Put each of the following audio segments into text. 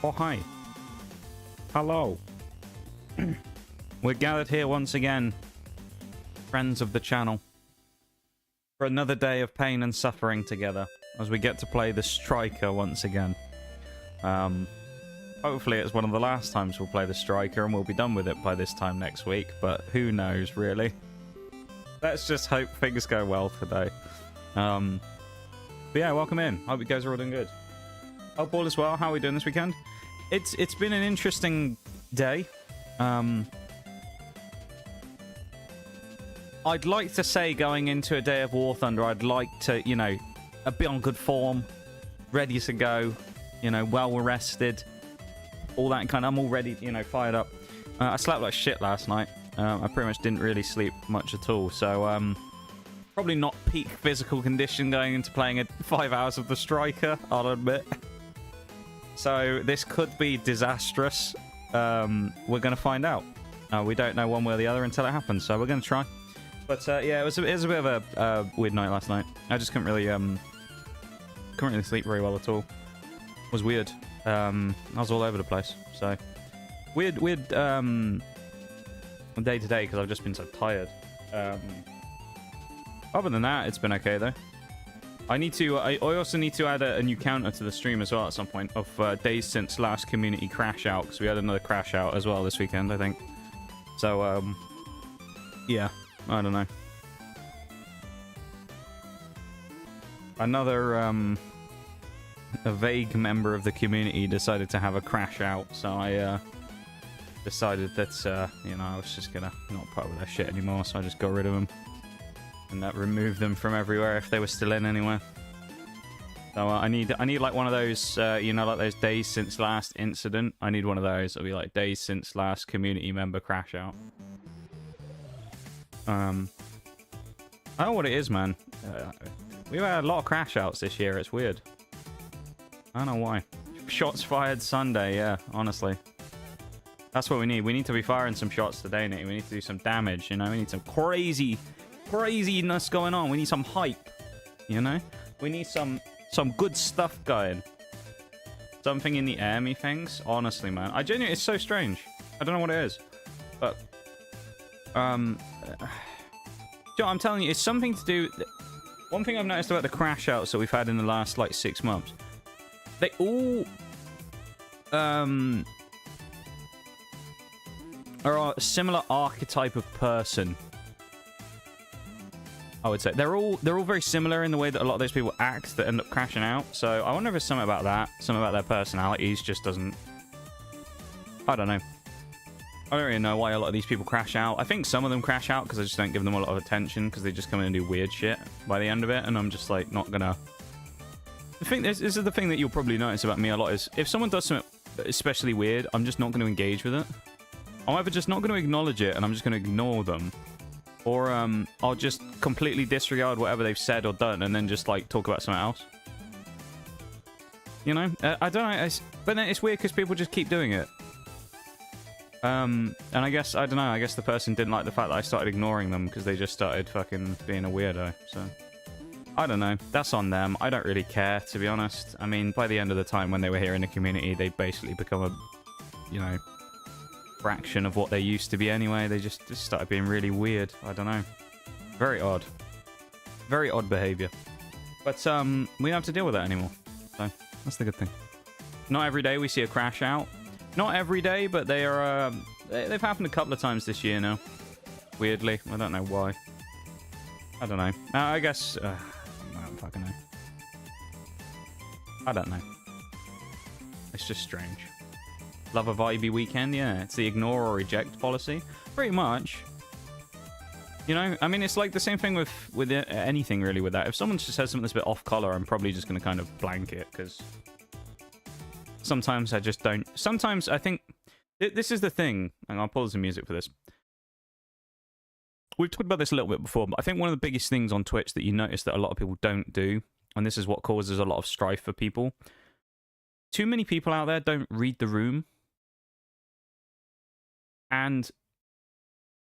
Oh, hi. Hello. We're gathered here once again, friends of the channel, for another day of pain and suffering together, as we get to play the Striker once again. Hopefully it's one of the last times we'll play the Striker, and we'll be done with it by this time next week, but who knows, really. Let's just hope things go well today. But yeah, welcome in. Hope you guys are all doing good. Hope all is well. How are we doing this weekend? It's been an interesting day. I'd like to say going into a day of War Thunder, I'd like to, you know, be on good form, ready to go, you know, well rested, all that kind of, I'm all ready, you know, fired up. I slept like shit last night. I pretty much didn't really sleep much at all, so probably not peak physical condition going into playing 5 hours of the Striker, I'll admit. So this could be disastrous. We're going to find out. We don't know one way or the other until it happens, so we're going to try. But yeah, it was a bit of a weird night last night. I just couldn't really sleep very well at all. It was weird. I was all over the place. So weird day to day because I've just been so tired. Other than that, it's been okay though. I also need to add a new counter to the stream as well at some point of days since last community crash out, because we had another crash out as well this weekend, I think. So yeah, I don't know. Another a vague member of the community decided to have a crash out, so I decided that you know, I was just gonna not put up with their shit anymore, so I just got rid of them. And that removed them from everywhere if they were still in anywhere. So I need like one of those, you know, like those days since last incident. I need one of those. It'll be like days since last community member crash out. I don't know what it is, man. We've had a lot of crash outs this year. It's weird. I don't know why. Shots fired Sunday. Yeah, honestly. That's what we need. We need to be firing some shots today, Nate. We need to do some damage, you know. We need some craziness going on. We need some hype, you know. We need some good stuff going. Something in the air, methinks. Honestly, man, I genuinely, it's so strange. I don't know what it is, but you know, I'm telling you, it's something to do. One thing I've noticed about the crash outs that we've had in the last like 6 months, they all are a similar archetype of person. I would say they're all very similar in the way that a lot of those people act that end up crashing out. So I wonder if it's something about that, something about their personalities just doesn't. I don't know. I don't really know why a lot of these people crash out. I think some of them crash out because I just don't give them a lot of attention because they just come in and do weird shit by the end of it, and I'm just like not gonna. I think this is the thing that you'll probably notice about me a lot is if someone does something especially weird, I'm just not going to engage with it. I'm either just not going to acknowledge it and I'm just going to ignore them. Or I'll just completely disregard whatever they've said or done and then just, like, talk about something else. You know? I don't know. But then it's weird because people just keep doing it. And I guess, I don't know, I guess the person didn't like the fact that I started ignoring them because they just started fucking being a weirdo. So, I don't know. That's on them. I don't really care, to be honest. I mean, by the end of the time when they were here in the community, they basically become a, you know, fraction of what they used to be anyway. They just started being really weird. I don't know. Very odd. Very odd behavior. But we don't have to deal with that anymore. So that's the good thing. Not every day we see a crash out. Not every day, but they are they've happened a couple of times this year now. Weirdly. I don't know why. I don't know. I guess I don't fucking know. I don't know. It's just strange. Love a vibey weekend, yeah. It's the ignore or reject policy. Pretty much. You know, I mean, it's like the same thing with anything, really, with that. If someone just says something that's a bit off-color, I'm probably just going to kind of blank it, because sometimes I just don't... Sometimes I think... This is the thing, and I'll pause the music for this. We've talked about this a little bit before, but I think one of the biggest things on Twitch that you notice that a lot of people don't do, and this is what causes a lot of strife for people, too many people out there don't read the room. And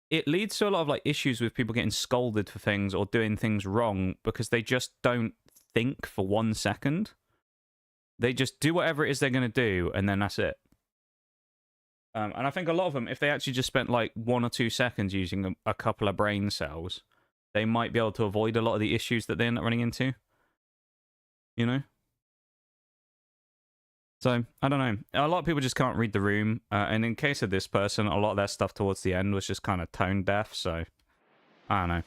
it leads to a lot of like issues with people getting scolded for things or doing things wrong because they just don't think for 1 second. They just do whatever it is they're going to do, and then that's it. And I think a lot of them, if they actually just spent like 1 or 2 seconds using a couple of brain cells, they might be able to avoid a lot of the issues that they end up running into. You know? So, I don't know. A lot of people just can't read the room. And in case of this person, a lot of their stuff towards the end was just kind of tone deaf. So, I don't know.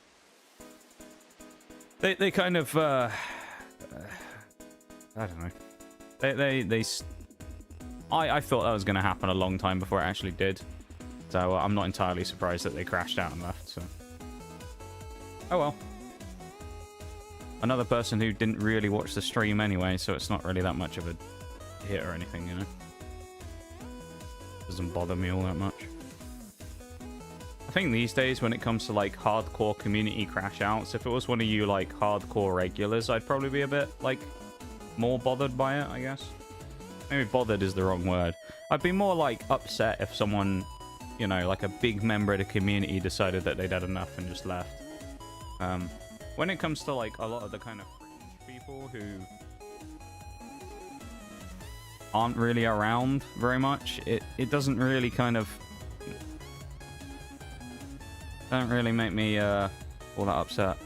They kind of... I don't know. I thought that was going to happen a long time before it actually did. So, I'm not entirely surprised that they crashed out and left. So, oh well. Another person who didn't really watch the stream anyway, so it's not really that much of a hit or anything, you know. Doesn't bother me all that much. I think these days when it comes to like hardcore community crash outs, if it was one of you like hardcore regulars, I'd probably be a bit like more bothered by it, I guess. Maybe bothered is the wrong word. I'd be more like upset if someone, you know, like a big member of the community decided that they'd had enough and just left. When it comes to like a lot of the kind of fringe people who aren't really around very much, it doesn't really kind of don't really make me all that upset,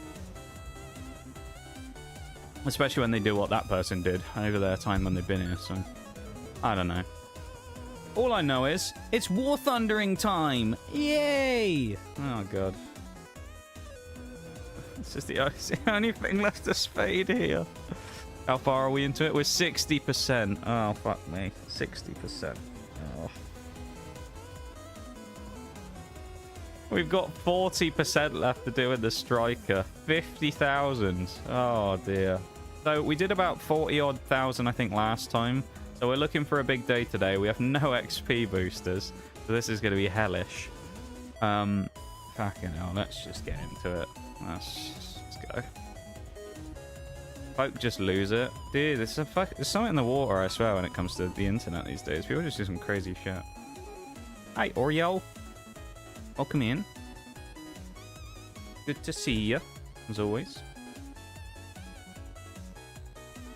especially when they do what that person did over their time when they've been here. So I don't know. All I know is it's War Thundering time. Yay! Oh god, it's just the only thing left to spade here. How far are we into it? We're 60%. Oh, fuck me. 60%. Oh. We've got 40% left to do with the striker. 50,000. Oh, dear. So, we did about 40-odd thousand, I think, last time. So, we're looking for a big day today. We have no XP boosters. So, this is going to be hellish. Fucking hell. Let's just get into it. Let's go. Folk just lose it. Dude, there's something in the water, I swear, when it comes to the internet these days. People just do some crazy shit. Hi, Oreo. Welcome in. Good to see you, as always.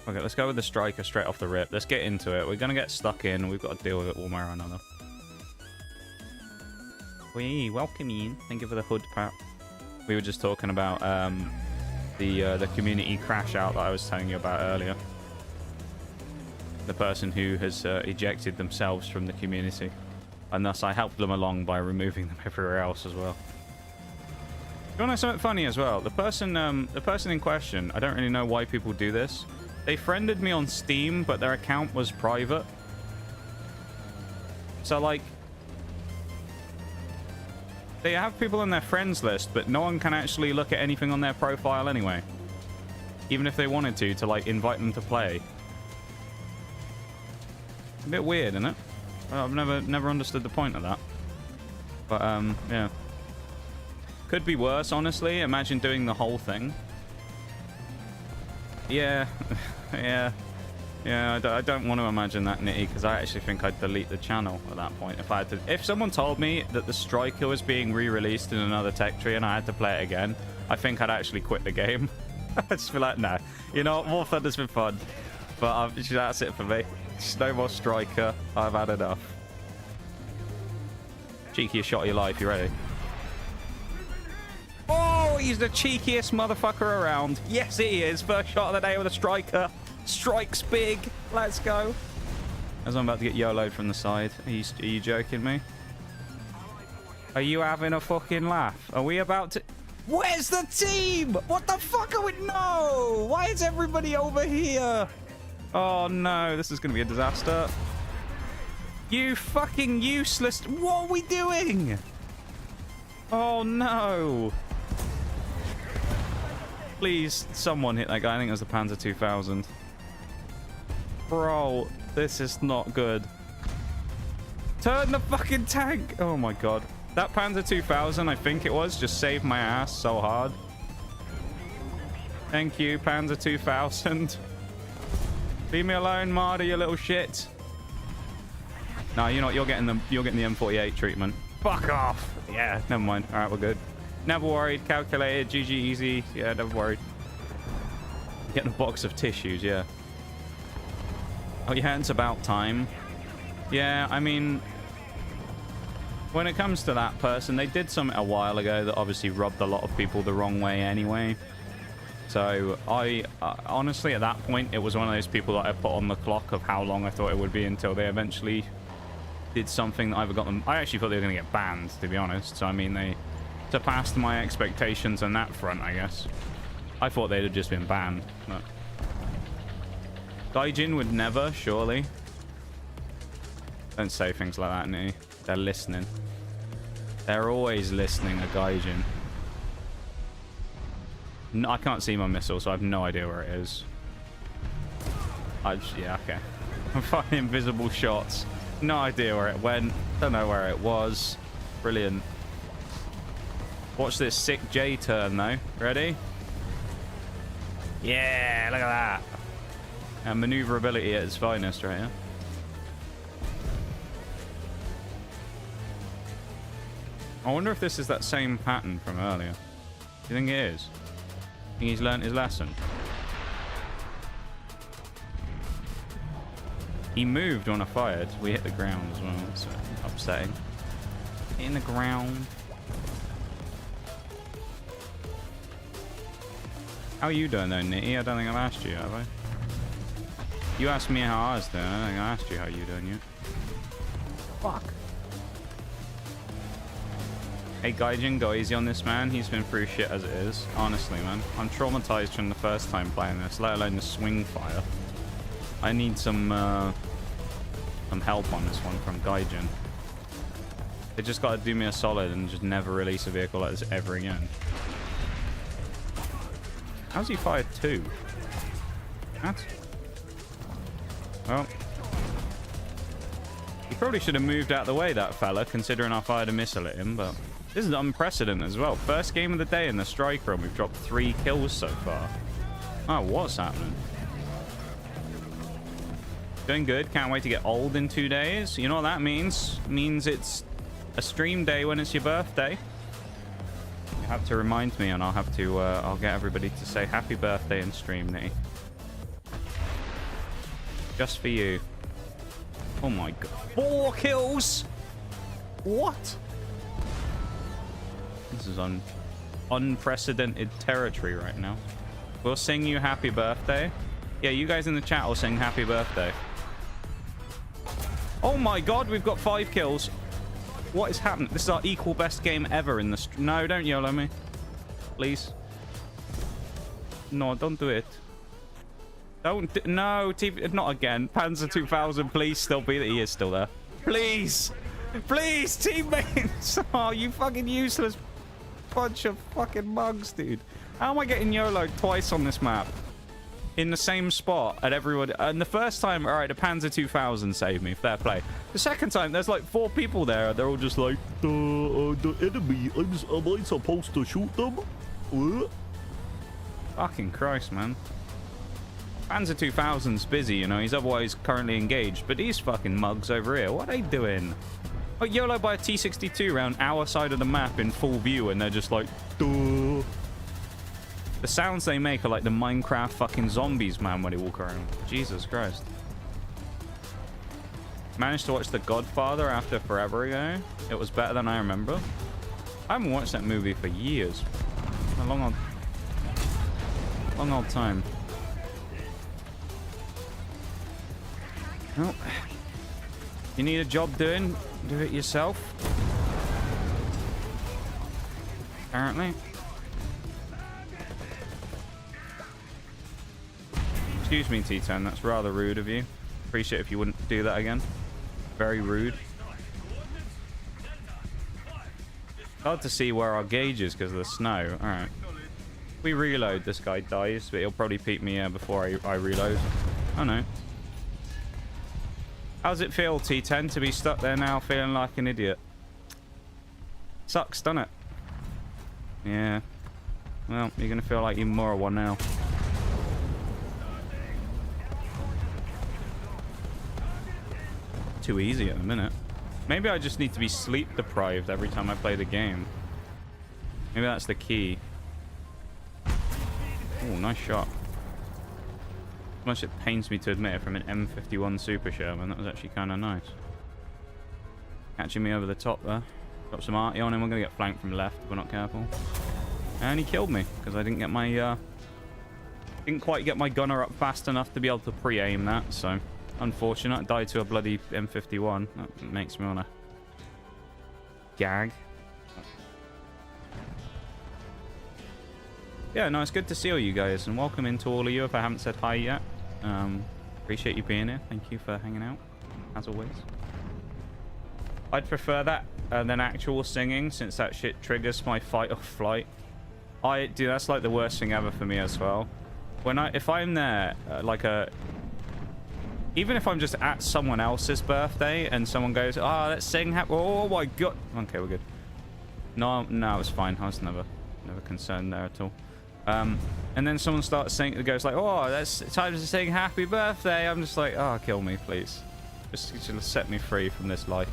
Okay, let's go with the striker straight off the rip. Let's get into it. We're going to get stuck in. We've got to deal with it one way or another. Wee, welcome in. Thank you for the hood pat. We were just talking about the community crash out that I was telling you about earlier. The person who has ejected themselves from the community, and thus I helped them along by removing them everywhere else as well. You want to know something funny as well? The person in question, I don't really know why people do this. They friended me on Steam, but their account was private. So like, they have people on their friends list, but no one can actually look at anything on their profile anyway. Even if they wanted to like invite them to play. A bit weird, isn't it? Well, I've never understood the point of that. But yeah. Could be worse, honestly. Imagine doing the whole thing. Yeah. Yeah. Yeah, I don't want to imagine that, Nitty, because I actually think I'd delete the channel at that point if I had to. If someone told me that the striker was being re-released in another tech tree and I had to play it again, I think I'd actually quit the game. I'd just be like, no. You know what? War Thunder's been fun. But that's it for me. Just no more striker. I've had enough. Cheekiest shot of your life. You ready? Oh, he's the cheekiest motherfucker around. Yes, he is. First shot of the day with a striker. Strikes big. Let's go. As I'm about to get YOLO'd from the side. Are you joking me? Are you having a fucking laugh? Are we about to... Where's the team? What the fuck are we... No! Why is everybody over here? Oh no, this is going to be a disaster. You fucking useless... What are we doing? Oh no. Please, someone hit that guy. I think it was the Panzer 2000. Bro, this is not good. Turn the fucking tank! Oh my god. That Panzer 2000, I think it was, just saved my ass so hard. Thank you, Panzer 2000. Leave me alone, Marty, you little shit. No, you know what? You're getting the M48 treatment. Fuck off! Yeah, never mind. Alright, we're good. Never worried. Calculated. GG easy. Yeah, never worried. Getting a box of tissues, yeah. Oh yeah, it's about time. Yeah, I mean, when it comes to that person, they did something a while ago that obviously rubbed a lot of people the wrong way anyway. So I honestly, at that point, it was one of those people that I put on the clock of how long I thought it would be until they eventually did something that either got them. I actually thought they were going to get banned, to be honest. So I mean, they surpassed my expectations on that front, I guess. I thought they'd have just been banned. But Gaijin would never, surely. Don't say things like that, Nitty. They're listening. They're always listening, a Gaijin. No, I can't see my missile, so I have no idea where it is. Yeah, okay. I'm finding invisible shots. No idea where it went. Don't know where it was. Brilliant. Watch this sick J turn, though. Ready? Yeah, look at that. And maneuverability at its finest right here. I wonder if this is that same pattern from earlier. Do you think it is? I think he's learnt his lesson. He moved when I fired. We hit the ground as well. It's upsetting. In the ground. How are you doing though, Nitty? I don't think I've asked you, have I? You asked me how I was doing. I don't think I asked you how you doing yet. Fuck. Hey, Gaijin, go easy on this man. He's been through shit as it is. Honestly, man. I'm traumatized from the first time playing this, let alone the swing fire. I need some help on this one from Gaijin. They just got to do me a solid and just never release a vehicle like this ever again. How's he fired two? What? Well, he probably should have moved out of the way, that fella, considering I fired a missile at him, but this is unprecedented as well. First game of the day in the strike room. We've dropped 3 kills so far. Oh, what's happening? Doing good. Can't wait to get old in 2 days. You know what that means? It means it's a stream day when it's your birthday. You have to remind me, and I'll have to, I'll get everybody to say happy birthday in stream, Nitty. Just for you. Oh my god. 4 kills! What? This is unprecedented territory right now. We'll sing you happy birthday. Yeah, you guys in the chat will sing happy birthday. Oh my god, we've got 5 kills. What is happening? This is our equal best game ever in the... No, don't YOLO me. Please. No, don't do it. Don't... No, not again. Panzer 2000, please still be that he is still there. Please. Please, teammates. Oh, you fucking useless bunch of fucking mugs, dude. How am I getting YOLO twice on this map? In the same spot at everyone. And the first time, all right, the Panzer 2000 saved me. Fair play. The second time, there's like 4 people there. They're all just like, the enemy, am I supposed to shoot them? What? Fucking Christ, man. Panzer 2000's busy, you know. He's otherwise currently engaged. But these fucking mugs over here, what are they doing? Oh, YOLO by a T-62 around our side of the map in full view, and they're just like, duh. The sounds they make are like the Minecraft fucking zombies, man, when they walk around. Jesus Christ. Managed to watch The Godfather after forever ago. It was better than I remember. I haven't watched that movie for years. A long old time. Well, you need a job doing, do it yourself. Apparently. Excuse me, T10, that's rather rude of you. Appreciate if you wouldn't do that again. Very rude. Hard to see where our gauge is because of the snow. Alright. We reload, this guy dies, but he'll probably peek me before I reload. Oh no. How's it feel, T10, to be stuck there now feeling like an idiot? Sucks, doesn't it? Yeah. Well, you're going to feel like even more of one now. Too easy at the minute. Maybe I just need to be sleep deprived every time I play the game. Maybe that's the key. Oh, nice shot. Much it pains me to admit it, from an M51 Super Sherman. That was actually kind of nice. Catching me over the top there. Got some arty on him. We're going to get flanked from left if we're not careful. And he killed me because I didn't get my... didn't quite get my gunner up fast enough to be able to pre-aim that, so... Unfortunate. I died to a bloody M51. That makes me want to... gag. Yeah, no, it's good to see all you guys, and welcome into all of you if I haven't said hi yet. Appreciate you being here. Thank you for hanging out, as always. I'd prefer that than actual singing, since that shit triggers my fight or flight. Dude, that's like the worst thing ever for me as well. If I'm there, even if I'm just at someone else's birthday and someone goes, "Oh, let's sing happy," oh my god. Okay, we're good. No, it's fine. I was never concerned there at all. And then someone starts singing, it goes like, "Oh, it's time to sing happy birthday." I'm just like, "Oh, kill me, please. Just set me free from this life."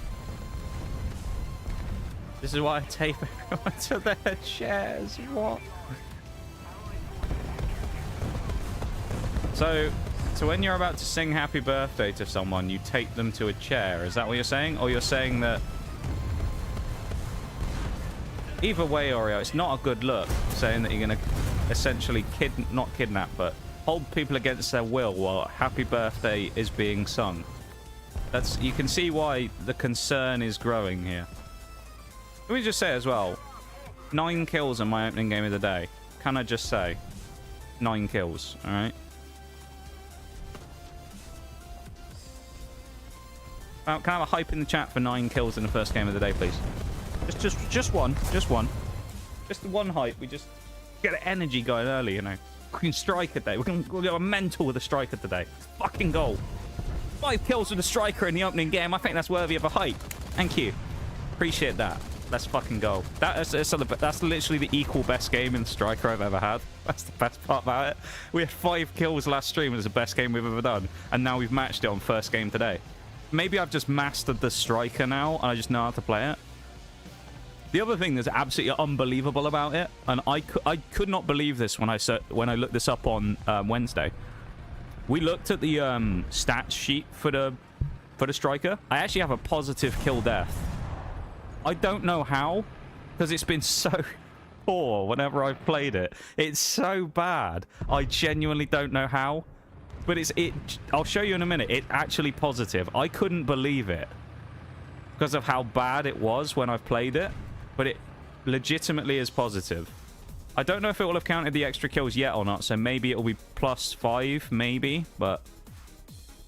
This is why I tape everyone to their chairs. What? So when you're about to sing happy birthday to someone, you tape them to a chair. Is that what you're saying? Or you're saying that... Either way, Oreo, it's not a good look saying that you're going to essentially not kidnap, but hold people against their will while happy birthday is being sung. You can see why the concern is growing here. Let me just say as well, 9 kills in my opening game of the day. Can I just say 9 kills, all right? Can I have a hype in the chat for 9 kills in the first game of the day, please? Just one. Just the one hype. We just get the energy going early, you know. We can strike a day. We'll go mental with a striker today. Fucking goal. 5 kills with a striker in the opening game. I think that's worthy of a hype. Thank you. Appreciate that. Let's fucking go. That's literally the equal best game in striker I've ever had. That's the best part about it. We had 5 kills last stream. It was the best game we've ever done. And now we've matched it on first game today. Maybe I've just mastered the striker now, and I just know how to play it. The other thing that's absolutely unbelievable about it, and I could not believe this when I looked this up on Wednesday. We looked at the stats sheet for the striker. I actually have a positive kill death. I don't know how, because it's been so poor whenever I've played it. It's so bad. I genuinely don't know how. But I'll show you in a minute. It's actually positive. I couldn't believe it because of how bad it was when I've played it. But it legitimately is positive. I don't know if it will have counted the extra kills yet or not. So maybe it will be +5, maybe. But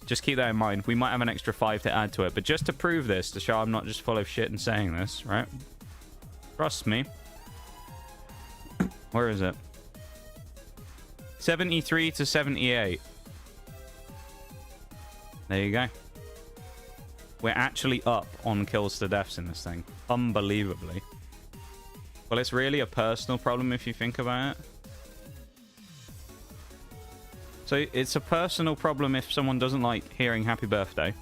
just keep that in mind. We might have an extra 5 to add to it. But just to prove this, to show I'm not just full of shit and saying this, right? Trust me. Where is it? 73 to 78. There you go. We're actually up on kills to deaths in this thing. Unbelievably. Well, it's really a personal problem if you think about it. So it's a personal problem if someone doesn't like hearing happy birthday.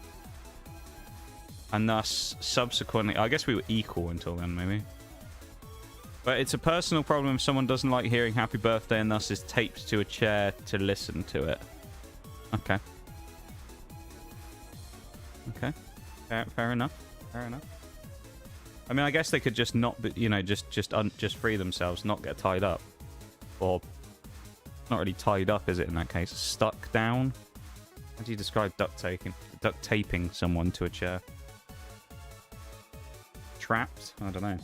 And thus, subsequently... I guess we were equal until then, maybe. But it's a personal problem if someone doesn't like hearing happy birthday and thus is taped to a chair to listen to it. Okay. Okay. Fair enough. Fair enough. I mean, I guess they could just not, you know, just free themselves, not get tied up, or not really tied up, is it in that case? Stuck down. How do you describe duct taping someone to a chair? Trapped? I don't know.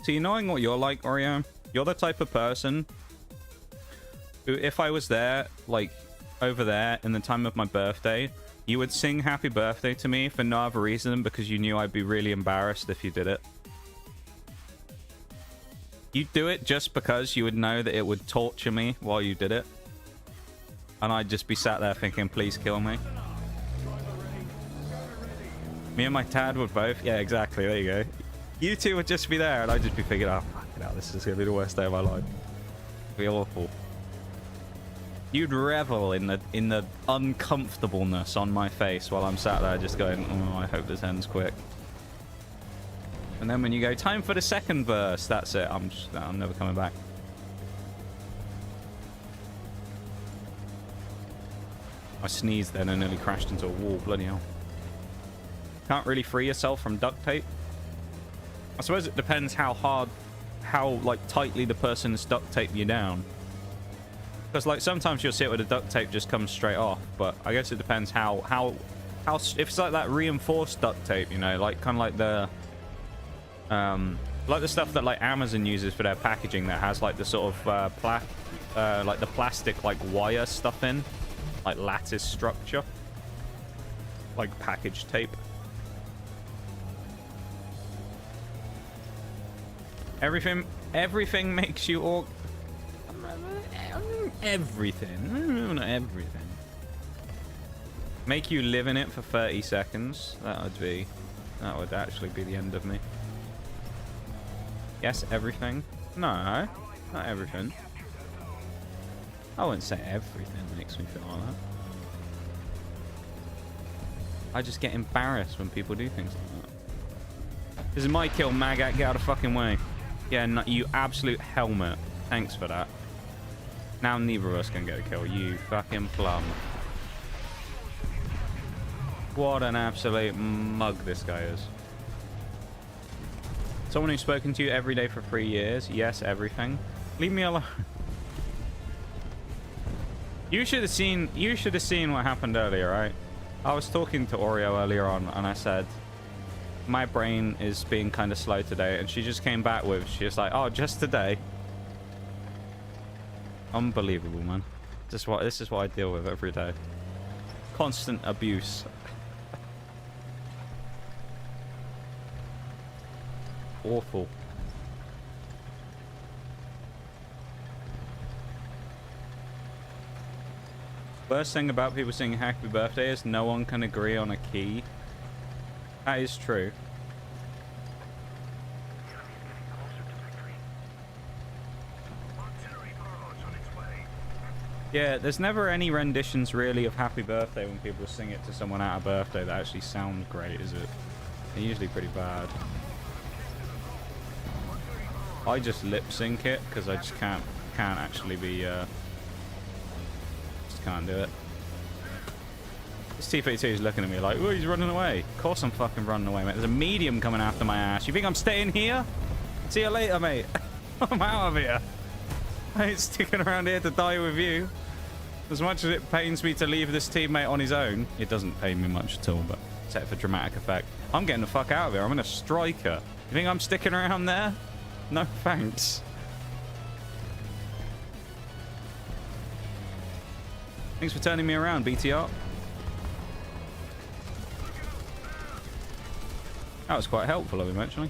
See, knowing what you're like, Oreo, you're the type of person who, if I was there, like, over there in the time of my birthday, you would sing happy birthday to me for no other reason because you knew I'd be really embarrassed if you did it. You'd do it just because you would know that it would torture me while you did it. And I'd just be sat there thinking, please kill me. Me and my dad would both... Yeah, exactly. There you go. You two would just be there, and I'd just be thinking, oh, fucking hell, this is going to be the worst day of my life. It'd be awful. You'd revel in the uncomfortableness on my face while I'm sat there just going, oh, I hope this ends quick. And then when you go, time for the second verse, that's it. I'm never coming back. I sneezed then and nearly crashed into a wall. Bloody hell. Can't really free yourself from duct tape. I suppose it depends how like tightly the person's duct tape you down. Because like sometimes you'll see it with the duct tape just comes straight off, but I guess it depends how if it's like that reinforced duct tape, you know, like kind of like the stuff that like Amazon uses for their packaging that has like the sort of like the plastic like wire stuff in, like lattice structure, like package tape. Everything makes you all everything. Not everything. Make you live in it for 30 seconds. That would actually be the end of me. Yes, everything. No, not everything. I wouldn't say everything makes me feel like that. I just get embarrassed when people do things like that. This is my kill, Magat. Get out of the fucking way. Yeah, no, you absolute helmet. Thanks for that. Now neither of us can get a kill. You fucking plum. What an absolute mug this guy is. Someone who's spoken to you every day for 3 years. Yes, everything. Leave me alone. You should have seen what happened earlier, right? I was talking to Oreo earlier on and I said, my brain is being kind of slow today, and she just came back with, she's like, oh, just today. Unbelievable, man. This is what I deal with every day. Constant abuse. Awful. Worst thing about people singing happy birthday is no one can agree on a key. That is true. Yeah, there's never any renditions really of happy birthday when people sing it to someone at a birthday that actually sound great, is it? They're usually pretty bad. I just lip sync it because I just can't actually be just can't do it. This T-32 is looking at me like, oh, he's running away. Of course I'm fucking running away, mate. There's a medium coming after my ass. You think I'm staying here? See you later, mate. I'm out of here. I ain't sticking around here to die with you. As much as it pains me to leave this teammate on his own, it doesn't pain me much at all, but set for dramatic effect. I'm getting the fuck out of here. I'm in a striker. You think I'm sticking around there? No thanks. Thanks for turning me around, BTR. That was quite helpful of him, actually.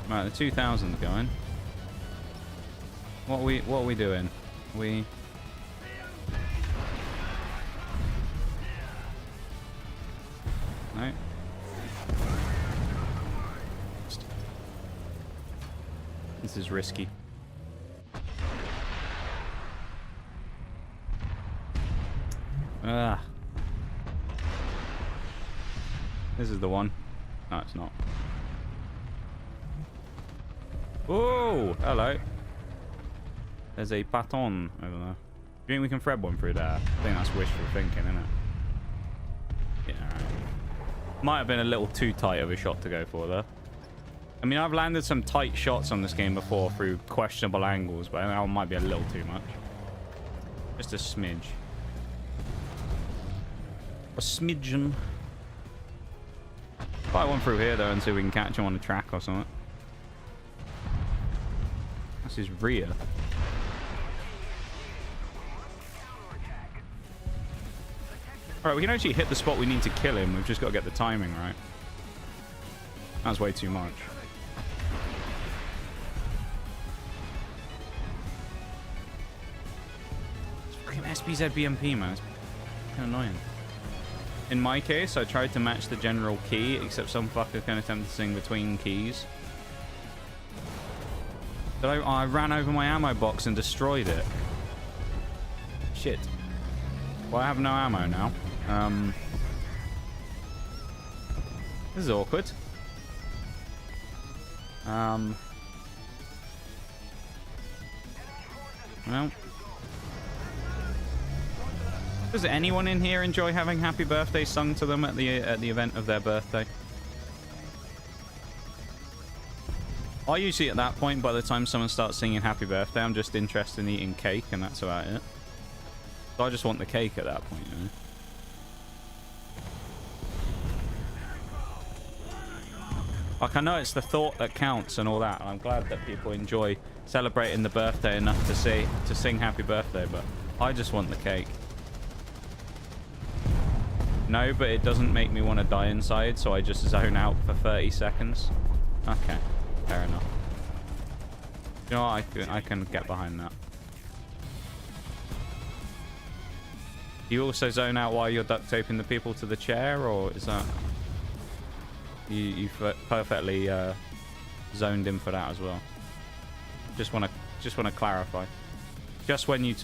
Right, the 2000's going. What are we doing? No. This is risky. Ah. This is the one. No, it's not. Oh, hello. There's a baton over there. Do you think we can thread one through there? I think that's wishful thinking, isn't it? Yeah, right. Might have been a little too tight of a shot to go for there. I mean, I've landed some tight shots on this game before through questionable angles, but that one might be a little too much. Just a smidge. A smidgen. Fire one through here, though, and see if we can catch him on the track or something. That's his rear. Alright, we can actually hit the spot we need to kill him. We've just got to get the timing right. That's way too much. It's fucking SPZ BMP, man. It's kind of annoying. In my case, I tried to match the general key, except some fucker can attempt to sing between keys. But I ran over my ammo box and destroyed it. Shit. Well, I have no ammo now. This is awkward. Well. Does anyone in here enjoy having happy birthday sung to them at the event of their birthday? I usually at that point, by the time someone starts singing happy birthday, I'm just interested in eating cake and that's about it. So I just want the cake at that point, you know? Like, I know it's the thought that counts and all that, and I'm glad that people enjoy celebrating the birthday enough to sing happy birthday, but I just want the cake. No, but it doesn't make me want to die inside, so I just zone out for 30 seconds. Okay, fair enough. You know what, I can get behind that. Do you also zone out while you're duct taping the people to the chair, or is that... You perfectly zoned in for that as well. Just want to clarify. Just when you...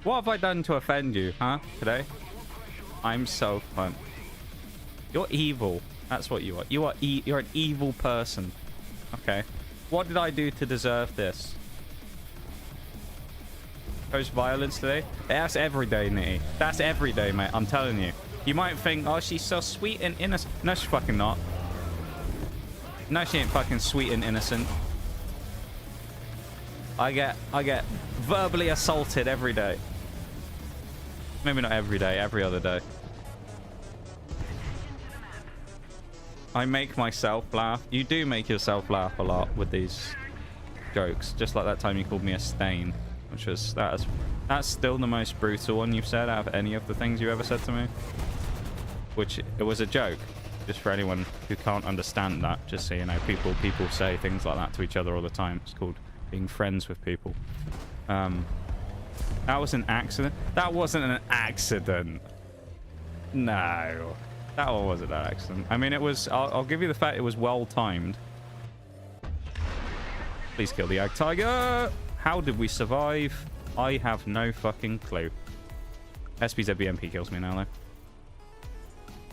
What have I done to offend you, huh, today? I'm so fun. You're evil. That's what you are. You're an evil person. Okay. What did I do to deserve this? Post violence today? That's every day, Nitty. That's every day, mate. I'm telling you. You might think, oh, she's so sweet and innocent. No, she's fucking not. No, she ain't fucking sweet and innocent. I get verbally assaulted every day. Maybe not every day, every other day. I make myself laugh. You do make yourself laugh a lot with these jokes. Just like that time you called me a stain. Which was... That's still the most brutal one you've said out of any of the things you ever said to me. Which, it was a joke. Just for anyone who can't understand that. Just so you know, people say things like that to each other all the time. It's called being friends with people. That was an accident. That wasn't an accident. No. That one wasn't an accident. I mean, it was... I'll give you the fact it was well timed. Please kill the Ag Tiger. How did we survive? I have no fucking clue. SPZBMP kills me now,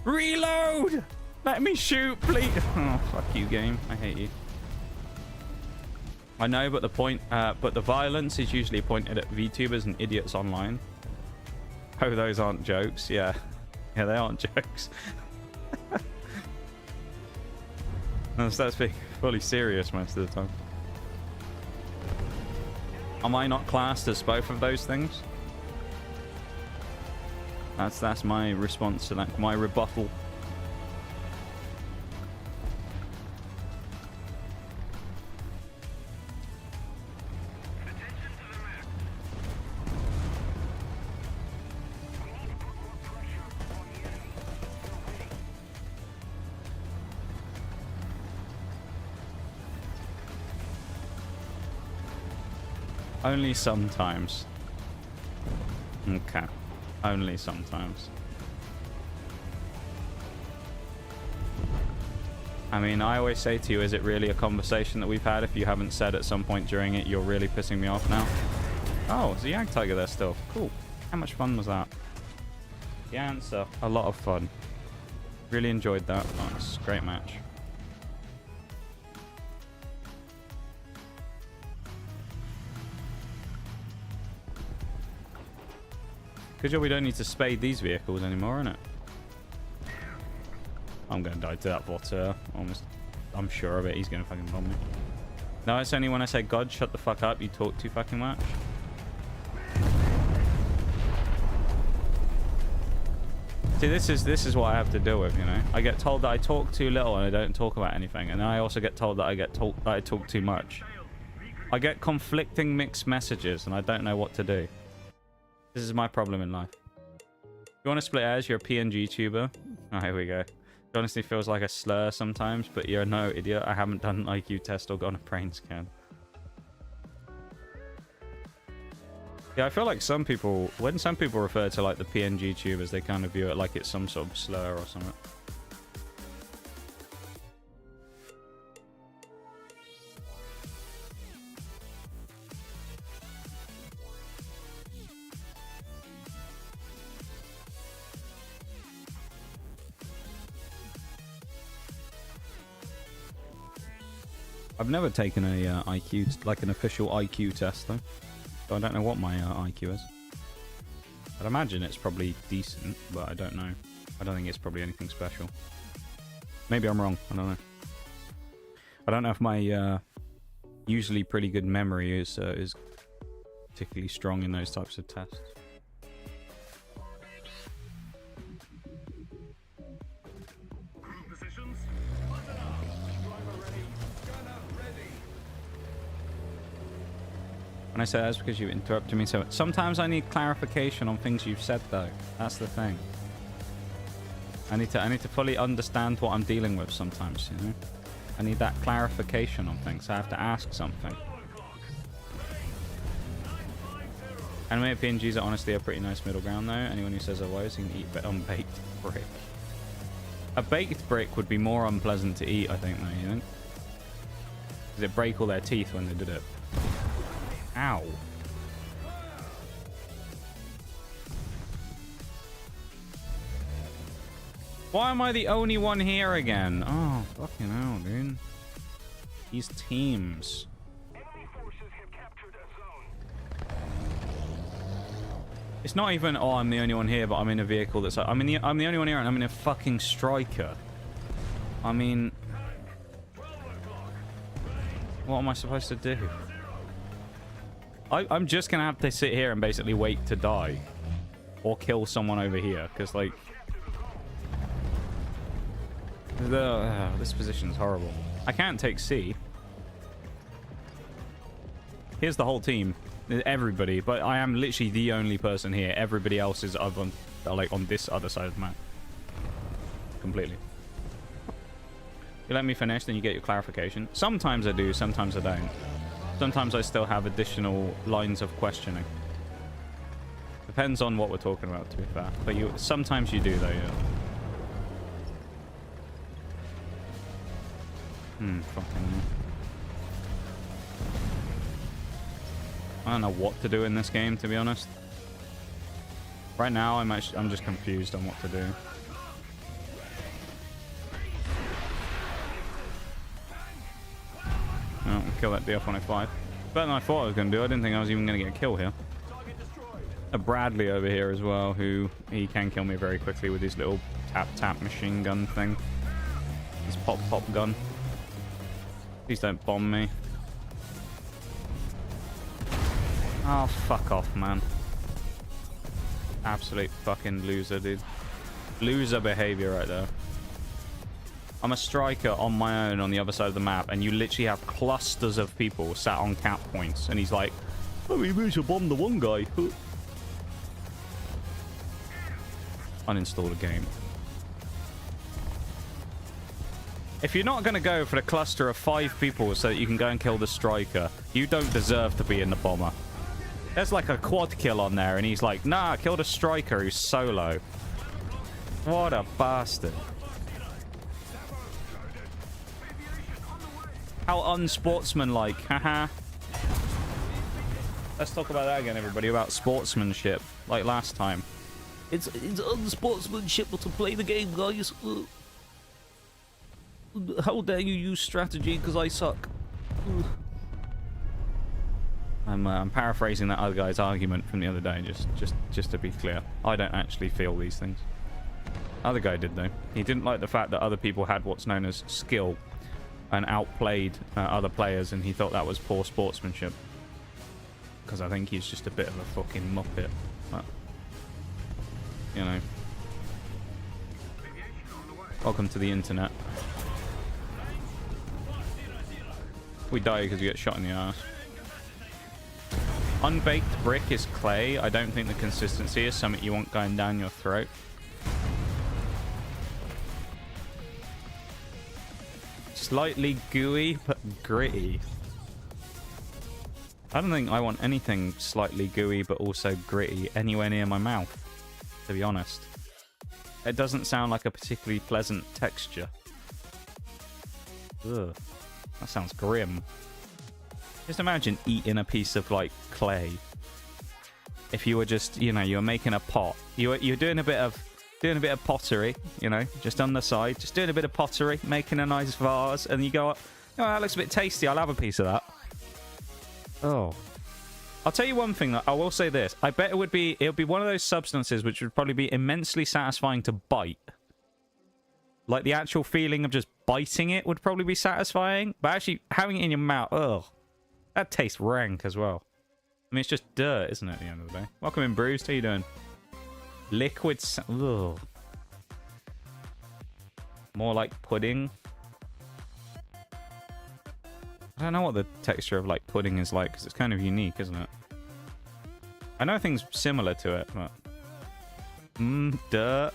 though. Reload! Let me shoot, please. Oh, fuck you, game. I hate you. I know, but the violence is usually pointed at VTubers and idiots online. Oh, those aren't jokes. Yeah. Yeah, they aren't jokes. That's being fully serious most of the time. Am I not classed as both of those things? That's my response to that. My rebuttal. Only sometimes. Okay. Only sometimes. I mean, I always say to you, is it really a conversation that we've had? If you haven't said at some point during it, you're really pissing me off now. Oh, there's a Yak Tiger there still. Cool. How much fun was that? The answer, a lot of fun. Really enjoyed that. Oh, it's a great match. Good job we don't need to spade these vehicles anymore, innit? I'm going to die to that Votter. Almost. I'm sure of it. He's going to fucking bomb me. No, it's only when I say, God, shut the fuck up, you talk too fucking much. See, this is what I have to deal with, you know? I get told that I talk too little and I don't talk about anything. And then I also get told that I talk too much. I get conflicting mixed messages and I don't know what to do. This is my problem in life. You want to split hairs? You're a PNG tuber. Oh, here we go. It honestly feels like a slur sometimes, but you're no idiot. I haven't done an IQ test or gotten a brain scan. Yeah, I feel like some people, when some people refer to like the PNG tubers, they kind of view it like it's some sort of slur or something. I've never taken a IQ, like an official IQ test, though. So I don't know what my IQ is. I'd imagine it's probably decent, but I don't know. I don't think it's probably anything special. Maybe I'm wrong. I don't know. I don't know if my usually pretty good memory is particularly strong in those types of tests. When I say that's because you interrupted me, so sometimes I need clarification on things you've said, though. That's the thing. I need to fully understand what I'm dealing with sometimes, you know? I need that clarification on things. I have to ask something. Anime PNGs are honestly a pretty nice middle ground, though. Anyone who says otherwise can eat unbaked brick. A baked brick would be more unpleasant to eat, I think, though, you know? Does it break all their teeth when they did it? Ow. Why am I the only one here again? Oh, fucking hell, dude. These teams. Enemy forces have captured a zone. It's not even, oh, I'm the only one here, but I'm in a vehicle that's like, I'm the only one here and I'm in a fucking striker. I mean, what am I supposed to do? I'm just gonna have to sit here and basically wait to die. Or kill someone over here, because, like... this position's horrible. I can't take C. Here's the whole team. Everybody. But I am literally the only person here. Everybody else is on this other side of the map. Completely. You let me finish, then you get your clarification. Sometimes I do, sometimes I don't. Sometimes I still have additional lines of questioning. Depends on what we're talking about, to be fair. But sometimes you do, though, yeah. Fucking... I don't know what to do in this game, to be honest. Right now, I'm just confused on what to do. Oh, kill that DF-105. Better than I thought I was going to do. I didn't think I was even going to get a kill here. A Bradley over here as well, who he can kill me very quickly with his little tap-tap machine gun thing. His pop-pop gun. Please don't bomb me. Oh, fuck off, man. Absolute fucking loser, dude. Loser behavior right there. I'm a striker on my own on the other side of the map, and you literally have clusters of people sat on cap points, and he's like, oh, we should bomb the one guy. Uninstall the game. If you're not going to go for the cluster of 5 people so that you can go and kill the striker, you don't deserve to be in the bomber. There's like a quad kill on there, and he's like, nah, kill the striker who's solo. What a bastard. How unsportsmanlike, haha. Let's talk about that again, everybody, about sportsmanship, like last time. It's unsportsmanship to play the game, guys. How dare you use strategy because I suck. I'm paraphrasing that other guy's argument from the other day, just to be clear. I don't actually feel these things. Other guy did, though. He didn't like the fact that other people had what's known as skill and outplayed other players, and he thought that was poor sportsmanship. Because I think he's just a bit of a fucking muppet. But, you know. Welcome to the internet. We die because we get shot in the ass. Unbaked brick is clay. I don't think the consistency is something you want going down your throat. Slightly gooey, but gritty. I don't think I want anything slightly gooey, but also gritty anywhere near my mouth, to be honest. It doesn't sound like a particularly pleasant texture. Ugh. That sounds grim. Just imagine eating a piece of, like, clay. If you were just, you know, you were making a pot. You're doing a bit of pottery, you know, just on the side. Just doing a bit of pottery, making a nice vase. And you go up, Oh, that looks a bit tasty. I'll have a piece of that. Oh. I'll tell you one thing. I will say this. I bet it would be one of those substances which would probably be immensely satisfying to bite. Like, the actual feeling of just biting it would probably be satisfying. But actually, having it in your mouth, ugh. That tastes rank as well. I mean, it's just dirt, isn't it, at the end of the day? Welcome in, Bruised. How you doing? Liquid... Ugh. More like pudding. I don't know what the texture of, like, pudding is like, because it's kind of unique, isn't it? I know things similar to it, but... Dirt.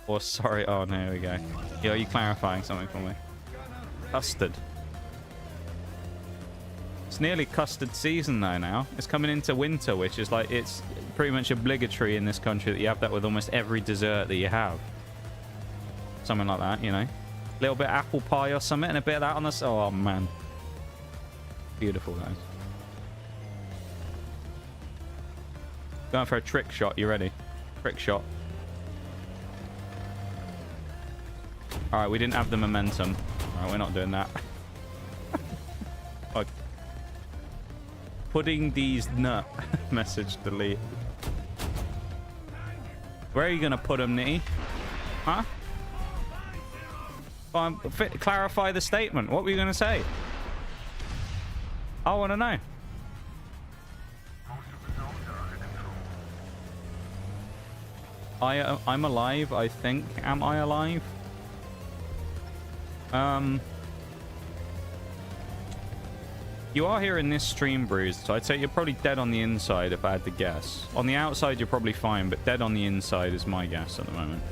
Or sorry... Oh, no, here we go. Yeah, are you clarifying something for me? Custard. It's nearly custard season, though, now. It's coming into winter, which is, like, it's pretty much obligatory in this country that you have that with almost every dessert that you have. Something like that, you know? A little bit of apple pie or something, and a bit of that on the... Oh, man. Beautiful, guys. Going for a trick shot. You ready? Trick shot. Alright, we didn't have the momentum. Alright, we're not doing that. Fuck. Putting these nut. Message delete. Where are you going to put them, Nitty? Huh? Clarify the statement. What were you going to say? I want to know. I'm alive, I think. Am I alive? You are here in this stream, Bruised, so I'd say you're probably dead on the inside if I had to guess. On the outside, you're probably fine, but dead on the inside is my guess at the moment.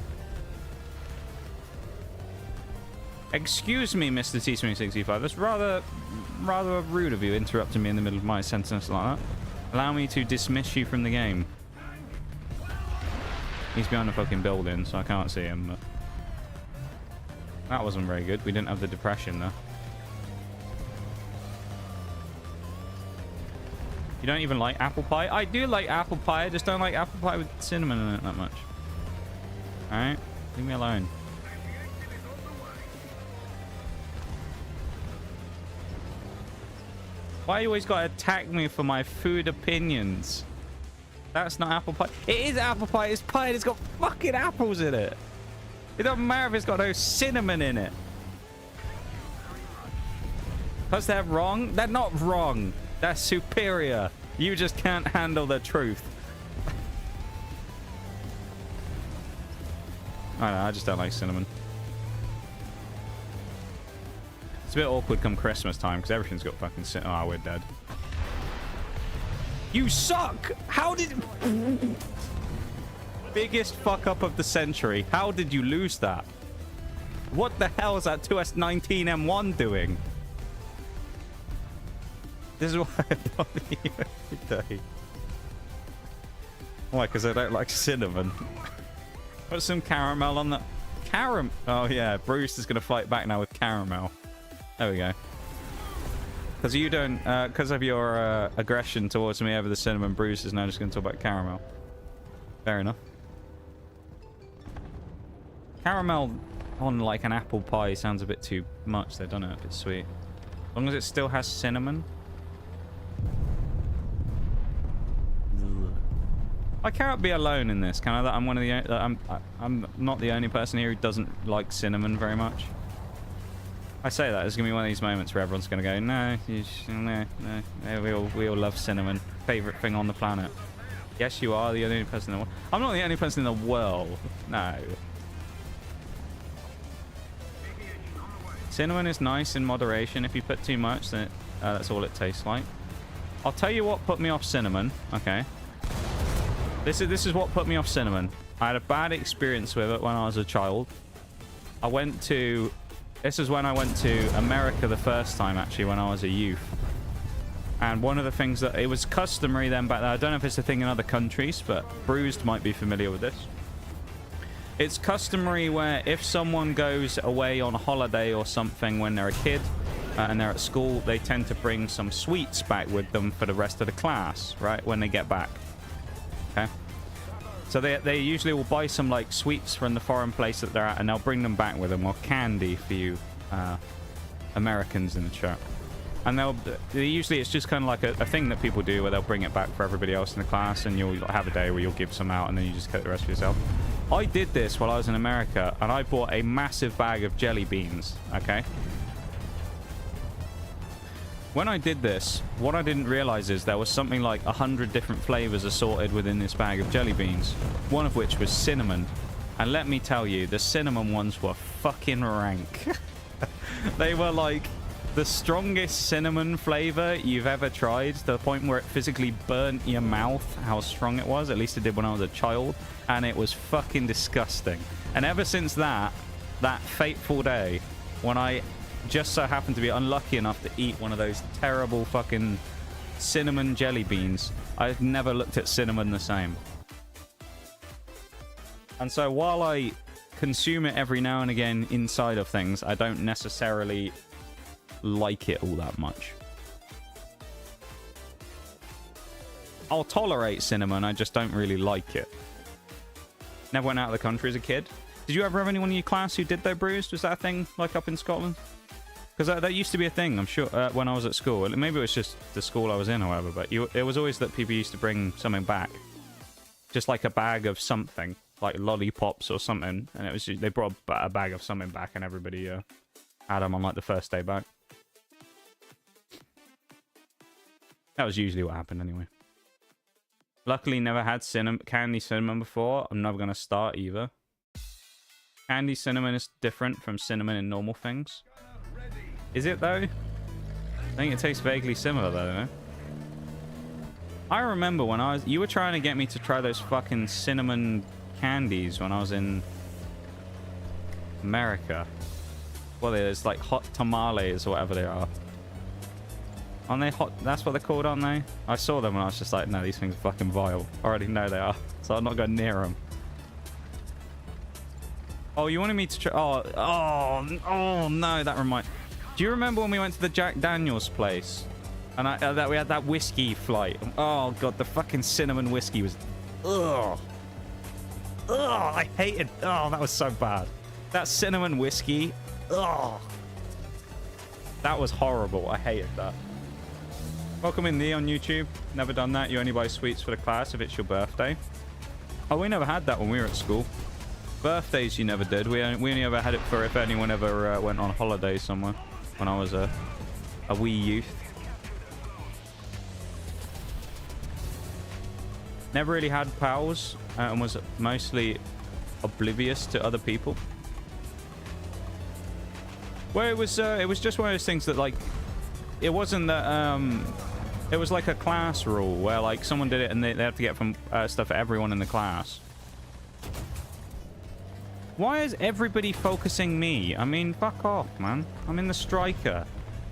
Excuse me, Mr. T-Swing65. That's rather rude of you interrupting me in the middle of my sentence like that. Allow me to dismiss you from the game. He's behind a fucking building, so I can't see him. But that wasn't very good. We didn't have the depression, though. You don't even like apple pie? I do like apple pie. I just don't like apple pie with cinnamon in it that much. Alright? Leave me alone. Why you always gotta attack me for my food opinions? That's not apple pie. It is apple pie. It's pie and it's got fucking apples in it. It doesn't matter if it's got no cinnamon in it. Because they're wrong? They're not wrong. They're superior. You just can't handle the truth. I don't know, I just don't like cinnamon. It's a bit awkward come Christmas time because everything's got fucking cinnamon. Oh, we're dead. You suck! How did... Biggest fuck up of the century. How did you lose that? What the hell is that 2S19M1 doing? This is why I bother you every day. Why? Because I don't like cinnamon. Put some caramel on that. Oh yeah, Bruce is going to fight back now with caramel. There we go. Because you don't... Because of your aggression towards me over the cinnamon, Bruce is now just going to talk about caramel. Fair enough. Caramel on like an apple pie sounds a bit too much. They've done it a bit sweet. As long as it still has cinnamon. I cannot be alone in this, can I? I'm one of the... I'm not the only person here who doesn't like cinnamon very much. I say that. It's going to be one of these moments where everyone's going to go, no, we all love cinnamon. Favorite thing on the planet. Yes, you are the only person in the world. I'm not the only person in the world. No. Cinnamon is nice in moderation. If you put too much, then that's all it tastes like. I'll tell you what put me off cinnamon. Okay. This is what put me off cinnamon. I had a bad experience with it when I was a child. I went to... This is when I went to America the first time, actually, when I was a youth. And one of the things that... It was customary then back then. I don't know if it's a thing in other countries, but Bruised might be familiar with this. It's customary where if someone goes away on a holiday or something when they're a kid and they're at school, they tend to bring some sweets back with them for the rest of the class, right? When they get back. Okay. So they usually will buy some like sweets from the foreign place that they're at, and they'll bring them back with them, or candy for you Americans in the chat. And usually it's just kind of like a thing that people do where they'll bring it back for everybody else in the class, and you'll have a day where you'll give some out and then you just get the rest for yourself. I did this while I was in America, and I bought a massive bag of jelly beans, okay? When I did this, what I didn't realize is there was something like 100 different flavors assorted within this bag of jelly beans, one of which was cinnamon. And let me tell you, the cinnamon ones were fucking rank. They were like the strongest cinnamon flavor you've ever tried, to the point where it physically burnt your mouth, how strong it was. At least it did when I was a child. And it was fucking disgusting. And ever since that fateful day, when I just so happened to be unlucky enough to eat one of those terrible fucking cinnamon jelly beans, I've never looked at cinnamon the same. And so while I consume it every now and again inside of things, I don't necessarily like it all that much. I'll tolerate cinnamon, I just don't really like it. Never went out of the country as a kid. Did you ever have anyone in your class who did though, Bruce? Was that a thing, like up in Scotland? Because that used to be a thing, I'm sure, when I was at school. Maybe it was just the school I was in or whatever, but it was always that people used to bring something back. Just like a bag of something, like lollipops or something. And it was they brought a bag of something back, and everybody had them on like the first day back. That was usually what happened anyway. Luckily, never had candy cinnamon before. I'm never going to start either. Candy cinnamon is different from cinnamon in normal things. Is it though? I think it tastes vaguely similar though, no? I remember when you were trying to get me to try those fucking cinnamon candies when I was in America. Well, there's like hot tamales or whatever they are. Aren't they hot? That's what they're called, aren't they? I saw them and I was just like, no, these things are fucking vile. I already know they are, so I'm not going near them. Oh, you wanted me to try? Oh no, that reminds. Do you remember when we went to the Jack Daniels place? And that we had that whiskey flight. Oh god, the fucking cinnamon whiskey was... Ugh. Ugh, I hated... Oh, that was so bad. That cinnamon whiskey... Ugh. That was horrible. I hated that. Welcome in, Lee, on YouTube. Never done that. You only buy sweets for the class if it's your birthday. Oh, we never had that when we were at school. Birthdays you never did. We only ever had it for if anyone ever went on holiday somewhere. When I was a wee youth. Never really had pals and was mostly oblivious to other people. Well, it was just one of those things that, like, it wasn't that it was like a class rule where, like, someone did it and they have to get from stuff for everyone in the class. Why is everybody focusing me? I mean, fuck off, man. I'm in the striker.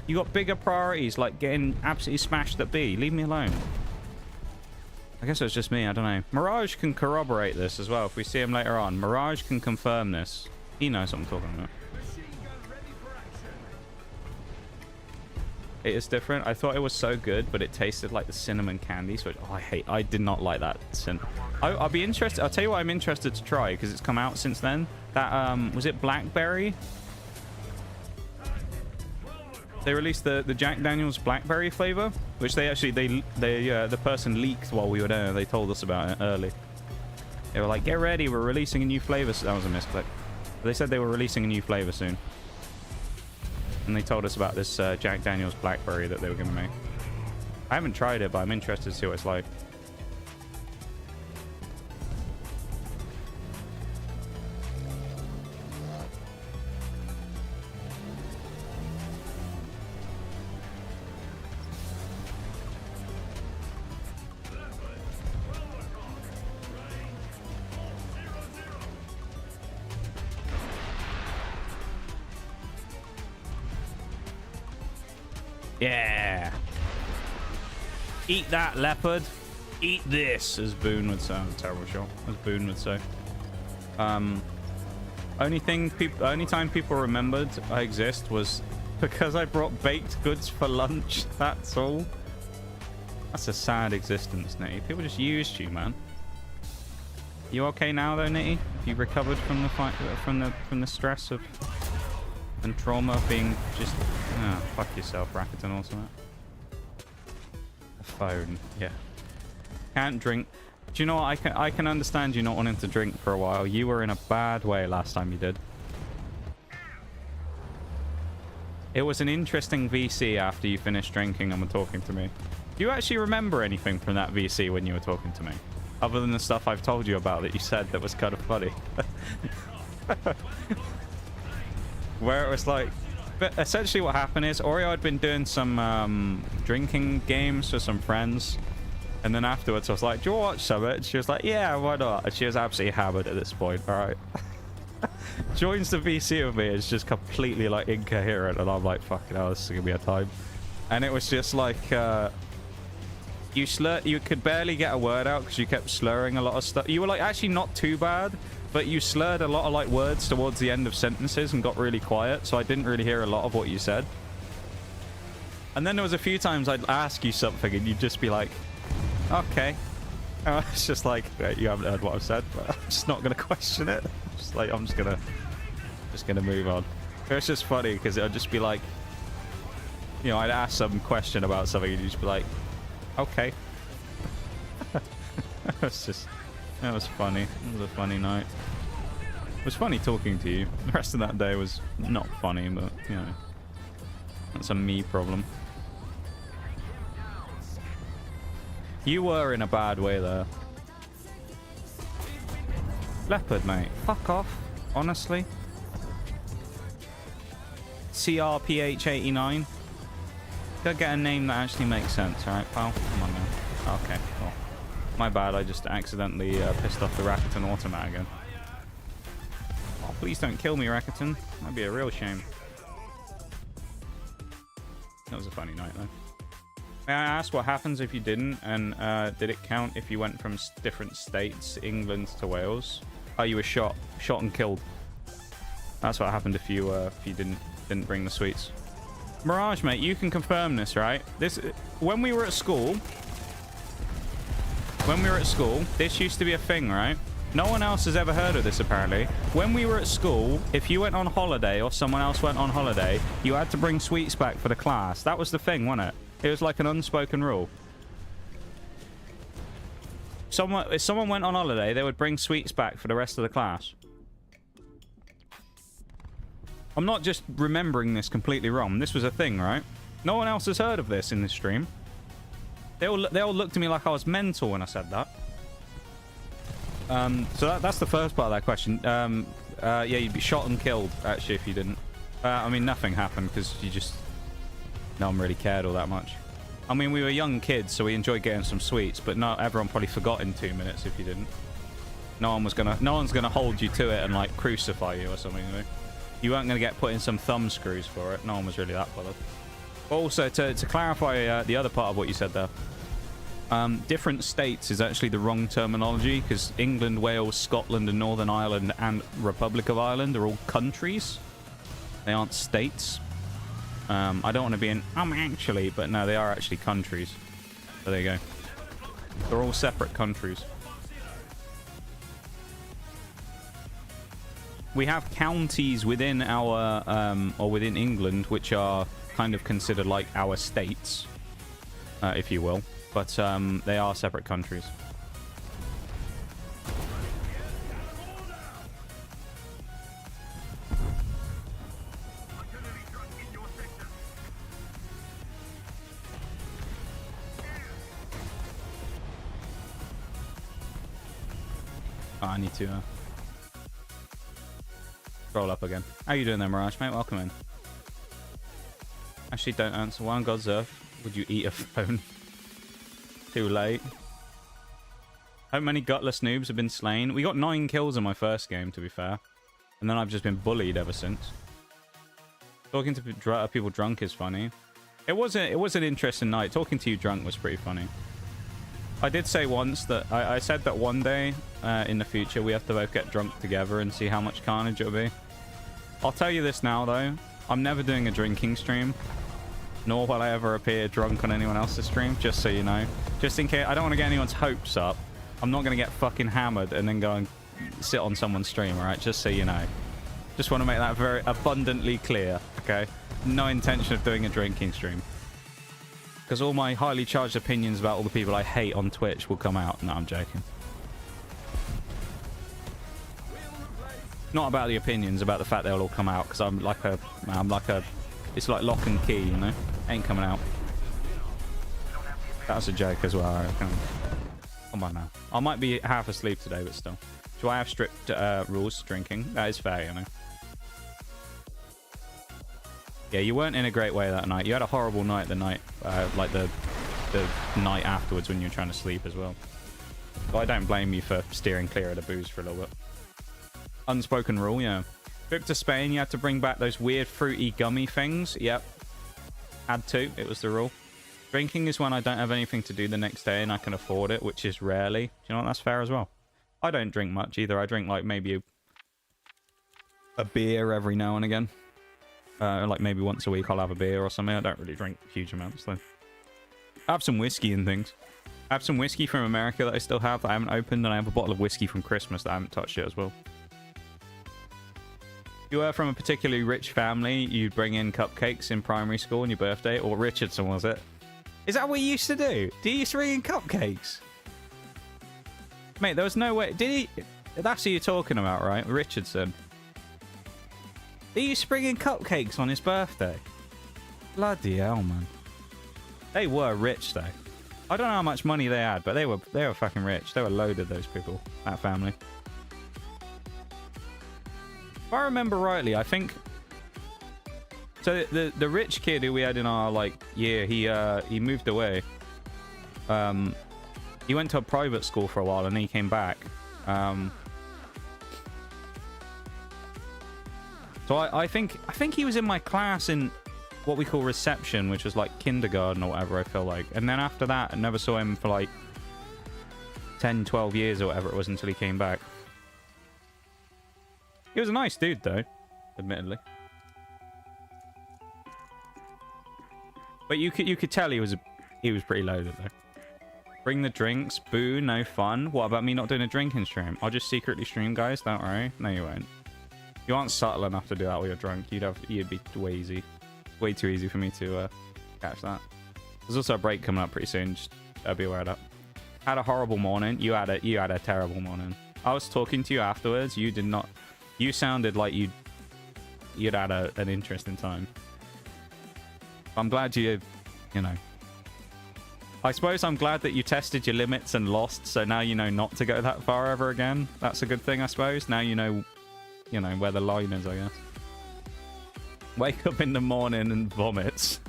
You got bigger priorities, like getting absolutely smashed at B. Leave me alone. I guess it was just me. I don't know. Mirage can corroborate this as well if we see him later on. Mirage can confirm this. He knows what I'm talking about. It is different. I thought it was so good, but it tasted like the cinnamon candies, which I did not like that. I'll be interested. I'll tell you what I'm interested to try because it's come out since then. That was it blackberry? They released the Jack Daniels blackberry flavor, which they actually the person leaked while we were there. They told us about it early. They were like, "Get ready, we're releasing a new flavor." So that was a misclick. But they said they were releasing a new flavor soon. And they told us about this Jack Daniels blackberry that they were going to make. I haven't tried it, but I'm interested to see what it's like. Yeah. Eat that, leopard. Eat this, as Boone would say. That's a terrible shot. As Boone would say. Only time people remembered I exist was because I brought baked goods for lunch. That's all. That's a sad existence, Nate. People just used you, man. You okay now though, Nitty? You recovered from the fight, from the stress of and trauma of being just fuck yourself, Rakuten or something. A phone, yeah. Can't drink. Do you know what? I can understand you not wanting to drink for a while. You were in a bad way last time you did. It was an interesting VC after you finished drinking and were talking to me. Do you actually remember anything from that VC when you were talking to me? Other than the stuff I've told you about that you said that was kind of funny. Where it was like... But essentially what happened is Oreo had been doing some drinking games with some friends. And then afterwards I was like, do you want to watch some of it? And she was like, yeah, why not? And she was absolutely hammered at this point, alright? Joins the VC with me. It's just completely like incoherent. And I'm like, fucking hell, this is going to be a time. And it was just like... You could barely get a word out because you kept slurring a lot of stuff. You were like actually not too bad, but you slurred a lot of like words towards the end of sentences and got really quiet, so I didn't really hear a lot of what you said. And then there was a few times I'd ask you something and you'd just be like, okay. And it's just like, you haven't heard what I've said, but I'm just not going to question it. Just like, I'm just gonna move on. It's just funny because it'll just be like, you know, I'd ask some question about something and you'd just be like, okay. That was funny. It was a funny night. It was funny talking to you. The rest of that day was not funny, but, you know, that's a me problem. You were in a bad way there. Leopard, mate. Fuck off. Honestly. CRPH89. Gotta get a name that actually makes sense, alright, pal? Come on now. Okay, cool. My bad, I just accidentally pissed off the Rakuten automat again. Oh, please don't kill me, Rakuten. That'd be a real shame. That was a funny night, though. May I ask what happens if you didn't, and did it count if you went from different states, England to Wales? Oh, you were shot and killed. That's what happened if you didn't bring the sweets. Mirage, mate, you can confirm this, right? When we were at school, this used to be a thing, right? No one else has ever heard of this, apparently. When we were at school, if you went on holiday or someone else went on holiday, you had to bring sweets back for the class. That was the thing, wasn't it? It was like an unspoken rule. If someone went on holiday, they would bring sweets back for the rest of the class. I'm not just remembering this completely wrong. This was a thing, right? No one else has heard of this in this stream. They all looked at me like I was mental when I said that. So that's the first part of that question. Yeah, you'd be shot and killed, actually, if you didn't. I mean, nothing happened because you just... No one really cared all that much. I mean, we were young kids, so we enjoyed getting some sweets, but not everyone probably forgot in 2 minutes if you didn't. No one's gonna hold you to it and like crucify you or something. You know? You weren't gonna get put in some thumb screws for it. No one was really that bothered. But also, to clarify the other part of what you said there, different states is actually the wrong terminology because England, Wales, Scotland, and Northern Ireland and Republic of Ireland are all countries. They aren't states. I don't want to be in actually, but no, they are actually countries. So there you go. They're all separate countries. We have counties within our or within England which are kind of considered like our states, if you will, but they are separate countries. Oh, I need to scroll up again. How you doing there, Mirage, mate? Welcome in. Actually, don't answer. Why on God's earth would you eat a phone? Too late. How many gutless noobs have been slain? We got 9 kills in my first game, to be fair. And then I've just been bullied ever since. Talking to people drunk is funny. It was an interesting night. Talking to you drunk was pretty funny. I did say once that I said that one day in the future we have to both get drunk together and see how much carnage it'll be. I'll tell you this now though, I'm never doing a drinking stream, nor will I ever appear drunk on anyone else's stream, just so you know. Just in case, I don't want to get anyone's hopes up. I'm not going to get fucking hammered and then go and sit on someone's stream, alright? Just so you know. Just want to make that very abundantly clear, okay? No intention of doing a drinking stream. Because all my highly charged opinions about all the people I hate on Twitch will come out. No, I'm joking. Not about the opinions, about the fact they'll all come out. Because I'm like a... It's like lock and key, you know? Ain't coming out. That was a joke as well. I reckon. Come on now. I might be half asleep today, but still. Do I have strict rules drinking? That is fair, you know. Yeah, you weren't in a great way that night. You had a horrible night the night, like the night afterwards when you were trying to sleep as well. But I don't blame you for steering clear of the booze for a little bit. Unspoken rule, yeah. Trip to Spain, you had to bring back those weird fruity gummy things. Yep. Had to. It was the rule. Drinking is when I don't have anything to do the next day and I can afford it, which is rarely. Do you know what? That's fair as well. I don't drink much either. I drink like maybe a beer every now and again. Like maybe once a week I'll have a beer or something. I don't really drink huge amounts though. I have some whiskey and things. I have some whiskey from America that I still have that I haven't opened, and I have a bottle of whiskey from Christmas that I haven't touched yet as well. If you were from a particularly rich family, you'd bring in cupcakes in primary school on your birthday, or Richardson was it? Is that what you used to do? Did you used to bring in cupcakes? Mate, there was no way. Did he? That's who you're talking about, right? Richardson. He used to bring in cupcakes on his birthday. Bloody hell, man. They were rich, though. I don't know how much money they had, but they were fucking rich. They were loaded, those people. That family. If I remember rightly, I think... So the rich kid who we had in our, like, year, he moved away. He went to a private school for a while, and then he came back. So I think he was in my class in what we call reception, which was like kindergarten or whatever, I feel like. And then after that, I never saw him for like 10, 12 years or whatever it was until he came back. He was a nice dude, though, admittedly. But you could tell he was pretty loaded, though. Bring the drinks. Boo, no fun. What about me not doing a drinking stream? I'll just secretly stream, guys. Don't worry. No, you won't. You aren't subtle enough to do that while you're drunk. You'd be way easy. Way too easy for me to catch that. There's also a break coming up pretty soon. Just be aware of that. Had a horrible morning. You had a terrible morning. I was talking to you afterwards. You did not. You sounded like you'd had an interesting time. I'm glad you know. I suppose I'm glad that you tested your limits and lost, so now you know not to go that far ever again. That's a good thing, I suppose. Now you know where the line is, I guess. Wake up in the morning and vomits.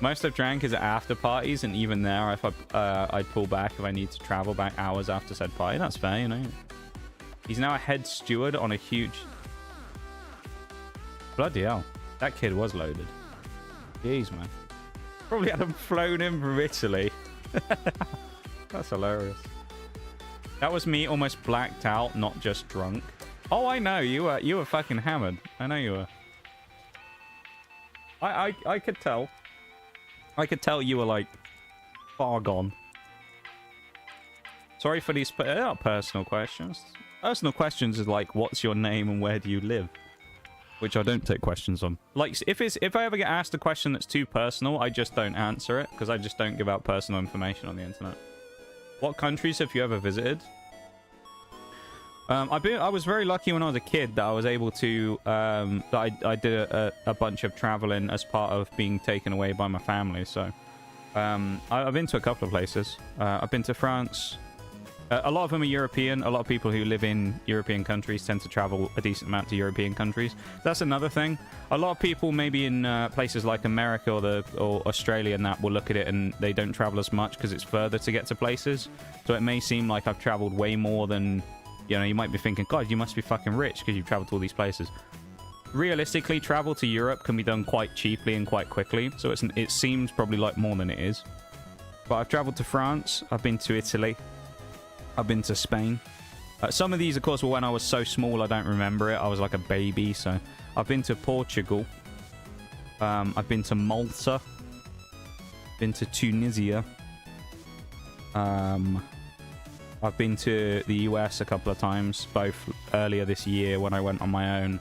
Most I've drank is at after parties, and even there, if I'd pull back if I need to travel back hours after said party. That's fair, you know. He's now a head steward on a huge... Bloody hell. That kid was loaded. Jeez, man. Probably had him flown in from Italy. That's hilarious. That was me almost blacked out, not just drunk. Oh, I know. You were fucking hammered. I know you were. I could tell. I could tell you were, like, far gone. Sorry for these personal questions. Personal questions is like, what's your name and where do you live? Which I don't take questions on. Like, if I ever get asked a question that's too personal, I just don't answer it, because I just don't give out personal information on the internet. What countries have you ever visited? I was very lucky when I was a kid that I was able to... that I did a bunch of traveling as part of being taken away by my family, so... I've been to a couple of places. I've been to France. A lot of them are European. A lot of people who live in European countries tend to travel a decent amount to European countries. That's another thing. A lot of people maybe in places like America or Australia and that will look at it and they don't travel as much because it's further to get to places. So it may seem like I've traveled way more than... You know, you might be thinking, God, you must be fucking rich because you've traveled to all these places. Realistically, travel to Europe can be done quite cheaply and quite quickly. So it seems probably like more than it is. But I've traveled to France. I've been to Italy. I've been to Spain. Some of these, of course, were when I was so small I don't remember it. I was like a baby, so... I've been to Portugal. I've been to Malta. Been to Tunisia. I've been to the US a couple of times, both earlier this year when I went on my own,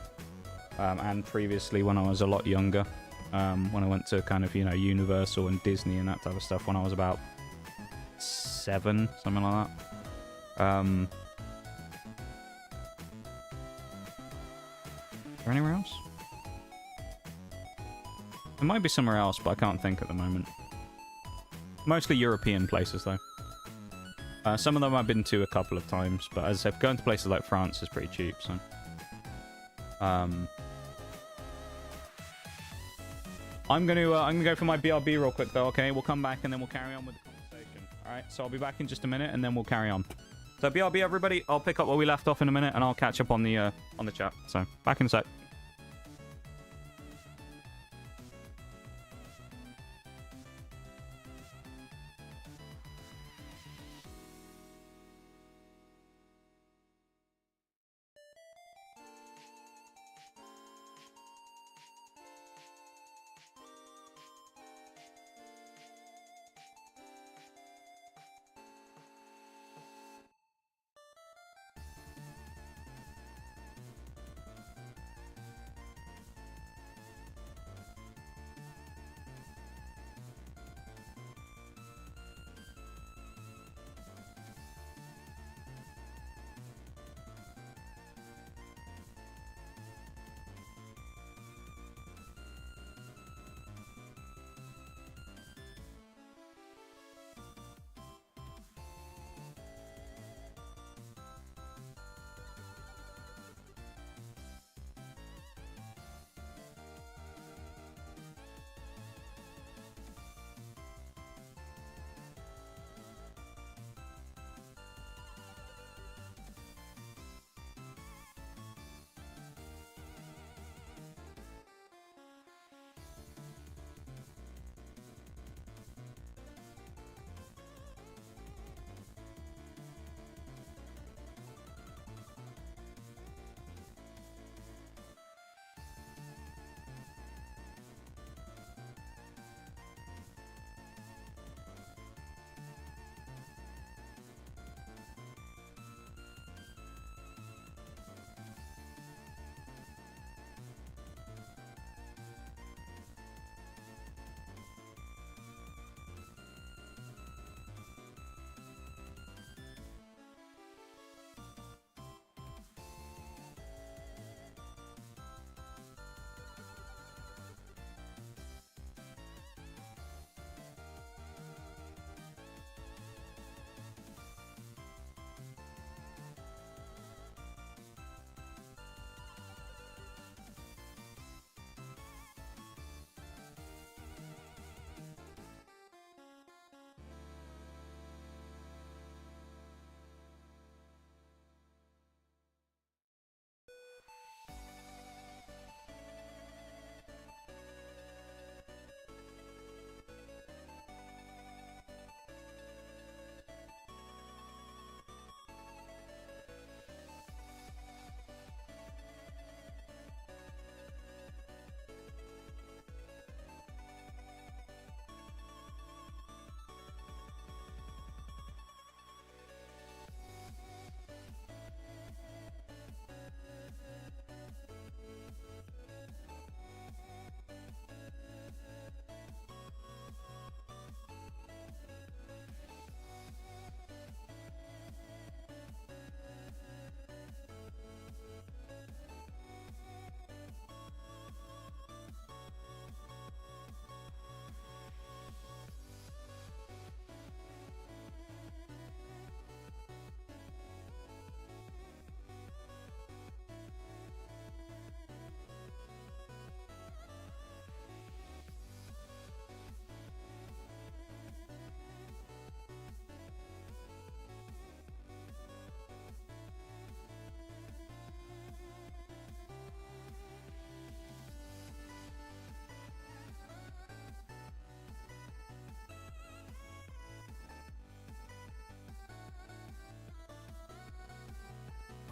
and previously when I was a lot younger, when I went to kind of, you know, Universal and Disney and that type of stuff when I was about 7, something like that. Is there anywhere else? There might be somewhere else, but I can't think at the moment. Mostly European places, though. Some of them I've been to a couple of times, but as I said, going to places like France is pretty cheap, so... I'm gonna go for my BRB real quick, though, okay? We'll come back, and then we'll carry on with the conversation. Alright, so I'll be back in just a minute, and then we'll carry on. So BRB, everybody, I'll pick up where we left off in a minute, and I'll catch up on the chat. So, back in a sec.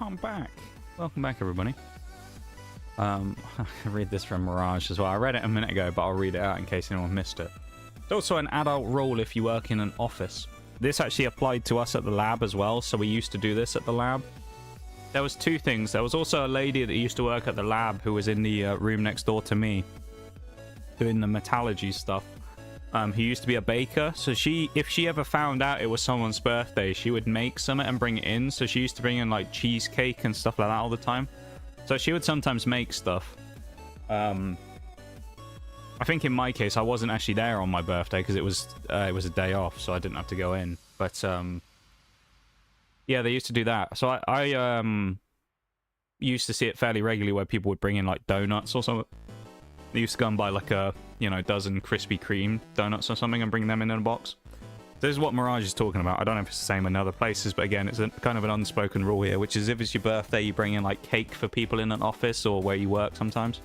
I'm back. Welcome back, everybody. I read this from Mirage as well. I read it a minute ago, but I'll read it out in case anyone missed it. It's also an adult rule if you work in an office. this actually applied to us at the lab as well. So we used to do this at the lab. There was two things. There was also a lady that used to work at the lab who was in the room next door to me, doing the metallurgy stuff. He used to be a baker, so if she ever found out it was someone's birthday, she would make some and bring it in. So she used to bring in like cheesecake and stuff like that all the time. So she would sometimes make stuff. I think in my case, I wasn't actually there on my birthday because it was a day off, so I didn't have to go in. But yeah, they used to do that. So I used to see it fairly regularly where people would bring in like donuts or something. They used to go and buy like a, you know, dozen Krispy Kreme donuts or something and bring them in a box. This is what Mirage is talking about. I don't know if it's the same in other places, but again, it's a kind of an unspoken rule here, which is if it's your birthday, you bring in like cake for people in an office or where you work sometimes.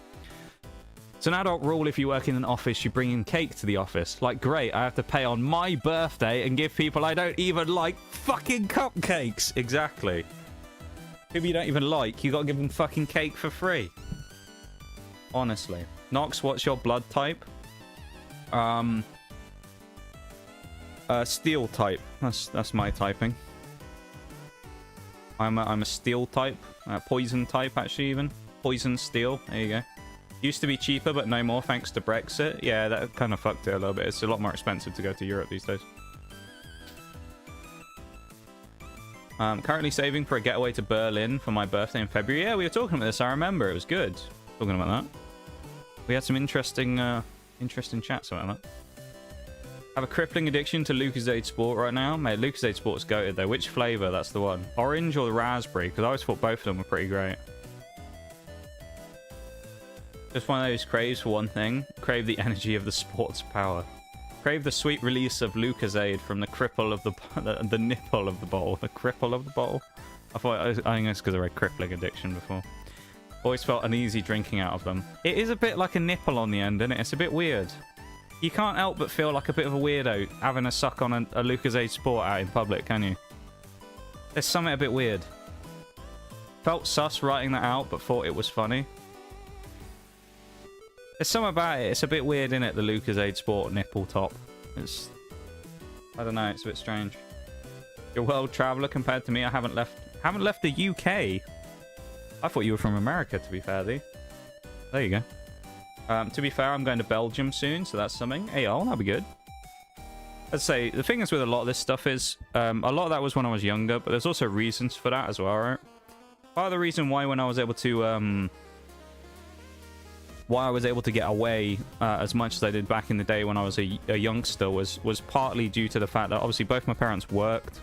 It's an adult rule. If you work in an office, you bring in cake to the office. Like, great, I have to pay on my birthday and give people I don't even like fucking cupcakes. Exactly. People you don't even like, you gotta give them fucking cake for free. Honestly. Nox, what's your blood type? Steel type. That's my typing. I'm a steel type. Poison type, actually, even. Poison steel. There you go. Used to be cheaper, but no more thanks to Brexit. Yeah, that kind of fucked it a little bit. It's a lot more expensive to go to Europe these days. Currently saving for a getaway to Berlin for my birthday in February. Yeah, we were talking about this. I remember. It was good. Talking about that. We had some interesting chats about that. I have a crippling addiction to Lucozade Sport right now. Mate, Lucozade Sport's goated though. Which flavour? That's the one. Orange or the raspberry? Because I always thought both of them were pretty great. Just one of those craves for one thing. Crave the energy of the sport's power. Crave the sweet release of Lucozade from the cripple of the nipple of the bottle. The cripple of the bottle? I think it's because I read crippling addiction before. Always felt uneasy drinking out of them. It is a bit like a nipple on the end, isn't it? It's a bit weird. You can't help but feel like a bit of a weirdo having a suck on a Lucozade Sport out in public, can you? There's something a bit weird. Felt sus writing that out, but thought it was funny. There's something about it. It's a bit weird, innit? The Lucozade Sport nipple top. It's... I don't know. It's a bit strange. You're a world traveller compared to me. I haven't left the UK. I thought you were from America, to be fair, Lee. There you go. To be fair, I'm going to Belgium soon, so that's something. Hey, oh, that'll be good. I'd say, the thing is with a lot of this stuff is, a lot of that was when I was younger, but there's also reasons for that as well, right? Part of the reason why when I was able to, get away as much as I did back in the day when I was a youngster was partly due to the fact that obviously both my parents worked.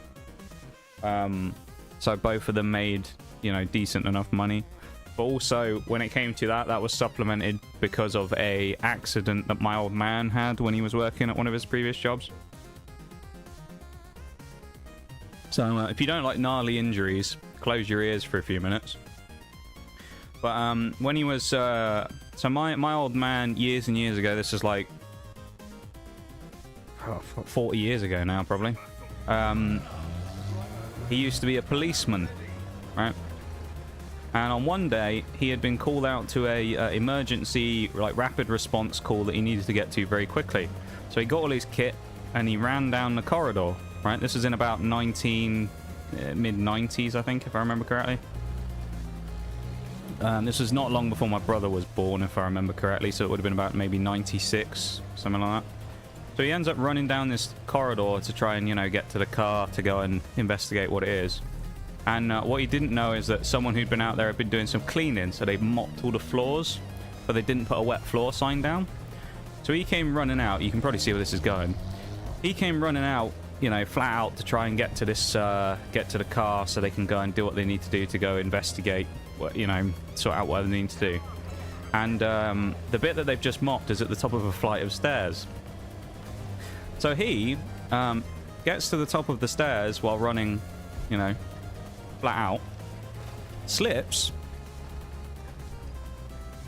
So both of them made, you know, decent enough money. But also, when it came to that, that was supplemented because of a accident that my old man had when he was working at one of his previous jobs. So if you don't like gnarly injuries, close your ears for a few minutes. But when he was... so my old man, years and years ago, this is like... 40 years ago now, probably. He used to be a policeman, right? And on one day, he had been called out to a emergency, like, rapid response call that he needed to get to very quickly. So he got all his kit, and he ran down the corridor, right? This was in about mid-90s, I think, if I remember correctly. This was not long before my brother was born, if I remember correctly, so it would have been about maybe 96, something like that. So he ends up running down this corridor to try and, you know, get to the car to go and investigate what it is. And what he didn't know is that someone who'd been out there had been doing some cleaning, so they mopped all the floors, but they didn't put a wet floor sign down. So he came running out. You can probably see where this is going. He came running out, you know, flat out to try and get to this, get to the car so they can go and do what they need to do to go investigate, what, you know, sort out what they need to do. And the bit that they've just mopped is at the top of a flight of stairs. So he gets to the top of the stairs while running, you know, flat out, slips,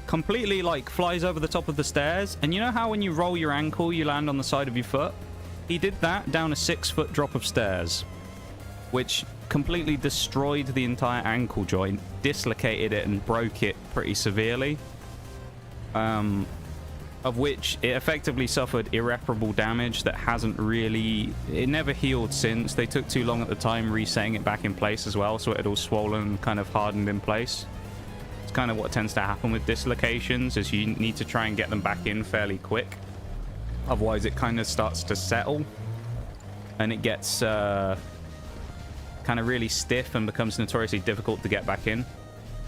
completely, like, flies over the top of the stairs, and you know how when you roll your ankle you land on the side of your foot? He did that down a 6-foot drop of stairs, which completely destroyed the entire ankle joint, dislocated it and broke it pretty severely. of which it effectively suffered irreparable damage that hasn't really... It never healed since. They took too long at the time resetting it back in place as well, so it had all swollen and kind of hardened in place. It's kind of what tends to happen with dislocations, is you need to try and get them back in fairly quick. Otherwise, it kind of starts to settle, and it gets kind of really stiff and becomes notoriously difficult to get back in.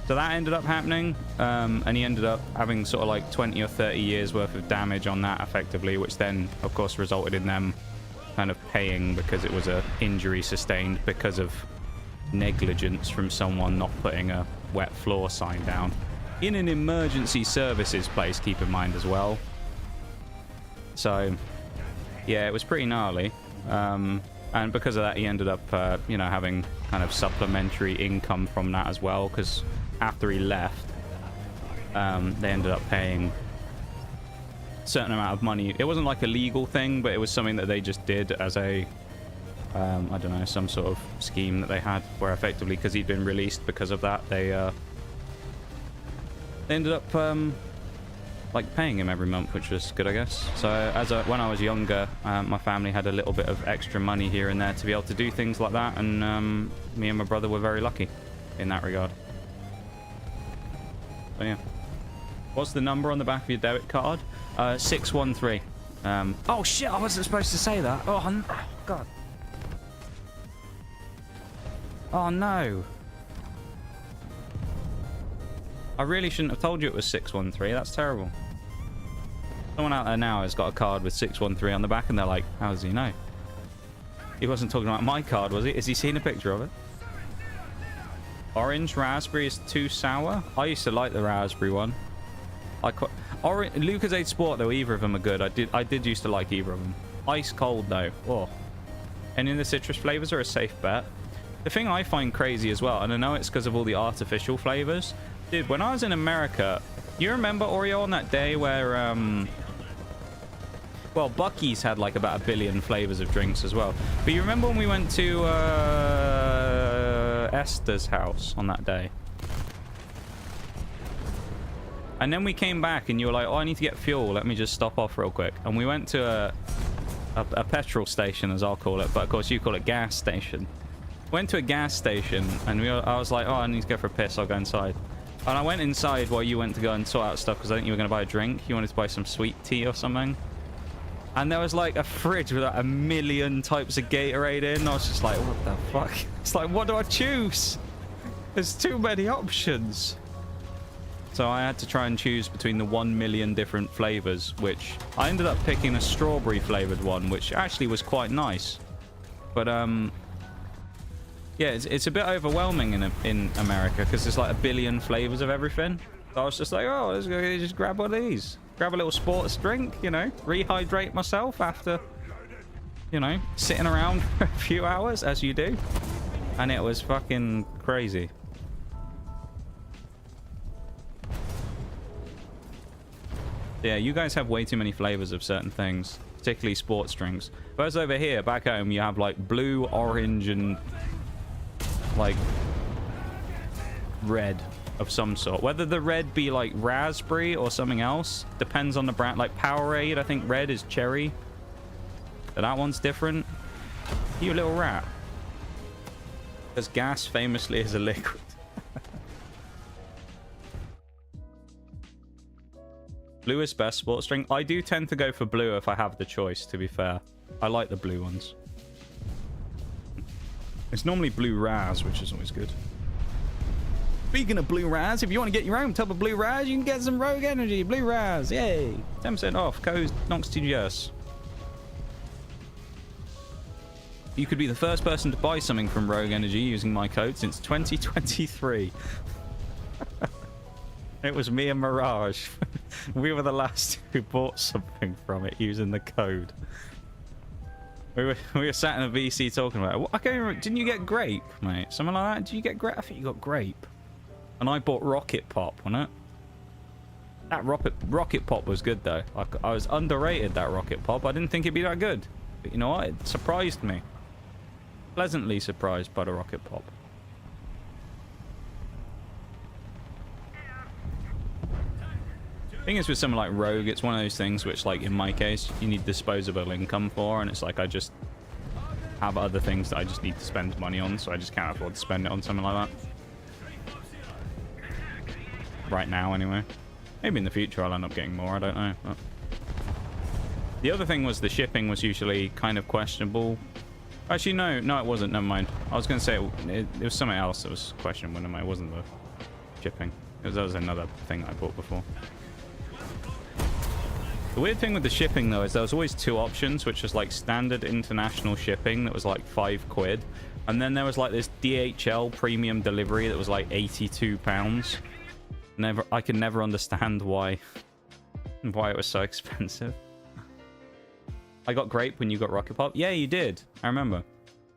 So that ended up happening, and he ended up having sort of like 20 or 30 years worth of damage on that effectively, which then, of course, resulted in them kind of paying because it was a injury sustained because of negligence from someone not putting a wet floor sign down. In an emergency services place, keep in mind as well. So, yeah, it was pretty gnarly. And because of that, he ended up, you know, having kind of supplementary income from that as well, because after he left, they ended up paying a certain amount of money. It wasn't like a legal thing, but it was something that they just did as a, I don't know, some sort of scheme that they had, where effectively, because he'd been released because of that, they ended up like paying him every month, which was good, I guess. So when I was younger, my family had a little bit of extra money here and there to be able to do things like that, and me and my brother were very lucky in that regard. So yeah. What's the number on the back of your debit card? 613. Oh shit, I wasn't supposed to say that. Oh god. Oh no. I really shouldn't have told you it was 613. That's terrible. Someone out there now has got a card with 613 on the back, and they're like, how does he know? He wasn't talking about my card, was he? Has he seen a picture of it? Orange raspberry is too sour. I used to like the raspberry one. Lucozade Sport, though, either of them are good. I did used to like either of them. Ice cold, though. Oh. Any of the citrus flavors are a safe bet. The thing I find crazy as well, and I know it's because of all the artificial flavors. Dude, when I was in America, you remember, Oreo, on that day where, well, Buc-ee's had like about 1 billion flavors of drinks as well. But you remember when we went to Esther's house on that day? And then we came back and you were like, oh, I need to get fuel. Let me just stop off real quick. And we went to a petrol station, as I'll call it. But of course, you call it gas station. Went to a gas station and I was like, oh, I need to go for a piss. I'll go inside. And I went inside while you went to go and sort out stuff because I think you were going to buy a drink. You wanted to buy some sweet tea or something. And there was like a fridge with like 1 million types of Gatorade in. I was just like, what the fuck? It's like, what do I choose? There's too many options. So I had to try and choose between the 1 million different flavors, which I ended up picking a strawberry flavored one, which actually was quite nice. But yeah, it's a bit overwhelming in America because there's like 1 billion flavors of everything. So I was just like, oh, let's go just grab one of these. Grab a little sports drink, you know, rehydrate myself after, you know, sitting around for a few hours, as you do. And it was fucking crazy. Yeah, you guys have way too many flavors of certain things, particularly sports drinks. Whereas over here, back home, you have like blue, orange, and like red of some sort. Whether the red be like raspberry or something else depends on the brand. Like Powerade, I think red is cherry. But that one's different. You little rat. Because gas famously is a liquid. Blue is best sports drink. I do tend to go for blue if I have the choice, to be fair. I like the blue ones. It's normally blue Raz, which is always good. Speaking of blue Raz, if you want to get your own tub of blue Raz, you can get some Rogue Energy. Blue Raz, yay! 10% off. Code NOXTGS. You could be the first person to buy something from Rogue Energy using my code since 2023. It was me and Mirage. We were the last who bought something from it using the code. We were sat in a VC talking about it. I can't remember. Didn't you get grape, mate? Something like that? Did you get grape? I think you got grape. And I bought Rocket Pop, wasn't it? That Rocket Pop was good, though. I was underrated, that Rocket Pop. I didn't think it'd be that good. But you know what? It surprised me. Pleasantly surprised by the Rocket Pop. Thing is with something like Rogue, it's one of those things which, like in my case, you need disposable income for, and it's like I just have other things that I just need to spend money on, so I just can't afford to spend it on something like that. Right now, anyway. Maybe in the future I'll end up getting more, I don't know. But... The other thing was the shipping was usually kind of questionable. Actually, no, it wasn't. Never mind. I was going to say it was something else that was questionable. Never mind. It wasn't the shipping. That was another thing I bought before. The weird thing with the shipping, though, is there was always two options, which was like standard international shipping that was like £5. And then there was like this DHL premium delivery that was like £82. I could never understand why it was so expensive. I got grape when you got rocket pop. Yeah, you did. I remember.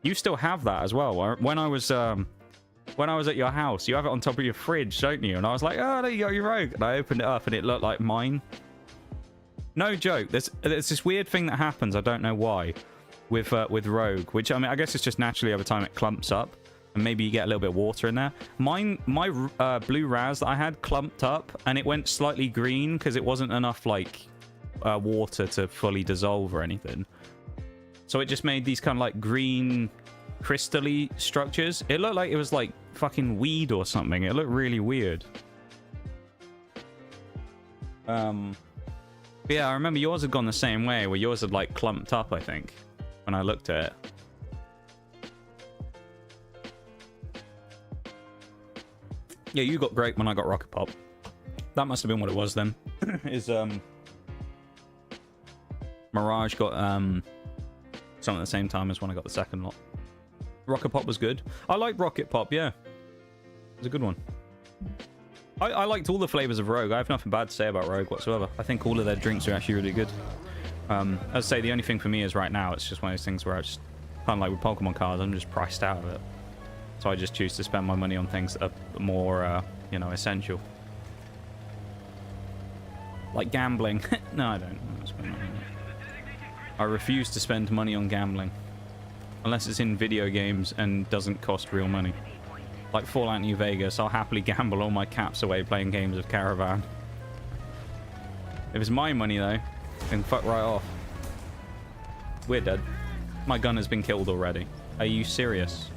You still have that as well. When I was at your house, you have it on top of your fridge, don't you? And I was like, oh, there you go, your Rogue. And I opened it up and it looked like mine. No joke. There's this weird thing that happens. I don't know why with Rogue, which I mean, I guess it's just naturally over time it clumps up, and maybe you get a little bit of water in there. My blue Raz that I had clumped up, and it went slightly green because it wasn't enough like water to fully dissolve or anything. So it just made these kind of like green crystally structures. It looked like it was like fucking weed or something. It looked really weird. But yeah, I remember yours had gone the same way, where yours had like clumped up, I think, when I looked at it. Yeah, you got grape when I got rocket pop. That must have been what it was then. Is Mirage got something at the same time as when I got the second lot. Rocket pop was good. I like rocket pop, yeah. It was a good one. I liked all the flavors of Rogue. I have nothing bad to say about Rogue whatsoever. I think all of their drinks are actually really good. As I say, the only thing for me is right now, it's just one of those things where I just, kind of like with Pokemon cards, I'm just priced out of it. So I just choose to spend my money on things that are more, you know, essential. Like gambling. No, I don't. I refuse to spend money on gambling. Unless it's in video games and doesn't cost real money. Like Fallout New Vegas, I'll happily gamble all my caps away playing games of Caravan. If it's my money, though, then fuck right off. We're dead. My gun has been killed already. Are you serious?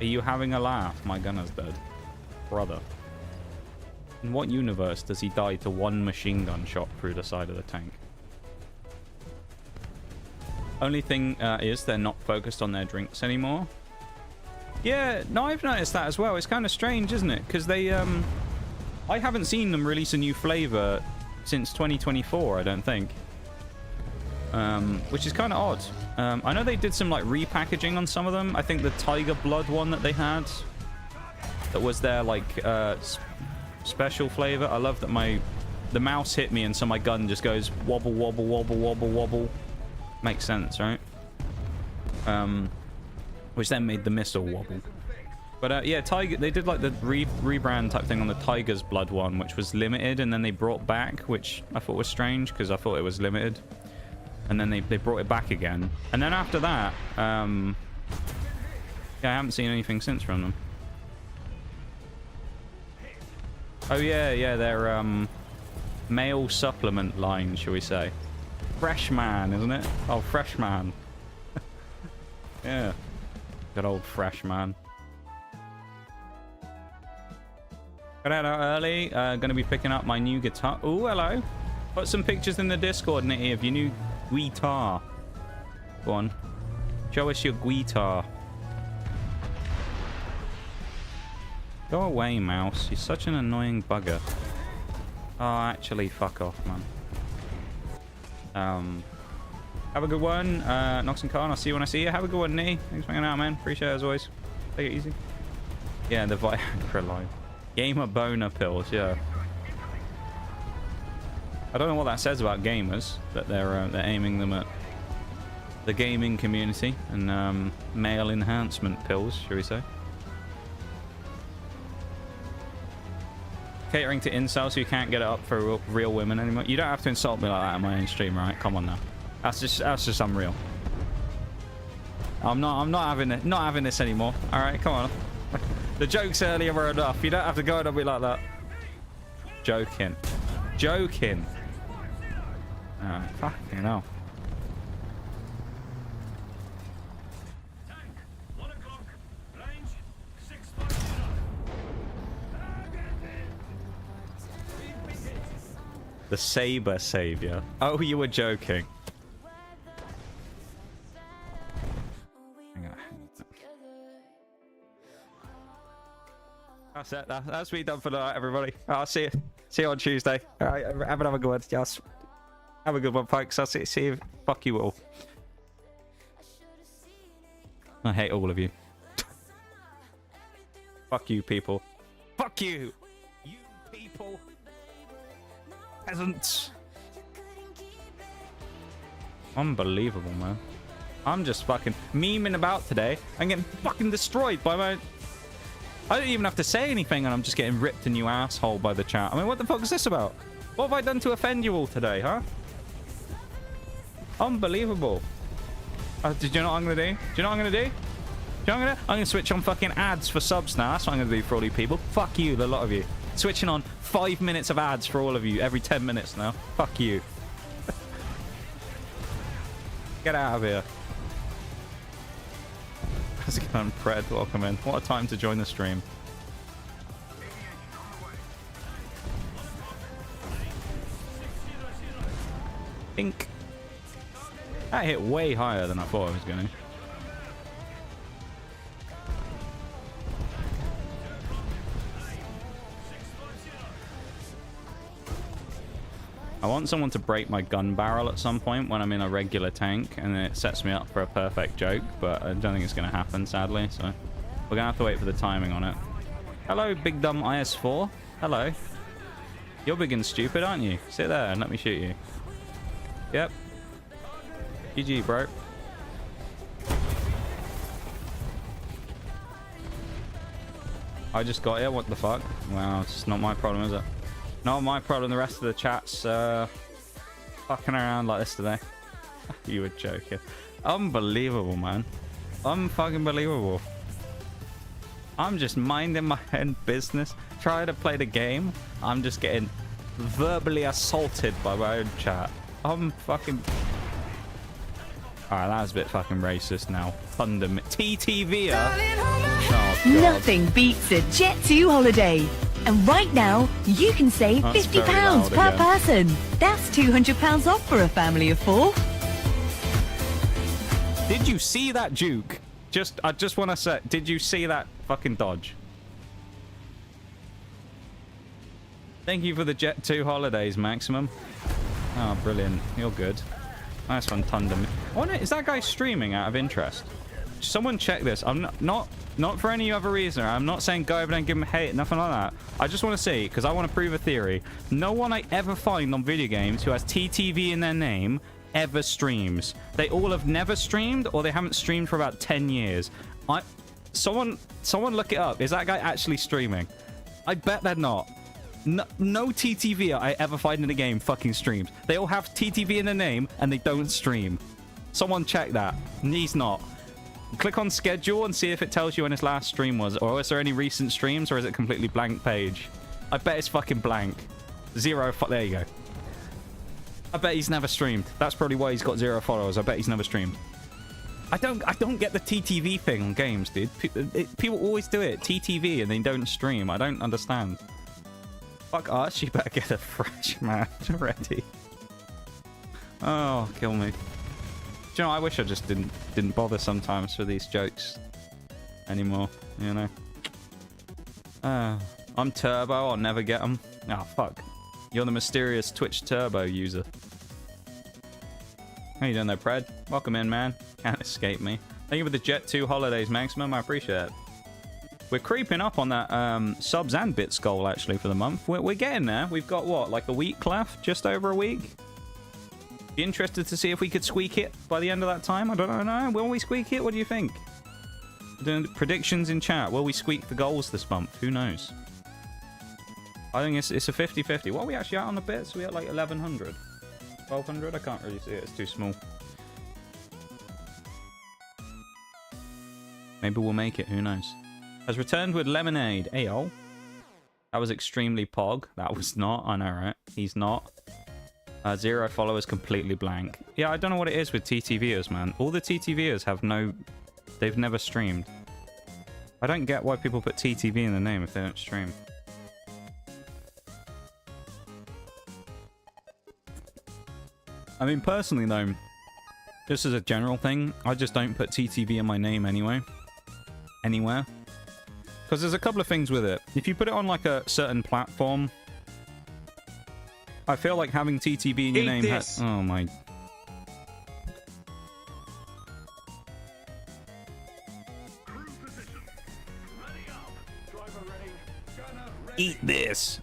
Are you having a laugh? My gun is dead. Brother. In what universe does he die to one machine gun shot through the side of the tank? Only thing is they're not focused on their drinks anymore. Yeah, no, I've noticed that as well. It's kind of strange, isn't it? Because they, I haven't seen them release a new flavor since 2024, I don't think. Which is kind of odd. I know they did some, like, repackaging on some of them. I think the Tiger Blood one that they had, that was their, like, special flavor. I love that the mouse hit me and so my gun just goes wobble, wobble, wobble, wobble, wobble. Makes sense, right? Which then made the missile wobble. But yeah, Tiger, they did like the rebrand type thing on the Tiger's Blood one, which was limited, and then they brought back, which I thought was strange because I thought it was limited. And then they brought it back again. And then after that, yeah, I haven't seen anything since from them. Oh yeah, their male supplement line, shall we say. Freshman, isn't it? Oh, Freshman. Yeah. Good old Freshman. Got out early. Gonna be picking up my new guitar. Oh, hello. Put some pictures in the Discord, Nitty, of your new guitar. Go on. Show us your guitar. Go away, mouse. You're such an annoying bugger. Oh, actually, fuck off, man. Have a good one. Nox and Khan, I'll see you when I see you. Have a good one, Nitty. Thanks for hanging out, man. Appreciate it as always. Take it easy. Yeah, the Viagra line. Gamer boner pills, yeah. I don't know what that says about gamers, that they're aiming them at the gaming community and male enhancement pills, shall we say. Catering to incels who can't get it up for real women anymore. You don't have to insult me like that on my own stream, right? Come on now. That's just unreal. I'm not having this anymore. All right, come on. The jokes earlier were enough. You don't have to go and be like that. Joking. joking. Oh, fucking hell. The Saber Savior. Oh, you were joking. Hang on. That's it. That's me done for the night, everybody. I'll see you. See you on Tuesday. All right, have another good one. Yes. Have a good one, folks. I'll see you. Fuck you all. I hate all of you. Fuck you, people. Fuck you. You people. Peasants. Unbelievable, man. I'm just fucking memeing about today. I'm getting fucking destroyed by my... I don't even have to say anything and I'm just getting ripped a new asshole by the chat. I mean, what the fuck is this about? What have I done to offend you all today, huh? Unbelievable. Did you know what I'm gonna do? Do you know what I'm gonna do? Do you know what I'm gonna do? I'm gonna switch on fucking ads for subs now. That's what I'm gonna do for all you people. Fuck you, the lot of you. Switching on 5 minutes of ads for all of you every 10 minutes now. Fuck you. Get out of here. How's it going, Pred? Welcome in. What a time to join the stream. Think. That hit way higher than I thought it was going. I want someone to break my gun barrel at some point when I'm in a regular tank, and then it sets me up for a perfect joke, but I don't think it's going to happen, sadly, so we're going to have to wait for the timing on it. Hello, big dumb IS4. Hello. You're big and stupid, aren't you? Sit there and let me shoot you. Yep. GG, bro. I just got here. What the fuck? Well, it's not my problem, is it? Not my problem. The rest of the chat's fucking around like this today. You were joking. Unbelievable, man. Unfucking believable. I'm just minding my own business, trying to play the game. I'm just getting verbally assaulted by my own chat. I'm fucking... Alright, that was a bit fucking racist now. Thunder... TTV. Oh, nothing beats a Jet2 holiday. And right now, you can save £50 per person. That's £200 off for a family of 4. Did you see that juke? I just want to say, did you see that fucking dodge? Thank you for the Jet2 holidays, Maximum. Oh, brilliant. You're good. Nice one, Thunder. Oh, no, is that guy streaming out of interest? Someone check this. I'm not for any other reason. I'm not saying go over there and give him hate, nothing like that. I just want to see, because I want to prove a theory. No one I ever find on video games who has TTV in their name ever streams. They all have never streamed, or they haven't streamed for about 10 years. Someone look it up. Is that guy actually streaming? I bet they're not. No TTV I ever find in a game fucking streams. They all have TTV in their name and they don't stream. Someone check that. He's not. Click on schedule and see if it tells you when his last stream was. Or is there any recent streams, or is it completely blank page? I bet it's fucking blank. Zero. There you go. I bet he's never streamed. That's probably why he's got 0 followers. I bet he's never streamed. I don't get the TTV thing on games, dude. People always do it. TTV and they don't stream. I don't understand. Fuck us, you better get a fresh match already. Oh, kill me. Do you know, I wish I just didn't bother sometimes for these jokes anymore, you know. I'm Turbo, I'll never get them. Oh, fuck. You're the mysterious Twitch Turbo user. How you doing there, Pred? Welcome in, man. Can't escape me. Thank you for the Jet2 holidays, Maximum. I appreciate it. We're creeping up on that subs and bits goal, actually, for the month. We're getting there. We've got, what, like a week left? Just over a week? Be interested to see if we could squeak it by the end of that time? I don't know. Will we squeak it? What do you think? Doing predictions in chat. Will we squeak the goals this month? Who knows? I think it's a 50-50. What are we actually at on the bits? Are we at like 1,100? 1,200? I can't really see it. It's too small. Maybe we'll make it. Who knows? Has returned with lemonade. Ayo. That was extremely pog. That was not. I know, right? He's not. 0 followers, completely blank. Yeah, I don't know what it is with TTVers, man. All the TTVers have no... They've never streamed. I don't get why people put TTV in the name if they don't stream. I mean, personally, though, just as a general thing, I just don't put TTV in my name anyway. Anywhere. Because there's a couple of things with it. If you put it on, like, a certain platform, I feel like having TTV in your name has... Oh, my... Eat this,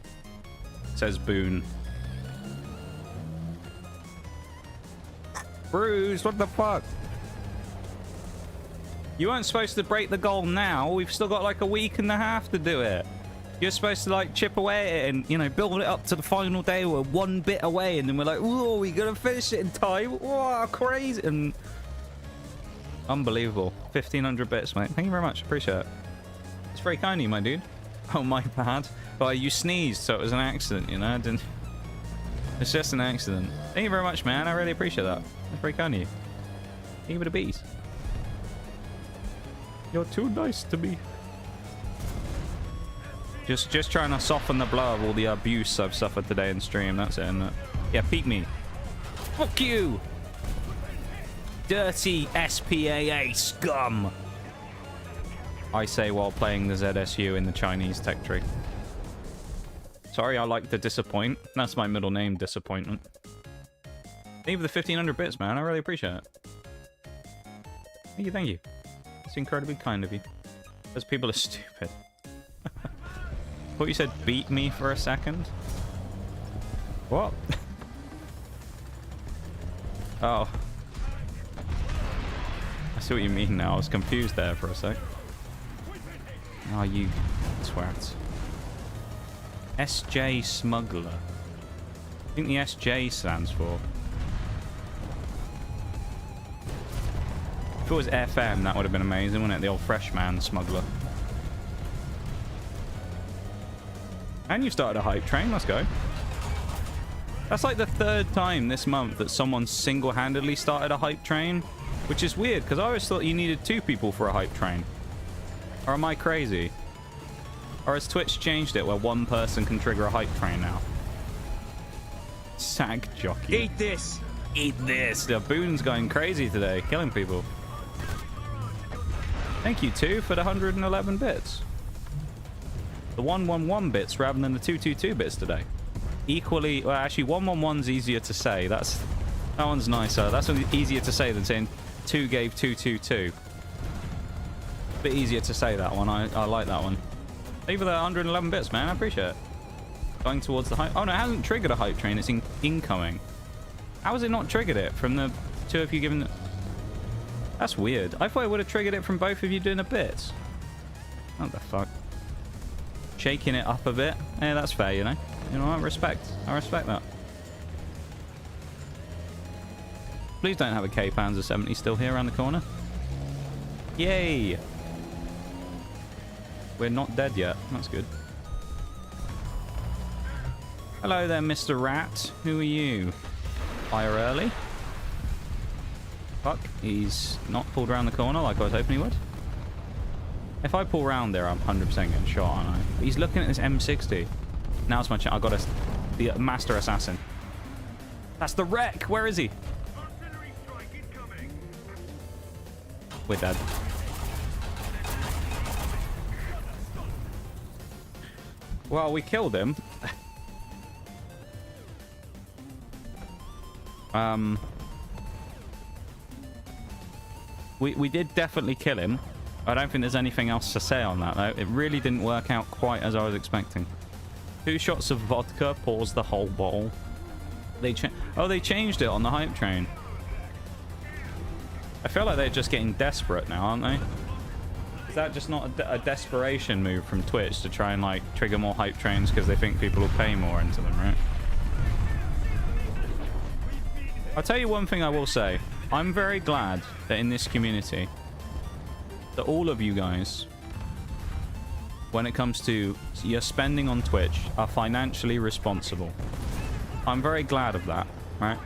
says Boone. Bruce, what the fuck? You weren't supposed to break the goal now. We've still got like a week and a half to do it. You're supposed to like chip away at it and, you know, build it up to the final day. We're one bit away and then we're like, whoa, we gotta finish it in time. Whoa, crazy. And unbelievable. 1,500 bits, mate. Thank you very much. Appreciate it. It's very kind of you, my dude. Oh, my bad. Well, you sneezed, so it was an accident, you know? I didn't... It's just an accident. Thank you very much, man. I really appreciate that. That's very kind of you. Thank you for the bees. You're too nice to me. Just trying to soften the blow of all the abuse I've suffered today in stream. That's it, isn't it? Yeah, peek me. Fuck you! Dirty SPAA scum! I say while playing the ZSU in the Chinese tech tree. Sorry, I like to disappoint. That's my middle name, Disappointment. Thank you for the 1,500 bits, man. I really appreciate it. Thank you, thank you. It's incredibly kind of you. Those people are stupid. Thought you said beat me for a second. What? Oh. I see what you mean now. I was confused there for a sec. Oh, you twats. SJ Smuggler. I think the SJ stands for. If it was FM, that would have been amazing, wouldn't it? The old freshman smuggler. And you started a hype train. Let's go. That's like the 3rd time this month that someone single-handedly started a hype train, which is weird because I always thought you needed 2 people for a hype train. Or am I crazy? Or has Twitch changed it where 1 person can trigger a hype train now? Sag jockey. Eat this! Eat this! The Boone's going crazy today, killing people. Thank you, 2, for the 111 bits. The 111 bits rather than the 222 bits today. Equally, well, actually, 111's easier to say. That one's nicer. That's easier to say than saying 2 gave 222. Bit easier to say that one. I like that one. Thank you for the 111 bits, man. I appreciate it. Going towards the hype. Oh, no, it hasn't triggered a hype train. It's incoming. How has it not triggered it from the 2 of you giving it? That's weird. I thought it would have triggered it from both of you doing a bit. What the fuck? Shaking it up a bit. Yeah, that's fair, you know. You know what? Respect. I respect that. Please don't have a K-Panzer 70 still here around the corner. Yay! We're not dead yet. That's good. Hello there, Mr. Rat. Who are you? Fire early? Fuck, he's not pulled around the corner like I was hoping he would. If I pull around there, I'm 100% getting shot, aren't I? But he's looking at this M60. Now it's my chance. I got the Master Assassin. That's the wreck. Where is he? We're dead. Well, we killed him. We did definitely kill him. I don't think there's anything else to say on that, though. It really didn't work out quite as I was expecting. 2 shots of vodka pours the whole bottle. They changed it on the hype train. I feel like they're just getting desperate now, aren't they? Is that just not a desperation move from Twitch to try and, like, trigger more hype trains because they think people will pay more into them, right? I'll tell you one thing I will say. I'm very glad that in this community, that all of you guys when it comes to your spending on Twitch are financially responsible. I'm very glad of that, right?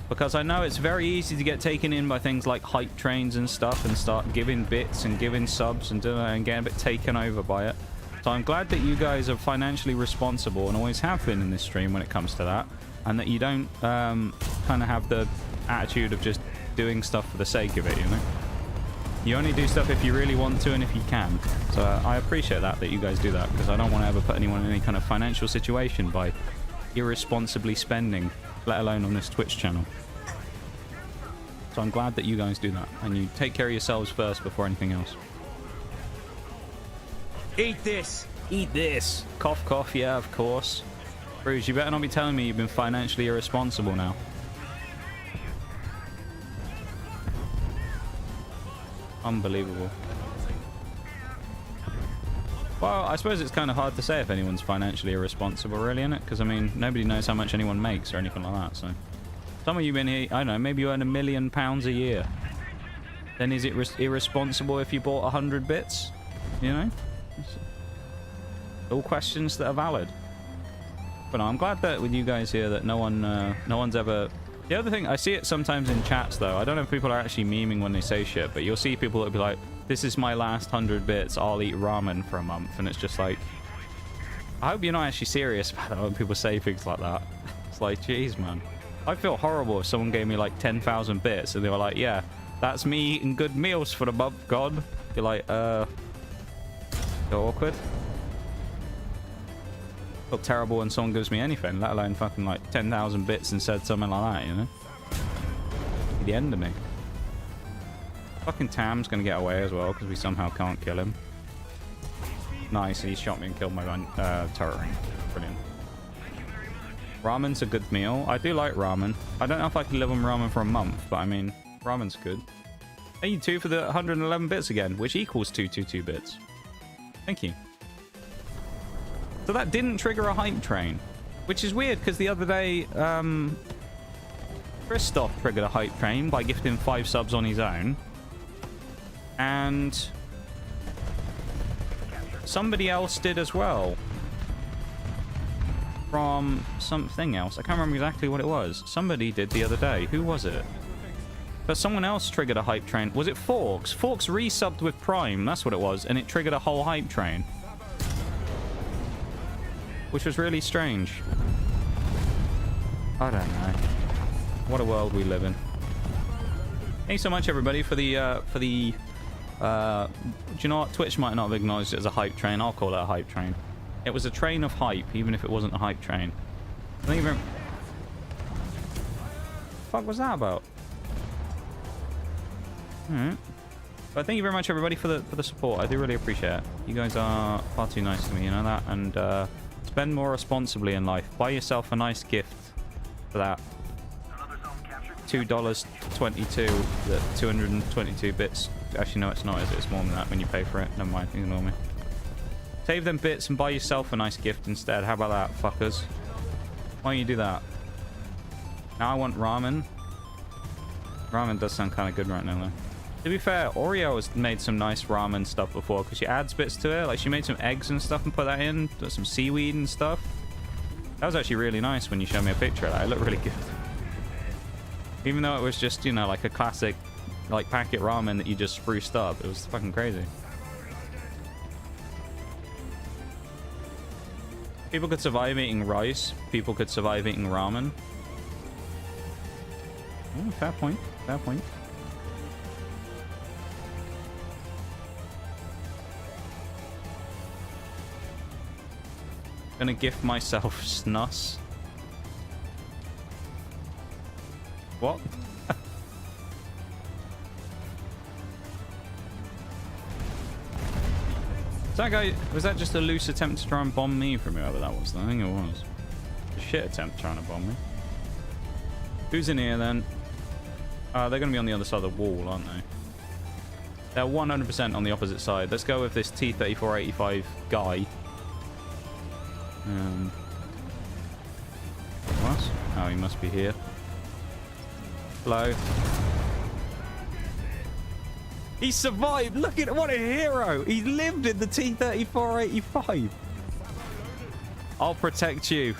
Because I know it's very easy to get taken in by things like hype trains and stuff and start giving bits and giving subs and get a bit taken over by it. So I'm glad that you guys are financially responsible and always have been in this stream when it comes to that. And that you don't kind of have the attitude of just doing stuff for the sake of it, you know? You only do stuff if you really want to and if you can. So I appreciate that you guys do that, because I don't want to ever put anyone in any kind of financial situation by irresponsibly spending, let alone on this Twitch channel. So I'm glad that you guys do that, and you take care of yourselves first before anything else. Eat this! Eat this! Cough, cough, yeah, of course. Bruce, you better not be telling me you've been financially irresponsible now. Unbelievable. Well, I suppose it's kind of hard to say if anyone's financially irresponsible, really, isn't it? Because, I mean, nobody knows how much anyone makes or anything like that, so... Some of you been here, I don't know, maybe you earn £1 million a year. Then is it irresponsible if you bought 100 bits? You know? It's all questions that are valid. But no, I'm glad that with you guys here that no one's ever... The other thing, I see it sometimes in chats, though. I don't know if people are actually memeing when they say shit, but you'll see people that'll be like, this is my last 100 bits, I'll eat ramen for a month. And it's just like... I hope you're not actually serious about it when people say things like that. It's like, jeez, man. I'd feel horrible if someone gave me like 10,000 bits and they were like, yeah, that's me eating good meals for the month, God. You're like, so awkward. Feel terrible when someone gives me anything, let alone fucking like 10,000 bits and said something like that, you know? Be the end of me. Fucking Tam's gonna get away as well because we somehow can't kill him. Nice, he shot me and killed my turret ring. Brilliant. Ramen's a good meal. I do like ramen. I don't know if I can live on ramen for a month, but I mean, ramen's good. Thank you, 2 for the 111 bits again, which equals 222 bits. Thank you. So that didn't trigger a hype train, which is weird because the other day, Christoph triggered a hype train by gifting 5 subs on his own. And somebody else did as well. From something else. I can't remember exactly what it was. Somebody did the other day. Who was it? But someone else triggered a hype train. Was it Forks? Forks resubbed with Prime. That's what it was. And it triggered a whole hype train. Which was really strange. I don't know. What a world we live in. Thanks so much, everybody, for the do you know what? Twitch might not have acknowledged it as a hype train. I'll call it a hype train. It was a train of hype, even if it wasn't a hype train. I think even... Fuck was that about? Alright. But thank you very much, everybody, for the support. I do really appreciate it. You guys are far too nice to me, you know that? And spend more responsibly in life. Buy yourself a nice gift for that. $2.22, the 222 bits. Actually, no, it's not, is it? It's more than that when you pay for it. Never mind, ignore me. Save them bits and buy yourself a nice gift instead. How about that, fuckers? Why don't you do that? Now I want ramen. Ramen does sound kind of good right now, though. To be fair, Oreo has made some nice ramen stuff before because she adds bits to it. Like, she made some eggs and stuff and put that in. Got some seaweed and stuff. That was actually really nice when you showed me a picture of that. It looked really good. Even though it was just, you know, like a classic, like, packet ramen that you just spruced up. It was fucking crazy. People could survive eating rice. People could survive eating ramen. Oh, fair point. Fair point. Gonna gift myself snus. What? That guy, was that just a loose attempt to try and bomb me from whoever that was? I think it was. A shit attempt trying to bomb me. Who's in here then? They're going to be on the other side of the wall, aren't they? They're 100% on the opposite side. Let's go with this T-3485 guy. What? Oh, he must be here. Hello. He survived. Look at what a hero. He lived in the T-34-85. I'll protect you.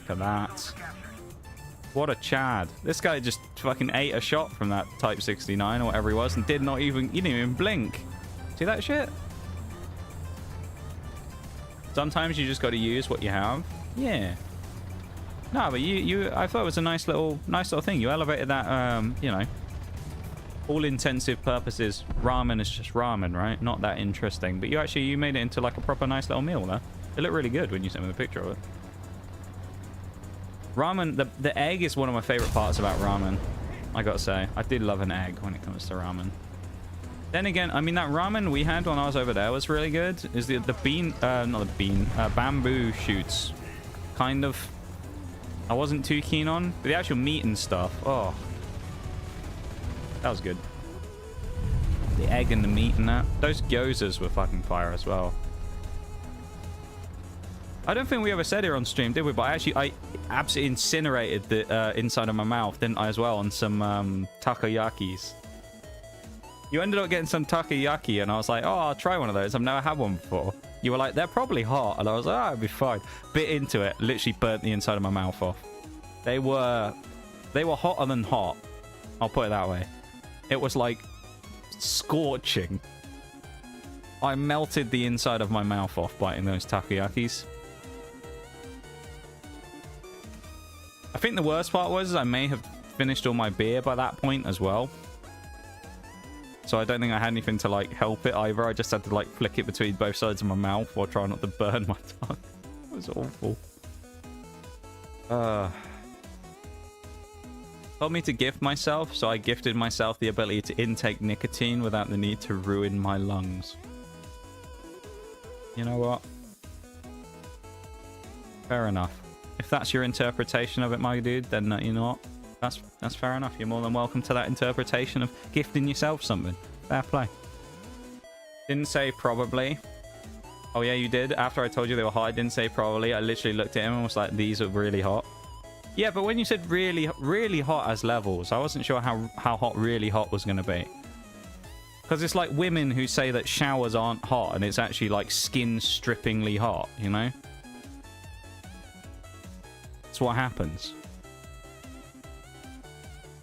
Look at that. What a Chad. This guy just fucking ate a shot from that Type 69 or whatever he was and he didn't even blink. See that shit? Sometimes you just got to use what you have. Yeah. No, but I thought it was a nice little thing. You elevated that, you know, all intensive purposes. Ramen is just ramen, right? Not that interesting. But you made it into like a proper nice little meal there. It looked really good when you sent me the picture of it. Ramen, the egg is one of my favorite parts about ramen. I gotta say, I do love an egg when it comes to ramen. Then again, I mean, that ramen we had when I was over there was really good. Is the bean, not the bean, bamboo shoots. Kind of, I wasn't too keen on. But the actual meat and stuff, oh. That was good. The egg and the meat and that. Those gyozas were fucking fire as well. I don't think we ever said it on stream, did we? But I absolutely incinerated the inside of my mouth, didn't I, as well, on some takoyakis. You ended up getting some takoyaki, and I was like, oh, I'll try one of those. I've never had one before. You were like, they're probably hot. And I was like, oh, it'll be fine. Bit into it, literally burnt the inside of my mouth off. They were hotter than hot. I'll put it that way. It was like scorching. I melted the inside of my mouth off biting those takoyakis. I think the worst part was I may have finished all my beer by that point as well. So I don't think I had anything to like help it either. I just had to like flick it between both sides of my mouth while trying not to burn my tongue. It was awful. Told me to gift myself, so I gifted myself the ability to intake nicotine without the need to ruin my lungs. You know what? Fair enough. If that's your interpretation of it, my dude, then you know what? That's fair enough. You're more than welcome to that interpretation of gifting yourself something. Fair play. Didn't say probably. Oh yeah, you did. After I told you they were hot, I didn't say probably. I literally looked at him and was like, these are really hot. Yeah, but when you said really, really hot as levels, I wasn't sure how hot really hot was going to be. Because it's like women who say that showers aren't hot and it's actually like skin-strippingly hot, you know? That's what happens.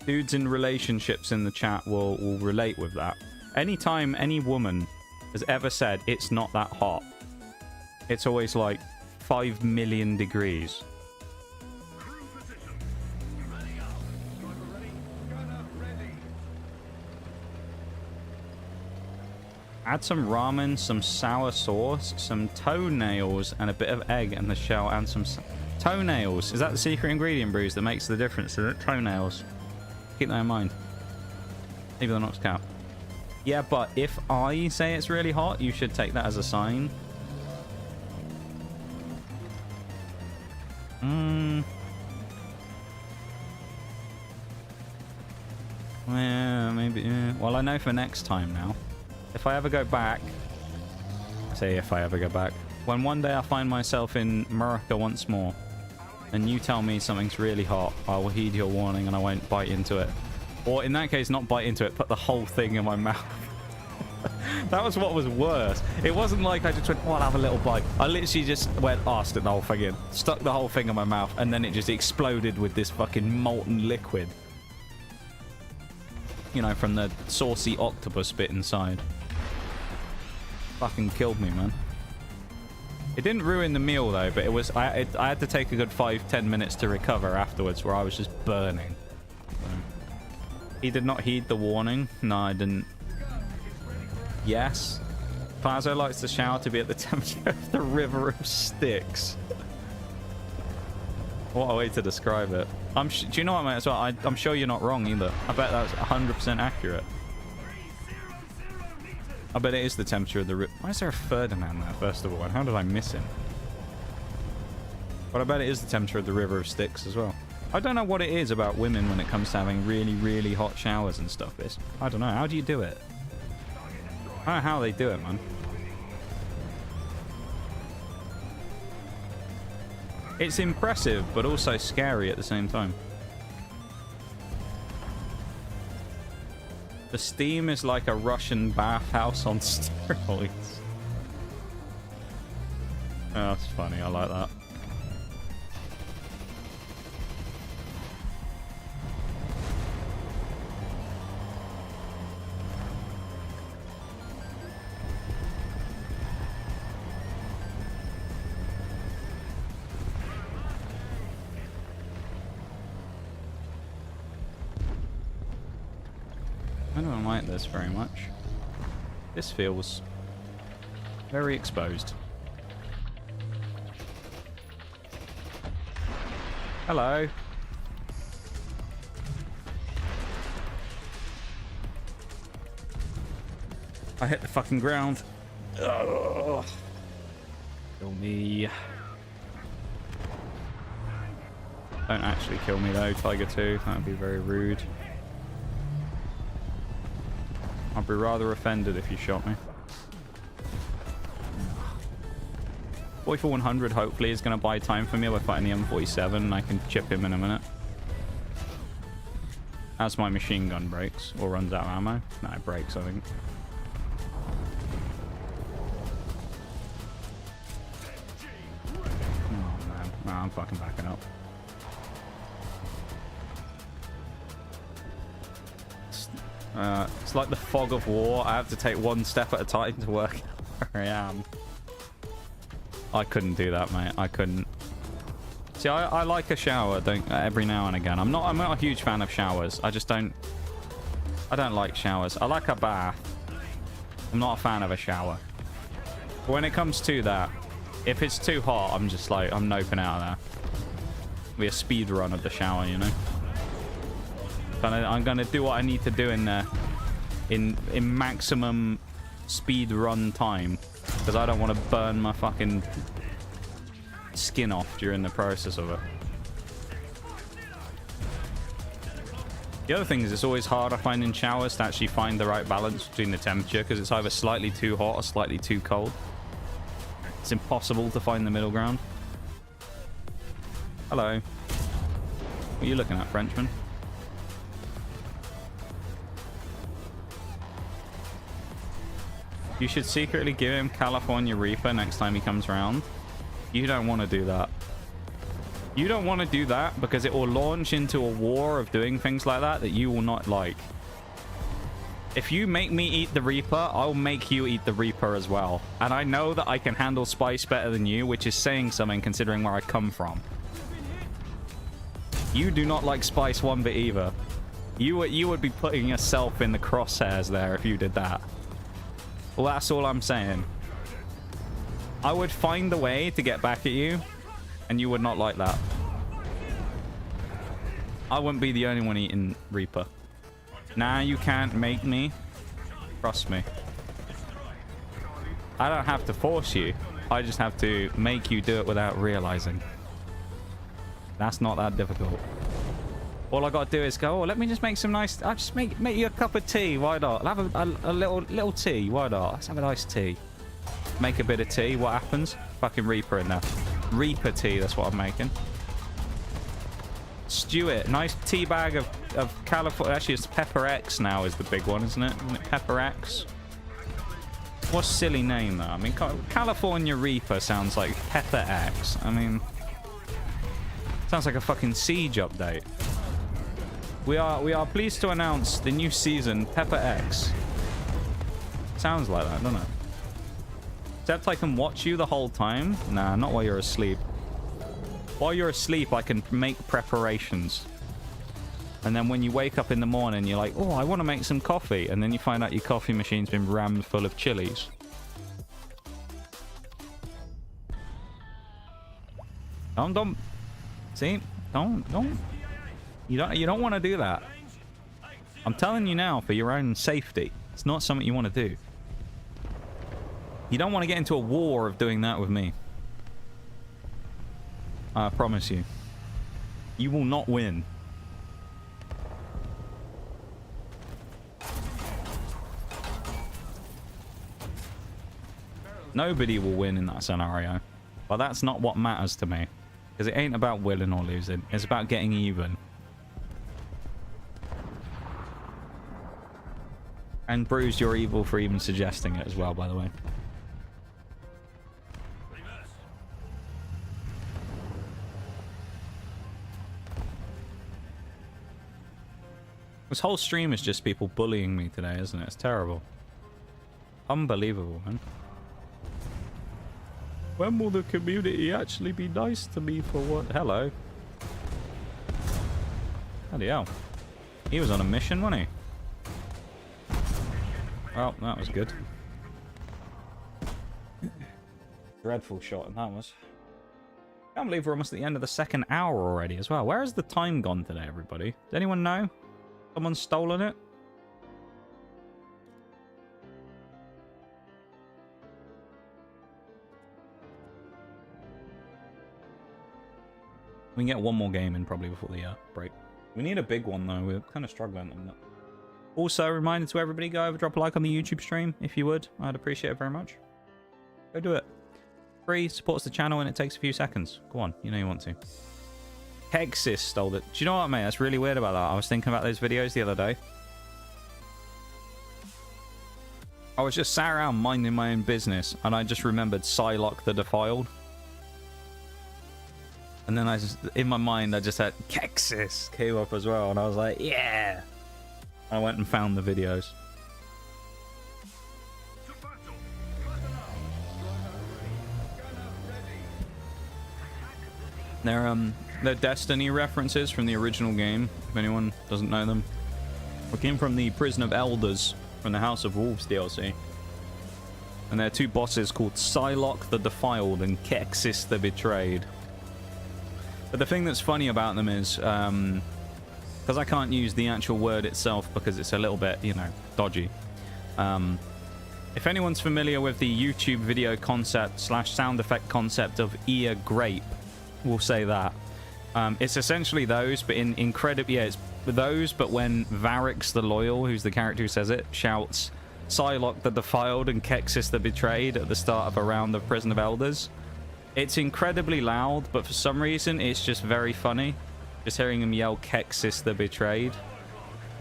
Dudes in relationships in the chat will relate with that. Anytime any woman has ever said it's not that hot, it's always like 5 million degrees. Add some ramen, some sour sauce, some toenails, and a bit of egg in the shell, and some toenails. Is that the secret ingredient, Bruce, that makes the difference? Is it toenails? Keep that in mind. Maybe the Nox cap. Yeah, but if I say it's really hot, you should take that as a sign. Yeah, maybe. Yeah. Well, I know for next time now. If I ever go back, say if I ever go back, when one day I find myself in America once more, and you tell me something's really hot, I will heed your warning and I won't bite into it. Or in that case, not bite into it, put the whole thing in my mouth. That was what was worse. It wasn't like I just went, oh, I'll have a little bite. I literally just went, stick the whole thing in. Stuck the whole thing in my mouth, and then it just exploded with this fucking molten liquid. You know, from the saucy octopus bit inside. Fucking killed me, man. It didn't ruin the meal though, but it was I had to take a good 5-10 minutes to recover afterwards, where I was just burning. He did not heed the warning. No, I didn't. Yes, Plazo likes the shower to be at the temperature of the river of sticks. What a way to describe it. Do you know what, mate? As well, I'm sure you're not wrong either. I bet that's 100% accurate. I bet it is the temperature of the river. Why is there a Ferdinand there, first of all? And how did I miss him? But I bet it is the temperature of the river of sticks as well. I don't know what it is about women when it comes to having really, really hot showers and stuff. I don't know. How do you do it? I don't know how they do it, man. It's impressive, but also scary at the same time. The steam is like a Russian bathhouse on steroids. Oh, that's funny. I like that. I don't like this very much. This feels very exposed. Hello. I hit the fucking ground. Ugh. Kill me. Don't actually kill me though, Tiger 2. That would be very rude. I'd be rather offended if you shot me. 44-100 hopefully is going to buy time for me by fighting the M47 and I can chip him in a minute. As my machine gun breaks or runs out of ammo. No, it breaks, I think. Oh man, no, I'm fucking backing up. It's like the fog of war. I have to take one step at a time to work out where I am. I couldn't do that, mate. I couldn't. See, I like a shower every now and again. I'm not a huge fan of showers. I just don't. I don't like showers. I like a bath. I'm not a fan of a shower. But when it comes to that, if it's too hot, I'm just like, I'm noping out of there. It'll be a speed run of the shower, you know. I'm gonna do what I need to do in there, in maximum speed run time, because I don't want to burn my fucking skin off during the process of it. The other thing is, it's always hard I find in showers to actually find the right balance between the temperature, because it's either slightly too hot or slightly too cold. It's impossible to find the middle ground. Hello. What are you looking at, Frenchman? You should secretly give him California Reaper next time he comes around. You don't want to do that. You don't want to do that because it will launch into a war of doing things like that you will not like. If you make me eat the Reaper, I'll make you eat the Reaper as well. And I know that I can handle spice better than you, which is saying something considering where I come from. You do not like spice one bit either. You would be putting yourself in the crosshairs there if you did that. Well, that's all I'm saying. I would find a way to get back at you, and you would not like that. I wouldn't be the only one eating Reaper. Nah, you can't make me. Trust me. I don't have to force you. I just have to make you do it without realizing. That's not that difficult. All I gotta do is go, oh, let me just make some nice... I'll just make you a cup of tea. Why not? I'll have a little tea. Why not? Let's have a nice tea. Make a bit of tea. What happens? Fucking Reaper in there. Reaper tea, that's what I'm making. Stew it. Nice tea bag of California... Actually, it's Pepper X now is the big one, isn't it? Isn't it Pepper X? What a silly name, though. I mean, California Reaper sounds like Pepper X. I mean... Sounds like a fucking Siege update. We are pleased to announce the new season, Pepper X. Sounds like that, doesn't it? Except I can watch you the whole time. Nah, not while you're asleep. While you're asleep, I can make preparations. And then when you wake up in the morning, you're like, oh, I want to make some coffee. And then you find out your coffee machine's been rammed full of chilies. Don't. See? Don't. You don't want to do that. I'm telling you now, for your own safety. It's not something you want to do. You don't want to get into a war of doing that with me. I promise you. You will not win. Nobody will win in that scenario. But that's not what matters to me. Because it ain't about winning or losing. It's about getting even. And Bruce, you're evil for even suggesting it as well, by the way. This whole stream is just people bullying me today, isn't it? It's terrible. Unbelievable, man. When will the community actually be nice to me for what? Hello. Bloody hell. He was on a mission, wasn't he? Well, that was good. Dreadful shot, that was. I can't believe we're almost at the end of the second hour already as well. Where has the time gone today, everybody? Does anyone know? Someone's stolen it? We can get one more game in probably before the break. We need a big one though. We're kind of struggling on that. Also, a reminder to everybody, go over, drop a like on the YouTube stream if you would. I'd appreciate it very much. Go do it. Free, supports the channel, and it takes a few seconds. Go on, you know you want to. Hexis stole it. Do you know what, mate? That's really weird about that. I was thinking about those videos the other day. I was just sat around minding my own business, and I just remembered Psylocke the Defiled. And then I just, in my mind, I just had Kexis came up as well, and I was like, yeah. I went and found the videos. They're Destiny references from the original game, if anyone doesn't know them. We came from the Prison of Elders from the House of Wolves DLC. And there are two bosses called Psylocke the Defiled and Kexis the Betrayed. But the thing that's funny about them is, because I can't use the actual word itself because it's a little bit, you know, dodgy. If anyone's familiar with the YouTube video concept / sound effect concept of ear grape, we'll say that. It's essentially those, but in incredible, yeah, it's those, but when Varix the Loyal, who's the character who says it, shouts Psylocke the Defiled and Kexis the Betrayed at the start of a round of Prison of Elders. It's incredibly loud, but for some reason, it's just very funny. Just hearing him yell Kexis the Betrayed.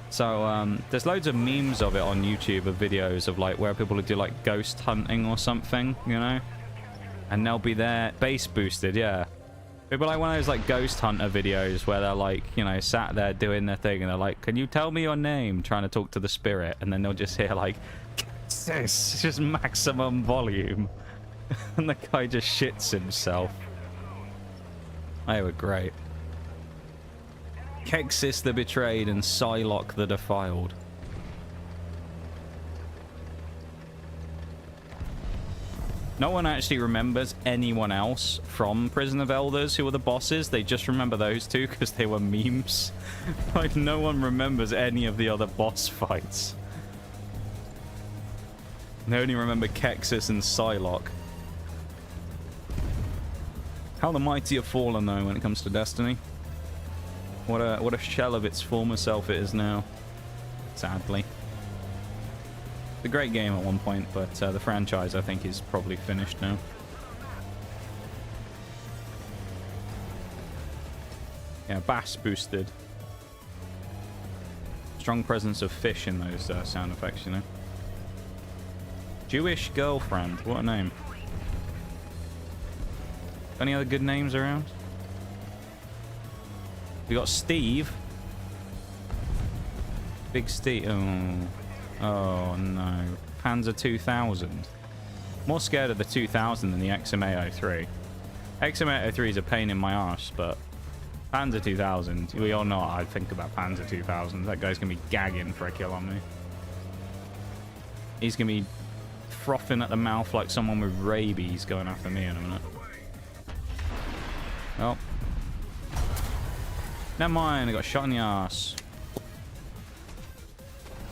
So, there's loads of memes of it on YouTube of videos of, like, where people do, like, ghost hunting or something, you know? And they'll be there, bass boosted, yeah. People like one of those, like, ghost hunter videos where they're, like, you know, sat there doing their thing, and they're like, can you tell me your name? Trying to talk to the spirit, and then they'll just hear, like, Kexis, just maximum volume. And the guy just shits himself. They were great. Kexis the Betrayed and Psylocke the Defiled. No one actually remembers anyone else from Prison of Elders who were the bosses. They just remember those two because they were memes. Like, no one remembers any of the other boss fights. They only remember Kexis and Psylocke. How the mighty have fallen, though, when it comes to Destiny. What a shell of its former self it is now. Sadly. It's a great game at one point, but the franchise, I think, is probably finished now. Yeah, bass boosted. Strong presence of fish in those sound effects, you know. Jewish girlfriend. What a name. Any other good names around? We got Steve. Big Steve. Oh no. Panzer 2000. More scared of the 2000 than the XM803. XM803 is a pain in my arse, but Panzer 2000, we all know what I think about Panzer 2000. That guy's gonna be gagging for a kill on me. He's gonna be frothing at the mouth like someone with rabies going after me in a minute. Oh. Never mind, I got shot in the ass.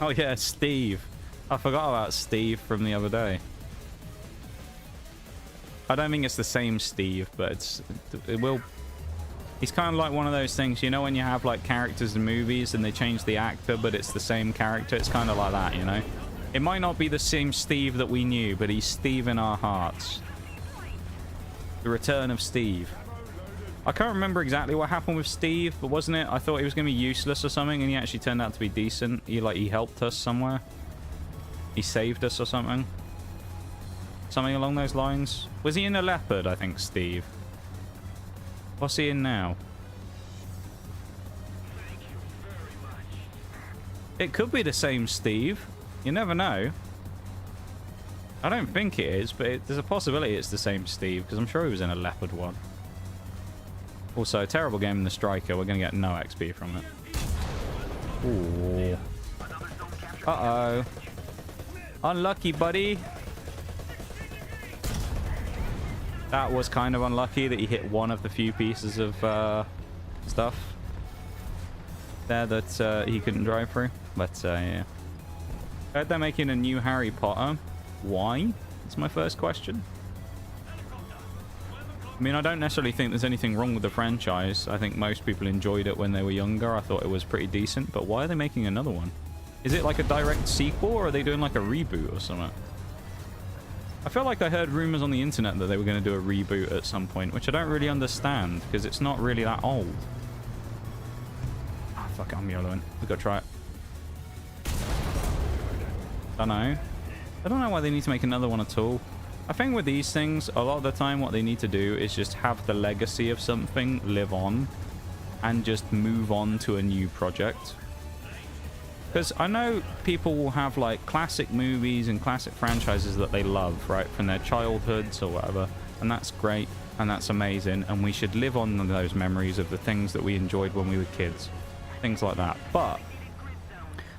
Oh yeah, Steve. I forgot about Steve from the other day. I don't think it's the same Steve, but it will... He's kind of like one of those things, you know, when you have like characters in movies and they change the actor, but it's the same character. It's kind of like that, you know. It might not be the same Steve that we knew, but he's Steve in our hearts. The return of Steve. I can't remember exactly what happened with Steve, but wasn't it? I thought he was going to be useless or something, and he actually turned out to be decent. He helped us somewhere. He saved us or something. Something along those lines. Was he in a leopard, I think, Steve? What's he in now? It could be the same Steve. You never know. I don't think it is, but there's a possibility it's the same Steve, because I'm sure he was in a leopard one. Also, terrible game in the striker. We're going to get no XP from it. Ooh. Uh-oh. Unlucky, buddy. That was kind of unlucky that he hit one of the few pieces of stuff there that he couldn't drive through. But, yeah. I heard they're making a new Harry Potter. Why? That's my first question. I mean, I don't necessarily think there's anything wrong with the franchise. I think most people enjoyed it when they were younger. I thought it was pretty decent. But why are they making another one? Is it like a direct sequel, or are they doing like a reboot or something? I feel like I heard rumors on the internet that they were going to do a reboot at some point, which I don't really understand, because it's not really that old. Ah, fuck it, I'm YOLOing. We've got to try it. I don't know why they need to make another one at all. I think with these things, a lot of the time what they need to do is just have the legacy of something live on and just move on to a new project. Because I know people will have like classic movies and classic franchises that they love, right, from their childhoods or whatever, and that's great and that's amazing, and we should live on those memories of the things that we enjoyed when we were kids, things like that. But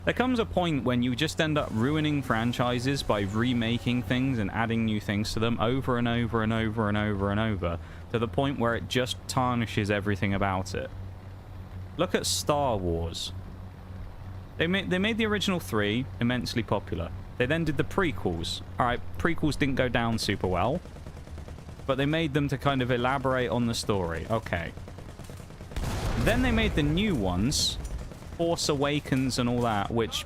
there comes a point when you just end up ruining franchises by remaking things and adding new things to them over and over and over and over and over, to the point where it just tarnishes everything about it. Look at Star Wars. They made the original 3 immensely popular. They then did the prequels. Alright, prequels didn't go down super well, but they made them to kind of elaborate on the story. Okay. Then they made the new ones, Force Awakens and all that, which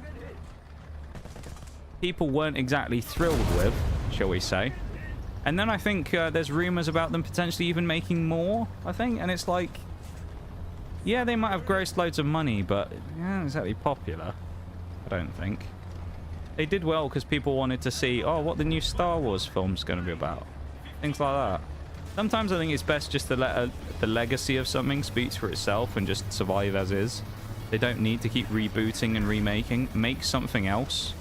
people weren't exactly thrilled with, shall we say. And then I think there's rumors about them potentially even making more, I think. And it's like, yeah, they might have grossed loads of money, but yeah, exactly popular, I don't think. They did well because people wanted to see, oh, what the new Star Wars film's going to be about. Things like that. Sometimes I think it's best just to let the legacy of something speak for itself and just survive as is. They don't need to keep rebooting and remaking. Make something else.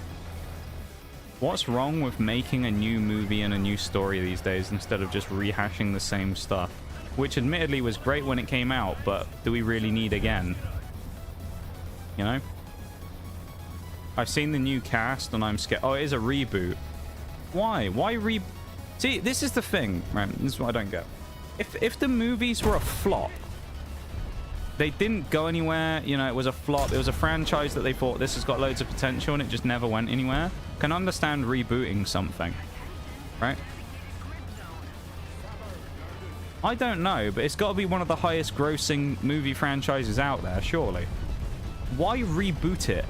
What's wrong with making a new movie and a new story these days instead of just rehashing the same stuff? Which admittedly was great when it came out, but do we really need again? You know? I've seen the new cast and I'm scared. Oh, it is a reboot. Why? Why See, this is the thing, right? This is what I don't get. If the movies were a flop, they didn't go anywhere, you know, it was a flop, it was a franchise that they thought this has got loads of potential and it just never went anywhere, can understand rebooting something, right? I don't know, but it's got to be one of the highest grossing movie franchises out there, surely. Why reboot it?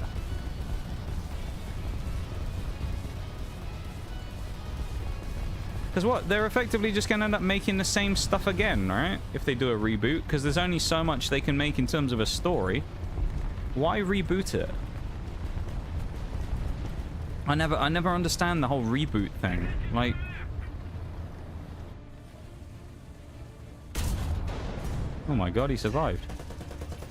Because what? They're effectively just going to end up making the same stuff again, right? If they do a reboot, because there's only so much they can make in terms of a story. Why reboot it? I never understand the whole reboot thing. Like, oh my god, he survived.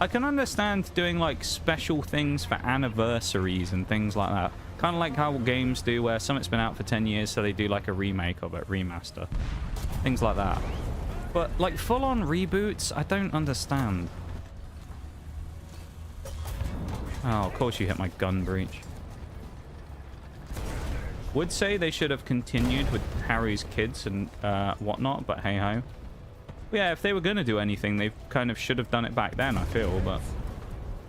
I can understand doing like special things for anniversaries and things like that. Kind of like how games do, where something's been out for 10 years, so they do like a remake of it, remaster. Things like that. But like full-on reboots, I don't understand. Oh, of course you hit my gun breach. Would say they should have continued with Harry's kids and whatnot, but hey-ho. Yeah, if they were going to do anything, they kind of should have done it back then, I feel, but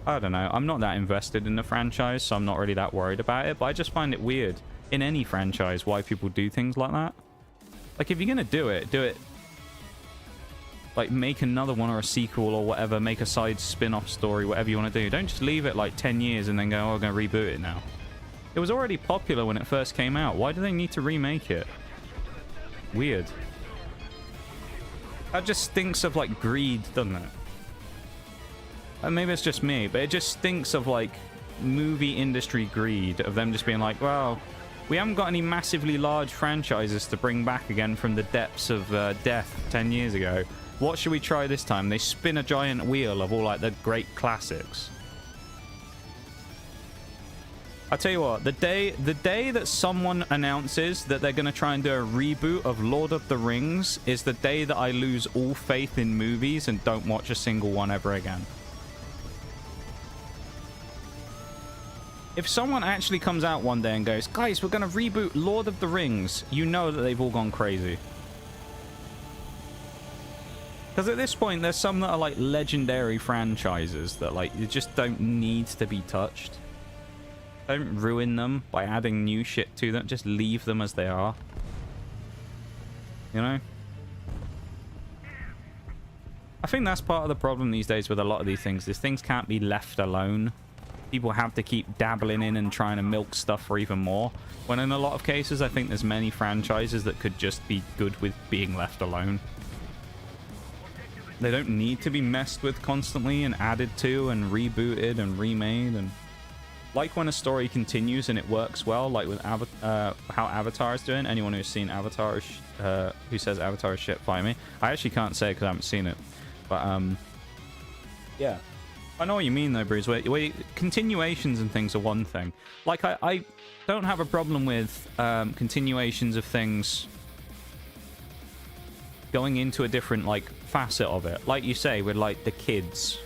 I don't know. I'm not that invested in the franchise, so I'm not really that worried about it, but I just find it weird in any franchise why people do things like that. Like, if you're going to do it like make another one or a sequel or whatever, make a side spin-off story, whatever you want to do. Don't just leave it like 10 years and then go, oh, we're going to reboot it now. It was already popular when it first came out. Why do they need to remake it? Weird. That just stinks of like greed, doesn't it? And maybe it's just me, but it just stinks of like movie industry greed, of them just being like, well, We haven't got any massively large franchises to bring back again from the depths of death 10 years ago. What should we try this time? They spin a giant wheel of all like the great classics. I'll tell you what, the day that someone announces that they're going to try and do a reboot of Lord of the Rings is the day that I lose all faith in movies and don't watch a single one ever again. If someone actually comes out one day and goes, guys, we're going to reboot Lord of the Rings, you know that they've all gone crazy. Because at this point, there's some that are like legendary franchises that like you just don't need to be touched. Don't ruin them by adding new shit to them. Just leave them as they are. You know? I think that's part of the problem these days with a lot of these things. Is things can't be left alone. People have to keep dabbling in and trying to milk stuff for even more. When in a lot of cases, I think there's many franchises that could just be good with being left alone. They don't need to be messed with constantly and added to and rebooted and remade. And like when a story continues and it works well, like with how Avatar is doing. Anyone who's seen Avatar, who says Avatar is shit, fight me. I actually can't say because I haven't seen it. But, yeah. I know what you mean, though, Bruce. Where continuations and things are one thing. Like, I don't have a problem with continuations of things going into a different, like, facet of it. Like you say, with, like, the kids.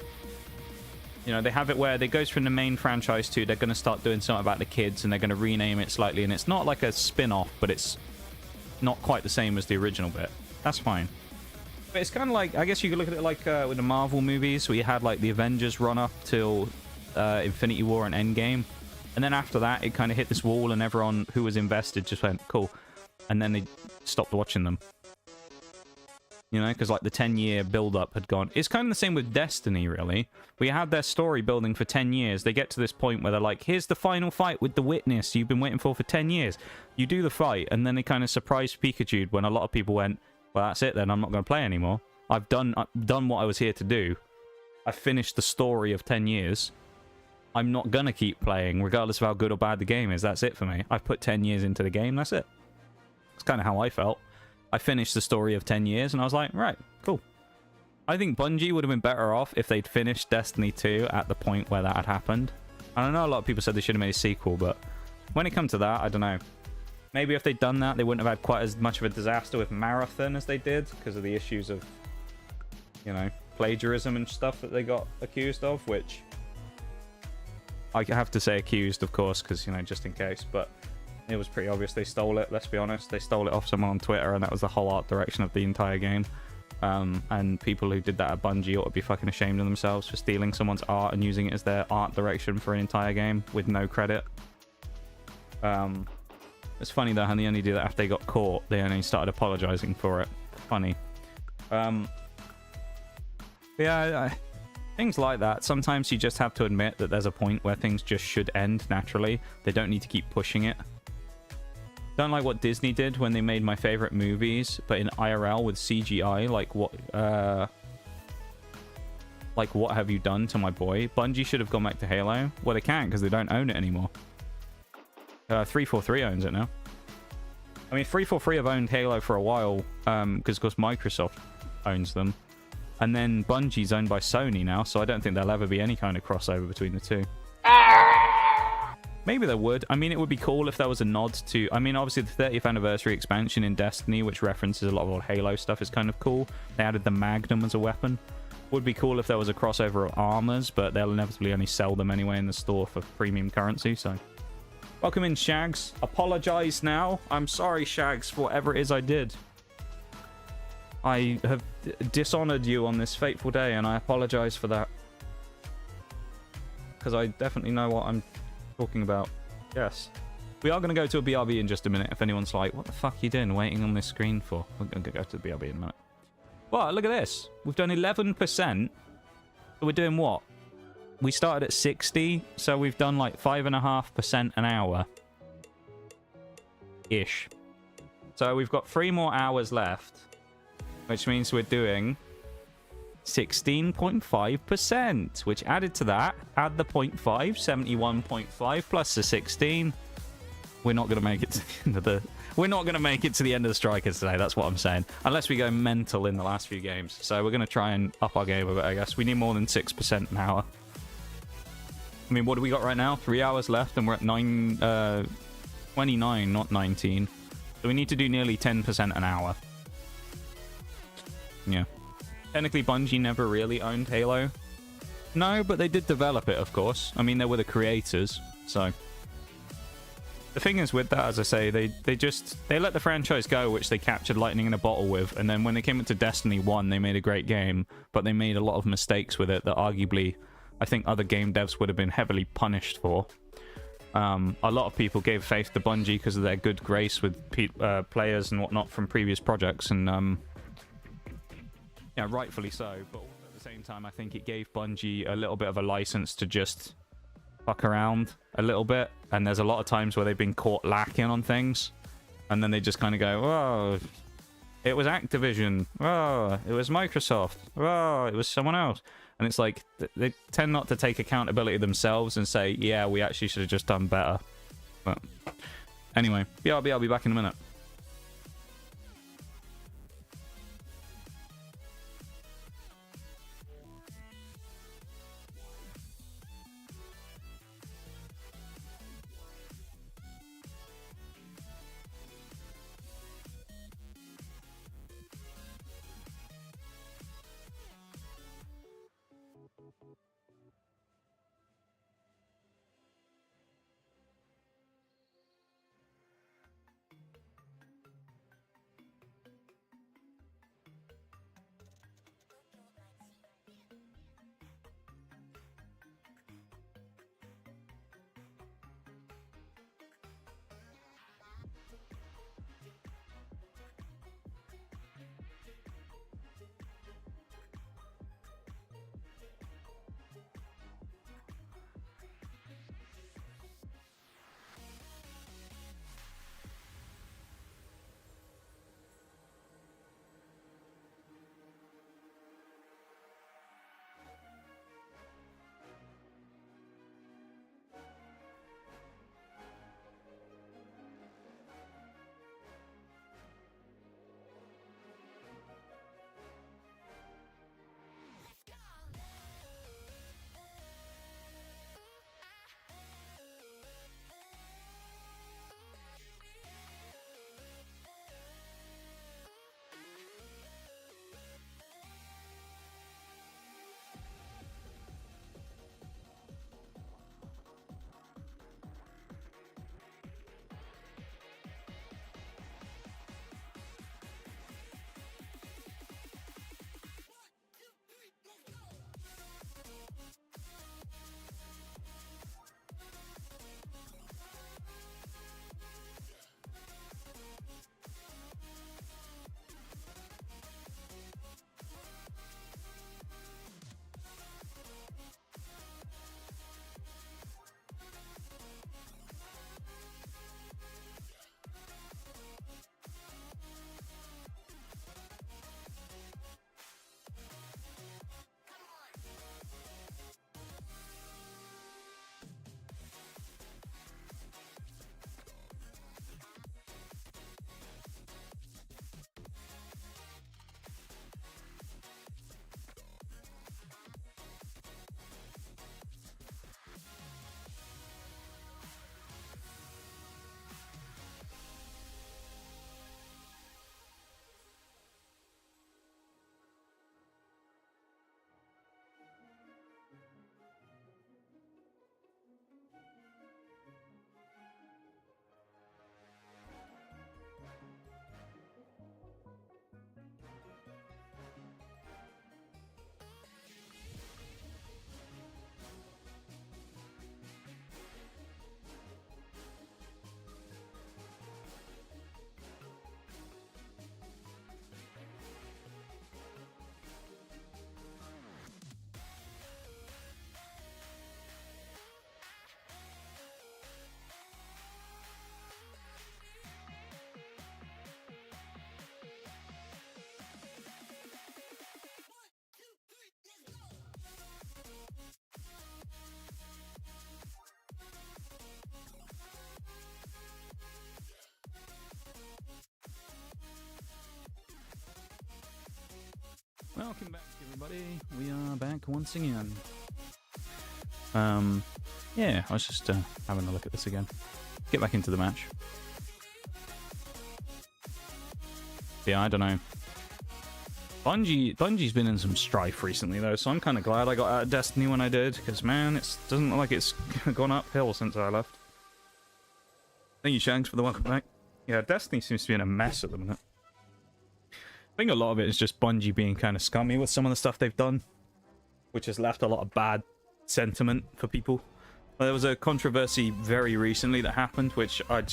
You know, they have it where it goes from the main franchise to they're going to start doing something about the kids and they're going to rename it slightly. And it's not like a spin-off, but it's not quite the same as the original bit. That's fine. But it's kind of like, I guess you could look at it like with the Marvel movies, where you had like the Avengers run up till Infinity War and Endgame. And then after that, it kind of hit this wall and everyone who was invested just went, cool. And then they stopped watching them. You know, because like the 10-year build-up had gone. It's kind of the same with Destiny, really. We had their story building for 10 years. They get to this point where they're like, here's the final fight with the Witness you've been waiting for 10 years. You do the fight, and then they kind of surprised Pikachu when a lot of people went, well, that's it then. I'm not going to play anymore. I've done what I was here to do. I finished the story of 10 years. I'm not going to keep playing, regardless of how good or bad the game is. That's it for me. I've put 10 years into the game. That's it. It's kind of how I felt. I finished the story of 10 years, and I was like, right, cool. I think Bungie would have been better off if they'd finished Destiny 2 at the point where that had happened. And I know a lot of people said they should have made a sequel, but when it comes to that, I don't know. Maybe if they'd done that, they wouldn't have had quite as much of a disaster with Marathon as they did, because of the issues of, you know, plagiarism and stuff that they got accused of, which I have to say accused, of course, because, you know, just in case, but it was pretty obvious they stole it, let's be honest. They stole it off someone on Twitter, and that was the whole art direction of the entire game. And people who did that at Bungie ought to be fucking ashamed of themselves for stealing someone's art and using it as their art direction for an entire game with no credit. It's funny though how they only do that after they got caught. They only started apologizing for it. Funny. Yeah, things like that. Sometimes you just have to admit that there's a point where things just should end naturally. They don't need to keep pushing it. Don't like what Disney did when they made my favorite movies, but in IRL with CGI. Like what have you done to my boy? Bungie should have gone back to Halo. Well, they can't because they don't own it anymore. 343 owns it now. I mean, 343 have owned Halo for a while, because of course Microsoft owns them. And then Bungie's owned by Sony now, so I don't think there'll ever be any kind of crossover between the two. Maybe there would. I mean, it would be cool if there was a nod to... I mean, obviously the 30th anniversary expansion in Destiny, which references a lot of old Halo stuff, is kind of cool. They added the Magnum as a weapon. Would be cool if there was a crossover of armors, but they'll inevitably only sell them anyway in the store for premium currency, so... Welcome in, Shags. Apologize now. I'm sorry, Shags, for whatever it is I did. I have dishonored you on this fateful day, and I apologize for that. Because I definitely know what I'm talking about. Yes. We are going to go to a BRB in just a minute if anyone's like, what the fuck are you doing waiting on this screen for? We're going to go to the BRB in a minute. Well, look at this. We've done 11%. We're doing what? We started at 60, so we've done like 5.5% an hour. Ish. So we've got 3 more hours left, which means we're doing 16.5%, which added to that, add the 0.5, 71.5 plus the 16. we're not going to make it to the end of the... We're not going to make it to the end of the strikers today. That's what I'm saying. Unless we go mental in the last few games. So we're going to try and up our game a bit, I guess. We need more than 6% an hour. I mean, what do we got right now? 3 hours left, and we're at 29, not 19. So we need to do nearly 10% an hour. Yeah. Technically, Bungie never really owned Halo. No, but they did develop it, of course. I mean, they were the creators, so... The thing is with that, as I say, they let the franchise go, which they captured lightning in a bottle with, and then when they came into Destiny 1, they made a great game, but they made a lot of mistakes with it that arguably I think other game devs would have been heavily punished for. A lot of people gave faith to Bungie because of their good grace with players and whatnot from previous projects, and yeah, rightfully so, but at the same time, I think it gave Bungie a little bit of a license to just fuck around a little bit, and there's a lot of times where they've been caught lacking on things, and then they just kind of go, oh, it was Activision, oh, it was Microsoft, oh, it was someone else, and it's like, they tend not to take accountability themselves and say, yeah, we actually should have just done better. But anyway, BRB, I'll be back in a minute. Welcome back, everybody. We are back once again. Yeah, I was just having a look at this again. Get back into the match. Yeah, I don't know. Bungie's been in some strife recently, though, so I'm kind of glad I got out of Destiny when I did, because, man, it doesn't look like it's gone uphill since I left. Thank you, Shanks, for the welcome back. Yeah, Destiny seems to be in a mess at the minute. I think a lot of it is just Bungie being kind of scummy with some of the stuff they've done, which has left a lot of bad sentiment for people. Well, there was a controversy very recently that happened, which I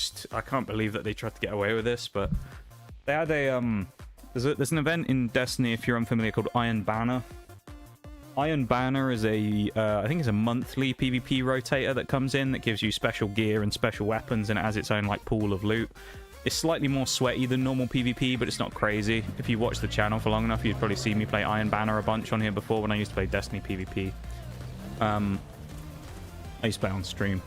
can't believe that they tried to get away with this, but they had there's an event in Destiny, if you're unfamiliar, called Iron Banner. Iron Banner is I think it's a monthly PvP rotator that comes in that gives you special gear and special weapons, and it has its own like pool of loot. It's slightly more sweaty than normal PvP, but it's not crazy. If you watch the channel for long enough, you'd probably see me play Iron Banner a bunch on here before when I used to play Destiny PvP. I used to play on stream.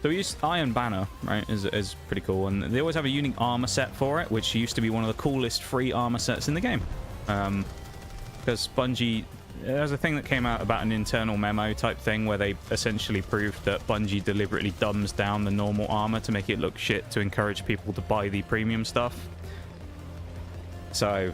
So we used Iron Banner, right, is pretty cool. And they always have a unique armor set for it, which used to be one of the coolest free armor sets in the game. Because Bungie... There's a thing that came out about an internal memo type thing where they essentially proved that Bungie deliberately dumbs down the normal armor to make it look shit to encourage people to buy the premium stuff. So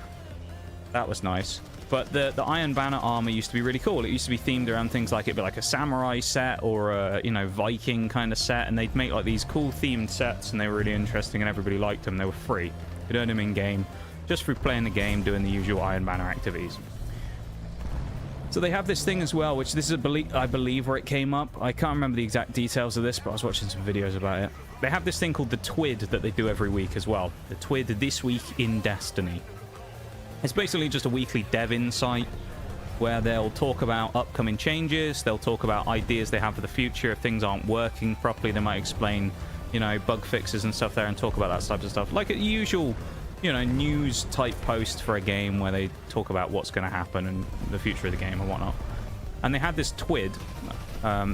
that was nice. But the Iron Banner armor used to be really cool. It used to be themed around things like it'd be like a samurai set or a, you know, Viking kind of set, and they'd make like these cool themed sets, and they were really interesting and everybody liked them. They were free. You could earn them in game just through playing the game, doing the usual Iron Banner activities. So they have this thing as well, which this is, I believe, where it came up. I can't remember the exact details of this, but I was watching some videos about it. They have this thing called the TWID that they do every week as well. The TWID This Week in Destiny. It's basically just a weekly dev insight where they'll talk about upcoming changes. They'll talk about ideas they have for the future. If things aren't working properly, they might explain, you know, bug fixes and stuff there and talk about that type of stuff. Like a usual... you know, news type post for a game where they talk about what's going to happen and the future of the game and whatnot. And they had this TWID.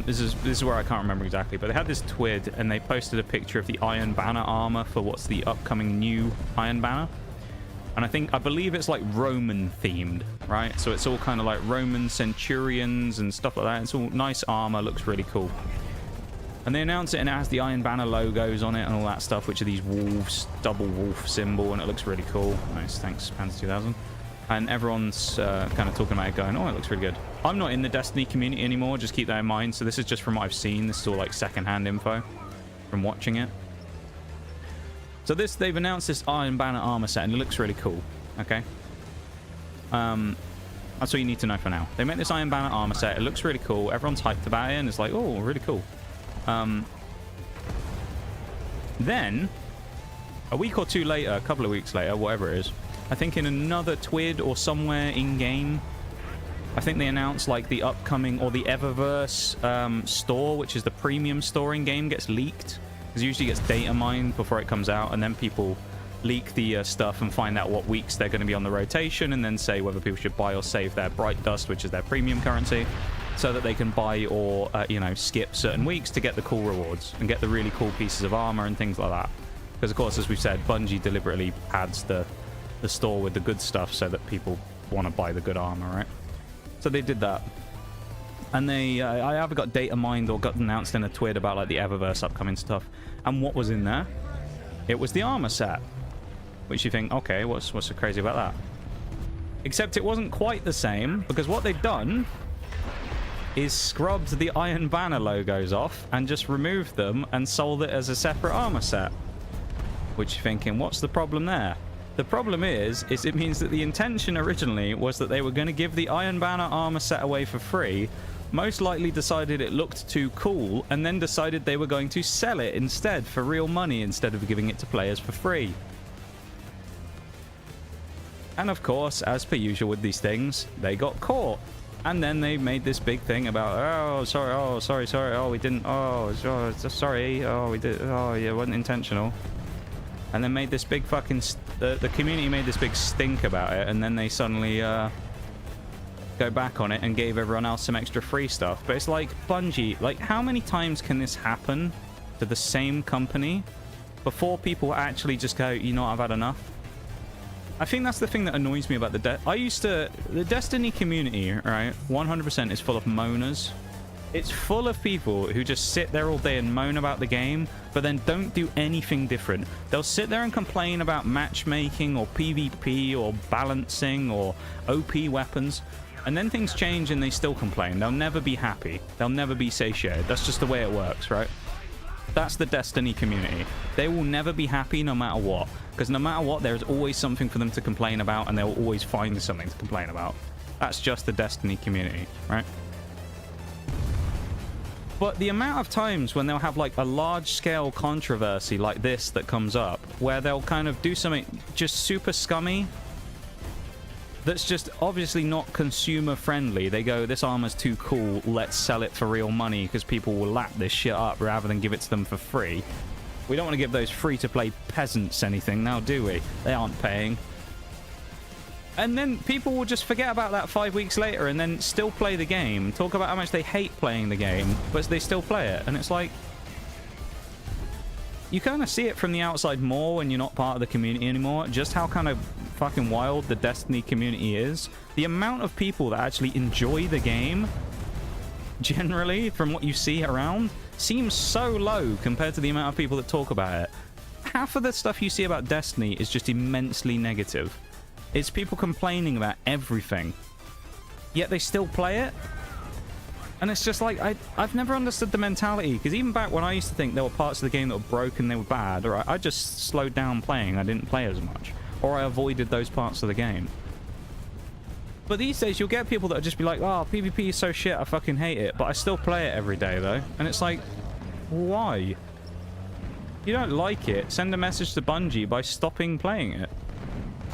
This is where I can't remember exactly, but they had this TWID and they posted a picture of the Iron Banner armor for what's the upcoming new Iron Banner. And I believe it's like Roman themed, right? So it's all kind of like Roman centurions and stuff like that. It's all nice armor, looks really cool. And they announce it, and it has the Iron Banner logos on it and all that stuff, which are these wolves, double wolf symbol, and it looks really cool. Nice, thanks, Pants 2000. And everyone's kind of talking about it, going, oh, it looks really good. I'm not in the Destiny community anymore, just keep that in mind. So this is just from what I've seen. This is all like secondhand info from watching it. So they've announced this Iron Banner armor set, and it looks really cool, okay? That's all you need to know for now. They made this Iron Banner armor set. It looks really cool. Everyone's hyped about it, and it's like, oh, really cool. Then a week or two later, a couple of weeks later, whatever it is, I think in another TWID or somewhere in game, I think they announced like the upcoming or the Eververse store, which is the premium store in game, gets leaked. Because it usually gets data mined before it comes out, and then people leak the stuff and find out what weeks they're going to be on the rotation, and then say whether people should buy or save their Bright Dust, which is their premium currency, so that they can buy or, you know, skip certain weeks to get the cool rewards and get the really cool pieces of armor and things like that. Because, of course, as we've said, Bungie deliberately pads the store with the good stuff so that people want to buy the good armor, right? So they did that. And they, I either got data mined or got announced in a TWID about, like, the Eververse upcoming stuff. And what was in there? It was the armor set. Which you think, okay, what's so crazy about that? Except it wasn't quite the same, because what they've done is scrubbed the Iron Banner logos off and just removed them and sold it as a separate armor set. Which you're thinking, what's the problem there? The problem is it means that the intention originally was that they were going to give the Iron Banner armor set away for free, most likely decided it looked too cool, and then decided they were going to sell it instead for real money instead of giving it to players for free. And of course, as per usual with these things, they got caught. And then they made this big thing about, oh, sorry, oh, we didn't, sorry, oh, we did, oh, yeah, it wasn't intentional. And then made this big fucking, the community made this big stink about it, and then they suddenly go back on it and gave everyone else some extra free stuff. But it's like, Bungie, like, how many times can this happen to the same company before people actually just go, you know what, I've had enough? I think that's the thing that annoys me about the Destiny community, right? 100% is full of moaners. It's full of people who just sit there all day and moan about the game, but then don't do anything different. They'll sit there and complain about matchmaking or PvP or balancing or OP weapons, and then things change and they still complain. They'll never be happy. They'll never be satiated. That's just the way it works, right? That's the Destiny community. They will never be happy no matter what, because no matter what, there's always something for them to complain about, and they'll always find something to complain about. That's just the Destiny community, right? But the amount of times when they'll have like a large-scale controversy like this that comes up, where they'll kind of do something just super scummy, that's just obviously not consumer friendly. They go, this armor's too cool, let's sell it for real money because people will lap this shit up rather than give it to them for free. We don't want to give those free-to-play peasants anything now, do we? They aren't paying. And then people will just forget about that 5 weeks later and then still play the game, talk about how much they hate playing the game, but they still play it. And it's like, you kind of see it from the outside more when you're not part of the community anymore, just how kind of fucking wild the Destiny community is. The amount of people that actually enjoy the game, generally, from what you see around, seems so low compared to the amount of people that talk about it. Half of the stuff you see about Destiny is just immensely negative. It's people complaining about everything, yet they still play it. And it's just like, I've never understood the mentality, because even back when I used to think there were parts of the game that were broken, they were bad, or I just slowed down playing, I didn't play as much, or I avoided those parts of the game. But these days, you'll get people that will just be like, oh, PvP is so shit, I fucking hate it, but I still play it every day, though. And it's like, why? You don't like it, send a message to Bungie by stopping playing it.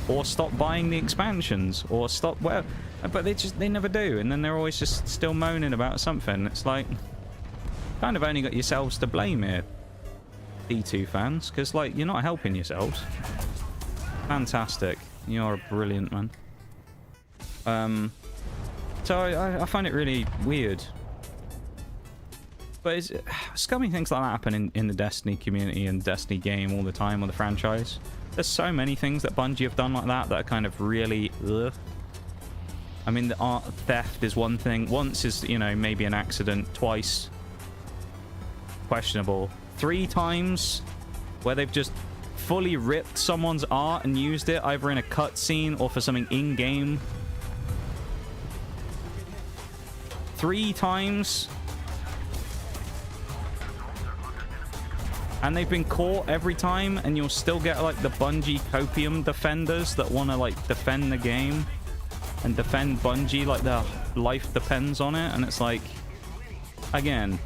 Or stop buying the expansions, or stop, well, but they never do, and then they're always just still moaning about something. It's like, kind of only got yourselves to blame here, D2 fans, because, like, you're not helping yourselves. Fantastic. You're brilliant, man. So I find it really weird. But it's, scummy things like that happen in the Destiny community and Destiny game all the time, or the franchise. There's so many things that Bungie have done like that are kind of really... ugh. I mean, the art theft is one thing. Once is, you know, maybe an accident. Twice, questionable. 3 times where they've just fully ripped someone's art and used it either in a cutscene or for something in-game. 3 times. And they've been caught every time, and you'll still get, like, the Bungie copium defenders that want to, like, defend the game and defend Bungie like their life depends on it. And it's like, again,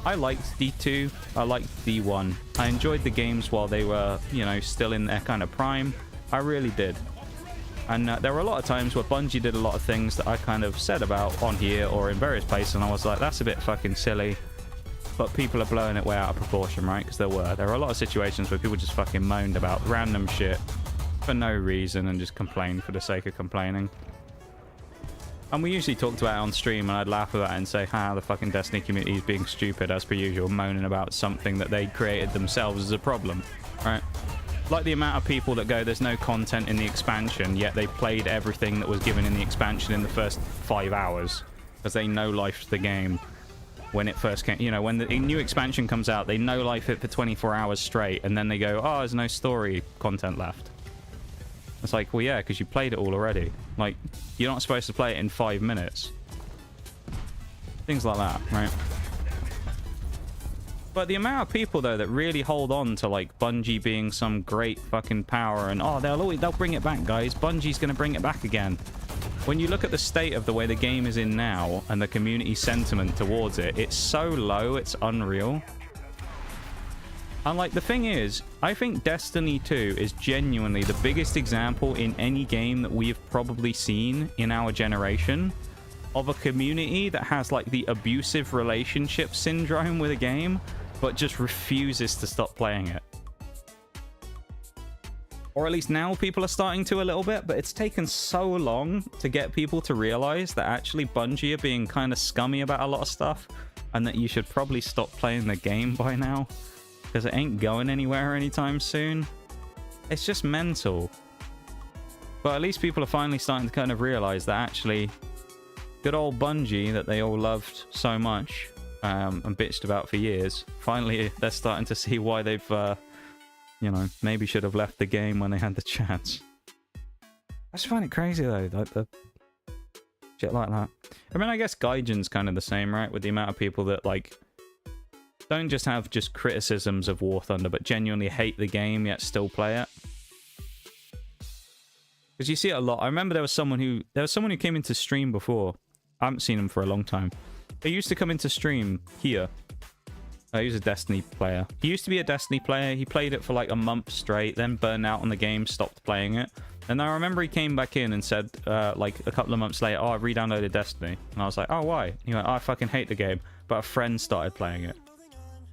I liked D2, I liked D1. I enjoyed the games while they were, you know, still in their kind of prime. I really did. And there were a lot of times where Bungie did a lot of things that I kind of said about on here or in various places, and I was like, that's a bit fucking silly. But people are blowing it way out of proportion, right? Because there were a lot of situations where people just fucking moaned about random shit for no reason and just complained for the sake of complaining. And we usually talked about it on stream, and I'd laugh about it and say, the fucking Destiny community is being stupid as per usual, moaning about something that they created themselves as a problem, right? Like the amount of people that go, there's no content in the expansion, yet they played everything that was given in the expansion in the first 5 hours because they no-lifed the game. When it first came, you know, when the new expansion comes out, they no-life it for 24 hours straight, and then they go, oh, there's no story content left. It's like, well, yeah, because you played it all already. Like, you're not supposed to play it in 5 minutes. Things like that, right? But the amount of people, though, that really hold on to, like, Bungie being some great fucking power, and, oh, they'll bring it back, guys. Bungie's going to bring it back again. When you look at the state of the way the game is in now and the community sentiment towards it, it's so low, it's unreal. And, like, the thing is, I think Destiny 2 is genuinely the biggest example in any game that we've probably seen in our generation of a community that has, like, the abusive relationship syndrome with a game, but just refuses to stop playing it. Or at least now people are starting to a little bit, but it's taken so long to get people to realize that actually Bungie are being kind of scummy about a lot of stuff, and that you should probably stop playing the game by now, because it ain't going anywhere anytime soon. It's just mental. But at least people are finally starting to kind of realize that actually good old Bungie that they all loved so much and bitched about for years, finally they're starting to see why they've, you know, maybe should have left the game when they had the chance. I just find it crazy though, like the shit like that. I mean, I guess Gaijin's kind of the same, right? With the amount of people that, like, don't just have just criticisms of War Thunder, but genuinely hate the game yet still play it. Because you see it a lot. I remember there was someone who came into stream before. I haven't seen him for a long time. He used to come into stream here. He was a Destiny player. He used to be a Destiny player. He played it for like a month straight, then burned out on the game, stopped playing it. And I remember he came back in and said, like a couple of months later, oh, I re-downloaded Destiny. And I was like, oh, why? He went, oh, I fucking hate the game, but a friend started playing it.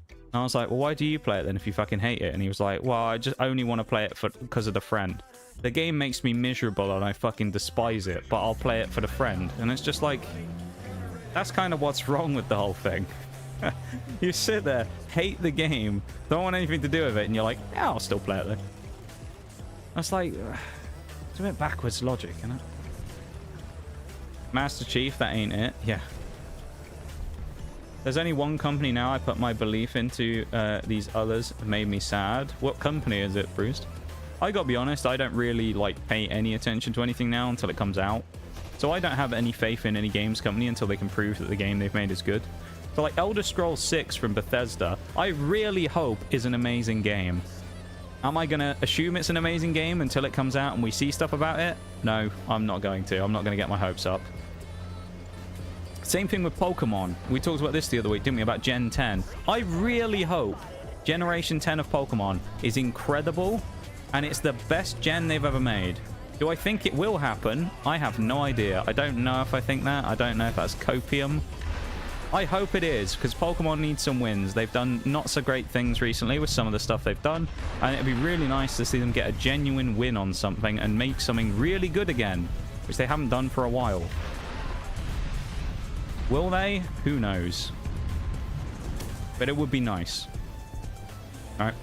And I was like, well, why do you play it then if you fucking hate it? And he was like, well, I just only want to play it because of the friend. The game makes me miserable and I fucking despise it, but I'll play it for the friend. And it's just like, that's kind of what's wrong with the whole thing. You sit there, hate the game, don't want anything to do with it, and you're like, yeah, I'll still play it then. That's like, it's a bit backwards logic, isn't it? Master Chief, that ain't it. Yeah. There's only one company now I put my belief into. These others made me sad. What company is it, Bruce? I gotta be honest, I don't really like pay any attention to anything now until it comes out. So I don't have any faith in any games company until they can prove that the game they've made is good. So like Elder Scrolls 6 from Bethesda, I really hope is an amazing game. Am I gonna assume it's an amazing game until it comes out and we see stuff about it? No, I'm not going to. I'm not gonna get my hopes up. Same thing with Pokemon. We talked about this the other week, didn't we? About Gen 10. I really hope Generation 10 of Pokemon is incredible and it's the best gen they've ever made. Do I think it will happen? I have no idea. I don't know if I think that. I don't know if that's copium. I hope it is, because Pokemon needs some wins. They've done not so great things recently with some of the stuff they've done, and it'd be really nice to see them get a genuine win on something and make something really good again, which they haven't done for a while. Will they? Who knows? But it would be nice. Alright.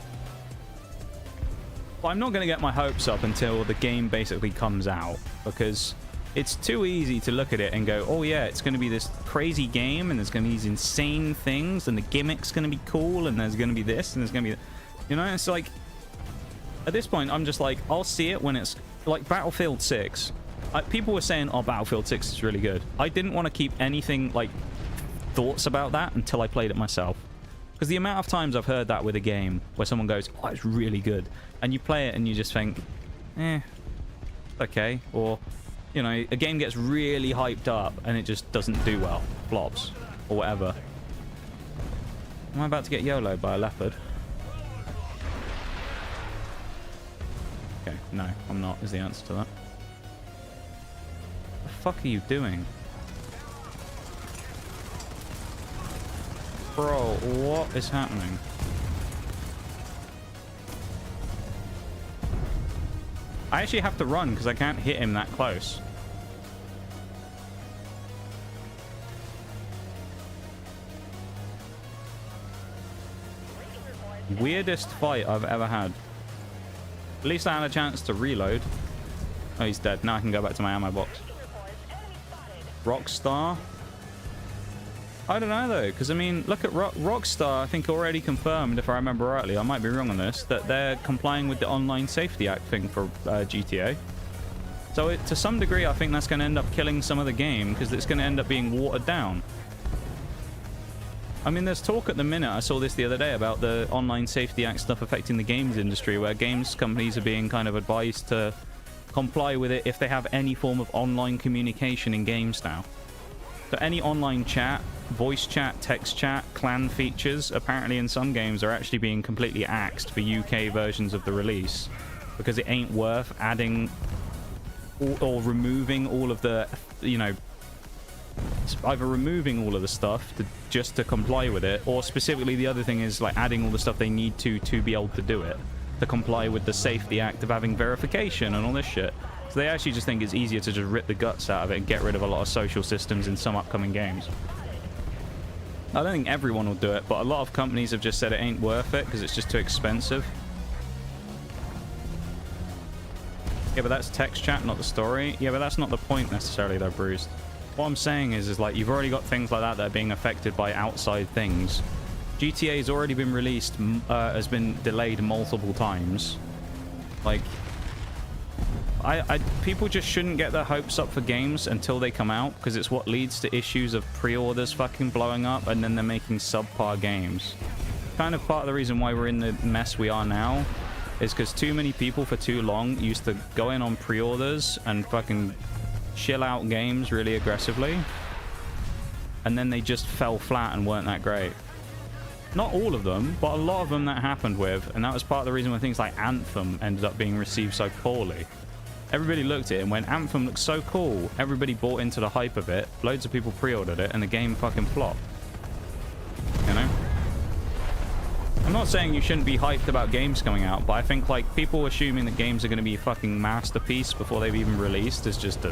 But I'm not going to get my hopes up until the game basically comes out, because it's too easy to look at it and go, oh yeah, it's going to be this crazy game, and there's going to be these insane things, and the gimmick's going to be cool, and there's going to be this, and there's going to be... You know, it's like... At this point, I'm just like, I'll see it when it's... Like Battlefield 6. People were saying, oh, Battlefield 6 is really good. I didn't want to keep anything, like, thoughts about that until I played it myself. Because the amount of times I've heard that with a game where someone goes, oh, it's really good. And you play it and you just think, okay. Or, you know, a game gets really hyped up and it just doesn't do well. Flops. Or whatever. Am I about to get YOLO'd by a leopard? Okay, no, I'm not, is the answer to that. What the fuck are you doing? Bro, what is happening? I actually have to run because I can't hit him that close. Weirdest fight I've ever had. At least I had a chance to reload. Oh, he's dead. Now I can go back to my ammo box. Rockstar? I don't know though, because I mean, look at Rockstar. I think already confirmed, if I remember rightly, I might be wrong on this, that they're complying with the Online Safety Act thing for GTA. So to some degree, I think that's going to end up killing some of the game, because it's going to end up being watered down. I mean, there's talk at the minute, I saw this the other day, about the Online Safety Act stuff affecting the games industry, where games companies are being kind of advised to comply with it if they have any form of online communication in games now. So any online chat, voice chat, text chat, clan features, apparently in some games are actually being completely axed for UK versions of the release, because it ain't worth adding or removing all of the, you know, either removing all of the stuff just to comply with it, or specifically the other thing is like adding all the stuff they need to be able to do it, to comply with the Safety Act of having verification and all this shit. So they actually just think it's easier to just rip the guts out of it and get rid of a lot of social systems in some upcoming games. I don't think everyone will do it, but a lot of companies have just said it ain't worth it because it's just too expensive. Yeah, but that's text chat, not the story. Yeah, but that's not the point necessarily, though, Bruised. What I'm saying is like, you've already got things like that are being affected by outside things. GTA has already been released, has been delayed multiple times. Like, people just shouldn't get their hopes up for games until they come out, because it's what leads to issues of pre-orders fucking blowing up, and then they're making subpar games. Kind of part of the reason why we're in the mess we are now is because too many people for too long used to go in on pre-orders and fucking chill out games really aggressively, and then they just fell flat and weren't that great. Not all of them, but a lot of them that happened with, and that was part of the reason why things like Anthem ended up being received so poorly. Everybody looked at it and went, Anthem looks so cool. Everybody bought into the hype of it, loads of people pre-ordered it, and the game fucking flopped. You know? I'm not saying you shouldn't be hyped about games coming out, but I think like people assuming that games are going to be a fucking masterpiece before they've even released is just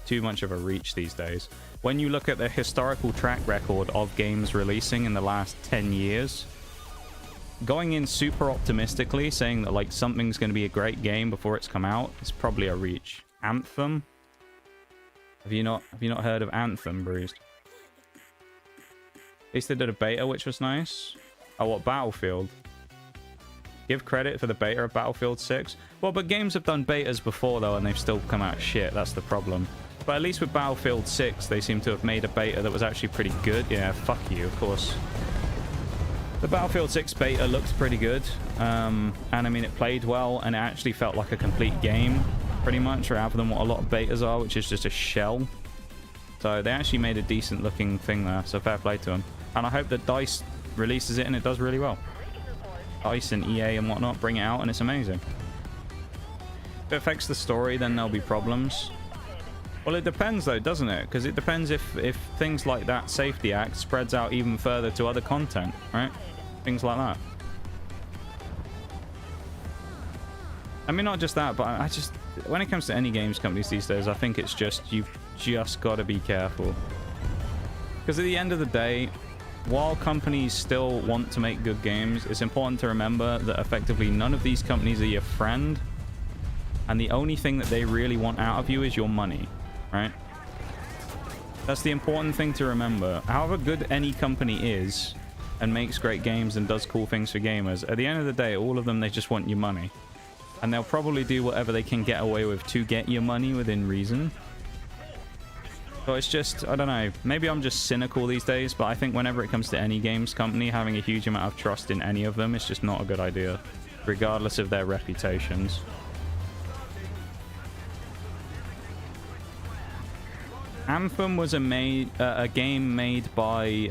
too much of a reach these days. When you look at the historical track record of games releasing in the last 10 years, going in super optimistically, saying that like something's going to be a great game before it's come out, is probably a reach. Anthem? Have you not heard of Anthem, Bruised? At least they did a beta, which was nice. Oh, what, Battlefield? Give credit for the beta of Battlefield 6. Well, but games have done betas before, though, and they've still come out shit. That's the problem. But at least with Battlefield 6, they seem to have made a beta that was actually pretty good. Yeah, fuck you, of course. The Battlefield 6 beta looks pretty good. And, I mean, it played well, and it actually felt like a complete game, pretty much, rather than what a lot of betas are, which is just a shell. So they actually made a decent-looking thing there, so fair play to them. And I hope that DICE releases it and it does really well. DICE and EA and whatnot bring it out and it's amazing. If it affects the story, then there'll be problems. Well, it depends though, doesn't it? Because it depends if things like that Safety Act spreads out even further to other content, right? Things like that. I mean, not just that, but I just, when it comes to any games companies these days, I think it's just, you've just got to be careful. Because at the end of the day, while companies still want to make good games, it's important to remember that effectively none of these companies are your friend, and the only thing that they really want out of you is your money, right? That's the important thing to remember. However good any company is and makes great games and does cool things for gamers, at the end of the day, all of them, they just want your money. And they'll probably do whatever they can get away with to get your money within reason. So it's just, I don't know, maybe I'm just cynical these days, but I think whenever it comes to any games company, having a huge amount of trust in any of them is just not a good idea, regardless of their reputations. Anthem was a game made by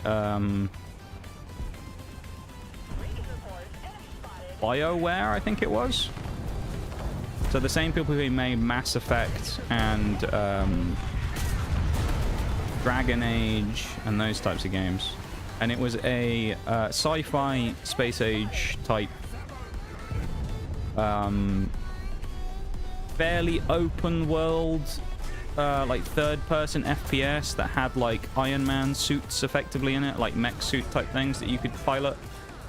BioWare, I think it was. So the same people who made Mass Effect and Dragon Age and those types of games. And it was a sci-fi space age type fairly open world like third-person FPS that had like Iron Man suits effectively in it, like mech suit type things that you could pilot,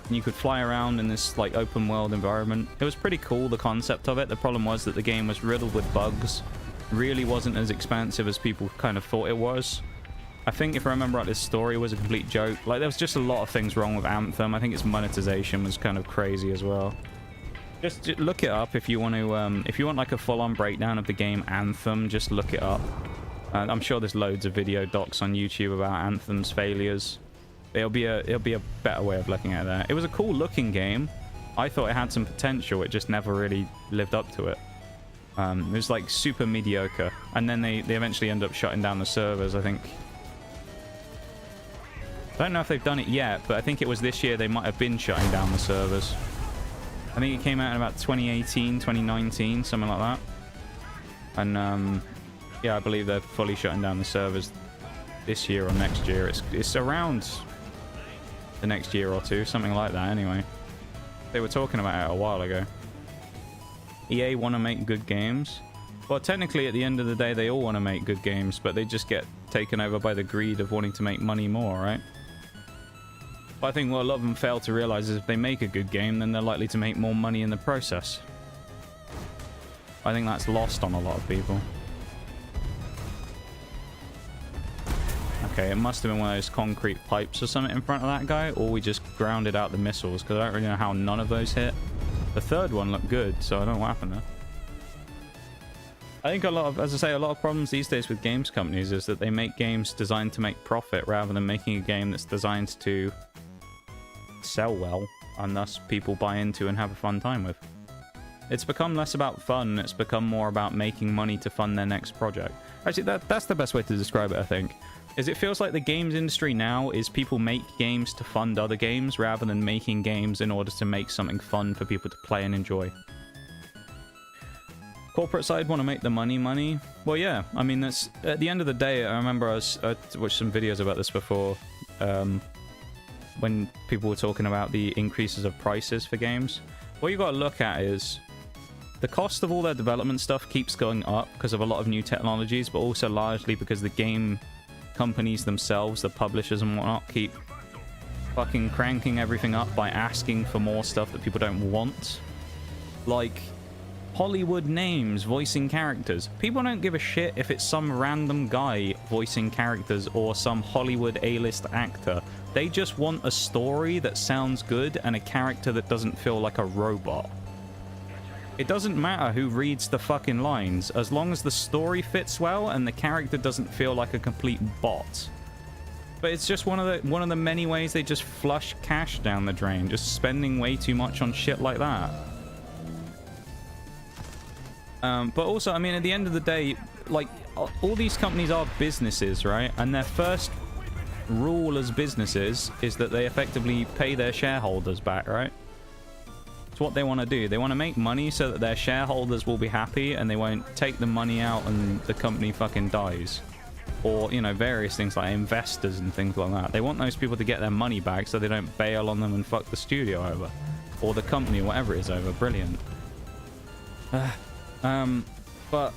and you could fly around in this like open world environment. It was pretty cool, the concept of it. The problem was that the game was riddled with bugs, really wasn't as expansive as people kind of thought it was. I think if I remember right, this story was a complete joke. Like, there was just a lot of things wrong with Anthem. I think its monetization was kind of crazy as well. Just look it up if you want to, if you want like a full-on breakdown of the game Anthem, just look it up. I'm sure there's loads of video docs on YouTube about Anthem's failures. It'll be a better way of looking at that. It was a cool-looking game. I thought it had some potential. It just never really lived up to it. It was like super mediocre, and then they eventually end up shutting down the servers, I think. I don't know if they've done it yet, but I think it was this year they might have been shutting down the servers. I think it came out in about 2018, 2019, something like that. And yeah, I believe they're fully shutting down the servers this year or next year. It's around the next year or two, something like that anyway. They were talking about it a while ago. EA want to make good games. Well, technically, at the end of the day, they all want to make good games, but they just get taken over by the greed of wanting to make money more, right? But I think what a lot of them fail to realize is if they make a good game, then they're likely to make more money in the process. I think that's lost on a lot of people. Okay, it must have been one of those concrete pipes or something in front of that guy, or we just grounded out the missiles, because I don't really know how none of those hit. The third one looked good, so I don't know what happened there. I think a lot of, as I say, a lot of problems these days with games companies is that they make games designed to make profit rather than making a game that's designed to sell well, and thus people buy into and have a fun time with. It's become less about fun, it's become more about making money to fund their next project. Actually, that's the best way to describe it, I think. Is it feels like the games industry now is people make games to fund other games rather than making games in order to make something fun for people to play and enjoy. Corporate side want to make the money. Well, yeah. I mean, that's at the end of the day. I remember I watched some videos about this before, when people were talking about the increases of prices for games. What you got to look at is the cost of all their development stuff keeps going up because of a lot of new technologies, but also largely because the game companies themselves, the publishers and whatnot, keep fucking cranking everything up by asking for more stuff that people don't want. Like Hollywood names voicing characters. People don't give a shit if it's some random guy voicing characters or some Hollywood A-list actor. They just want a story that sounds good and a character that doesn't feel like a robot. It doesn't matter who reads the fucking lines, as long as the story fits well and the character doesn't feel like a complete bot. But it's just one of the many ways they just flush cash down the drain, just spending way too much on shit like that. But also, I mean, at the end of the day, like, all these companies are businesses, right? And their first rule as businesses is that they effectively pay their shareholders back, right? It's what they want to do. They want to make money so that their shareholders will be happy and they won't take the money out and the company fucking dies. Or, you know, various things like investors and things like that. They want those people to get their money back so they don't bail on them and fuck the studio over. Or the company, whatever it is over. Brilliant. But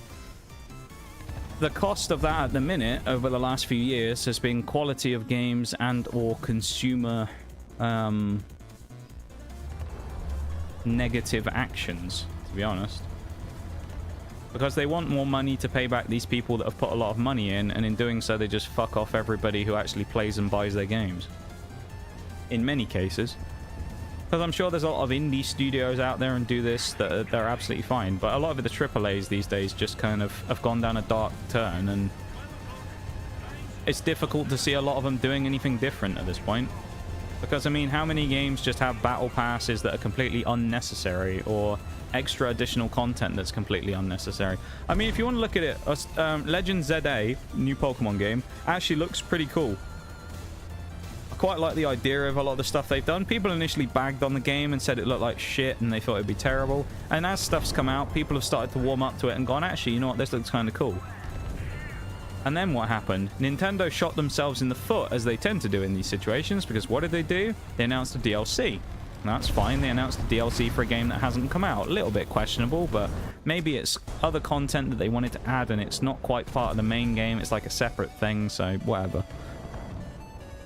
the cost of that at the minute over the last few years has been quality of games and or consumer negative actions, to be honest, because they want more money to pay back these people that have put a lot of money in, and in doing so they just fuck off everybody who actually plays and buys their games in many cases. Because I'm sure there's a lot of indie studios out there and do this that they're absolutely fine, but a lot of the AAAs these days just kind of have gone down a dark turn, and it's difficult to see a lot of them doing anything different at this point. Because, I mean, how many games just have battle passes that are completely unnecessary, or extra additional content that's completely unnecessary? I mean, if you want to look at it, Legend ZA, new Pokemon game, actually looks pretty cool. I quite like the idea of a lot of the stuff they've done. People initially bagged on the game and said it looked like shit and they thought it'd be terrible. And as stuff's come out, people have started to warm up to it and gone, actually, you know what, this looks kind of cool. And then what happened? Nintendo shot themselves in the foot, as they tend to do in these situations, because what did they do? They announced a DLC. That's fine. They announced a DLC for a game that hasn't come out. A little bit questionable, but maybe it's other content that they wanted to add and it's not quite part of the main game. It's like a separate thing, so whatever.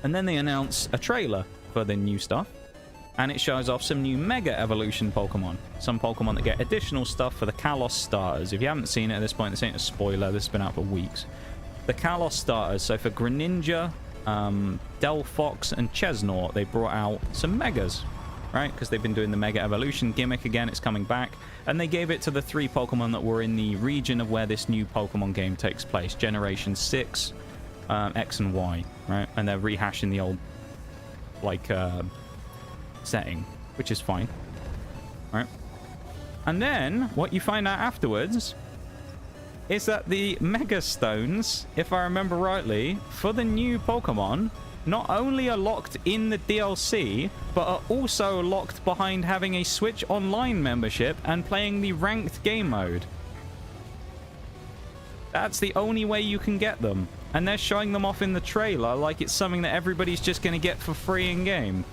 And then they announce a trailer for the new stuff, and it shows off some new Mega Evolution Pokemon. Some Pokemon that get additional stuff for the Kalos starters. If you haven't seen it at this point, this ain't a spoiler. This has been out for weeks. The Kalos starters. So for Greninja, Delphox, and Chesnaught, they brought out some Megas, right? Because they've been doing the Mega Evolution gimmick again. It's coming back. And they gave it to the 3 Pokemon that were in the region of where this new Pokemon game takes place. Generation 6, X and Y, right? And they're rehashing the old, like, setting, which is fine, right? And then what you find out afterwards is that the Mega Stones, if I remember rightly, for the new Pokemon, not only are locked in the DLC, but are also locked behind having a Switch Online membership and playing the ranked game mode. That's the only way you can get them. And they're showing them off in the trailer like it's something that everybody's just going to get for free in-game.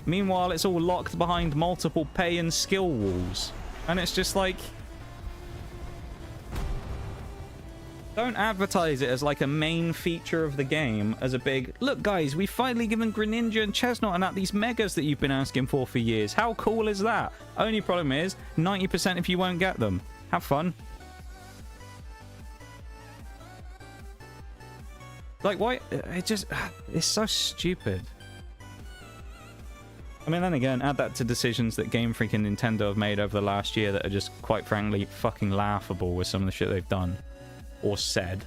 Meanwhile, it's all locked behind multiple pay and skill walls. And it's just like... Don't advertise it as like a main feature of the game, as a big, look guys, we've finally given Greninja and Chestnut and that these megas that you've been asking for years. How cool is that? Only problem is 90% if you won't get them. Have fun. Like, why? It's so stupid. I mean, then again, add that to decisions that Game Freak and Nintendo have made over the last year that are just, quite frankly, fucking laughable with some of the shit they've done. Or said.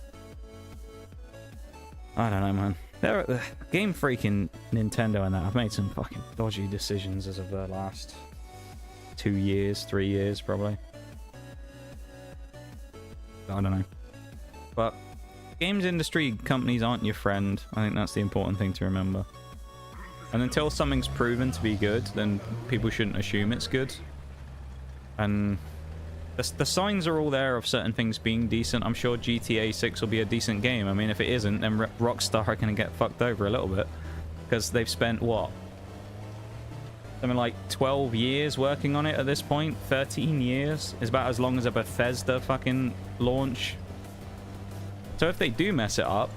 I don't know, man. Game Freak and Nintendo and that have made some fucking dodgy decisions as of the last 2 years, 3 years, probably. I don't know. But games industry companies aren't your friend. I think that's the important thing to remember. And until something's proven to be good, then people shouldn't assume it's good. And the signs are all there of certain things being decent. I'm sure GTA 6 will be a decent game. I mean, if it isn't, then Rockstar are going to get fucked over a little bit. Because they've spent, what? Something like 12 years working on it at this point? 13 years? It's about as long as a Bethesda fucking launch. So if they do mess it up,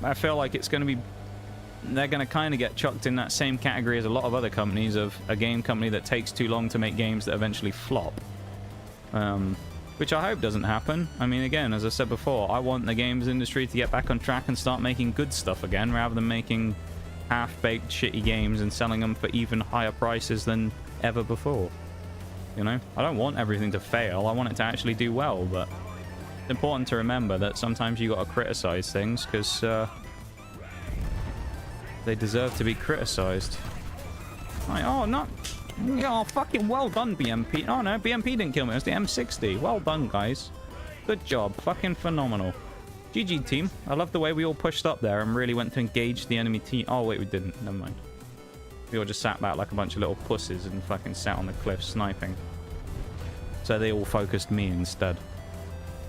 I feel like it's going to be... They're going to kind of get chucked in that same category as a lot of other companies, of a game company that takes too long to make games that eventually flop. Which I hope doesn't happen. I mean, again, as I said before, I want the games industry to get back on track and start making good stuff again, rather than making half-baked shitty games and selling them for even higher prices than ever before. You know? I don't want everything to fail. I want it to actually do well, but it's important to remember that sometimes you got to criticize things, because they deserve to be criticized. Like, oh, not... Oh, fucking well done, BMP. Oh, no, BMP didn't kill me. It was the M60. Well done, guys. Good job. Fucking phenomenal. GG, team. I love the way we all pushed up there and really went to engage the enemy team. Oh, wait, we didn't. Never mind. We all just sat back like a bunch of little pussies and fucking sat on the cliff sniping. So they all focused me instead.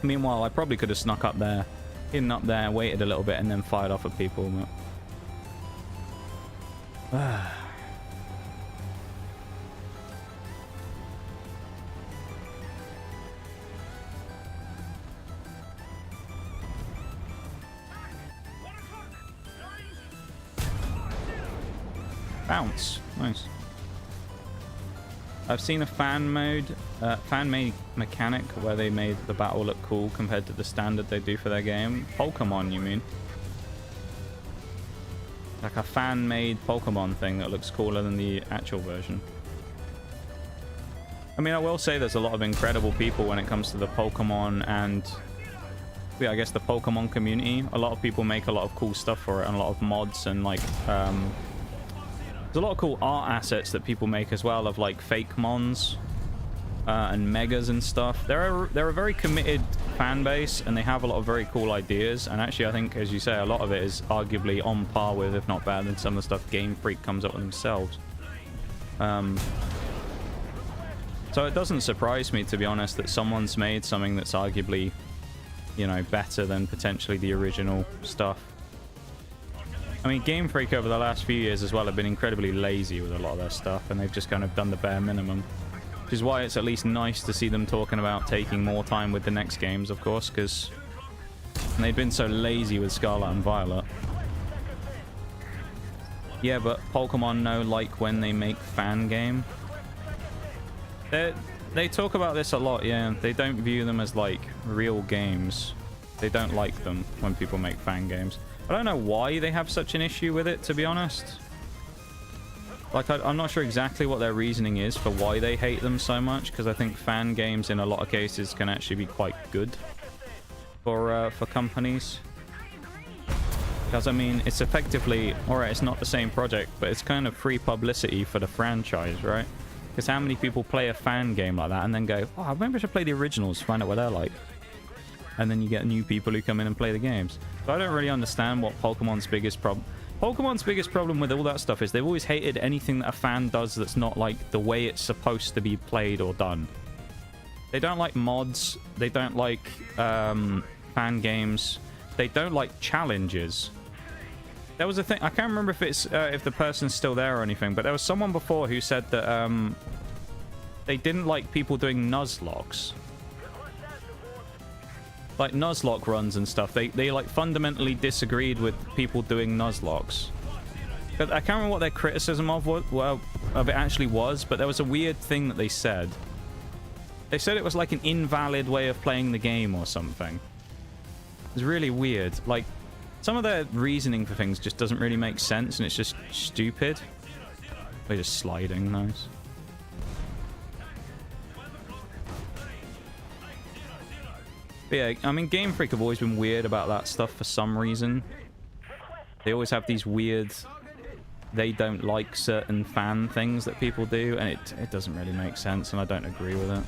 Meanwhile, I probably could have snuck up there, hidden up there, waited a little bit, and then fired off at people, but... Bounce. Nice. I've seen a fan-made mechanic where they made the battle look cool compared to the standard they do for their game. Pokemon, you mean? Like a fan-made Pokemon thing that looks cooler than the actual version. I mean, I will say there's a lot of incredible people when it comes to the Pokemon and... yeah, I guess the Pokemon community. A lot of people make a lot of cool stuff for it and a lot of mods and like... there's a lot of cool art assets that people make as well of like fake mons and megas and stuff. They're a very committed fan base and they have a lot of very cool ideas. And actually, I think, as you say, a lot of it is arguably on par with, if not better than, some of the stuff Game Freak comes up with themselves. So it doesn't surprise me, to be honest, that someone's made something that's arguably, you know, better than potentially the original stuff. I mean, Game Freak over the last few years as well have been incredibly lazy with a lot of their stuff, and they've just kind of done the bare minimum. Which is why it's at least nice to see them talking about taking more time with the next games, of course, because they've been so lazy with Scarlet and Violet. Yeah, but Pokemon know, like, when they make fan game. They talk about this a lot, yeah. They don't view them as, like, real games. They don't like them when people make fan games. I don't know why they have such an issue with it, to be honest. Like, I'm not sure exactly what their reasoning is for why they hate them so much, because I think fan games in a lot of cases can actually be quite good for companies. Because, I mean, it's effectively... alright, it's not the same project, but it's kind of free publicity for the franchise, right? Because how many people play a fan game like that and then go, oh, maybe I should play the originals, find out what they're like. And then you get new people who come in and play the games. So I don't really understand what Pokemon's biggest problem... Pokemon's biggest problem with all that stuff is they've always hated anything that a fan does that's not like the way it's supposed to be played or done. They don't like mods. They don't like fan games. They don't like challenges. There was a thing... I can't remember if it's if the person's still there or anything, but there was someone before who said that they didn't like people doing Nuzlocks. like Nuzlocke runs and stuff. They like fundamentally disagreed with people doing Nuzlocks. But I can't remember what their criticism of it actually was, but there was a weird thing that they said. They said it was like an invalid way of playing the game or something. It's really weird. Like, some of their reasoning for things just doesn't really make sense, and it's just stupid. They're just sliding, nice. But yeah, I mean, Game Freak have always been weird about that stuff for some reason. They always have these weird... They don't like certain fan things that people do, and it doesn't really make sense, and I don't agree with it.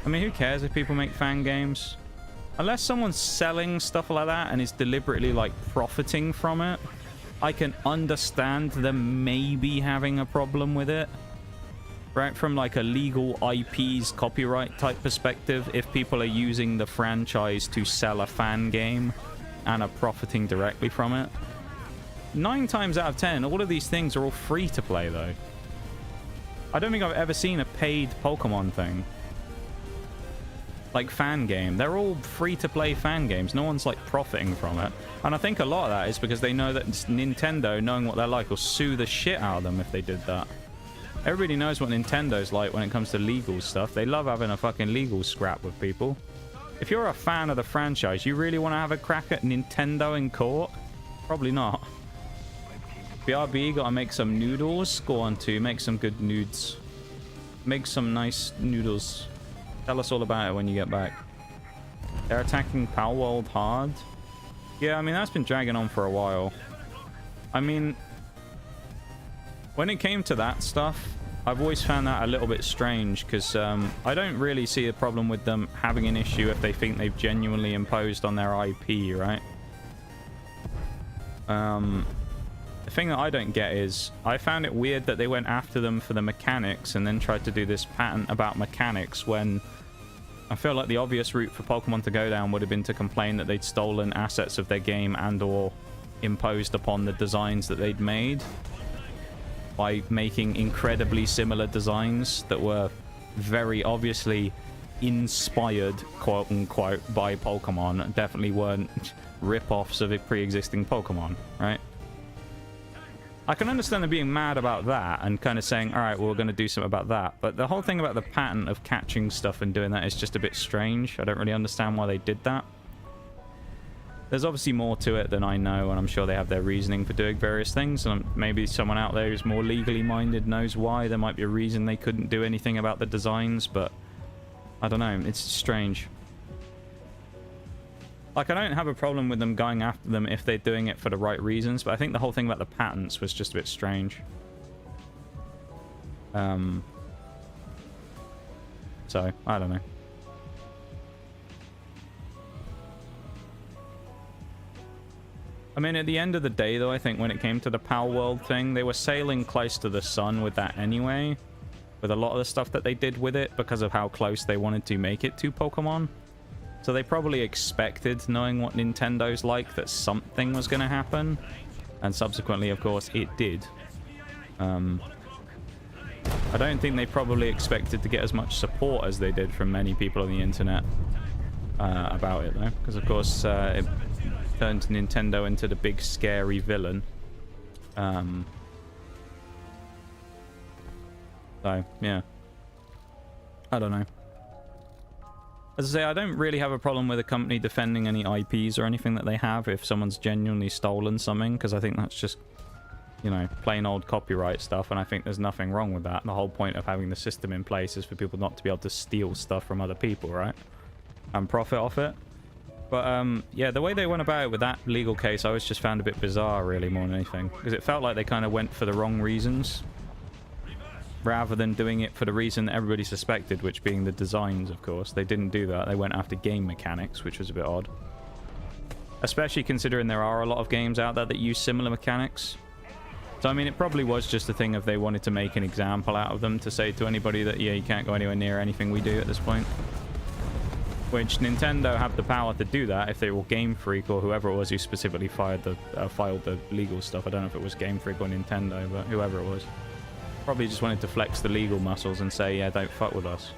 I mean, who cares if people make fan games? Unless someone's selling stuff like that and is deliberately, like, profiting from it, I can understand them maybe having a problem with it. Right? From, like, a legal IP's copyright type perspective, if people are using the franchise to sell a fan game and are profiting directly from it. 9 times out of 10, all of these things are all free to play, though. I don't think I've ever seen a paid Pokemon thing. Like, fan game. They're all free-to-play fan games. No one's, like, profiting from it. And I think a lot of that is because they know that Nintendo, knowing what they're like, will sue the shit out of them if they did that. Everybody knows what Nintendo's like when it comes to legal stuff. They love having a fucking legal scrap with people. If you're a fan of the franchise, you really want to have a crack at Nintendo in court? Probably not. BRB, gotta make some noodles. Go on to make some good nudes. Make some nice noodles. Tell us all about it when you get back. They're attacking Palworld hard. Yeah, I mean, that's been dragging on for a while. I mean, when it came to that stuff, I've always found that a little bit strange, because I don't really see a problem with them having an issue if they think they've genuinely imposed on their IP, right? The thing that I don't get is, I found it weird that they went after them for the mechanics and then tried to do this patent about mechanics when I feel like the obvious route for Pokemon to go down would have been to complain that they'd stolen assets of their game and or imposed upon the designs that they'd made by making incredibly similar designs that were very obviously inspired, quote-unquote, by Pokemon. Definitely weren't rip-offs of a pre-existing Pokemon, right? I can understand them being mad about that and kind of saying, all right, well, we're going to do something about that. But the whole thing about the patent of catching stuff and doing that is just a bit strange. I don't really understand why they did that. There's obviously more to it than I know, and I'm sure they have their reasoning for doing various things. And maybe someone out there who's more legally minded knows why. There might be a reason they couldn't do anything about the designs, but I don't know. It's strange. Like, I don't have a problem with them going after them if they're doing it for the right reasons, but I think the whole thing about the patents was just a bit strange. So, I don't know. I mean, at the end of the day, though, I think when it came to the Palworld thing, they were sailing close to the sun with that anyway, with a lot of the stuff that they did with it because of how close they wanted to make it to Pokemon. So they probably expected, knowing what Nintendo's like, that something was going to happen. And subsequently, of course, it did. I don't think they probably expected to get as much support as they did from many people on the internet about it, though. Because, of course, it turned Nintendo into the big, scary villain. So, yeah. I don't know. As I say, I don't really have a problem with a company defending any IPs or anything that they have if someone's genuinely stolen something, because I think that's just, you know, plain old copyright stuff, and I think there's nothing wrong with that. The whole point of having the system in place is for people not to be able to steal stuff from other people, right? And profit off it. But, yeah, the way they went about it with that legal case, I always just found a bit bizarre, really, more than anything. Because it felt like they kind of went for the wrong reasons, rather than doing it for the reason that everybody suspected, which being the designs, of course. They didn't do that. They went after game mechanics, which was a bit odd. Especially considering there are a lot of games out there that use similar mechanics. So, I mean, it probably was just a thing of they wanted to make an example out of them to say to anybody that, yeah, you can't go anywhere near anything we do at this point. Which Nintendo have the power to do that if they were Game Freak or whoever it was who specifically filed the legal stuff. I don't know if it was Game Freak or Nintendo, but whoever it was. Probably just wanted to flex the legal muscles and say, yeah, don't fuck with us.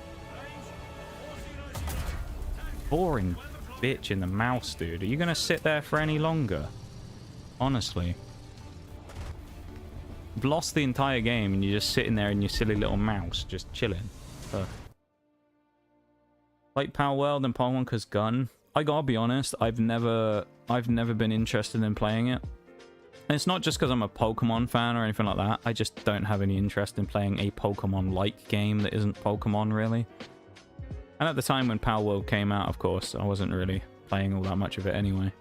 Boring. bitch in the mouse, dude. Are you gonna sit there for any longer? Honestly. You've lost the entire game and you're just sitting there in your silly little mouse, just chilling. Like Power World and Pokemon because gun. I gotta be honest, I've never been interested in playing it. And it's not just because I'm a Pokemon fan or anything like that. I just don't have any interest in playing a Pokemon-like game that isn't Pokemon, really. And at the time when Power World came out, of course, I wasn't really playing all that much of it anyway.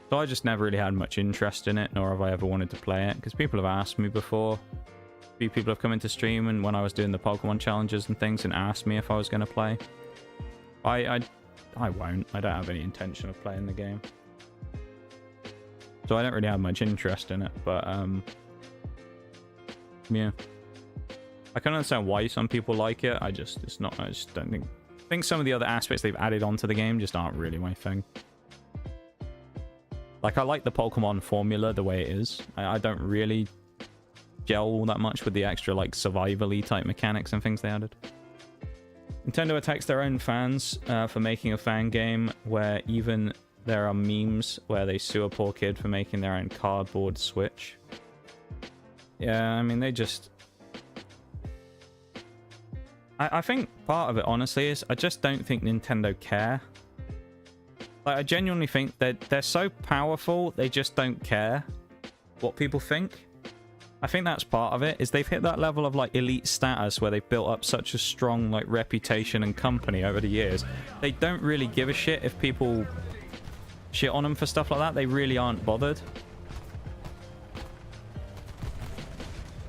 So I just never really had much interest in it, nor have I ever wanted to play it. Because people have asked me before. A few people have come into stream and when I was doing the Pokemon challenges and things and asked me if I was going to play. I won't. I don't have any intention of playing the game. So I don't really have much interest in it, but yeah. I can understand why some people like it. I just don't think... I think some of the other aspects they've added onto the game just aren't really my thing. Like, I like the Pokemon formula the way it is. I don't really gel all that much with the extra, like, survival-y type mechanics and things they added. Nintendo attacks their own fans for making a fan game where even there are memes where they sue a poor kid for making their own cardboard Switch. Yeah, I mean, they just... I think part of it, honestly, is I just don't think Nintendo care. Like, I genuinely think that they're so powerful, they just don't care what people think. I think that's part of it, is they've hit that level of, like, elite status where they've built up such a strong, like, reputation and company over the years. They don't really give a shit if people shit on them for stuff like that. They really aren't bothered.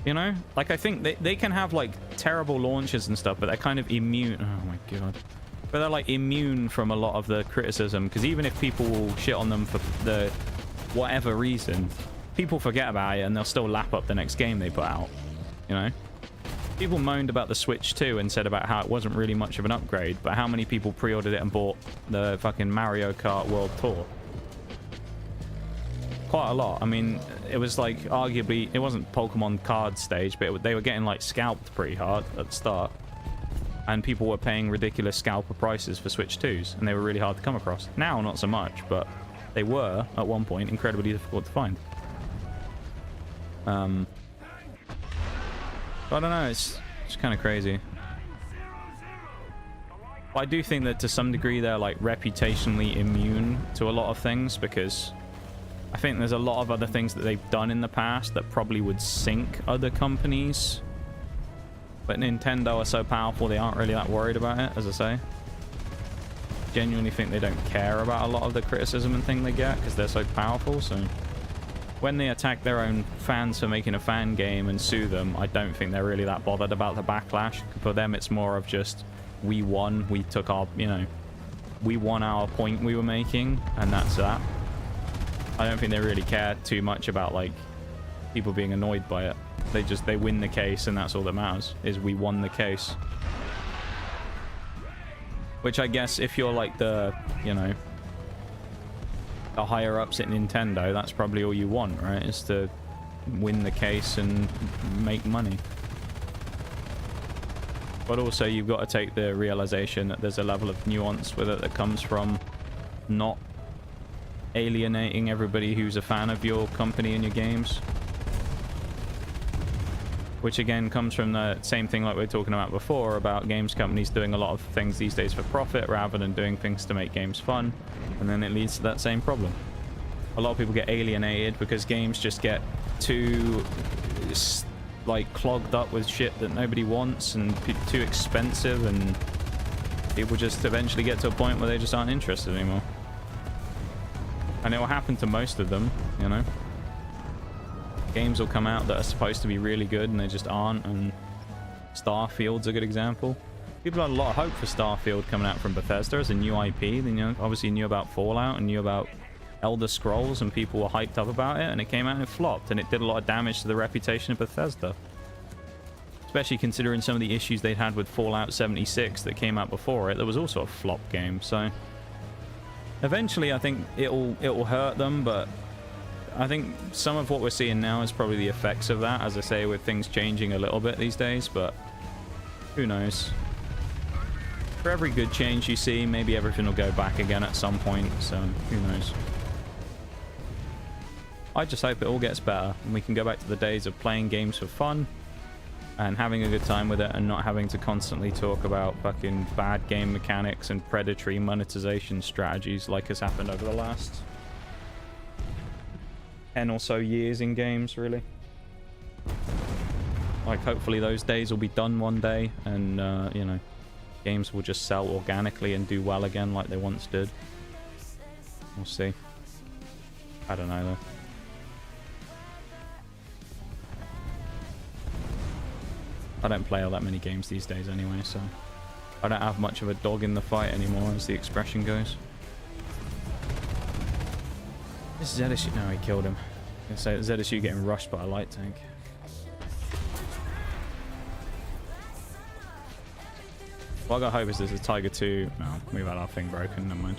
You know? Like, I think they can have, like, terrible launches and stuff, but they're kind of immune. Oh, my God. But they're, like, immune from a lot of the criticism, because even if people will shit on them for the whatever reason... people forget about it and they'll still lap up the next game they put out, you know? People moaned about the Switch 2 and said about how it wasn't really much of an upgrade, but how many people pre-ordered it and bought the fucking Mario Kart World Tour? Quite a lot. I mean, it was like, arguably, it wasn't Pokemon card stage, but they were getting, like, scalped pretty hard at the start. And people were paying ridiculous scalper prices for Switch 2s, and they were really hard to come across. Now, not so much, but they were, at one point, incredibly difficult to find. I don't know, it's kind of crazy. But I do think that to some degree they're like reputationally immune to a lot of things, because I think there's a lot of other things that they've done in the past that probably would sink other companies. But Nintendo are so powerful they aren't really that worried about it, as I say. Genuinely think they don't care about a lot of the criticism and thing they get because they're so powerful, so... when they attack their own fans for making a fan game and sue them, I don't think they're really that bothered about the backlash. For them, it's more of just, we won, we took our, you know, we won our point we were making, and that's that. I don't think they really care too much about, like, people being annoyed by it. They win the case, and that's all that matters, is we won the case. Which I guess if you're, like, the, you know... the higher ups at Nintendo, that's probably all you want, right? Is to win the case and make money. But also you've got to take the realization that there's a level of nuance with it that comes from not alienating everybody who's a fan of your company and your games. Which again comes from the same thing like we were talking about before, about games companies doing a lot of things these days for profit rather than doing things to make games fun. And then it leads to that same problem. A lot of people get alienated because games just get too, like, clogged up with shit that nobody wants and too expensive, and people just eventually get to a point where they just aren't interested anymore. And it will happen to most of them, you know? Games will come out that are supposed to be really good and they just aren't, and Starfield's a good example. People had a lot of hope for Starfield coming out from Bethesda as a new IP. They, you know, obviously knew about Fallout and knew about Elder Scrolls, and people were hyped up about it, and it came out and it flopped, and it did a lot of damage to the reputation of Bethesda. Especially considering some of the issues they'd had with Fallout 76 that came out before it. That was also a flop game, so... eventually, I think it'll hurt them, but... I think some of what we're seeing now is probably the effects of that, as I say, with things changing a little bit these days, but... who knows? For every good change you see, maybe everything will go back again at some point, so who knows. I just hope it all gets better and we can go back to the days of playing games for fun and having a good time with it and not having to constantly talk about fucking bad game mechanics and predatory monetization strategies like has happened over the last 10 or so years in games, really. Like, hopefully those days will be done one day and, you know, games will just sell organically and do well again like they once did. We'll see. I don't know, though. I don't play all that many games these days anyway, so I don't have much of a dog in the fight anymore, as the expression goes. This is ZSU. No, he killed him. I was gonna say ZSU getting rushed by a light tank. What I got hope is there's a Tiger 2. No, we've had our thing broken. Never mind.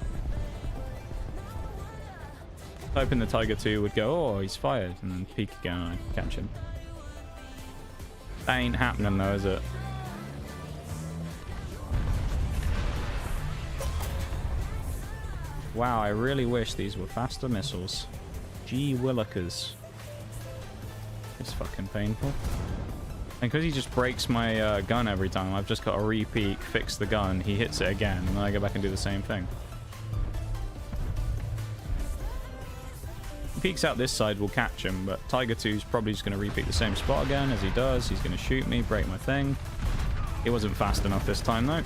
Hoping the Tiger 2 would go, oh, he's fired, and then peek again and I catch him. That ain't happening though, is it? Wow, I really wish these were faster missiles. Gee willikers. It's fucking painful. And because he just breaks my gun every time, I've just got to re-peek, fix the gun, he hits it again, and then I go back and do the same thing. Peeks out this side, we'll catch him, but Tiger 2's probably just going to repeat the same spot again. As he does, he's going to shoot me, break my thing. He wasn't fast enough this time though.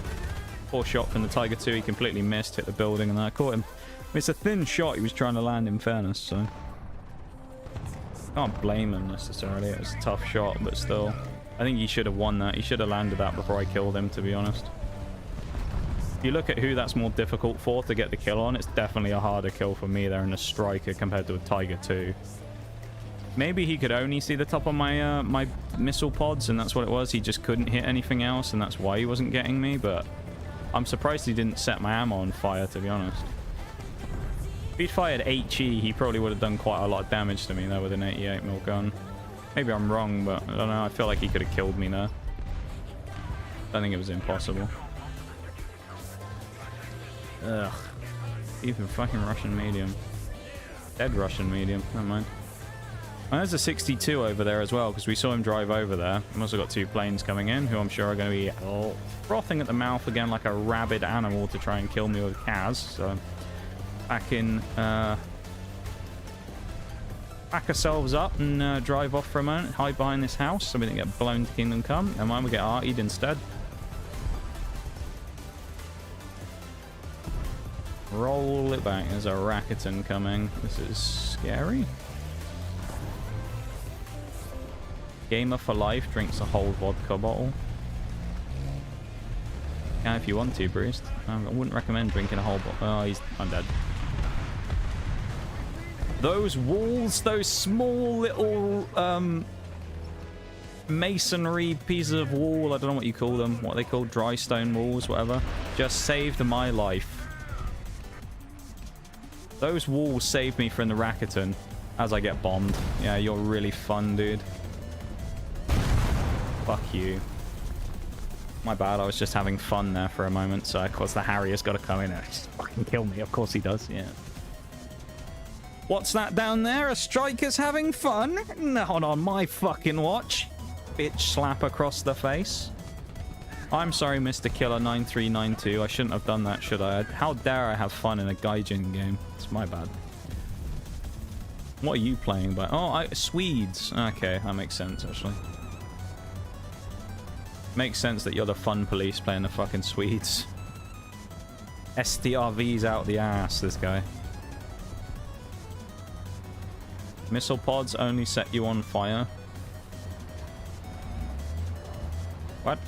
Poor shot from the Tiger 2. He completely missed, hit the building, and then I caught him. I mean, it's a thin shot he was trying to land, in fairness, so can't blame him necessarily. It was a tough shot, but still, I think he should have won that. He should have landed that before I killed him, to be honest. If you look at who that's more difficult for to get the kill on, it's definitely a harder kill for me there in a striker compared to a Tiger 2. Maybe he could only see the top of my my missile pods, and that's what it was. He just couldn't hit anything else, and that's why he wasn't getting me, but I'm surprised he didn't set my ammo on fire, to be honest. If he'd fired HE, he probably would have done quite a lot of damage to me there with an 88mm gun. Maybe I'm wrong, but I don't know. I feel like he could have killed me there. I think it was impossible. Ugh. Even fucking Russian medium. Dead Russian medium. Never mind. And there's a 62 over there as well, because we saw him drive over there. We've also got two planes coming in, who I'm sure are going to be frothing at the mouth again like a rabid animal to try and kill me with Kaz. So, back ourselves up and drive off for a moment, hide behind this house so we don't get blown to Kingdom Come. And mine we get artied instead. Roll it back. There's a Rakuten coming. This is scary. Gamer for life drinks a whole vodka bottle. Yeah, if you want to, Bruce. I wouldn't recommend drinking a whole bottle. Oh, I'm dead. Those walls, those small little masonry pieces of wall, I don't know what you call them, what they call, dry stone walls, whatever, just saved my life. Those walls saved me from the Rakuten as I get bombed. Yeah, you're really fun, dude. Fuck you. My bad, I was just having fun there for a moment, so of course the Harrier's got to come in and just fucking kill me. Of course he does, yeah. What's that down there? A striker's having fun? Not on my fucking watch. Bitch slap across the face. I'm sorry, Mr. Killer 9392. I shouldn't have done that, should I? How dare I have fun in a Gaijin game? It's my bad. What are you playing by? Oh, Swedes. Okay, that makes sense, actually. Makes sense that you're the fun police playing the fucking Swedes. STRV's out the ass, this guy. Missile pods only set you on fire. What?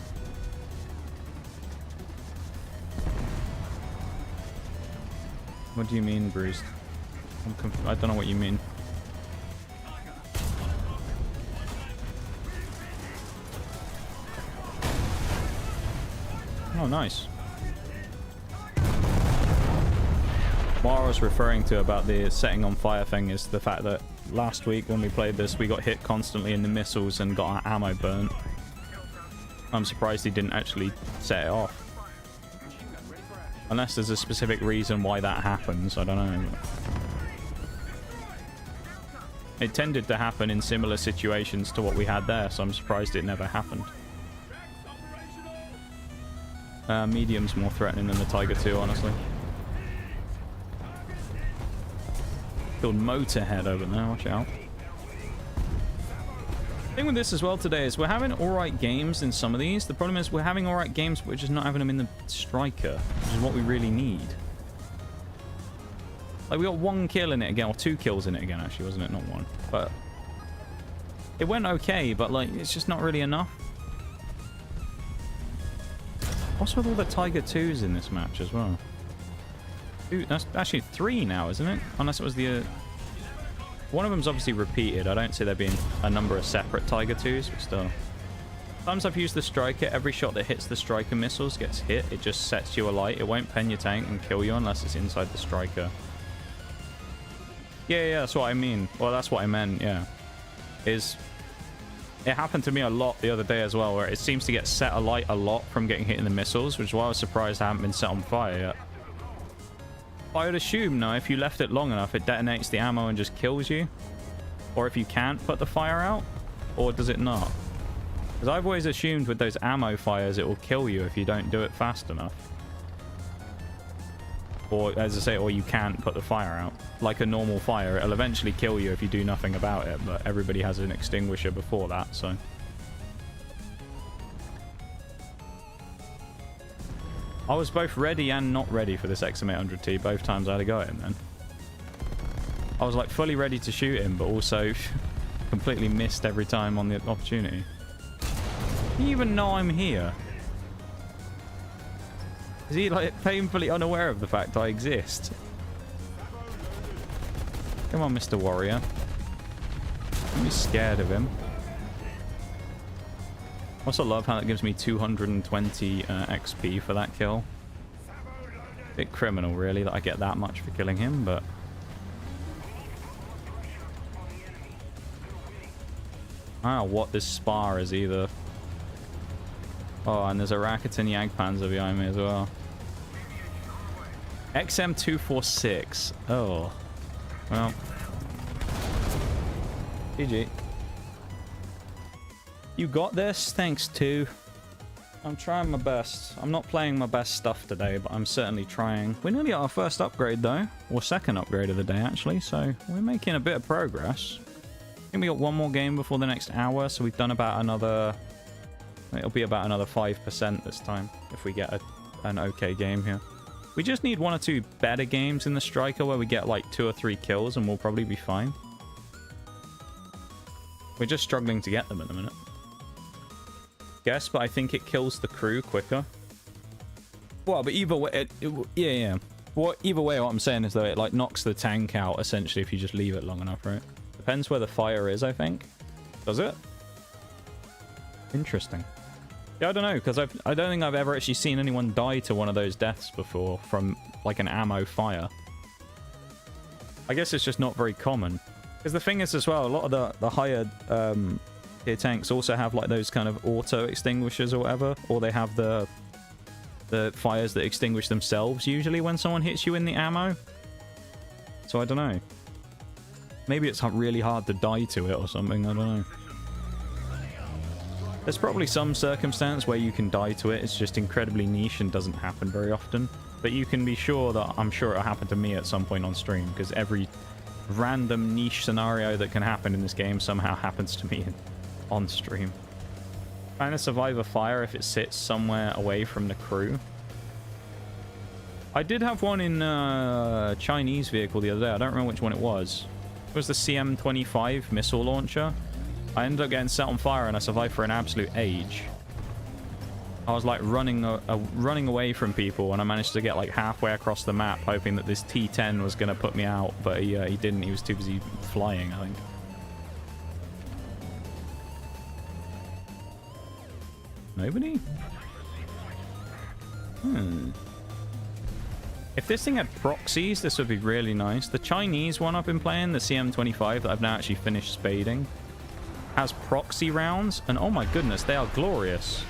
What do you mean, Bruce? I don't know what you mean. Oh, nice. What I was referring to about the setting on fire thing is the fact that last week when we played this, we got hit constantly in the missiles and got our ammo burnt. I'm surprised he didn't actually set it off. Unless there's a specific reason why that happens. I don't know. It tended to happen in similar situations to what we had there, so I'm surprised it never happened. Medium's more threatening than the Tiger 2, honestly. Killed Motorhead over there, watch out. The thing with this as well today is we're having alright games in some of these. The problem is we're having alright games, but we're just not having them in the striker, which is what we really need. Like, we got 1 kill in it again, or 2 kills in it again, actually, wasn't it? Not 1. But it went okay, but, like, it's just not really enough. What's with all the Tiger 2s in this match as well? Dude, that's actually 3 now, isn't it? Unless it was the... one of them's obviously repeated. I don't see there being a number of separate Tiger 2s, but still. Sometimes I've used the striker. Every shot that hits the striker missiles gets hit. It just sets you alight. It won't pen your tank and kill you unless it's inside the striker. Yeah, that's what I mean. Well, that's what I meant, yeah. It happened to me a lot the other day as well, where it seems to get set alight a lot from getting hit in the missiles, which is why I was surprised I haven't been set on fire yet. I would assume, no, if you left it long enough, it detonates the ammo and just kills you. Or if you can't put the fire out, or does it not? Because I've always assumed with those ammo fires, it will kill you if you don't do it fast enough. Or, as I say, or you can't put the fire out. Like a normal fire, it'll eventually kill you if you do nothing about it, but everybody has an extinguisher before that, so... I was both ready and not ready for this XM800T. Both times I had to go at him then. I was like fully ready to shoot him, but also completely missed every time on the opportunity. Do you even know I'm here? Is he like painfully unaware of the fact I exist? Come on, Mr. Warrior. Don't be scared of him. I also love how that gives me 220 XP for that kill. Bit criminal, really, that I get that much for killing him, but... I don't know what this spar is either. Oh, and there's a Rakuten Jagdpanzer behind me as well. XM246. Oh. Well. GG. You got this? Thanks, too. I'm trying my best. I'm not playing my best stuff today, but I'm certainly trying. We're nearly at our first upgrade, though. Or second upgrade of the day, actually. So we're making a bit of progress. I think we got 1 more game before the next hour, so we've done about another... It'll be about another 5% this time, if we get an okay game here. We just need 1 or 2 better games in the striker where we get like 2 or 3 kills, and we'll probably be fine. We're just struggling to get them at the minute. Guess, but I think it kills the crew quicker. Well, but either way, yeah. Well, either way, what I'm saying is, though, it like knocks the tank out, essentially, if you just leave it long enough, right? Depends where the fire is, I think. Does it? Interesting. Yeah, I don't know, because I don't think I've ever actually seen anyone die to one of those deaths before from, like, an ammo fire. I guess it's just not very common. Because the thing is, as well, a lot of the higher tier tanks also have, like, those kind of auto extinguishers or whatever, or they have the fires that extinguish themselves, usually, when someone hits you in the ammo. So, I don't know. Maybe it's really hard to die to it or something, I don't know. There's probably some circumstance where you can die to it. It's just incredibly niche and doesn't happen very often. But you can be sure that I'm sure it'll happen to me at some point on stream, because every random niche scenario that can happen in this game somehow happens to me on stream. Trying to survive a fire if it sits somewhere away from the crew. I did have one in a Chinese vehicle the other day. I don't remember which one it was. It was the CM-25 missile launcher. I ended up getting set on fire and I survived for an absolute age. I was like running away from people and I managed to get like halfway across the map hoping that this T-10 was going to put me out, but he didn't. He was too busy flying, I think. Nobody? If this thing had proxies, this would be really nice. The Chinese one I've been playing, the CM-25 that I've now actually finished spading, has proxy rounds, and oh my goodness, they are glorious.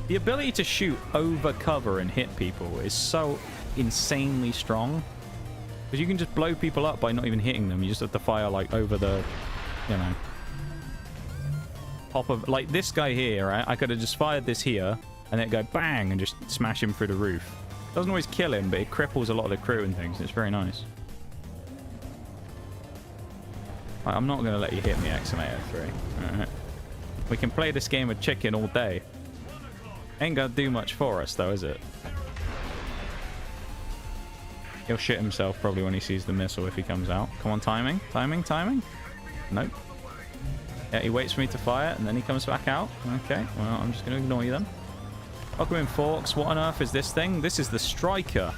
The ability to shoot over cover and hit people is so insanely strong. Because you can just blow people up by not even hitting them. You just have to fire, like, over the, you know, top of... Like, this guy here, right? I could have just fired this here, and then go bang, and just smash him through the roof. Doesn't always kill him, but it cripples a lot of the crew and things. It's very nice. Right, I'm not going to let you hit me, Excavator 3. Alright. We can play this game of chicken all day. Ain't going to do much for us, though, is it? He'll shit himself probably when he sees the missile if he comes out. Come on, timing. Timing, timing. Nope. Yeah, he waits for me to fire, and then he comes back out. Okay, well, I'm just going to ignore you then. Welcome in, Forks. What on earth is this thing? This is the Striker.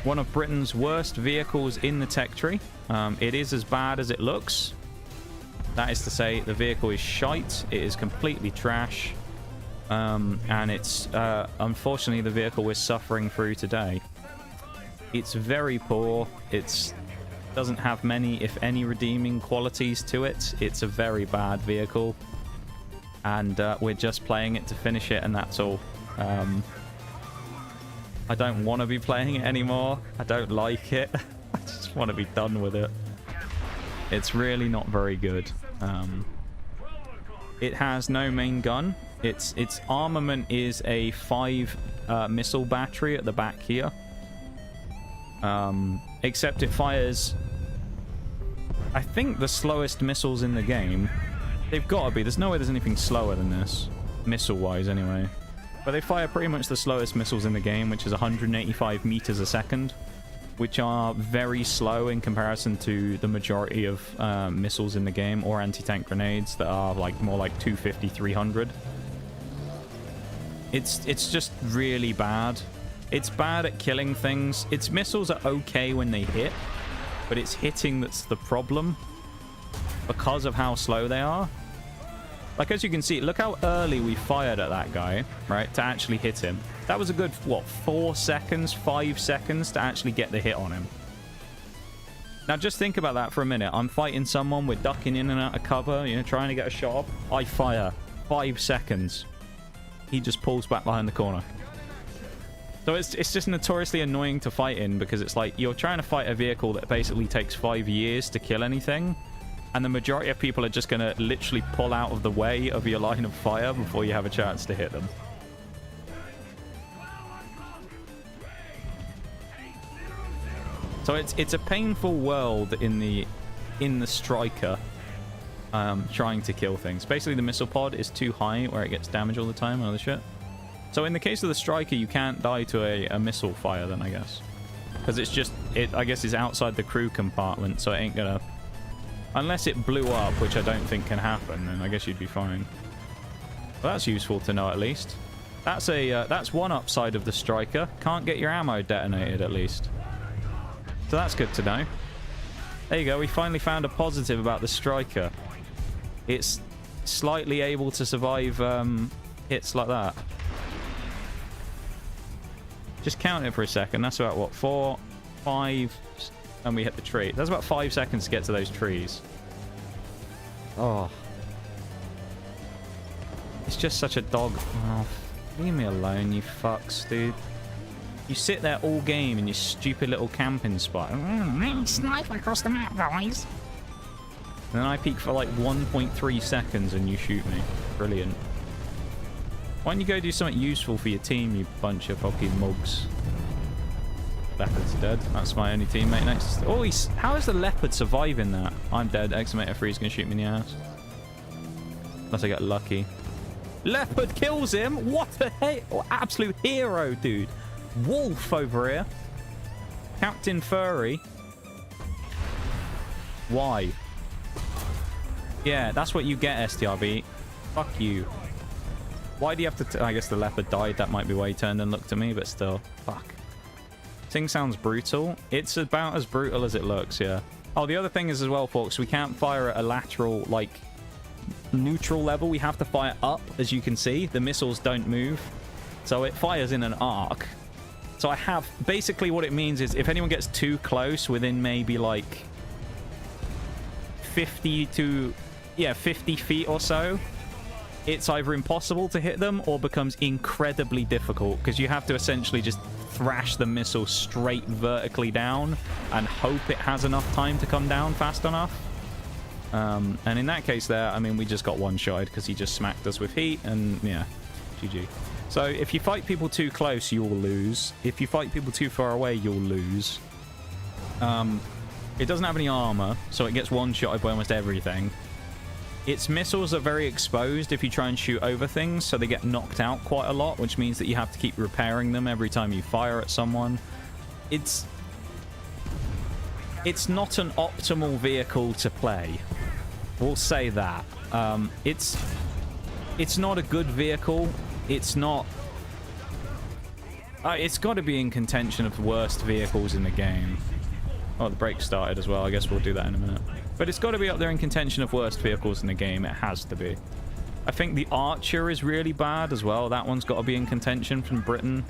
One of Britain's worst vehicles in the tech tree. It is as bad as it looks. That is to say, the vehicle is shite. It is completely trash. And it's, unfortunately, the vehicle we're suffering through today. It's very poor. It doesn't have many, if any, redeeming qualities to it. It's a very bad vehicle. And we're just playing it to finish it, and that's all. I don't want to be playing it anymore. I don't like it. I just want to be done with it. It's really not very good. It has no main gun. Its armament is a 5 missile battery at the back here. Except it fires, I think, the slowest missiles in the game. They've got to be. There's no way there's anything slower than this. Missile-wise, anyway. But they fire pretty much the slowest missiles in the game, which is 185 meters a second. Which are very slow in comparison to the majority of missiles in the game, or anti-tank grenades that are like more like 250, 300. It's just really bad. It's bad at killing things. Its missiles are okay when they hit, but it's hitting that's the problem because of how slow they are. Like, as you can see, look how early we fired at that guy, right, to actually hit him. That was a good, what, 4 seconds, 5 seconds to actually get the hit on him. Now, just think about that for a minute. I'm fighting someone, we're ducking in and out of cover, you know, trying to get a shot up. I fire. 5 seconds. He just pulls back behind the corner. So it's just notoriously annoying to fight in, because it's like you're trying to fight a vehicle that basically takes 5 years to kill anything. And the majority of people are just going to literally pull out of the way of your line of fire before you have a chance to hit them. So it's a painful world in the Striker, trying to kill things. Basically, the missile pod is too high where it gets damage all the time and other shit. So in the case of the Striker, you can't die to a missile fire then, I guess. Because it's just, I guess it's outside the crew compartment, so it ain't gonna... Unless it blew up, which I don't think can happen, then I guess you'd be fine. Well, that's useful to know, at least. That's one upside of the Striker. Can't get your ammo detonated, at least. So that's good to know. There you go. We finally found a positive about the Striker. It's slightly able to survive hits like that. Just count it for a second. That's about, what, 4, 5... And we hit the tree. That's about 5 seconds to get to those trees. Oh. It's just such a dog. Oh, leave me alone, you fucks, dude. You sit there all game in your stupid little camping spot. Snipe across the map, guys. And then I peek for like 1.3 seconds and you shoot me. Brilliant. Why don't you go do something useful for your team, you bunch of fucking mugs? Leopard's dead. That's my only teammate next. Oh, how is the leopard surviving that? I'm dead. Excavator 3 is going to shoot me in the ass. Unless I get lucky. Leopard kills him? What a absolute hero, dude. Wolf over here. Captain Furry. Why? Yeah, that's what you get, STRB. Fuck you. Why do you have to... I guess the leopard died. That might be why he turned and looked at me, but still. Fuck. Thing sounds brutal. It's about as brutal as it looks, yeah. Oh, the other thing is as well, folks, we can't fire at a lateral, like, neutral level. We have to fire up, as you can see. The missiles don't move. So it fires in an arc. So I have... Basically what it means is if anyone gets too close within maybe, like, 50 to... Yeah, 50 feet or so, it's either impossible to hit them or becomes incredibly difficult because you have to essentially just thrash the missile straight vertically down and hope it has enough time to come down fast enough. And in that case there, I mean, we just got one-shotted because he just smacked us with heat, and yeah, GG. So if you fight people too close, you'll lose. If you fight people too far away, you'll lose. It doesn't have any armor, so it gets one-shotted by almost everything. Its missiles are very exposed if you try and shoot over things, so they get knocked out quite a lot, which means that you have to keep repairing them every time you fire at someone. It's not an optimal vehicle to play. We'll say that. It's not a good vehicle. It's not... it's got to be in contention of the worst vehicles in the game. Oh, the brake started as well. I guess we'll do that in a minute. But it's got to be up there in contention of worst vehicles in the game. It has to be. I think the Archer is really bad as well. That one's got to be in contention from Britain.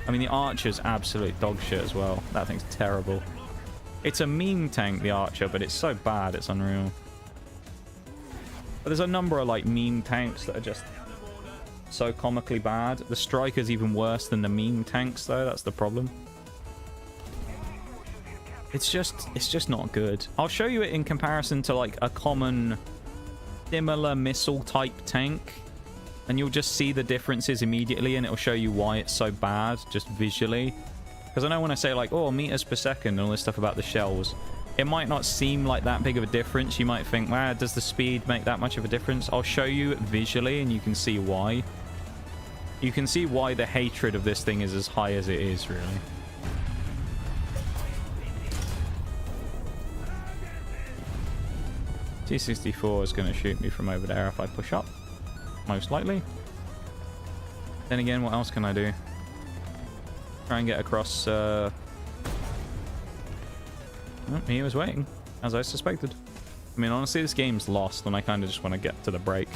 I mean, the Archer's absolute dog shit as well. That thing's terrible. It's a meme tank, the Archer, but it's so bad, it's unreal. But there's a number of, like, meme tanks that are just so comically bad. The Striker's even worse than the meme tanks, though. That's the problem. It's just not good. I'll show you it in comparison to, like, a common similar missile-type tank. And you'll just see the differences immediately, and it'll show you why it's so bad, just visually. Because I know when I say, like, oh, meters per second and all this stuff about the shells, it might not seem like that big of a difference. You might think, wow, does the speed make that much of a difference? I'll show you it visually, and you can see why. You can see why the hatred of this thing is as high as it is, really. T-64 is going to shoot me from over there if I push up. Most likely. Then again, what else can I do? Try and get across... Oh, he was waiting, as I suspected. I mean, honestly, this game's lost, and I kind of just want to get to the break.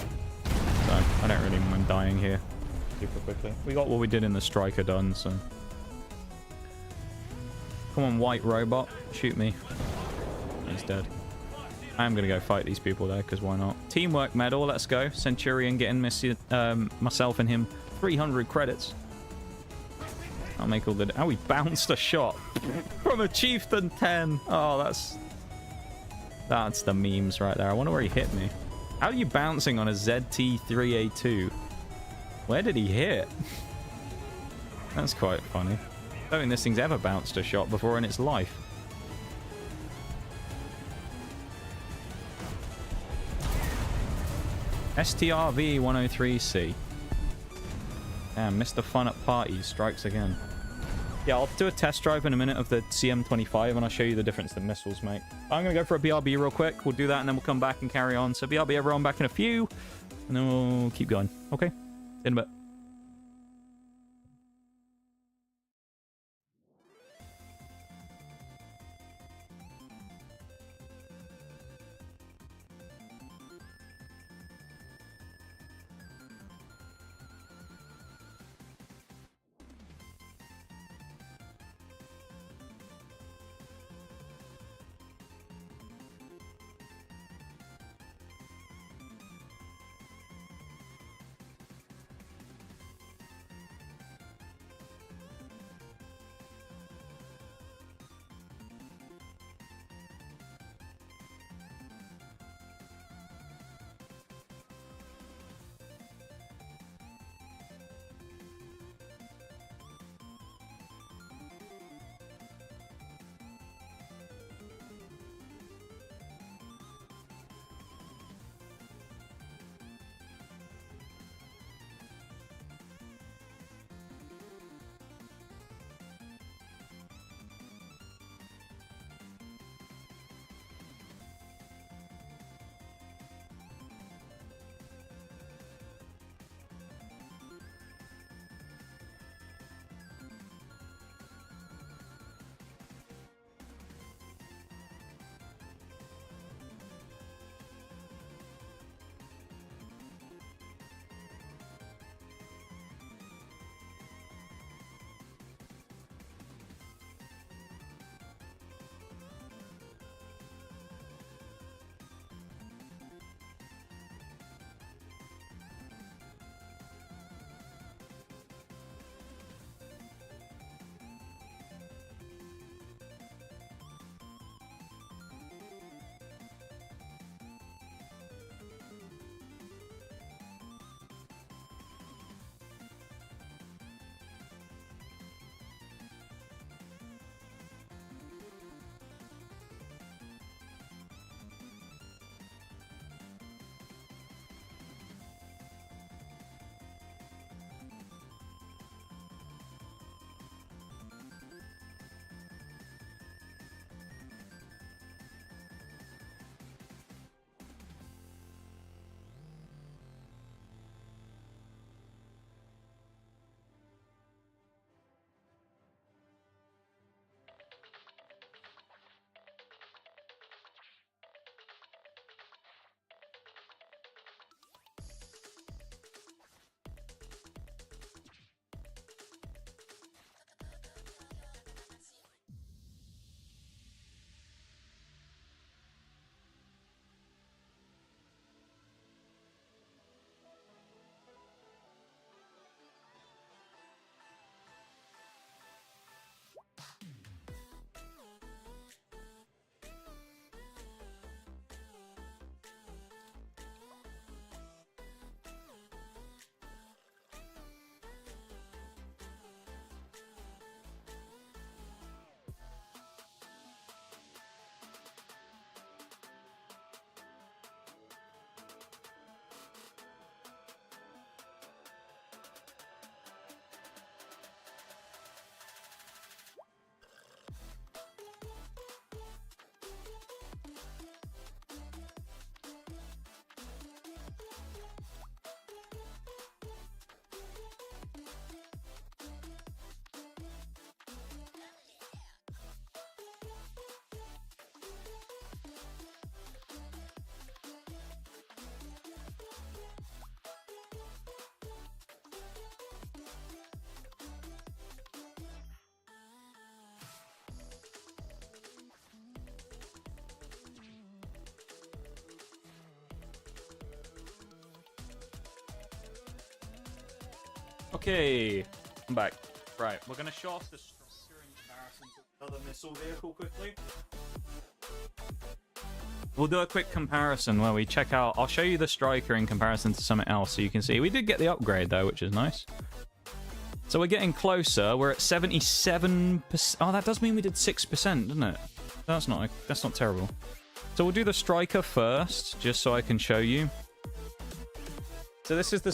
So, I don't really mind dying here super quickly. We got what we did in the Striker done, so... Come on, white robot. Shoot me. He's dead. I am going to go fight these people, though, because why not? Teamwork medal, let's go. Centurion getting myself and him 300 credits. I'll make all the... Oh, he bounced a shot from a Chieftain 10. Oh, that's the memes right there. I wonder where he hit me. How are you bouncing on a ZT-3A2? Where did he hit? That's quite funny. I don't think this thing's ever bounced a shot before in its life. STRV 103C. Damn, Mr. Fun at Parties strikes again. Yeah, I'll do a test drive in a minute of the CM25 and I'll show you the difference the missiles make. I'm going to go for a BRB real quick. We'll do that and then we'll come back and carry on. So BRB everyone, back in a few. And then we'll keep going. Okay? In a bit. Okay, I'm back. Right, we're gonna show off the Striker in comparison to another missile vehicle quickly. We'll do a quick comparison where we check out. I'll show you the Striker in comparison to something else, so you can see we did get the upgrade though, which is nice. So we're getting closer. We're at 77%. Oh, that does mean we did 6%, doesn't it? That's not terrible. So we'll do the Striker first, just so I can show you. So this is the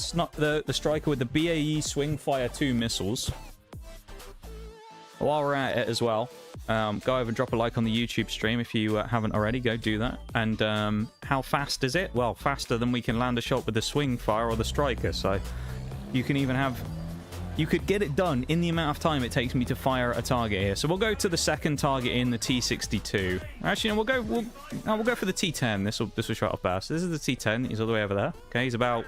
Striker with the BAE Swingfire 2 missiles. While we're at it as well, go over and drop a like on the YouTube stream if you haven't already. Go do that. And how fast is it? Well, faster than we can land a shot with the Swingfire or the Striker. So you can even have... You could get it done in the amount of time it takes me to fire a target here. So we'll go to the second target in the T-62. Actually, no, we'll go for the T-10. This will shut off fast. This is the T-10. He's all the way over there. Okay, he's about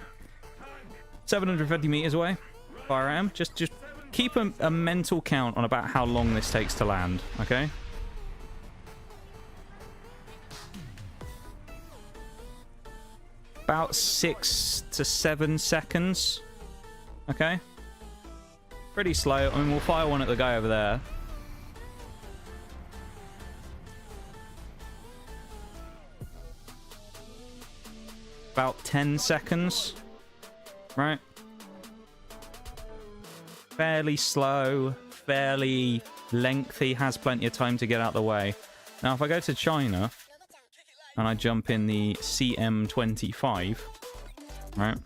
750 meters away. Fire at him. Just keep a mental count on about how long this takes to land. Okay. About 6 to 7 seconds. Okay. Pretty slow. I mean, we'll fire one at the guy over there. About 10 seconds. Right? Fairly slow. Fairly lengthy. Has plenty of time to get out the way. Now, if I go to China and I jump in the CM25, right?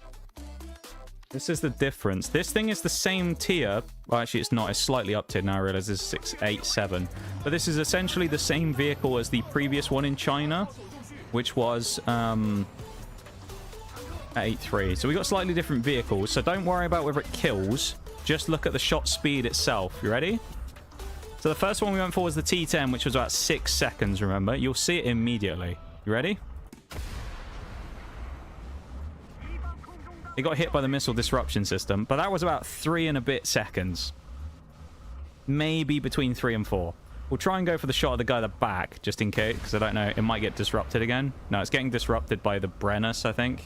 This is the difference. This thing is the same tier. Well, actually, it's not. It's slightly up tier now. I realize this is 687. But this is essentially the same vehicle as the previous one in China, which was 83. So we got slightly different vehicles. So don't worry about whether it kills. Just look at the shot speed itself. You ready? So the first one we went for was the T10, which was about 6 seconds, remember? You'll see it immediately. You ready? It got hit by the missile disruption system, but that was about 3 and a bit seconds. Maybe between 3 and 4. We'll try and go for the shot of the guy at the back, just in case, because I don't know. It might get disrupted again. No, it's getting disrupted by the Brennus, I think.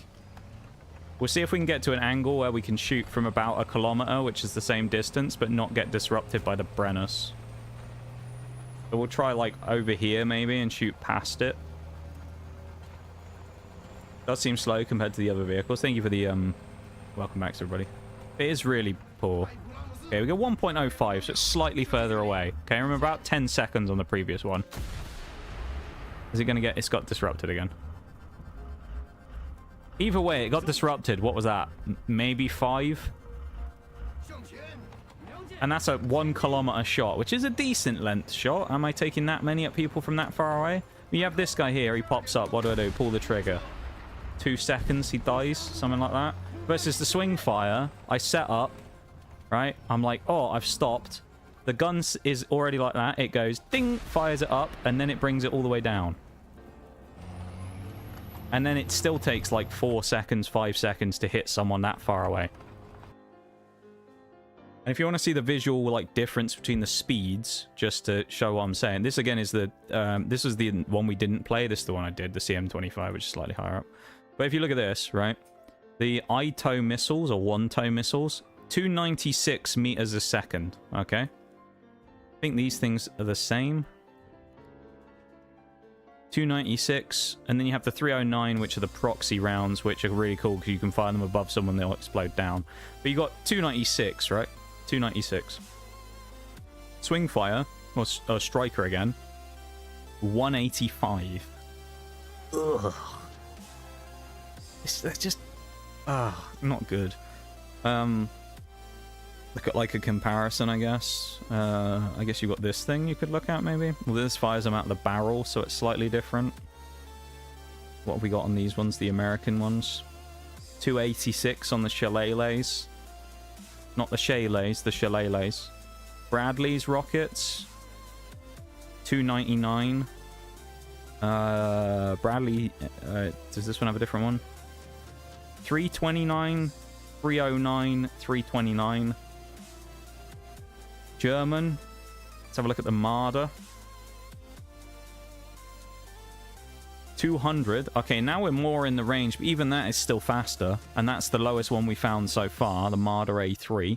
We'll see if we can get to an angle where we can shoot from about 1 kilometer, which is the same distance, but not get disrupted by the Brennus. So we'll try, like, over here, maybe, and shoot past it. Does seem slow compared to the other vehicles. Thank you for the welcome back, everybody. It is really poor. Okay, we got 1.05, so it's slightly further away. Okay, remember about 10 seconds on the previous one. Is it going to get... It's got disrupted again. Either way, it got disrupted. What was that? Maybe 5? And that's a 1 kilometer shot, which is a decent length shot. Am I taking that many at people from that far away? You have this guy here. He pops up. What do? Pull the trigger. 2 seconds, he dies, something like that. Versus the swing fire, I set up, right? I'm like, oh, I've stopped. The gun is already like that. It goes ding, fires it up, and then it brings it all the way down. And then it still takes like 4 seconds, 5 seconds to hit someone that far away. And if you want to see the visual like difference between the speeds, just to show what I'm saying, this again is the this is the one we didn't play. This is the one I did, the CM25, which is slightly higher up. But if you look at this, right, the ITO missiles or one-toe missiles, 296 meters a second. Okay, I think these things are the same. 296, and then you have the 309, which are the proxy rounds, which are really cool because you can fire them above someone, they'll explode down. But you got 296, right? 296. Swing fire, or striker again, 185. Ugh. That's just not good. Look at like a comparison, I guess. I guess you've got this thing you could look at, maybe. Well, this fires them out the barrel, so it's slightly different. What have we got on these ones? The American ones. 286 on the Shillelaghs. Not the Shaylays, the Shillelaghs. Bradley's rockets. 299. Bradley, does this one have a different one? 329, 309, 329. German. Let's have a look at the Marder. 200. Okay, now we're more in the range, but even that is still faster. And that's the lowest one we found so far, the Marder A3.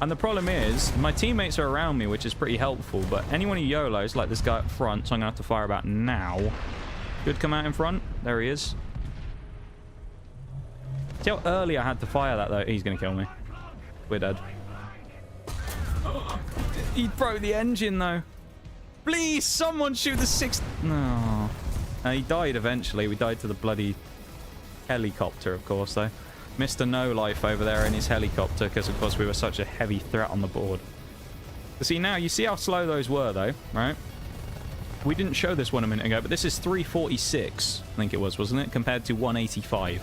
And the problem is, my teammates are around me, which is pretty helpful, but anyone who YOLOs, like this guy up front, so I'm going to have to fire about now. Could come out in front. There he is. See how early I had to fire that, though? He's going to kill me. We're dead. He broke the engine, though. Please, someone shoot the six... No. He died eventually. We died to the bloody helicopter, of course, though. Mr. No Life over there in his helicopter, because, of course, we were such a heavy threat on the board. But see, now, you see how slow those were, though, right? We didn't show this one a minute ago, but this is 346, I think it was, wasn't it? Compared to 185.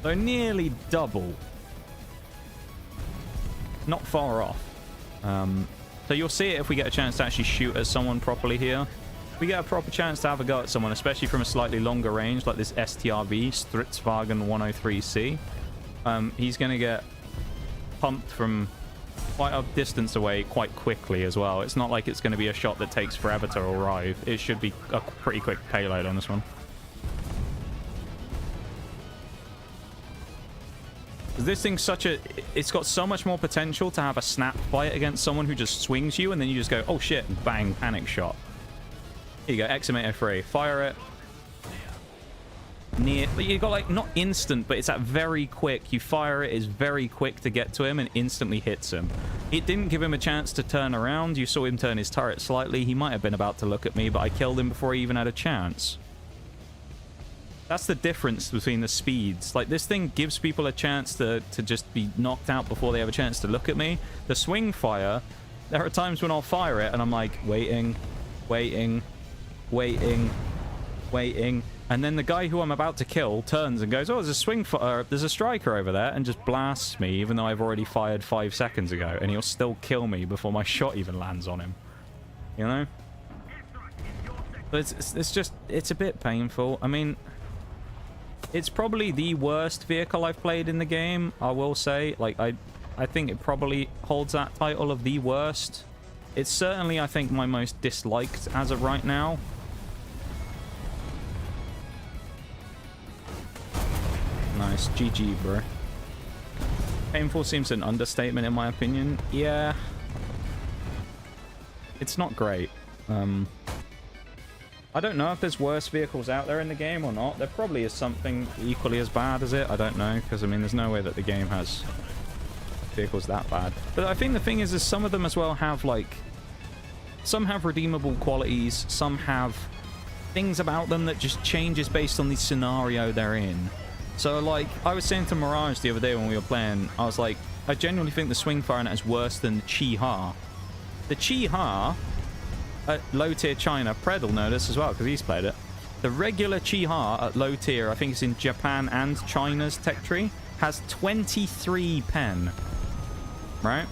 So nearly double. Not far off. So you'll see it if we get a chance to actually shoot at someone properly here. If we get a proper chance to have a go at someone, especially from a slightly longer range, like this STRV, Stritzwagen 103C, he's going to get pumped from quite a distance away quite quickly as well. It's not like it's going to be a shot that takes forever to arrive. It should be a pretty quick payload on this one. This thing's such a... It's got so much more potential to have a snap fight against someone who just swings you, and then you just go, oh shit, and bang, panic shot. Here you go, Examator 3. Fire it. Near... But you got, like, not instant, but it's at very quick. You fire it, it's very quick to get to him, and instantly hits him. It didn't give him a chance to turn around. You saw him turn his turret slightly. He might have been about to look at me, but I killed him before he even had a chance. That's the difference between the speeds. Like, this thing gives people a chance to just be knocked out before they have a chance to look at me. The swing fire, there are times when I'll fire it and I'm like, waiting, waiting, waiting, waiting. And then the guy who I'm about to kill turns and goes, oh, there's a striker over there, and just blasts me, even though I've already fired 5 seconds ago. And he'll still kill me before my shot even lands on him. You know? But it's a bit painful. I mean... It's probably the worst vehicle I've played in the game, I will say. Like, I think it probably holds that title of the worst. It's certainly, I think, my most disliked as of right now. Nice. GG, bro. Painful seems an understatement, in my opinion. Yeah. It's not great. I don't know if there's worse vehicles out there in the game or not. There probably is something equally as bad as it. I don't know, because, I mean, there's no way that the game has vehicles that bad. But I think the thing is some of them as well have, like... Some have redeemable qualities. Some have things about them that just changes based on the scenario they're in. So, like, I was saying to Mirage the other day when we were playing, I was like, I genuinely think the swing fire net is worse than the Chi-Ha. The Chi-Ha... at low tier China, Pred will know this as well because he's played it. The regular Chi-Ha at low tier, I think it's in Japan and China's tech tree, has 23 pen. Right?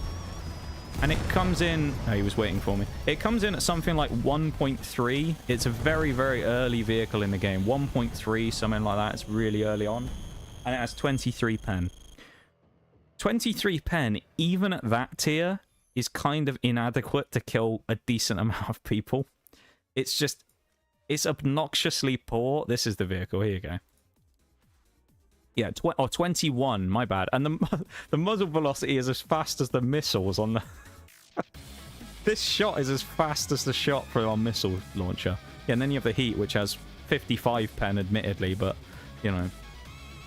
And it comes in... Oh, he was waiting for me. It comes in at something like 1.3. It's a very, very early vehicle in the game. 1.3, something like that. It's really early on. And it has 23 pen. 23 pen, even at that tier... is kind of inadequate to kill a decent amount of people. It's just... It's obnoxiously poor. This is the vehicle. Here you go. Yeah, 21. My bad. And the muzzle velocity is as fast as the missiles on the... This shot is as fast as the shot for our missile launcher. Yeah, and then you have the heat, which has 55 pen, admittedly, but, you know,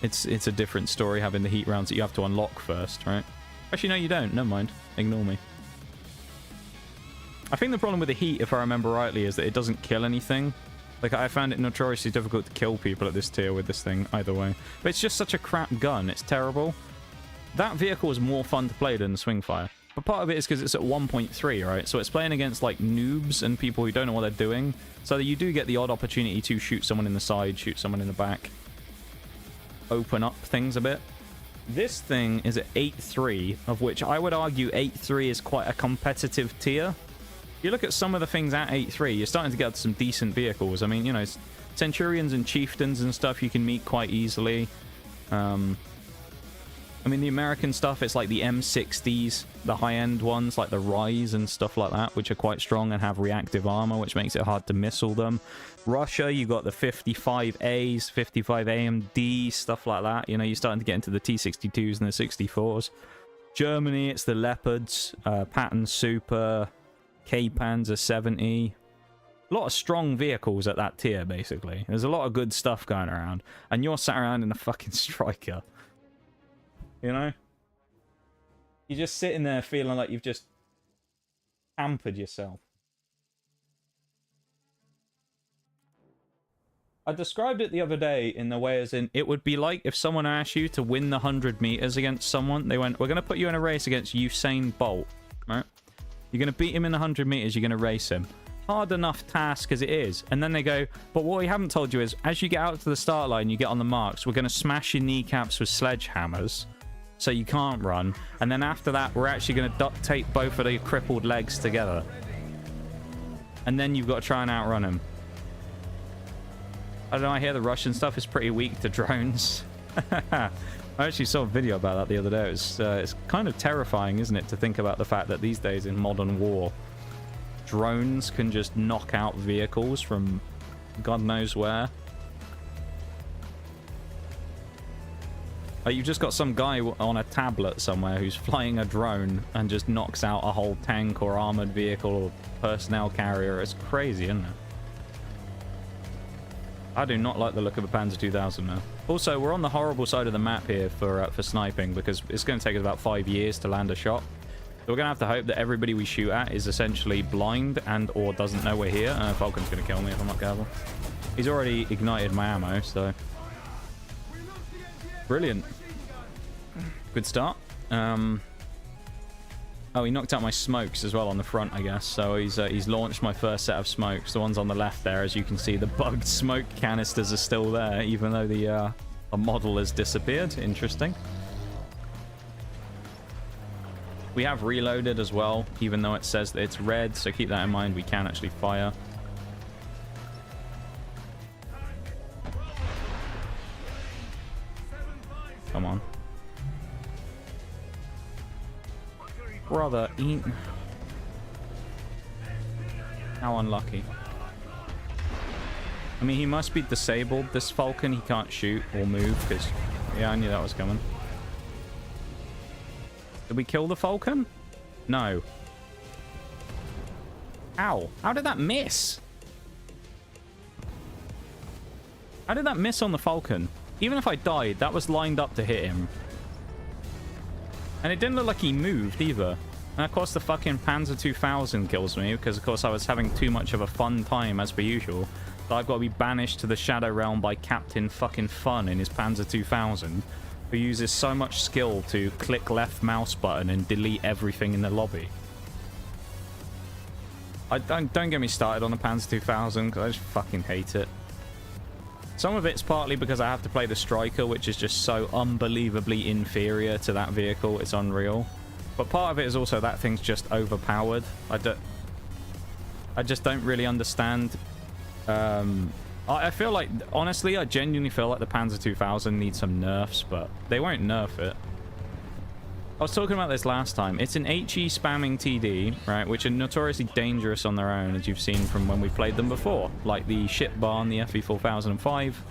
it's a different story having the heat rounds that you have to unlock first, right? Actually, no, you don't. Never mind. Ignore me. I think the problem with the heat, if I remember rightly, is that it doesn't kill anything. Like, I found it notoriously difficult to kill people at this tier with this thing, either way. But it's just such a crap gun. It's terrible. That vehicle is more fun to play than the Swingfire. But part of it is because it's at 1.3, right? So it's playing against, like, noobs and people who don't know what they're doing. So that you do get the odd opportunity to shoot someone in the side, shoot someone in the back. Open up things a bit. This thing is at 8.3, of which I would argue 8.3 is quite a competitive tier. You look at some of the things at 8.3, you're starting to get some decent vehicles. I mean, you know, Centurions and Chieftains and stuff you can meet quite easily. I mean, the American stuff, it's like the M60s, the high-end ones, like the Rise and stuff like that, which are quite strong and have reactive armor, which makes it hard to missile them. Russia, you got the 55As, 55 AMD, stuff like that. You know, you're starting to get into the T62s and the 64s. Germany, it's the Leopards, Patton Super, K-Panzer 70. A lot of strong vehicles at that tier, basically. There's a lot of good stuff going around. And you're sat around in a fucking striker. You know? You're just sitting there feeling like you've just pampered yourself. I described it the other day in the way as in, it would be like if someone asked you to win the 100 meters against someone. They went, we're going to put you in a race against Usain Bolt. Right? You're going to beat him in the 100 meters. You're going to race him. Hard enough task as it is. And then they go, but what we haven't told you is, as you get out to the start line, you get on the marks, we're going to smash your kneecaps with sledgehammers so you can't run. And then after that, we're actually going to duct tape both of the crippled legs together. And then you've got to try and outrun him. I don't know, I hear the Russian stuff is pretty weak to drones. I actually saw a video about that the other day. It's kind of terrifying, isn't it, to think about the fact that these days in modern war, drones can just knock out vehicles from God knows where. Like, you've just got some guy on a tablet somewhere who's flying a drone and just knocks out a whole tank or armored vehicle or personnel carrier. It's crazy, isn't it? I do not like the look of a Panzer 2000 now. Also, we're on the horrible side of the map here for sniping because it's going to take us about 5 years to land a shot. So we're going to have to hope that everybody we shoot at is essentially blind and or doesn't know we're here. Falcon's going to kill me if I'm not careful. He's already ignited my ammo, so... Brilliant. Good start. Oh, he knocked out my smokes as well on the front, I guess. So he's launched my first set of smokes. The ones on the left there, as you can see, the bugged smoke canisters are still there, even though the model has disappeared. Interesting. We have reloaded as well, even though it says that it's red, so keep that in mind. We can actually fire. Come on. Brother, eat. How unlucky. I mean, he must be disabled, this Falcon. He can't shoot or move, because... Yeah, I knew that was coming. Did we kill the Falcon? No. Ow. How did that miss? How did that miss on the Falcon? Even if I died, that was lined up to hit him. And it didn't look like he moved either. And of course the fucking Panzer 2000 kills me because of course I was having too much of a fun time as per usual. So I've got to be banished to the Shadow Realm by Captain fucking Fun in his Panzer 2000, who uses so much skill to click left mouse button and delete everything in the lobby. Don't get me started on the Panzer 2000 because I just fucking hate it. Some of it's partly because I have to play the Striker, which is just so unbelievably inferior to that vehicle. It's unreal. But part of it is also that thing's just overpowered. I just don't really understand. I feel like, honestly, I genuinely feel like the Panzer 2000 needs some nerfs, but they won't nerf it. I was talking about this last time. It's an HE spamming TD, right, which are notoriously dangerous on their own, as you've seen from when we played them before, like the Ship Barn, the FE 4005,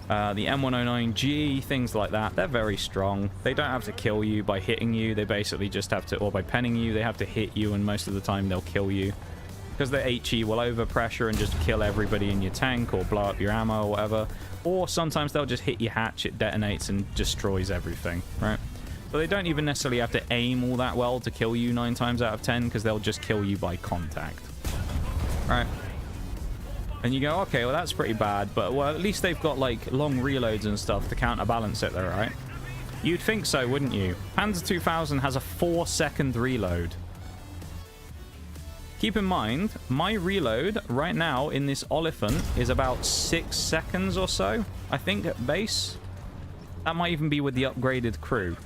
the M109G, things like that. They're very strong. They don't have to kill you by hitting you. They basically just have to, or by penning you, they have to hit you, and most of the time they'll kill you. Because the HE will overpressure and just kill everybody in your tank or blow up your ammo or whatever. Or sometimes they'll just hit your hatch, it detonates and destroys everything, right? So they don't even necessarily have to aim all that well to kill you 9 times out of 10, because they'll just kill you by contact. Right? And you go, okay, well that's pretty bad, but well at least they've got like long reloads and stuff to counterbalance it though, right? You'd think so, wouldn't you? Panzer 2000 has a 4-second reload. Keep in mind, my reload right now in this Oliphant is about 6 seconds or so, I think, at base. That might even be with the upgraded crew.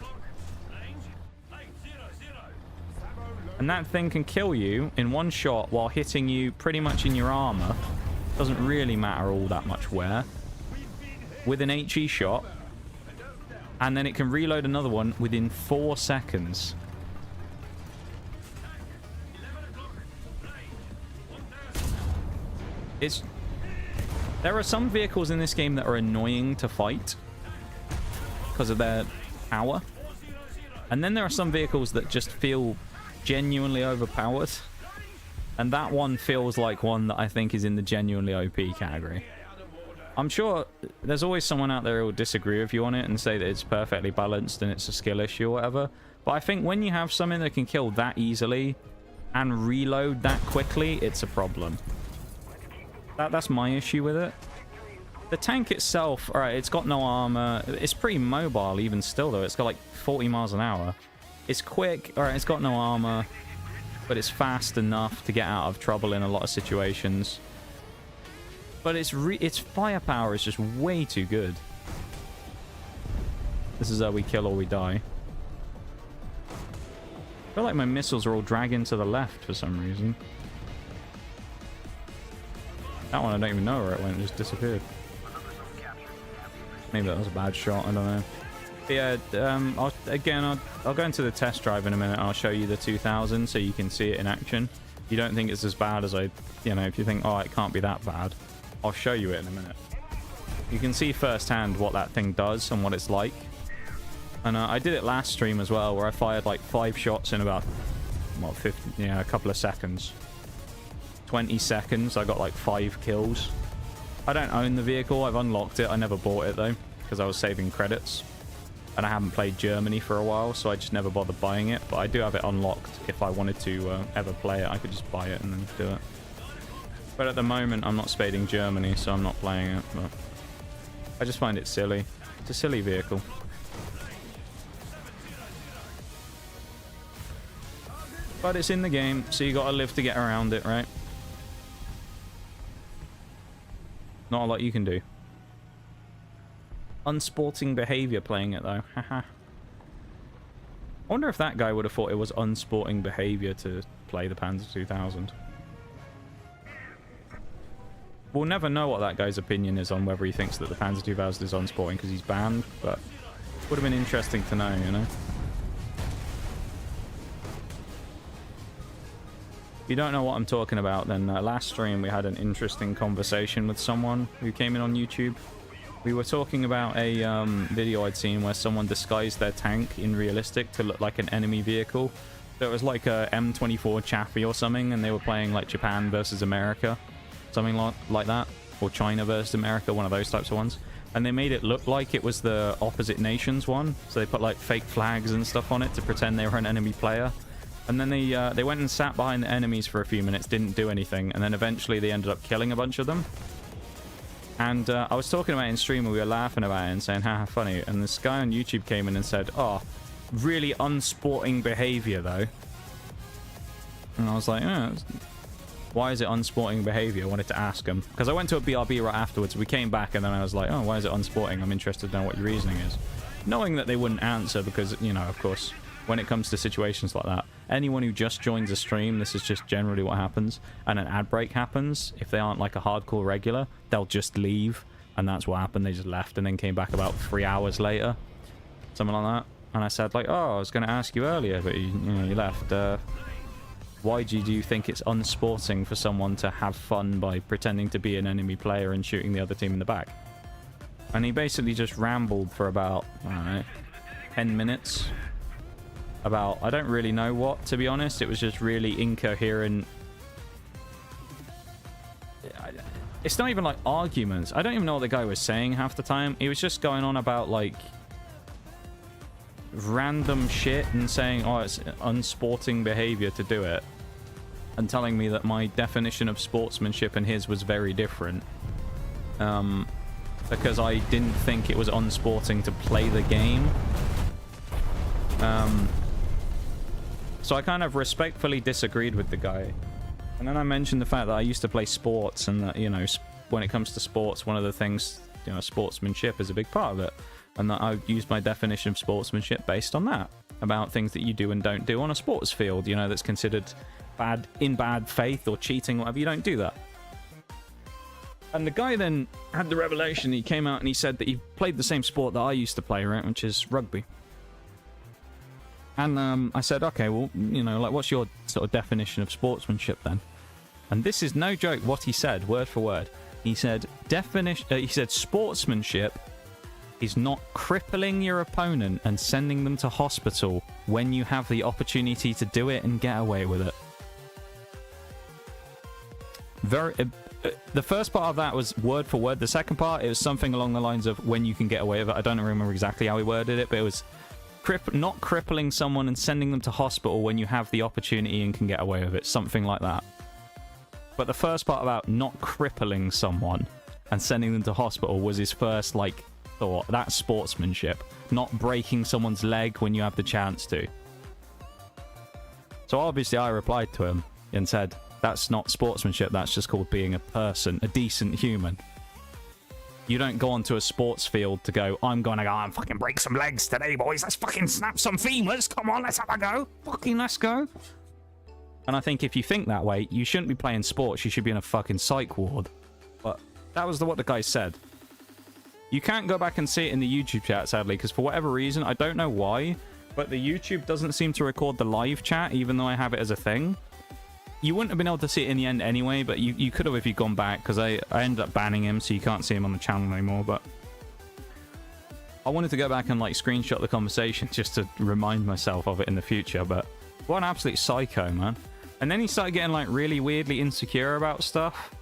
And that thing can kill you in one shot while hitting you pretty much in your armor. Doesn't really matter all that much where. With an HE shot. And then it can reload another one within 4 seconds. There are some vehicles in this game that are annoying to fight because of their power. And then there are some vehicles that just feel genuinely overpowered. And that one feels like one that I think is in the genuinely OP category. I'm sure there's always someone out there who will disagree with you on it and say that it's perfectly balanced and it's a skill issue or whatever. But I think when you have something that can kill that easily and reload that quickly, it's a problem. That's my issue with it. The tank itself, alright, it's got no armor. It's pretty mobile even still, though. It's got like 40 miles an hour. It's quick. Alright, it's got no armor. But it's fast enough to get out of trouble in a lot of situations. But its firepower is just way too good. This is how we kill or we die. I feel like my missiles are all dragging to the left for some reason. That one I don't even know where it went. It just disappeared. Maybe that was a bad shot. I don't know. But yeah, I'll go into the test drive in a minute. I'll show you the 2000 so you can see it in action. You don't think it's as bad as if you think, oh, it can't be that bad, I'll show you it in a minute. You can see firsthand what that thing does and what it's like. And I did it last stream as well, where I fired like 5 shots in about, what, 50, yeah, a couple of seconds. 20 seconds, I got like 5 kills. I don't own the vehicle, I've unlocked it. I never bought it though, because I was saving credits. And I haven't played Germany for a while, so I just never bothered buying it. But I do have it unlocked. If I wanted to ever play it, I could just buy it and then do it. But at the moment, I'm not spading Germany, so I'm not playing it. But I just find it silly. It's a silly vehicle. But it's in the game, so you gotta live to get around it, right? Not a lot you can do. Unsporting behavior playing it, though. Haha. I wonder if that guy would have thought it was unsporting behavior to play the Panzer 2000. We'll never know what that guy's opinion is on whether he thinks that the Panzer 2000 is unsporting because he's banned, but would have been interesting to know, you know? If you don't know what I'm talking about, then last stream we had an interesting conversation with someone who came in on YouTube. We were talking about a video I'd seen where someone disguised their tank in realistic to look like an enemy vehicle. So it was like a M24 Chaffee or something, and they were playing like Japan versus America. Something like that. Or China versus America, one of those types of ones. And they made it look like it was the opposite nations one. So they put like fake flags and stuff on it to pretend they were an enemy player. And then they went and sat behind the enemies for a few minutes, didn't do anything. And then eventually they ended up killing a bunch of them. And I was talking about it in stream and we were laughing about it and saying, haha, funny. And this guy on YouTube came in and said, oh, really unsporting behavior, though. And I was like, oh, why is it unsporting behavior? I wanted to ask him. Because I went to a BRB right afterwards. We came back and then I was like, oh, why is it unsporting? I'm interested to know what your reasoning is. Knowing that they wouldn't answer because, you know, of course, when it comes to situations like that, anyone who just joins a stream, this is just generally what happens, and an ad break happens, if they aren't like a hardcore regular, they'll just leave, and that's what happened. They just left and then came back about 3 hours later, something like that. And I said like, oh, I was going to ask you earlier, but you left. Why do you think it's unsporting for someone to have fun by pretending to be an enemy player and shooting the other team in the back? And he basically just rambled for about, I don't know, 10 minutes. About, I don't really know what, to be honest. It was just really incoherent. It's not even like arguments. I don't even know what the guy was saying half the time. He was just going on about like random shit and saying, oh, it's unsporting behavior to do it. And telling me that my definition of sportsmanship and his was very different. Because I didn't think it was unsporting to play the game. So I kind of respectfully disagreed with the guy. And then I mentioned the fact that I used to play sports and that, you know, when it comes to sports, one of the things, you know, sportsmanship is a big part of it. And that I used my definition of sportsmanship based on that. About things that you do and don't do on a sports field, you know, that's considered bad, in bad faith or cheating, whatever. You don't do that. And the guy then had the revelation. He came out and he said that he played the same sport that I used to play, right, which is rugby. And I said, okay, well, you know, like, what's your sort of definition of sportsmanship then? And this is no joke what he said, word for word. He said, he said sportsmanship is not crippling your opponent and sending them to hospital when you have the opportunity to do it and get away with it. The first part of that was word for word. The second part, it was something along the lines of when you can get away with it. I don't remember exactly how he worded it, but it was not crippling someone and sending them to hospital when you have the opportunity and can get away with it. Something like that. But the first part about not crippling someone and sending them to hospital was his first, like, thought. That's sportsmanship. Not breaking someone's leg when you have the chance to. So obviously I replied to him and said, that's not sportsmanship, that's just called being a person, a decent human. You don't go onto a sports field to go, I'm gonna go and fucking break some legs today, boys. Let's fucking snap some femurs. Come on, let's have a go. Fucking let's go. And I think if you think that way, you shouldn't be playing sports. You should be in a fucking psych ward. But that was what the guy said. You can't go back and see it in the YouTube chat, sadly, because for whatever reason, I don't know why, but the YouTube doesn't seem to record the live chat, even though I have it as a thing. You wouldn't have been able to see it in the end anyway, but you could have if you'd gone back, because I ended up banning him, so you can't see him on the channel anymore, but I wanted to go back and, like, screenshot the conversation just to remind myself of it in the future, but what an absolute psycho, man. And then he started getting, like, really weirdly insecure about stuff,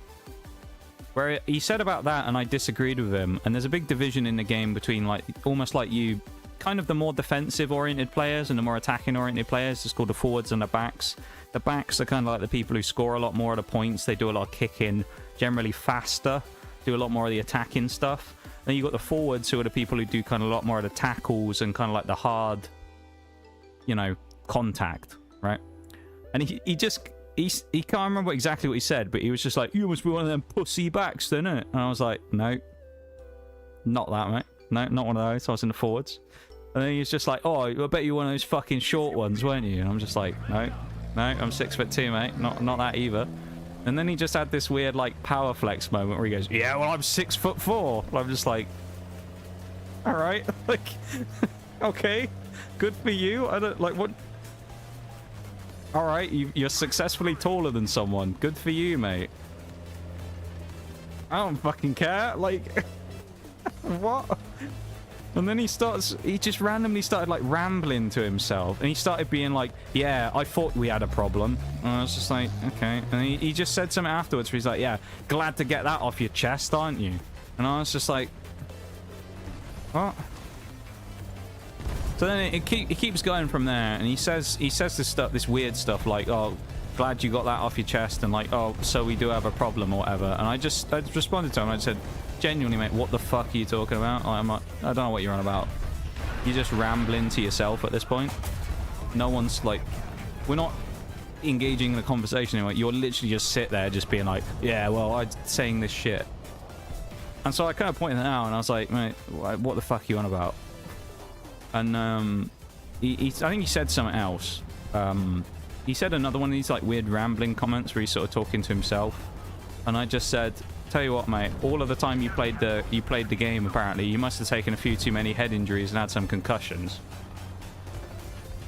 where he said about that, and I disagreed with him, and there's a big division in the game between, like, almost like you, kind of the more defensive-oriented players and the more attacking-oriented players. It's called the forwards and the backs. The backs are kind of like the people who score a lot more of the points. They do a lot of kicking, generally faster, do a lot more of the attacking stuff. Then you've got the forwards, who are the people who do kind of a lot more of the tackles and kind of like the hard, you know, contact, right? And he can't remember exactly what he said, but he was just like, you must be one of them pussy backs, then, innit? And I was like, no, not that, mate. No, not one of those. I was in the forwards. And then he was just like, oh, I bet you one of those fucking short ones, weren't you? And I'm just like, no, I'm 6'2", mate. Not that either. And then he just had this weird, like, power flex moment where he goes, yeah, well, I'm 6'4". And I'm just like, all right, like, okay, good for you. I don't, like, what? All right, you're successfully taller than someone. Good for you, mate. I don't fucking care. Like, what? And then he just randomly started, like, rambling to himself. And he started being like, yeah, I thought we had a problem. And I was just like, okay. And he just said something afterwards where he's like, yeah, glad to get that off your chest, aren't you? And I was just like, what? So then it keeps going from there. And he says this weird stuff like, oh, glad you got that off your chest. And like, oh, so we do have a problem or whatever. And I responded to him. I said, genuinely, mate, what the fuck are you talking about? I don't know what you're on about. You're just rambling to yourself at this point. No one's like, we're not engaging in a conversation anymore. You're literally just sit there just being like, yeah, well, I'm saying this shit. And so I kind of pointed that out and I was like, mate, what the fuck are you on about? And I think he said something else. He said another one of these like weird rambling comments where he's sort of talking to himself. And I just said, tell you what, mate, all of the time you played the game, apparently, you must have taken a few too many head injuries and had some concussions.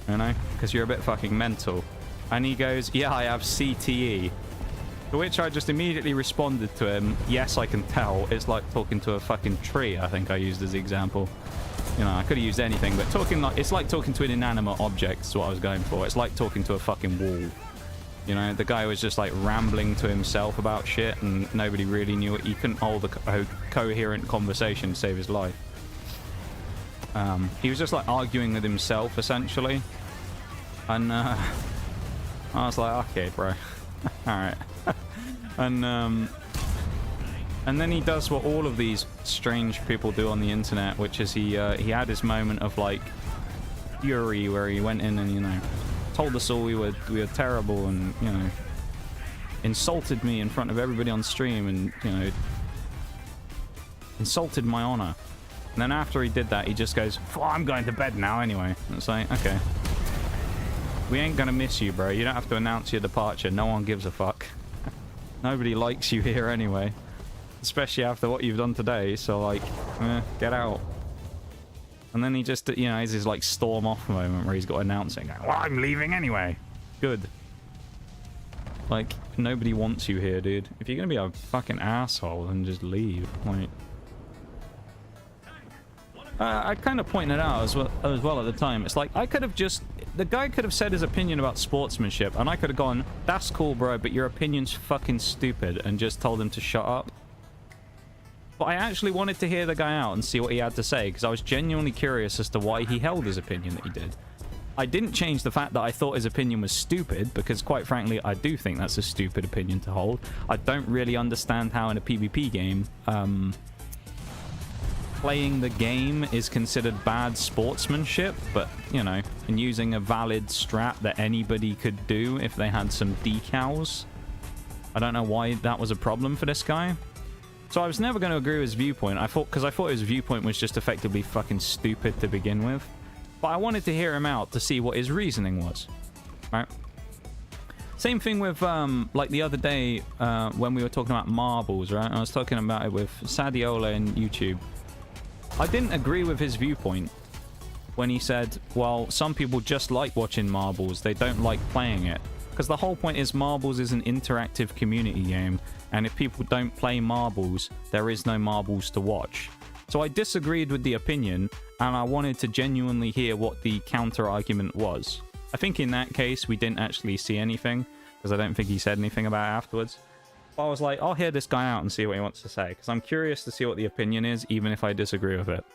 You know? Because you're a bit fucking mental. And he goes, yeah, I have CTE. To which I just immediately responded to him, yes, I can tell. It's like talking to a fucking tree, I think I used as the example. You know, I could have used anything, but it's like talking to an inanimate object is what I was going for. It's like talking to a fucking wall. You know, the guy was just like rambling to himself about shit and nobody really knew it. He couldn't hold a coherent conversation to save his life. He was just like arguing with himself essentially. And I was like, okay, bro. Alright. And then he does what all of these strange people do on the internet, which is he had his moment of like fury where he went in and, you know, told us all we were terrible and, you know, insulted me in front of everybody on stream and, you know, insulted my honor. And then after he did that, he just goes, well, I'm going to bed now anyway. And it's like, okay. We ain't gonna miss you, bro. You don't have to announce your departure. No one gives a fuck. Nobody likes you here anyway. Especially after what you've done today. So, like, get out. And then he just, you know, has his, like, storm off moment where he's got to announce it. Going, well, I'm leaving anyway. Good. Like, nobody wants you here, dude. If you're going to be a fucking asshole, then just leave. Like... I kind of pointed out as well at the time. It's like, I could have just... The guy could have said his opinion about sportsmanship, and I could have gone, that's cool, bro, but your opinion's fucking stupid, and just told him to shut up. But I actually wanted to hear the guy out and see what he had to say, because I was genuinely curious as to why he held his opinion that he did. I didn't change the fact that I thought his opinion was stupid, because quite frankly, I do think that's a stupid opinion to hold. I don't really understand how in a PvP game, playing the game is considered bad sportsmanship, but, you know, and using a valid strat that anybody could do if they had some decals. I don't know why that was a problem for this guy. So I was never going to agree with his viewpoint. Because I thought his viewpoint was just effectively fucking stupid to begin with. But I wanted to hear him out to see what his reasoning was. Right? Same thing with, like the other day, when we were talking about marbles, right? I was talking about it with Sadiola in YouTube. I didn't agree with his viewpoint when he said, well, some people just like watching marbles. They don't like playing it. Because the whole point is marbles is an interactive community game. And if people don't play marbles, there is no marbles to watch. So I disagreed with the opinion, and I wanted to genuinely hear what the counter-argument was. I think in that case, we didn't actually see anything, because I don't think he said anything about it afterwards. But I was like, I'll hear this guy out and see what he wants to say, because I'm curious to see what the opinion is, even if I disagree with it.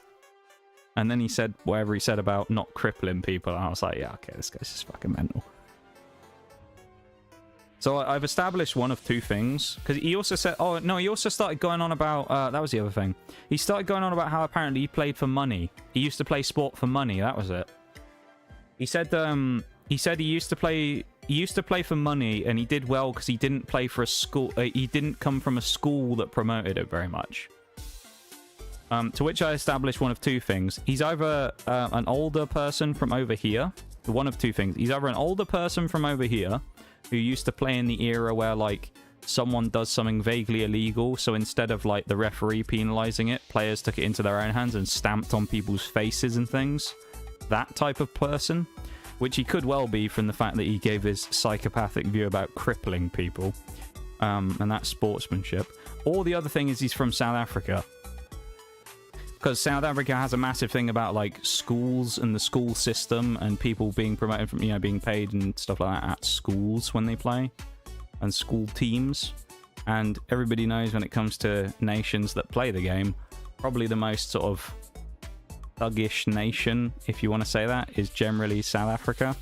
And then he said whatever he said about not crippling people, and I was like, yeah, okay, this guy's just fucking mental. So I've established one of two things, because he also said, oh, no, he also started going on about, that was the other thing. He started going on about how apparently he played for money. He used to play sport for money, that was it. He said he used to play for money, and he did well because he didn't play for a school, he didn't come from a school that promoted it very much. To which I established one of two things. He's either an older person from over here, one of two things. He's either an older person from over here, who used to play in the era where, like, someone does something vaguely illegal, so instead of, like, the referee penalizing it, players took it into their own hands and stamped on people's faces and things. That type of person, which he could well be from the fact that he gave his psychopathic view about crippling people, and that's sportsmanship. Or the other thing is he's from South Africa. Because South Africa has a massive thing about, like, schools and the school system and people being promoted from, you know, being paid and stuff like that at schools when they play. And school teams. And everybody knows when it comes to nations that play the game, probably the most sort of thuggish nation, if you want to say that, is generally South Africa.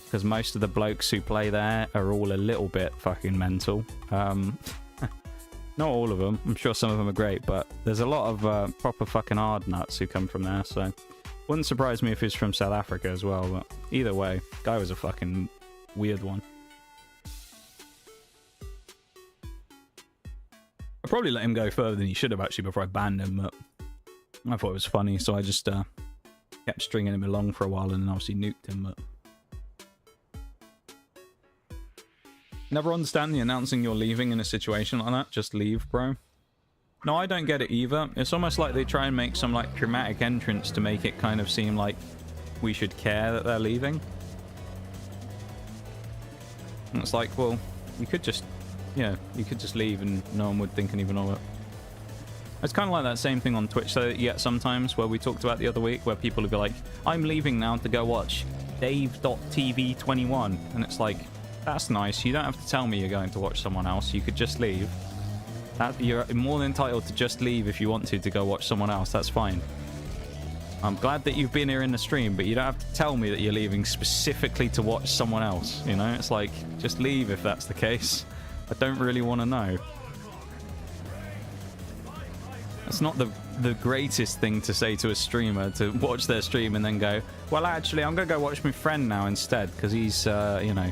Because most of the blokes who play there are all a little bit fucking mental. Not all of them. I'm sure some of them are great, but there's a lot of proper fucking hard nuts who come from there, so wouldn't surprise me if he's from South Africa as well, but either way, guy was a fucking weird one. I probably let him go further than he should have actually before I banned him, but I thought it was funny, so I just kept stringing him along for a while and then obviously nuked him, but... Never understand the announcing you're leaving in a situation like that. Just leave, bro. No, I don't get it either. It's almost like they try and make some, like, dramatic entrance to make it kind of seem like we should care that they're leaving. And it's like, well, you could just, yeah, you could just leave and no one would think anything of it. It's kind of like that same thing on Twitch that you get sometimes, where we talked about the other week, where people would be like, I'm leaving now to go watch Dave.TV21. And it's like, that's nice. You don't have to tell me you're going to watch someone else. You could just leave. You're more than entitled to just leave if you want to go watch someone else. That's fine. I'm glad that you've been here in the stream, but you don't have to tell me that you're leaving specifically to watch someone else. You know, it's like, just leave if that's the case. I don't really want to know. It's not the greatest thing to say to a streamer, to watch their stream and then go, well, actually, I'm going to go watch my friend now instead, because he's, you know...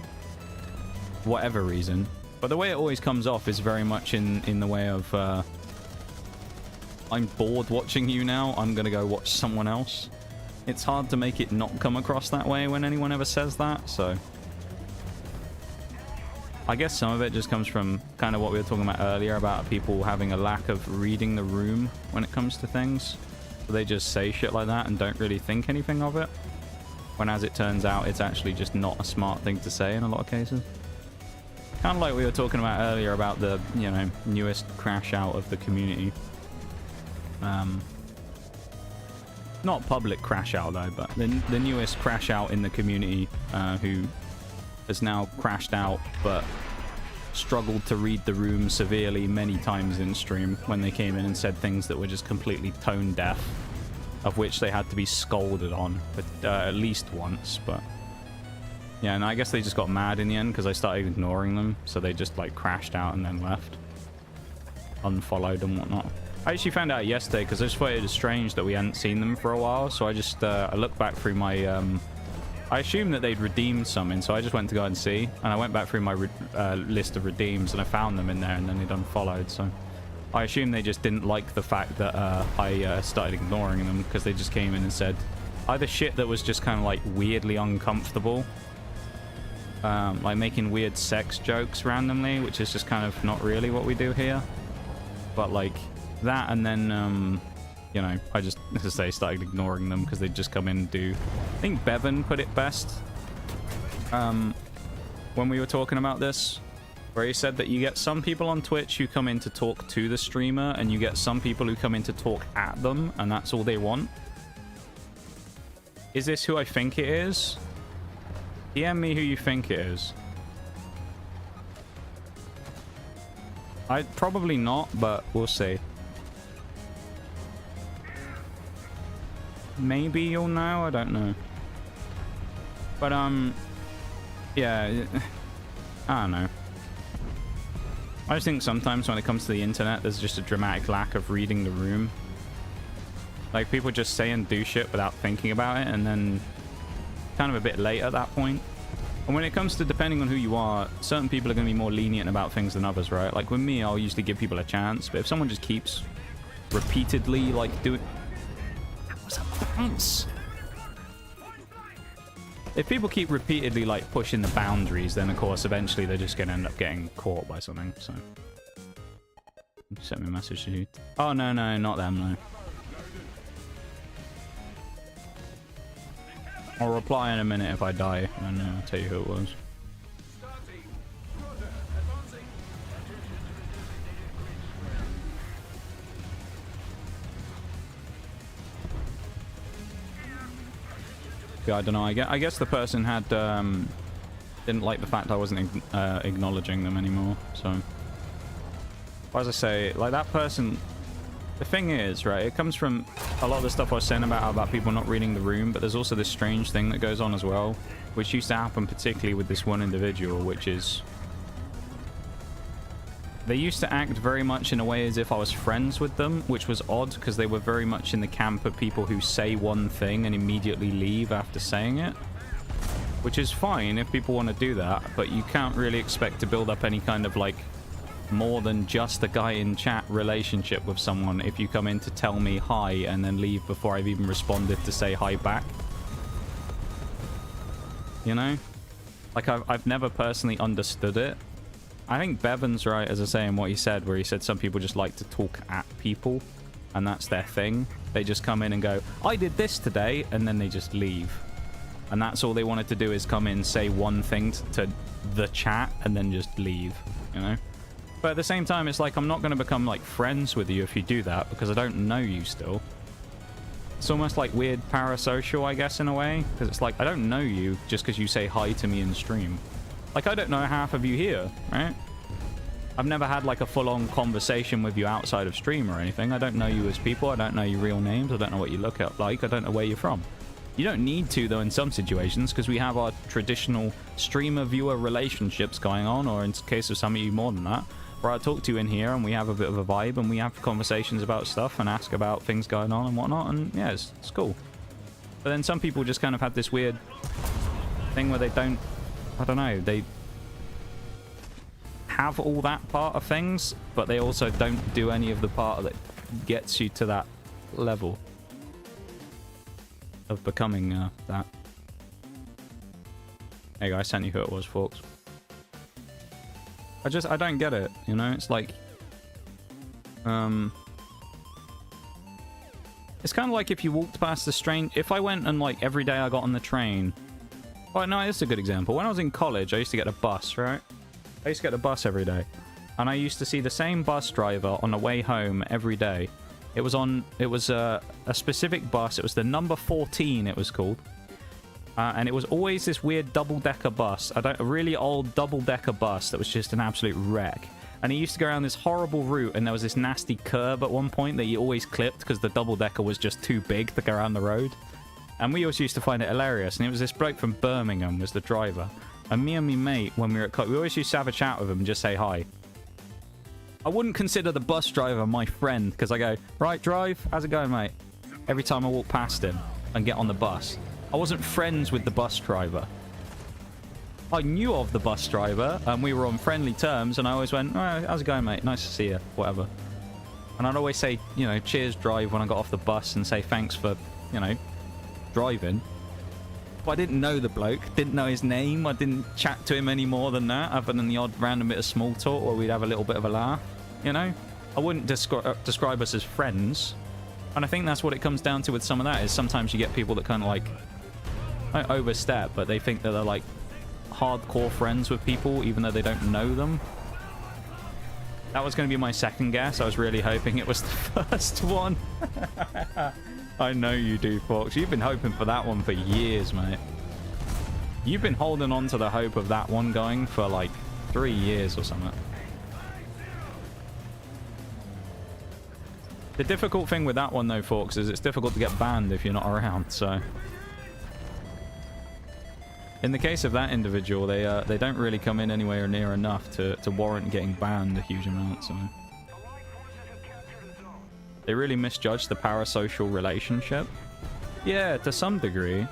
whatever reason. But the way it always comes off is very much in the way of I'm bored watching you now, I'm gonna go watch someone else. It's hard to make it not come across that way when anyone ever says that, so I guess some of it just comes from kind of what we were talking about earlier about people having a lack of reading the room when it comes to things. So they just say shit like that and don't really think anything of it, when as it turns out it's actually just not a smart thing to say in a lot of cases. Kind of like we were talking about earlier about the, you know, newest crash out of the community. Not public crash out though, but the newest crash out in the community, who has now crashed out, but struggled to read the room severely many times in stream when they came in and said things that were just completely tone deaf, of which they had to be scolded on at least once. But yeah, and I guess they just got mad in the end because I started ignoring them, so they just like crashed out and then left, unfollowed and whatnot. I actually found out yesterday because I just thought it was strange that we hadn't seen them for a while, so I just I looked back through my I assumed that they'd redeemed something, so I just went to go and see. And I went back through my list of redeems, and I found them in there, and then they'd unfollowed. So I assume they just didn't like the fact that I started ignoring them, because they just came in and said either shit that was just kind of like weirdly uncomfortable, like making weird sex jokes randomly, which is just kind of not really what we do here. But like that, and then you know, I just, as I say, started ignoring them because they'd just come in and do... I think Bevan put it best when we were talking about this, where he said that you get some people on Twitch who come in to talk to the streamer, and you get some people who come in to talk at them, and that's all they want. Is this who I think it is? DM me who you think it is. Probably not, but we'll see. Maybe you'll know, I don't know. But yeah, I don't know. I just think sometimes when it comes to the internet, there's just a dramatic lack of reading the room. Like, people just say and do shit without thinking about it, and then kind of a bit late at that point. And when it comes to, depending on who you are, certain people are going to be more lenient about things than others, right? Like with me, I'll usually give people a chance, but if someone just keeps repeatedly like doing... That was a bounce! If people keep repeatedly like pushing the boundaries, then of course eventually they're just going to end up getting caught by something. So send me a message to you. Oh no, not them, no. I'll reply in a minute if I die, and I'll tell you who it was. Yeah, I don't know. I guess the person had didn't like the fact I wasn't acknowledging them anymore. So, as I say, like that person. The thing is, right, it comes from a lot of the stuff I was saying about people not reading the room, but there's also this strange thing that goes on as well, which used to happen particularly with this one individual, which is they used to act very much in a way as if I was friends with them, which was odd because they were very much in the camp of people who say one thing and immediately leave after saying it, which is fine if people want to do that, but you can't really expect to build up any kind of like more than just a guy in chat relationship with someone if you come in to tell me hi and then leave before I've even responded to say hi back. You know? Like, I've never personally understood it. I think Bevan's right, as I say, in what he said, where he said some people just like to talk at people, and that's their thing. They just come in and go, I did this today, and then they just leave. And that's all they wanted to do, is come in, say one thing to the chat, and then just leave, you know? But at the same time, it's like, I'm not going to become, like, friends with you if you do that, because I don't know you still. It's almost like weird parasocial, I guess, in a way. Because it's like, I don't know you just because you say hi to me in stream. Like, I don't know half of you here, right? I've never had, like, a full-on conversation with you outside of stream or anything. I don't know you as people. I don't know your real names. I don't know what you look like. I don't know where you're from. You don't need to, though, in some situations, because we have our traditional streamer-viewer relationships going on, or in case of some of you, more than that, where I talk to you in here and we have a bit of a vibe and we have conversations about stuff and ask about things going on and whatnot, and yeah, it's cool. But then some people just kind of have this weird thing where they don't, I don't know, they have all that part of things, but they also don't do any of the part that gets you to that level of becoming that. There you go, I sent you who it was, folks. I don't get it, you know? It's like, it's kind of like if you walked past the train. If I went and, like, every day I got on the train... Oh, no, this is a good example. When I was in college, I used to get a bus, right? I used to get a bus every day. And I used to see the same bus driver on the way home every day. It was a specific bus. It was the number 14, it was called. And it was always this weird double-decker bus. A really old double-decker bus that was just an absolute wreck. And he used to go around this horrible route, and there was this nasty curb at one point that he always clipped because the double-decker was just too big to go around the road. And we always used to find it hilarious. And it was this bloke from Birmingham was the driver. And me and my mate, when we were at we always used to have a chat with him and just say hi. I wouldn't consider the bus driver my friend because I go, right, drive, how's it going, mate? Every time I walk past him and get on the bus. I wasn't friends with the bus driver. I knew of the bus driver, and we were on friendly terms, and I always went, oh, how's it going, mate? Nice to see you, whatever. And I'd always say, you know, cheers, drive, when I got off the bus, and say thanks for, you know, driving. But I didn't know the bloke, didn't know his name, I didn't chat to him any more than that, other than the odd random bit of small talk, or we'd have a little bit of a laugh, you know? I wouldn't describe us as friends. And I think that's what it comes down to with some of that, is sometimes you get people that kind of like, not overstep, but they think that they're like hardcore friends with people even though they don't know them. That was going to be my second guess. I was really hoping it was the first one. I know you do, Fox. You've been hoping for that one for years, mate. You've been holding on to the hope of that one going for like 3 years or something. The difficult thing with that one though, Fox, is it's difficult to get banned if you're not around, so... In the case of that individual, they don't really come in anywhere near enough to warrant getting banned a huge amount, so... They really misjudged the parasocial relationship. Yeah, to some degree.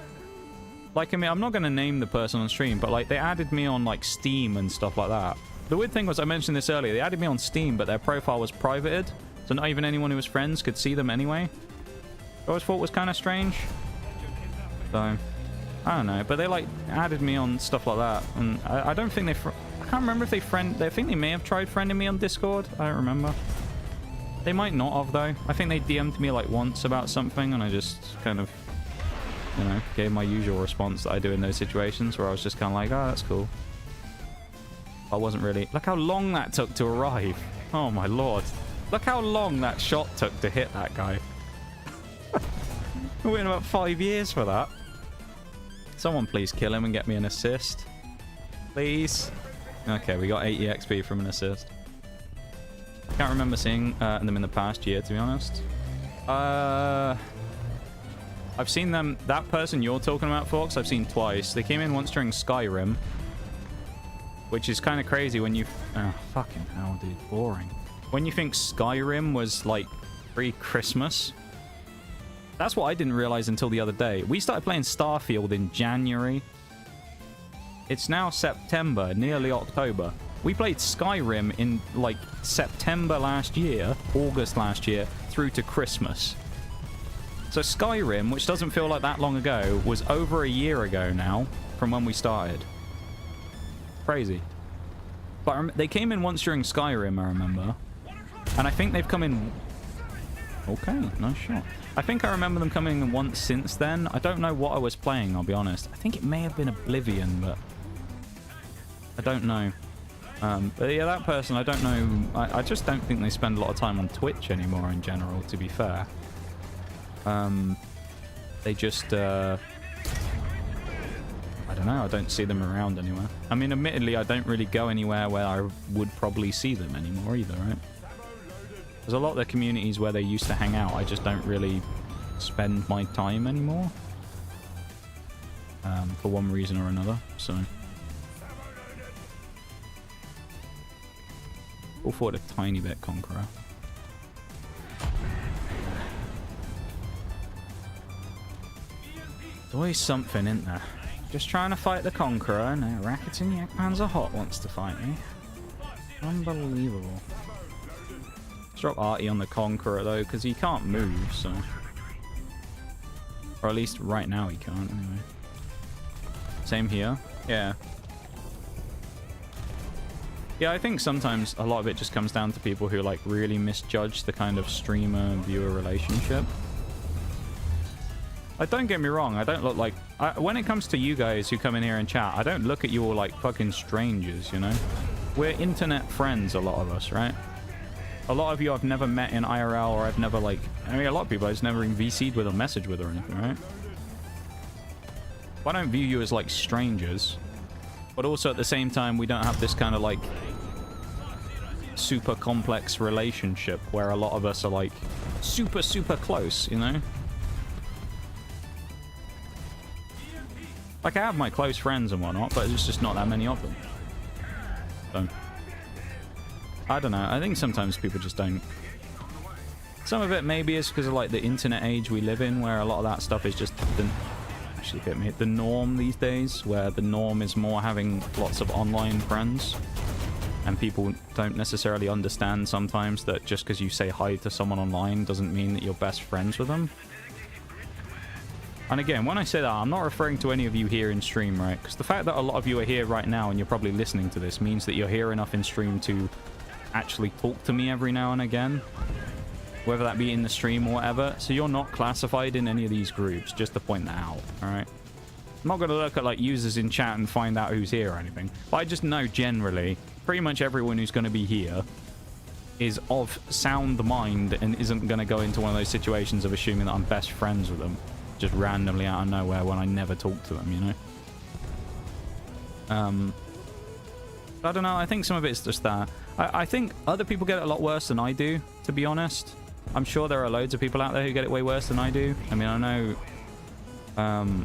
Like, I mean, I'm not going to name the person on stream, but, like, they added me on, like, Steam and stuff like that. The weird thing was, I mentioned this earlier, they added me on Steam, but their profile was privated, so not even anyone who was friends could see them anyway. I always thought it was kind of strange. So... I don't know, but they like added me on stuff like that, and I don't think I can't remember if they think they may have tried friending me on Discord. I don't remember. They might not have though. I think they DM'd me like once about something, and I just kind of, you know, gave my usual response that I do in those situations, where I was just kind of like, oh, that's cool. I wasn't really. Look how long that took to arrive. Oh my lord! Look how long that shot took to hit that guy. We went about 5 years for that. Someone please kill him and get me an assist. Please. Okay, we got 80 XP from an assist. Can't remember seeing them in the past year, to be honest. I've seen them... That person you're talking about, Fox, I've seen twice. They came in once during Skyrim. Which is kind of crazy when you... Oh, fucking hell, dude. Boring. When you think Skyrim was, like, pre-Christmas... That's what I didn't realize until the other day. We started playing Starfield in January. It's now September, nearly October. We played Skyrim in, like, September last year, August last year, through to Christmas. So Skyrim, which doesn't feel like that long ago, was over a year ago now from when we started. Crazy. But they came in once during Skyrim, I remember. And I think they've come in... Okay, nice shot. I think I remember them coming in once since then. I don't know what I was playing, I'll be honest. I think it may have been Oblivion, but... I don't know. But yeah, that person, I don't know. I just don't think they spend a lot of time on Twitch anymore in general, to be fair. They just... I don't know, I don't see them around anywhere. I mean, admittedly, I don't really go anywhere where I would probably see them anymore either, right? There's a lot of the communities where they used to hang out. I just don't really spend my time anymore. For one reason or another, so... Go forward a tiny bit, Conqueror. There's always something, isn't there? Just trying to fight the Conqueror. No, Racketing Yakpanzer Hot wants to fight me. Unbelievable. Let's drop Artie on the Conqueror, though, because he can't move, so... Or at least right now he can't, anyway. Same here. Yeah. Yeah, I think sometimes a lot of it just comes down to people who, like, really misjudge the kind of streamer-viewer relationship. Like, don't get me wrong, I don't look like... when it comes to you guys who come in here and chat, I don't look at you all like fucking strangers, you know? We're internet friends, a lot of us, right? A lot of you I've never met in IRL, or I've never, like... I mean, a lot of people I just never even VC'd with or messaged with or anything, right? I don't view you as, like, strangers. But also, at the same time, we don't have this kind of, like... super complex relationship where a lot of us are, like, super, super close, you know? Like, I have my close friends and whatnot, but there's just not that many of them. So... I don't know. I think sometimes people just don't. Some of it maybe is because of like the internet age we live in, where a lot of that stuff is just actually hit me the norm these days, where the norm is more having lots of online friends, and people don't necessarily understand sometimes that just because you say hi to someone online doesn't mean that you're best friends with them. And again, when I say that, I'm not referring to any of you here in stream, right? Because the fact that a lot of you are here right now and you're probably listening to this means that you're here enough in stream to actually talk to me every now and again, whether that be in the stream or whatever. So you're not classified in any of these groups, just to point that out. All right, I'm not going to look at like users in chat and find out who's here or anything, but I just know generally pretty much everyone who's going to be here is of sound mind and isn't going to go into one of those situations of assuming that I'm best friends with them just randomly out of nowhere when I never talk to them, you know. I don't know. I think some of it's just that. I think other people get it a lot worse than I do, to be honest. I'm sure there are loads of people out there who get it way worse than I do. I mean, I know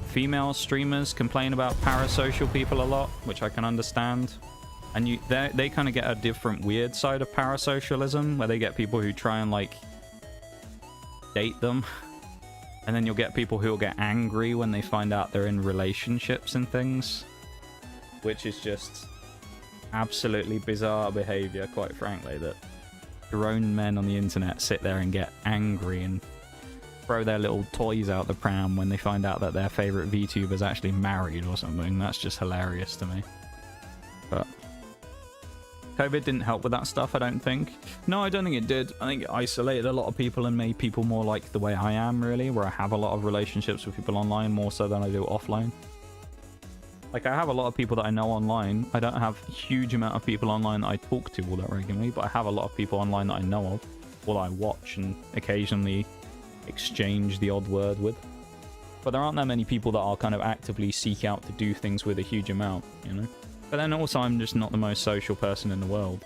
female streamers complain about parasocial people a lot, which I can understand. And they kind of get a different weird side of parasocialism, where they get people who try and, like, date them. And then you'll get people who will get angry when they find out they're in relationships and things. Which is just... absolutely bizarre behavior, quite frankly, that grown men on the internet sit there and get angry and throw their little toys out the pram when they find out that their favorite VTuber's actually married or something. That's just hilarious to me. But COVID didn't help with that stuff, I don't think. No, I don't think it did. I think it isolated a lot of people and made people more like the way I am, really, where I have a lot of relationships with people online more so than I do offline. Like, I have a lot of people that I know online. I don't have a huge amount of people online that I talk to all that regularly, but I have a lot of people online that I know of, or that I watch and occasionally exchange the odd word with. But there aren't that many people that I'll kind of actively seek out to do things with a huge amount, you know? But then also, I'm just not the most social person in the world.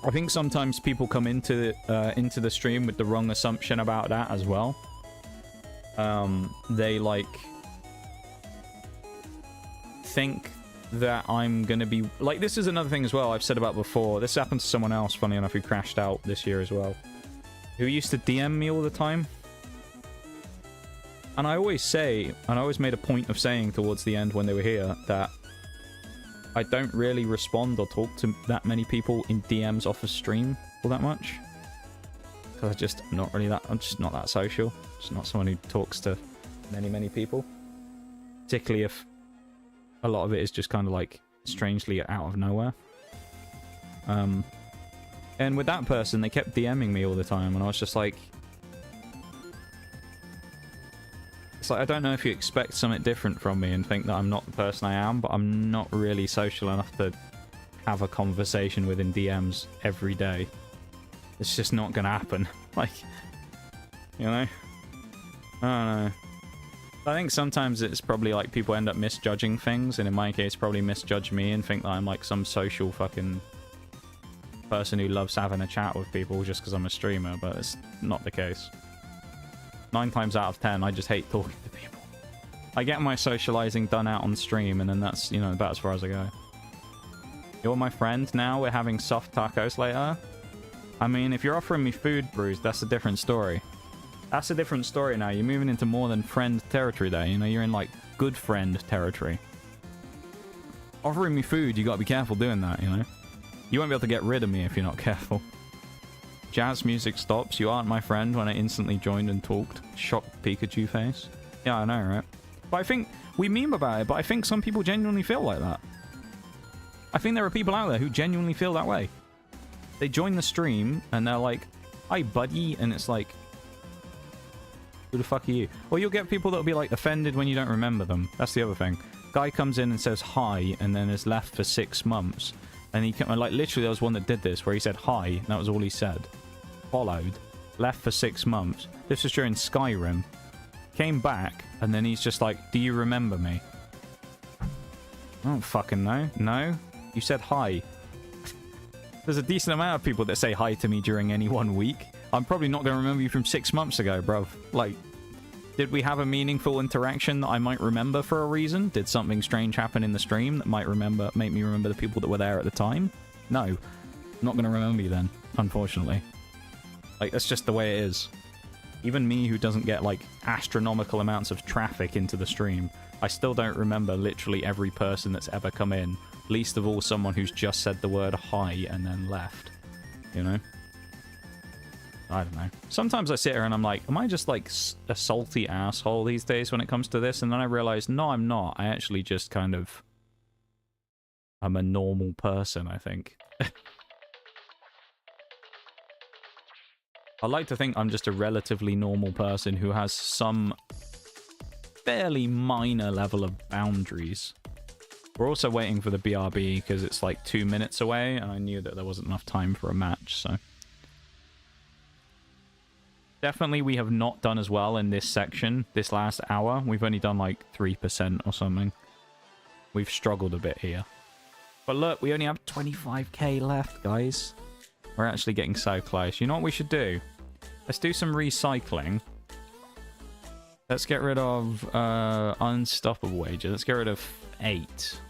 I think sometimes people come into the stream with the wrong assumption about that as well. They, like... think that I'm gonna be like, this is another thing as well I've said about before. This happened to someone else, funny enough, who crashed out this year as well, who used to DM me all the time. And I always say, and I always made a point of saying towards the end when they were here, that I don't really respond or talk to that many people in DMs off of stream all that much, because I just I'm just not that social. Just not someone who talks to many people, particularly if a lot of it is just kind of like strangely out of nowhere. And with that person, they kept DMing me all the time, and I was just like, it's like, I don't know if you expect something different from me and think that I'm not the person I am, but I'm not really social enough to have a conversation within DMs every day. It's just not gonna happen. Like, you know? I don't know. I think sometimes it's probably like people end up misjudging things, and in my case probably misjudge me and think that I'm like some social fucking person who loves having a chat with people just because I'm a streamer, but it's not the case. 9 times out of 10, I just hate talking to people. I get my socializing done out on stream, and then that's, you know, about as far as I go. You're my friend now, we're having soft tacos later. I mean, if you're offering me food, Bruce, that's a different story. That's a different story now. You're moving into more than friend territory there. You know, you're in, like, good friend territory. Offering me food, you gotta be careful doing that, you know? You won't be able to get rid of me if you're not careful. Jazz music stops. You aren't my friend when I instantly joined and talked. Shocked Pikachu face. Yeah, I know, right? But I think we meme about it, but I think some people genuinely feel like that. I think there are people out there who genuinely feel that way. They join the stream and they're like, hi, buddy. And it's like, who the fuck are you? Or you'll get people that'll be like offended when you don't remember them. That's the other thing. Guy comes in and says hi and then is left for 6 months. And he like literally there was one that did this where he said hi, and that was all he said. Followed, left for 6 months. This was during Skyrim. Came back, and then he's just like, do you remember me? I don't fucking know. No? You said hi. There's a decent amount of people that say hi to me during any 1 week. I'm probably not going to remember you from 6 months ago, bruv. Like, did we have a meaningful interaction that I might remember for a reason? Did something strange happen in the stream that might make me remember the people that were there at the time? No. I'm not going to remember you then, unfortunately. Like, that's just the way it is. Even me, who doesn't get, like, astronomical amounts of traffic into the stream, I still don't remember literally every person that's ever come in. Least of all someone who's just said the word hi and then left. You know? I don't know. Sometimes I sit here and I'm like, am I just, like, a salty asshole these days when it comes to this? And then I realize, no, I'm not. I actually just kind of... I'm a normal person, I think. I like to think I'm just a relatively normal person who has some fairly minor level of boundaries. We're also waiting for the BRB because it's like 2 minutes away, and I knew that there wasn't enough time for a match, so... Definitely we have not done as well in this section, this last hour. We've only done like 3% or something. We've struggled a bit here. But look, we only have 25k left, guys. We're actually getting so close. You know what we should do? Let's do some recycling. Let's get rid of unstoppable wager. Let's get rid of 8.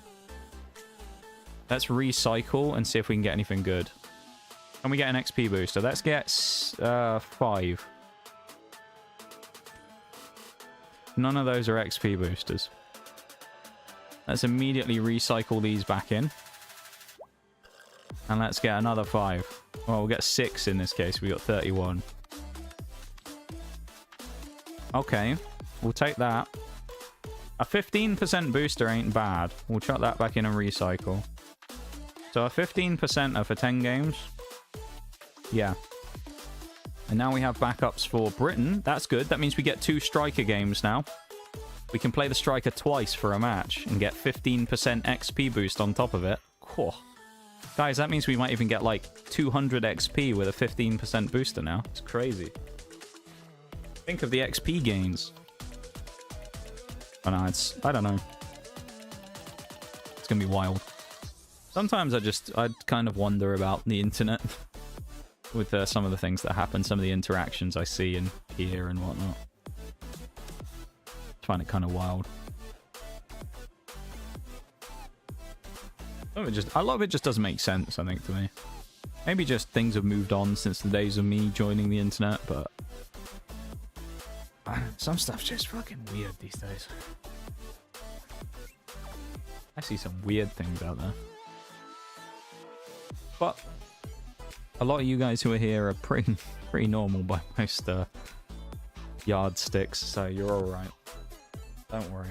Let's recycle and see if we can get anything good. Can we get an XP booster? Let's get 5. None of those are XP boosters. Let's immediately recycle these back in. And let's get another 5. Well, we'll get 6 in this case. We got 31. Okay, we'll take that. A 15% booster ain't bad. We'll chuck that back in and recycle. So a 15% for 10 games. Yeah. And now we have backups for Britain. That's good. That means we get 2 striker games now. We can play the striker twice for a match and get 15% XP boost on top of it. Cool. Guys, that means we might even get like 200 XP with a 15% booster now. It's crazy. Think of the XP gains. Oh no, I don't know. It's gonna be wild. Sometimes I kind of wonder about the internet. With some of the things that happen, some of the interactions I see and hear and whatnot. I find it kind of wild. A lot of it just doesn't make sense, I think, to me. Maybe just things have moved on since the days of me joining the internet, but... some stuff's just fucking weird these days. I see some weird things out there. But... a lot of you guys who are here are pretty normal by most yardsticks, so you're alright. Don't worry.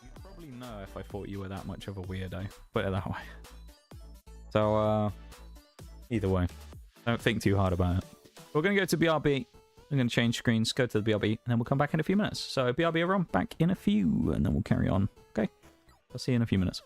You'd probably know if I thought you were that much of a weirdo. Put it that way. So, either way. Don't think too hard about it. We're going to go to BRB. I'm going to change screens, go to the BRB, and then we'll come back in a few minutes. So, BRB everyone, back in a few, and then we'll carry on. Okay? I'll see you in a few minutes.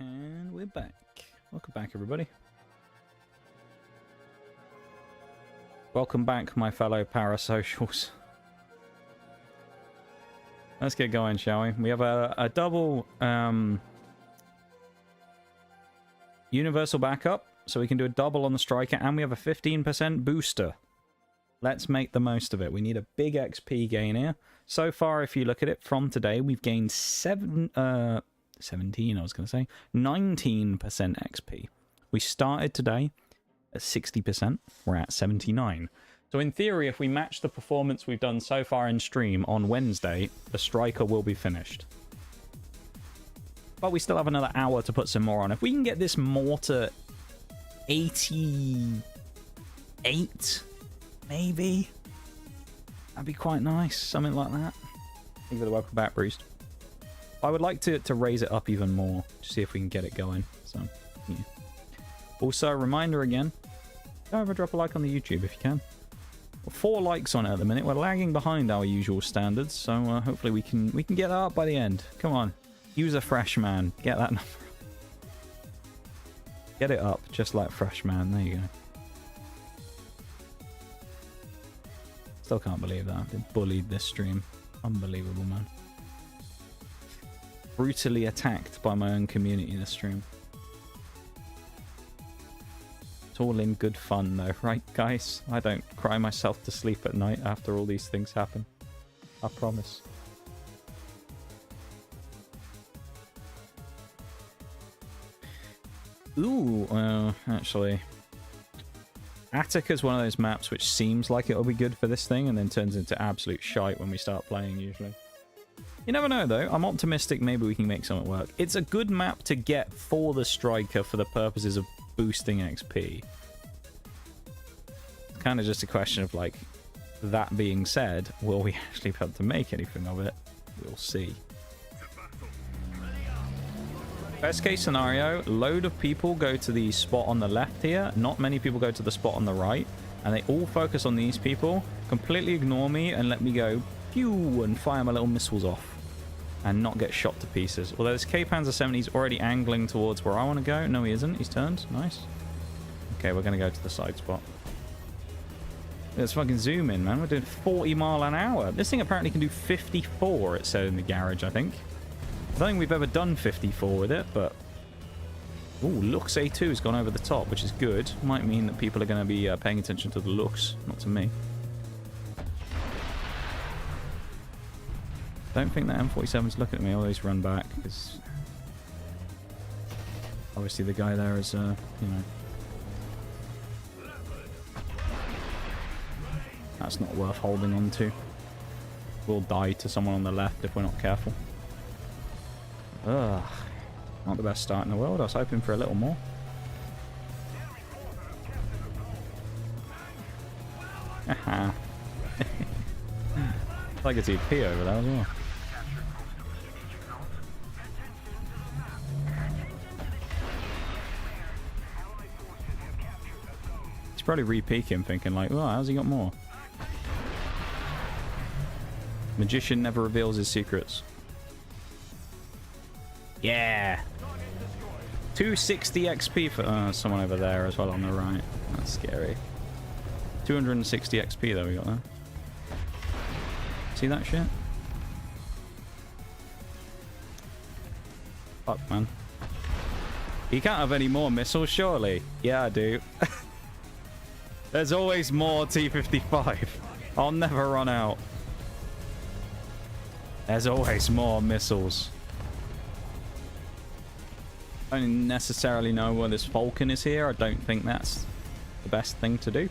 And we're back. Welcome back, everybody. Welcome back, my fellow parasocials. Let's get going, shall we? We have a double universal backup, so we can do a double on the striker, and we have a 15% booster. Let's make the most of it. We need a big XP gain here. So far, if you look at it from today, we've gained 17, I was going to say, 19% XP. We started today at 60%. We're at 79. So in theory, if we match the performance we've done so far in stream on Wednesday, the striker will be finished. But we still have another hour to put some more on. If we can get this more to 88, maybe, that'd be quite nice. Something like that. Thank you for the welcome back, Bruce. I would like to raise it up even more to see if we can get it going. So, yeah. Also, a reminder again, go over, drop a like on the YouTube if you can. 4 likes on it at the minute. We're lagging behind our usual standards, so hopefully we can get that up by the end. Come on, use a fresh man. Get that number. Get it up, just like fresh man. There you go. Still can't believe that. I've been bullied this stream. Unbelievable, man. Brutally attacked by my own community this stream. It's all in good fun though, right guys? I don't cry myself to sleep at night after all these things happen. I promise. Ooh, actually, Attica's one of those maps which seems like it'll be good for this thing and then turns into absolute shite when we start playing usually. You never know though, I'm optimistic maybe we can make something work. It's a good map to get for the striker for the purposes of boosting XP. It's kind of just a question of like, that being said, will we actually be able to make anything of it? We'll see. Best case scenario, load of people go to the spot on the left here, not many people go to the spot on the right, and they all focus on these people, completely ignore me and let me go pew and fire my little missiles off and not get shot to pieces. Although this K-Panzer 70 is already angling towards where I want to go. No, he isn't. He's turned. Nice. Okay, we're going to go to the side spot. Let's fucking zoom in, man. We're doing 40 mile an hour. This thing apparently can do 54, it said in the garage, I think. I don't think we've ever done 54 with it, but... Ooh, Lux A2 has gone over the top, which is good. Might mean that people are going to be paying attention to the looks, not to me. Don't think that M47's looking at me. I'll always run back, because... Obviously the guy there is, you know... That's not worth holding on to. We'll die to someone on the left if we're not careful. Ugh. Not the best start in the world. I was hoping for a little more. Haha. I could see P over there as well. He's probably re-peeking, thinking like, oh, how's he got more? Magician never reveals his secrets. Yeah! 260 XP for someone over there as well on the right. That's scary. 260 XP though we got there. See that shit? Fuck, man. You can't have any more missiles, surely? Yeah, I do. There's always more T-55. I'll never run out. There's always more missiles. I don't necessarily know why this Falcon is here. I don't think that's the best thing to do.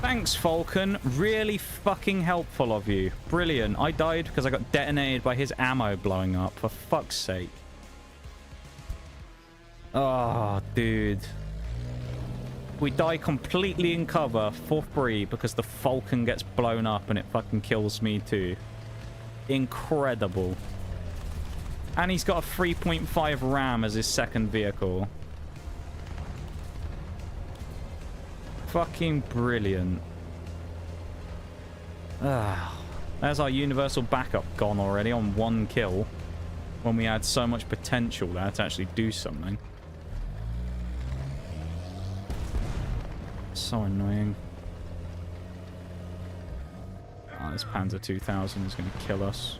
Thanks, Falcon. Really fucking helpful of you. Brilliant. I died because I got detonated by his ammo blowing up. For fuck's sake. Oh, dude. We die completely in cover for free because the Falcon gets blown up and it fucking kills me too. Incredible. And he's got a 3.5 RAM as his second vehicle. Fucking brilliant. There's our universal backup gone already on 1 kill. when we had so much potential there to actually do something. So annoying. Oh, this Panzer 2000 is going to kill us.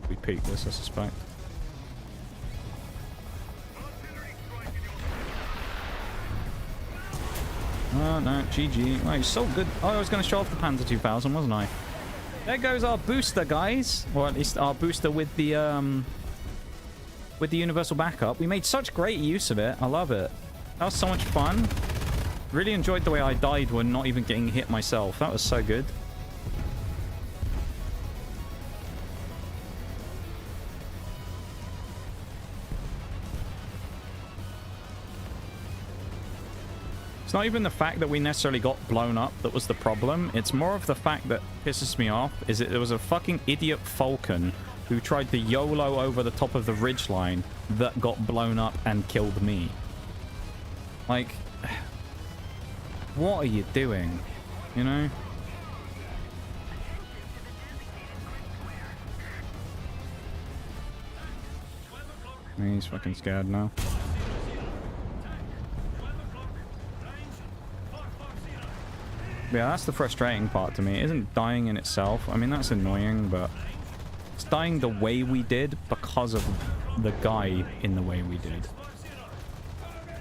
We peak this, I suspect. Oh, no, GG. Oh, he's so good. Oh, I was going to show off the Panzer 2000, wasn't I? There goes our booster, guys. Or at least our booster with the universal backup. We made such great use of it. I love it. That was so much fun. Really enjoyed the way I died when not even getting hit myself. That was so good. It's not even the fact that we necessarily got blown up that was the problem. It's more of the fact that pisses me off is that there was a fucking idiot Falcon who tried to YOLO over the top of the ridgeline that got blown up and killed me. Like, what are you doing? You know? He's fucking scared now. Yeah, that's the frustrating part to me. It isn't dying in itself. I mean, that's annoying, but it's dying the way we did because of the guy in the way we did.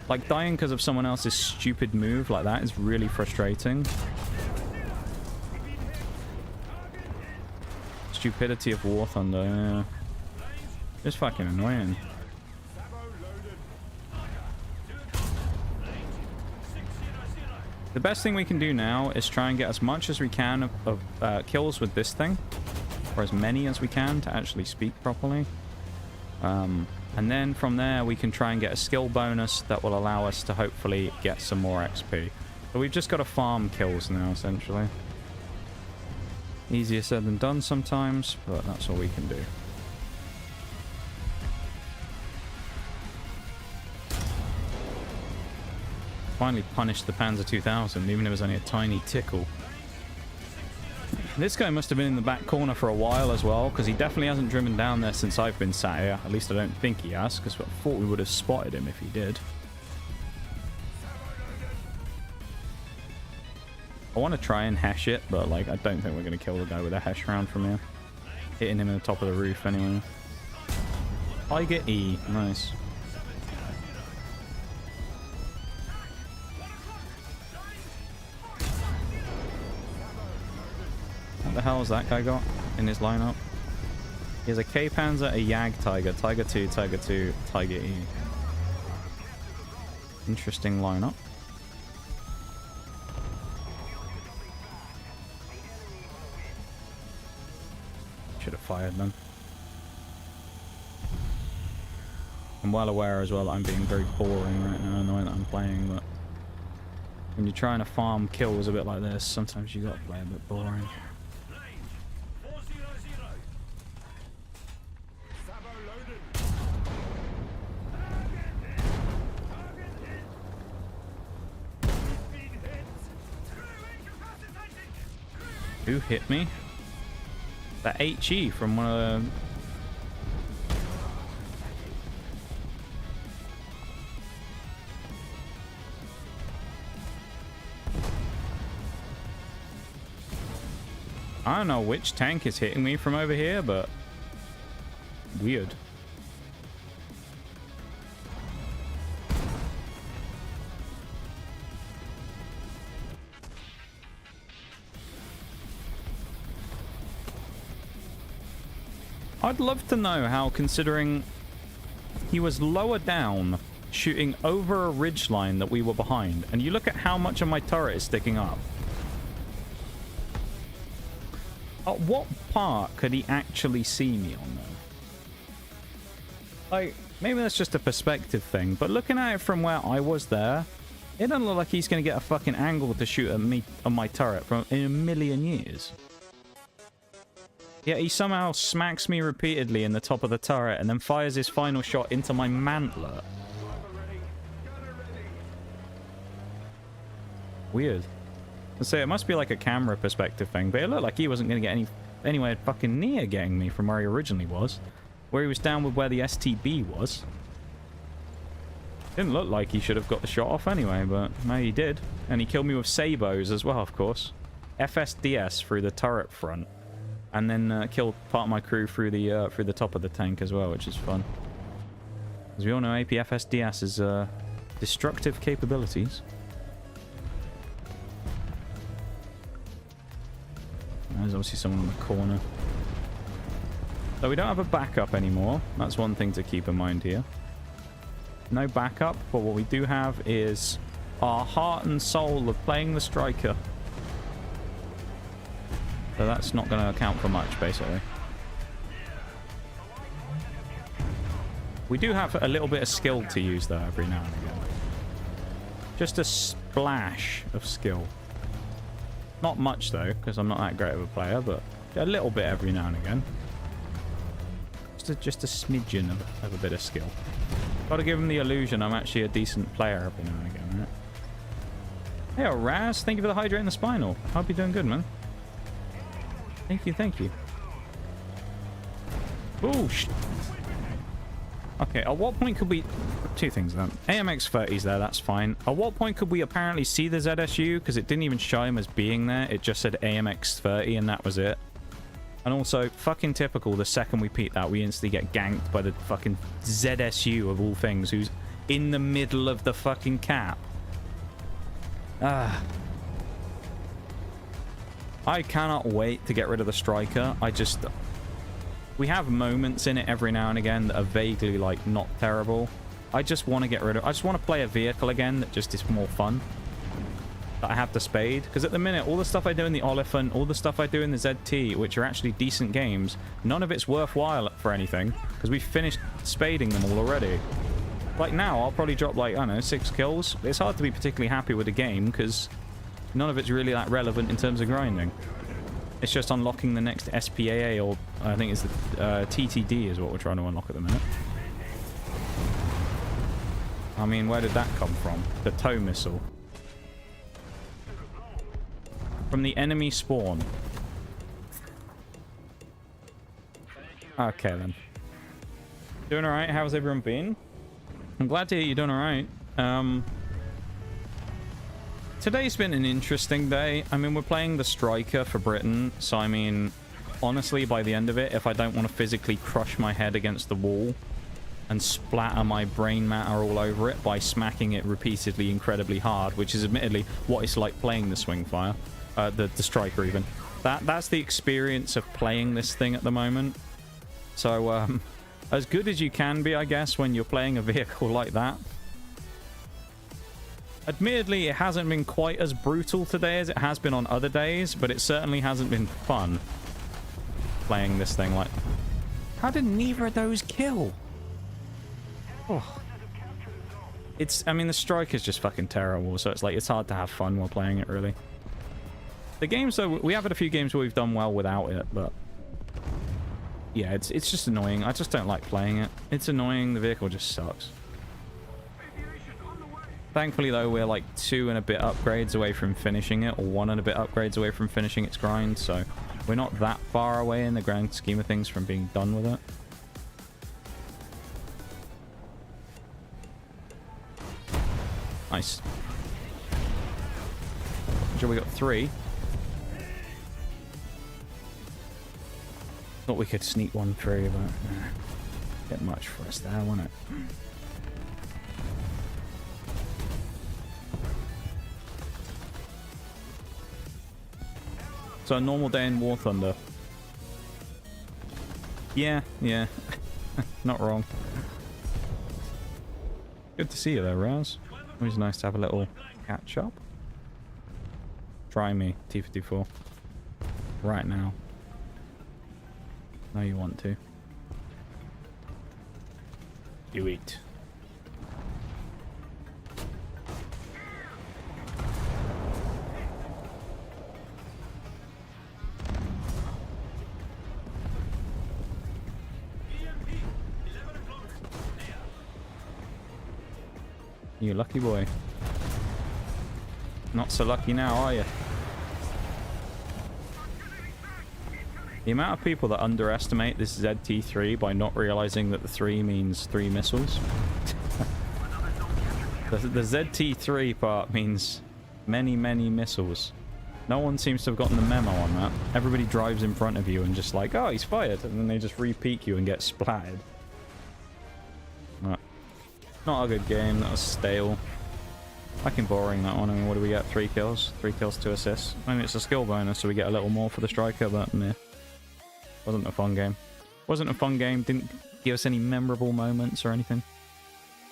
Like, dying because of someone else's stupid move like that is really frustrating. Stupidity of War Thunder, yeah. It's fucking annoying. The best thing we can do now is try and get as much as we can of kills with this thing. Or as many as we can to actually speak properly. And then from there we can try and get a skill bonus that will allow us to hopefully get some more XP. So we've just got to farm kills now, essentially. Easier said than done sometimes, but that's all we can do. Finally punished the Panzer 2000, even if it was only a tiny tickle. This guy must have been in the back corner for a while as well, because he definitely hasn't driven down there since I've been sat here. At least I don't think he has, because I thought we would have spotted him if he did. I want to try and hash it, but like I don't think we're going to kill the guy with a hash round from here. Hitting him in the top of the roof anyway. Tiger E, nice. What the hell has that guy got in his lineup? He has a K-Panzer, a Yag Tiger, Tiger 2, Tiger E. Interesting lineup. Should have fired them. I'm well aware as well that I'm being very boring right now in the way that I'm playing, but when you're trying to farm kills a bit like this, sometimes you got to play a bit boring. Who hit me? That HE from one of the... I don't know which tank is hitting me from over here, but... weird. I'd love to know how, considering he was lower down, shooting over a ridgeline that we were behind, and you look at how much of my turret is sticking up. At what part could he actually see me on there? Like, maybe that's just a perspective thing, but looking at it from where I was there, it doesn't look like he's going to get a fucking angle to shoot at me on my turret from in a million years. Yet he somehow smacks me repeatedly in the top of the turret and then fires his final shot into my mantler. Weird. I say it must be like a camera perspective thing, but it looked like he wasn't going to get anywhere fucking near getting me from where he originally was. where he was down with where the STB was. Didn't look like he should have got the shot off anyway, but no, he did. And he killed me with sabos as well, of course. FSDS through the turret front. And then killed part of my crew through the top of the tank as well, which is fun. As we all know, APFSDS is destructive capabilities. There's obviously someone in the corner. So we don't have a backup anymore. That's one thing to keep in mind here. No backup, but what we do have is our heart and soul of playing the striker. So that's not going to account for much, basically. We do have a little bit of skill to use, though, every now and again. Just a splash of skill. Not much, though, because I'm not that great of a player, but a little bit every now and again. Just a smidgen of a bit of skill. Got to give him the illusion I'm actually a decent player every now and again, right? Hey, Raz, thank you for the hydrate and the spinal. Hope you're doing good, man. Thank you, thank you. Ooh, okay, at what point could we... Two things then. AMX-30's there, that's fine. At what point could we apparently see the ZSU? Because it didn't even show him as being there. It just said AMX-30 and that was it. And also, fucking typical, the second we peek that, we instantly get ganked by the fucking ZSU of all things, who's in the middle of the fucking cap. Ah. I cannot wait to get rid of the striker. We have moments in it every now and again that are vaguely, like, not terrible. I just want to get rid of... I just want to play a vehicle again that just is more fun. That I have the spade. Because at the minute, all the stuff I do in the Oliphant, all the stuff I do in the ZT, which are actually decent games, none of it's worthwhile for anything. Because we've finished spading them all already. Like now, I'll probably drop, like, I don't know, 6 kills. It's hard to be particularly happy with the game, because none of it's really that relevant in terms of grinding. It's just unlocking the next SPAA, or I think it's the TTD is what we're trying to unlock at the minute. I mean, where did that come from? The tow missile. From the enemy spawn. Okay, then. Doing alright? How's everyone been? I'm glad to hear you're doing alright. Today's been an interesting day. I mean, we're playing the striker for Britain. So, I mean, honestly, by the end of it, if I don't want to physically crush my head against the wall and splatter my brain matter all over it by smacking it repeatedly incredibly hard, which is admittedly what it's like playing the Swingfire. The striker even. That's the experience of playing this thing at the moment. So, as good as you can be, I guess, when you're playing a vehicle like that. Admittedly, it hasn't been quite as brutal today as it has been on other days, but it certainly hasn't been fun playing this thing like... How did neither of those kill? Oh. I mean, the strike is just fucking terrible, so it's like, it's hard to have fun while playing it, really. The games, though, we have had a few games where we've done well without it, but... Yeah, it's just annoying. I just don't like playing it. It's annoying. The vehicle just sucks. Thankfully, though, we're like 2 and a bit upgrades away from finishing it, or 1 and a bit upgrades away from finishing its grind, so we're not that far away in the grand scheme of things from being done with it. Nice. Sure, we got 3. Thought we could sneak one through, but bit much for us there, wasn't it? So a normal day in War Thunder. Yeah. Not wrong. Good to see you there, Raz. Always nice to have a little catch up. Try me, T54. Right now. No, you want to. You eat. You lucky boy. Not so lucky now, are you? The amount of people that underestimate this ZT3 by not realizing that the 3 means 3 missiles. the ZT3 part means many, many missiles. No one seems to have gotten the memo on that. Everybody drives in front of you and just like, oh, he's fired. And then they just re-peek you and get splattered. Not a good game. That was stale. Fucking boring, that one. I mean, what do we get? 3 kills? 3 kills, 2 assists. I mean, it's a skill bonus, so we get a little more for the striker, but meh. Wasn't a fun game. Wasn't a fun game. Didn't give us any memorable moments or anything.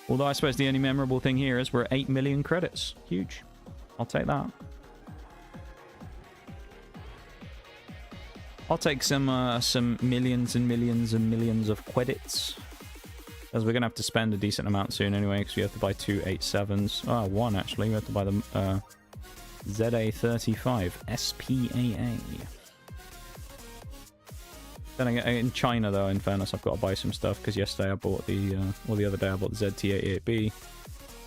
Although I suppose the only memorable thing here is we're at 8 million credits. Huge. I'll take that. I'll take some millions and millions and millions of credits. As we're going to have to spend a decent amount soon anyway, because we have to buy 2 87s. Oh, 1 actually. We have to buy the ZA35 SPAA. Then in China, though, in fairness, I've got to buy some stuff, because yesterday I bought the, or the other day I bought the ZT88B.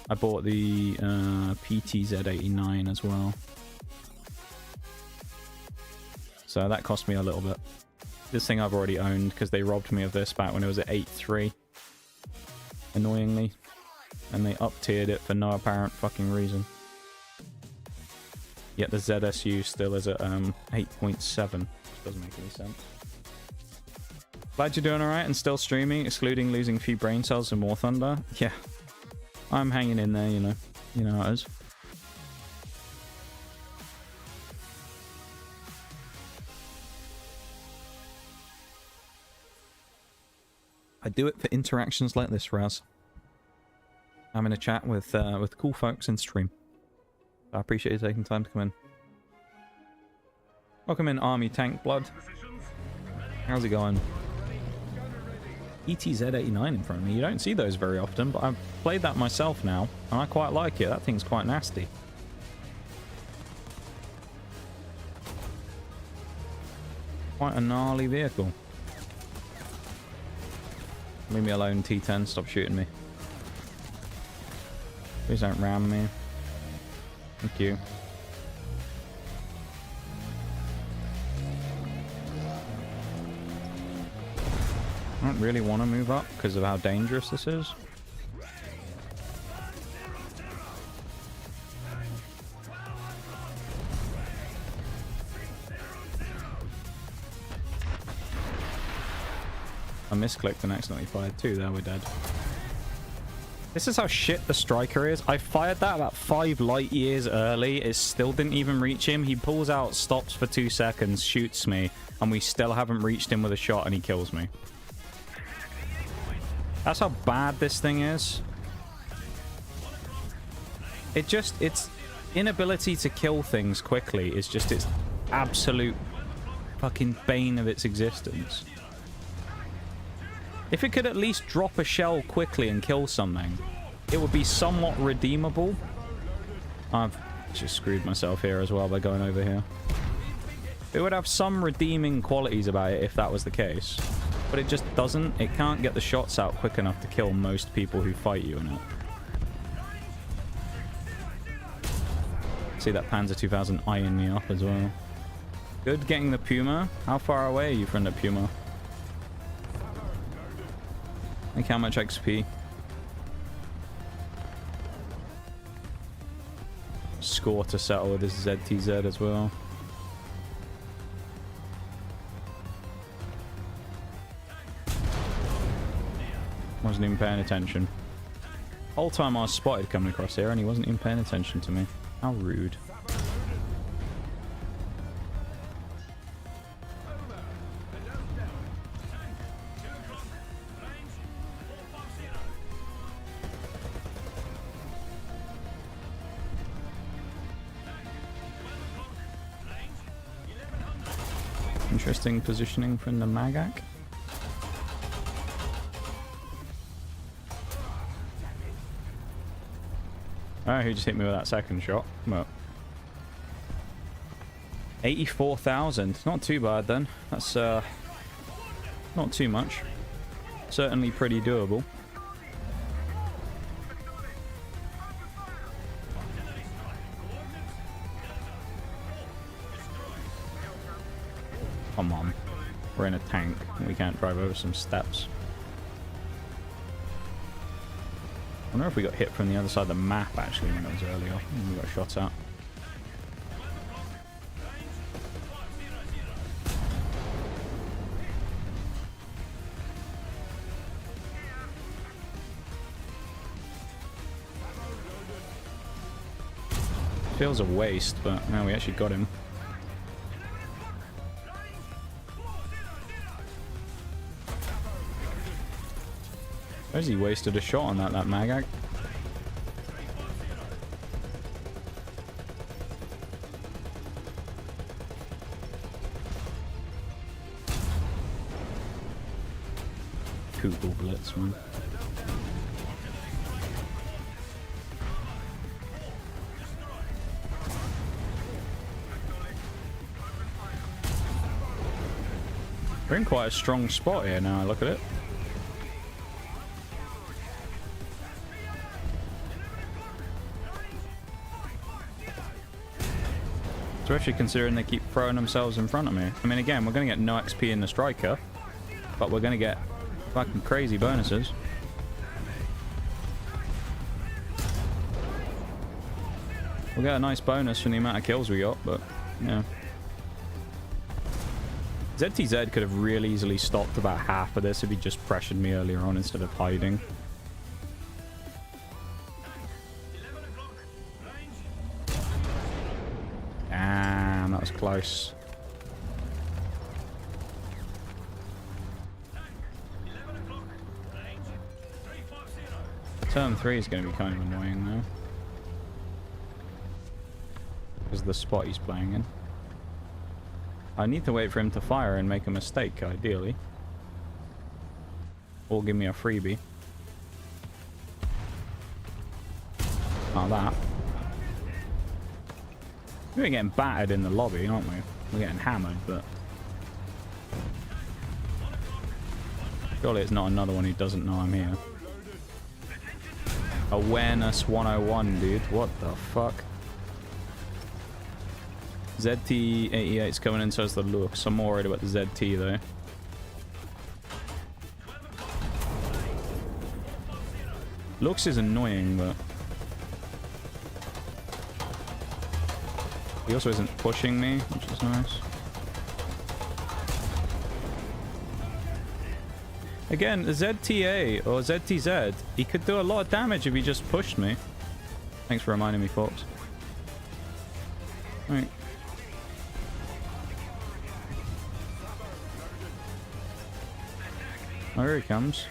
I bought the PTZ89 as well. So that cost me a little bit. This thing I've already owned, because they robbed me of this back when it was at 8.3. Annoyingly. And they up-tiered it for no apparent fucking reason. Yet the ZSU still is at 8.7. Which doesn't make any sense. Glad you're doing alright and still streaming, excluding losing a few brain cells in War Thunder. Yeah. I'm hanging in there, you know. You know how it is. I do it for interactions like this, Raz. I'm in a chat with cool folks in stream. I appreciate you taking time to come in. Welcome in, Army Tank Blood. How's it going? ETZ89 in front of me. You don't see those very often, but I've played that myself now, and I quite like it. That thing's quite nasty. Quite a gnarly vehicle. Leave me alone, T10. Stop shooting me. Please don't ram me. Thank you. I don't really want to move up because of how dangerous this is. I misclicked and accidentally fired too. There, we're dead. This is how shit the striker is. I fired that about 5 light years early. It still didn't even reach him. He pulls out, stops for 2 seconds, shoots me, and we still haven't reached him with a shot, and he kills me. That's how bad this thing is. Its inability to kill things quickly is just its absolute fucking bane of its existence. If it could at least drop a shell quickly and kill something, it would be somewhat redeemable. I've just screwed myself here as well by going over here. It would have some redeeming qualities about it if that was the case. But it just doesn't. It can't get the shots out quick enough to kill most people who fight you in it. See that Panzer 2000 eyeing me up as well. Good getting the Puma. How far away are you from the Puma? Like how much XP? Score to settle with this ZTZ as well. Wasn't even paying attention. Whole time I was spotted coming across here and he wasn't even paying attention to me. How rude. Interesting positioning from the Magak. Oh, who just hit me with that second shot? Come up. 84,000. Not too bad then. That's not too much. Certainly pretty doable. Come on. We're in a tank. We can't drive over some steps. I wonder if we got hit from the other side of the map, actually, when it was earlier. We got shot at. Feels a waste, but no, we actually got him. Where's he wasted a shot on that magag? Kugel Blitz, man. We're in quite a strong spot here now, I look at it. Especially considering they keep throwing themselves in front of me. I mean, again, we're going to get no XP in the striker, but we're going to get fucking crazy bonuses. We'll get a nice bonus from the amount of kills we got, but, yeah. ZTZ could have really easily stopped about half of this if he just pressured me earlier on instead of hiding. Damn, that was close. Turn 3 is going to be kind of annoying though. Because of the spot he's playing in. I need to wait for him to fire and make a mistake, ideally. Or give me a freebie. Like that. We're getting battered in the lobby, aren't we? We're getting hammered, but... surely it's not another one who doesn't know I'm here. Awareness 101, dude. What the fuck? ZT88 is coming in, so is the Lux. I'm more worried about the ZT, though. Lux is annoying, but... he also isn't pushing me, which is nice. Again, ZTA or ZTZ, he could do a lot of damage if he just pushed me. Thanks for reminding me, Fox. Right. Oh, here he comes.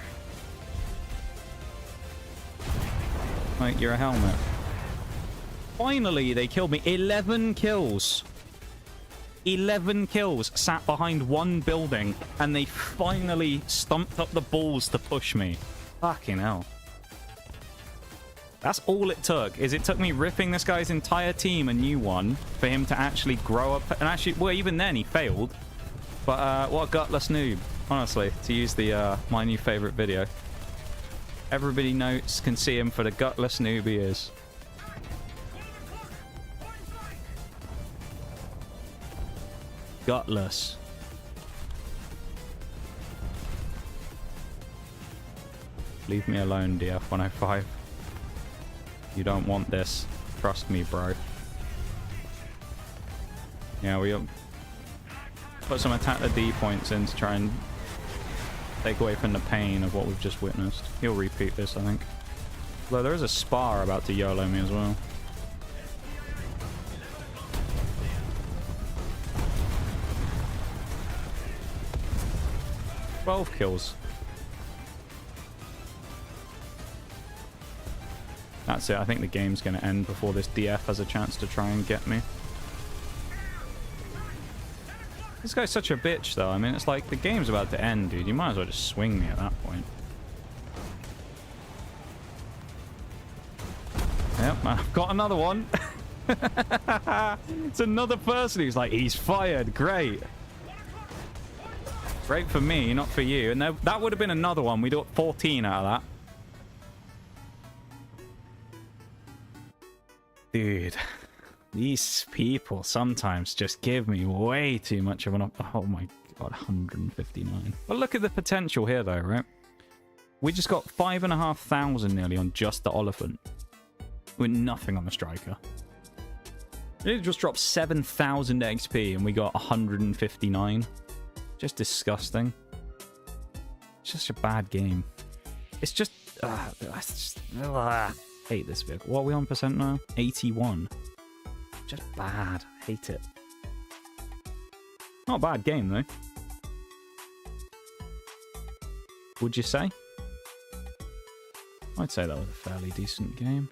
Like, you're a helmet. Finally, they killed me. 11 kills. 11 kills sat behind one building, and they finally stumped up the balls to push me. Fucking hell. That's all it took, is it took me ripping this guy's entire team a new one for him to actually grow up. And actually, well, even then, he failed. But, what a gutless noob. Honestly, to use the my new favorite video. Everybody can see him for the gutless noob he is. Gutless. Leave me alone, DF105. You don't want this. Trust me, bro. Yeah, we put some attack the D points in to try and take away from the pain of what we've just witnessed. He'll repeat this, I think. Although there is a spar about to YOLO me as well. "12 kills. That's it. I think the game's going to end before this DF has a chance to try and get me. This guy's such a bitch, though. I mean, it's like the game's about to end, dude. You might as well just swing me at that point. Yep, I've got another one. It's another person who's like, he's fired. Great. Great for me, not for you. And that would have been another one. We got 14 out of that. Dude, these people sometimes just give me way too much of an... oh my... God, 159. But look at the potential here, though, right? We just got 5,500 nearly on just the Oliphant. With nothing on the Striker. It just dropped 7,000 XP and we got 159. Just disgusting. It's just a bad game. It's just... hate this vehicle. What are we on percent now? 81. Just bad. Hate it. Not a bad game, though. Would you say? I'd say that was a fairly decent game.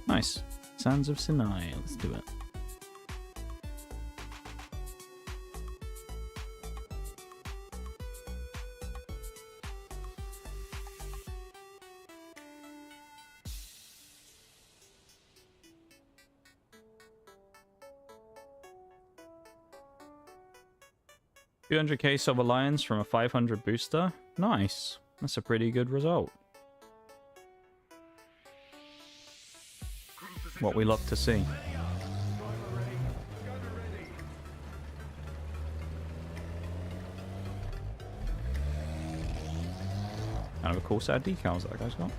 Nice. Sands of Sinai. Let's do it. $200k Silver Lions from a 500 booster. Nice. That's a pretty good result. What we love to see. Kind of a cool set of decals that guy's got.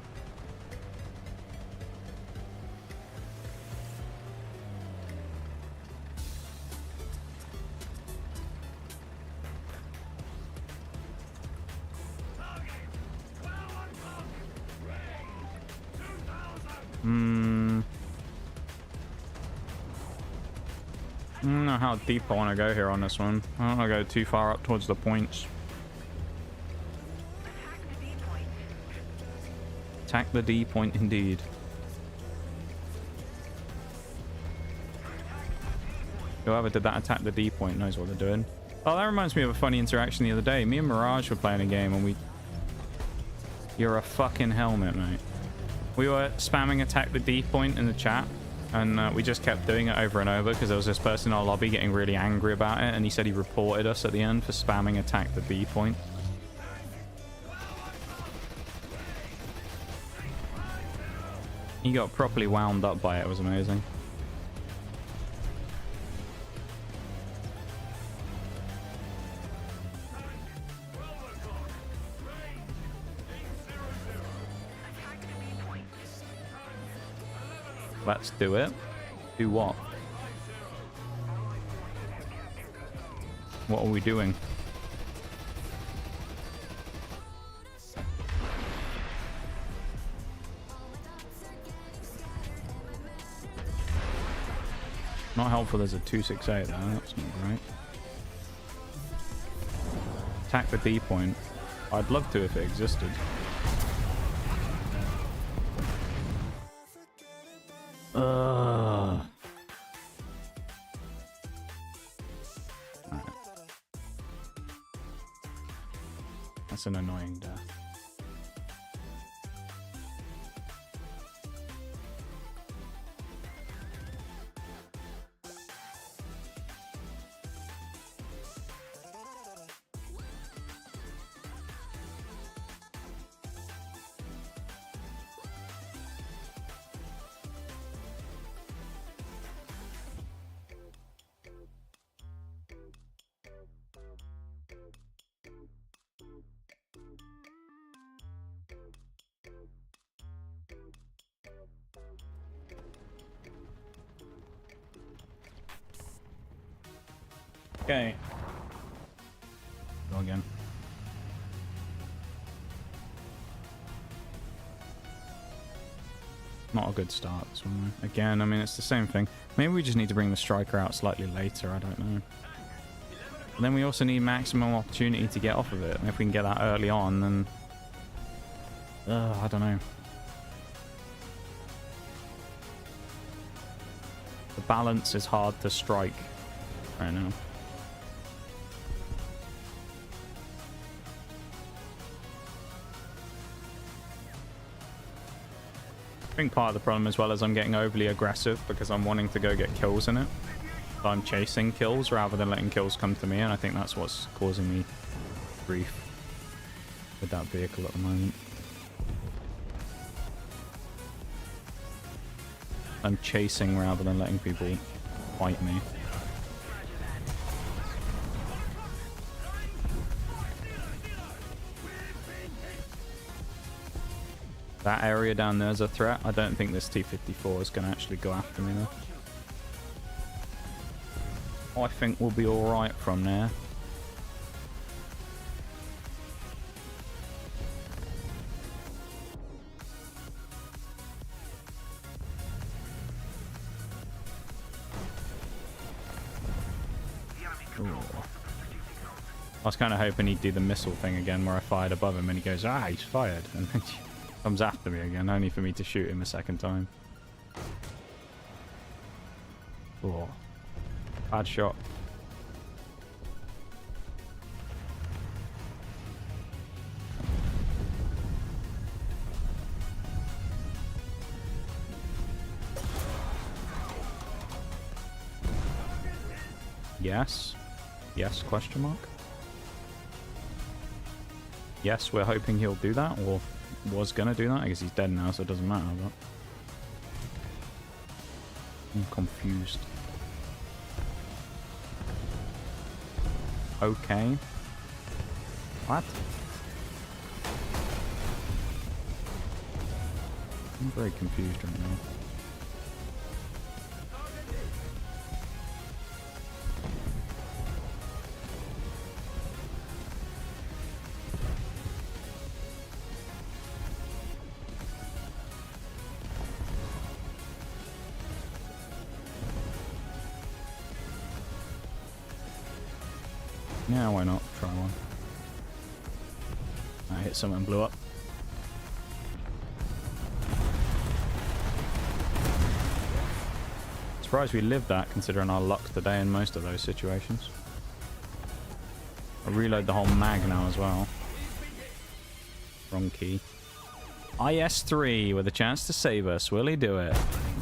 I don't know how deep I want to go here on this one. I don't want to go too far up towards the points. Attack the D point indeed. Whoever did that attack the D point knows what they're doing. Oh, that reminds me of a funny interaction the other day. Me and Mirage were playing a game and we... You're a fucking helmet, mate. We were spamming attack the D point in the chat. And we just kept doing it over and over because there was this person in our lobby getting really angry about it. And he said he reported us at the end for spamming attack the B point. He got properly wound up by it. It was amazing. Let's do it. Do what? What are we doing? Not helpful there's a 268 there, that's not great. Attack the D point. I'd love to if it existed. Right. That's an annoying death. Okay. Go again. Not a good start this one. Again, I mean, it's the same thing. Maybe we just need to bring the striker out slightly later. I don't know. But then we also need maximum opportunity to get off of it. And if we can get that early on, then... I don't know. The balance is hard to strike right now. think part of the problem as well is I'm getting overly aggressive because I'm wanting to go get kills in it. So I'm chasing kills rather than letting kills come to me, and I think that's what's causing me grief with that vehicle at the moment. I'm chasing rather than letting people fight me. That area down there is a threat. I don't think this T-54 is going to actually go after me though. I think we'll be alright from there. Ooh. I was kind of hoping he'd do the missile thing again where I fired above him and he goes, ah, he's fired. And then he comes after me again, only for me to shoot him a second time. Oh, bad shot. Yes. Yes, question mark. Yes, we're hoping he'll do that, or was gonna do that. I guess he's dead now, so it doesn't matter, but I'm confused. Okay. What? I'm very confused right now. Yeah, why not? Try one. I hit something and blew up. Surprised we lived that, considering our luck today in most of those situations. I reload the whole mag now as well. Wrong key. IS-3 with a chance to save us. Will he do it?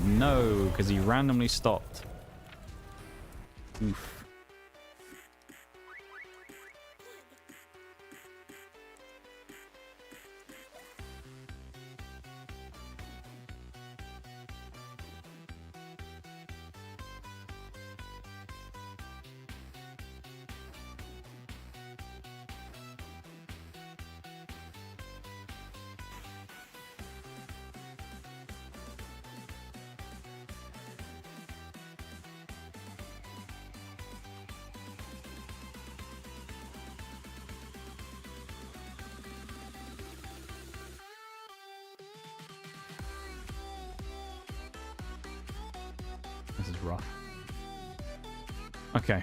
No, because he randomly stopped. Oof. This is rough. Okay.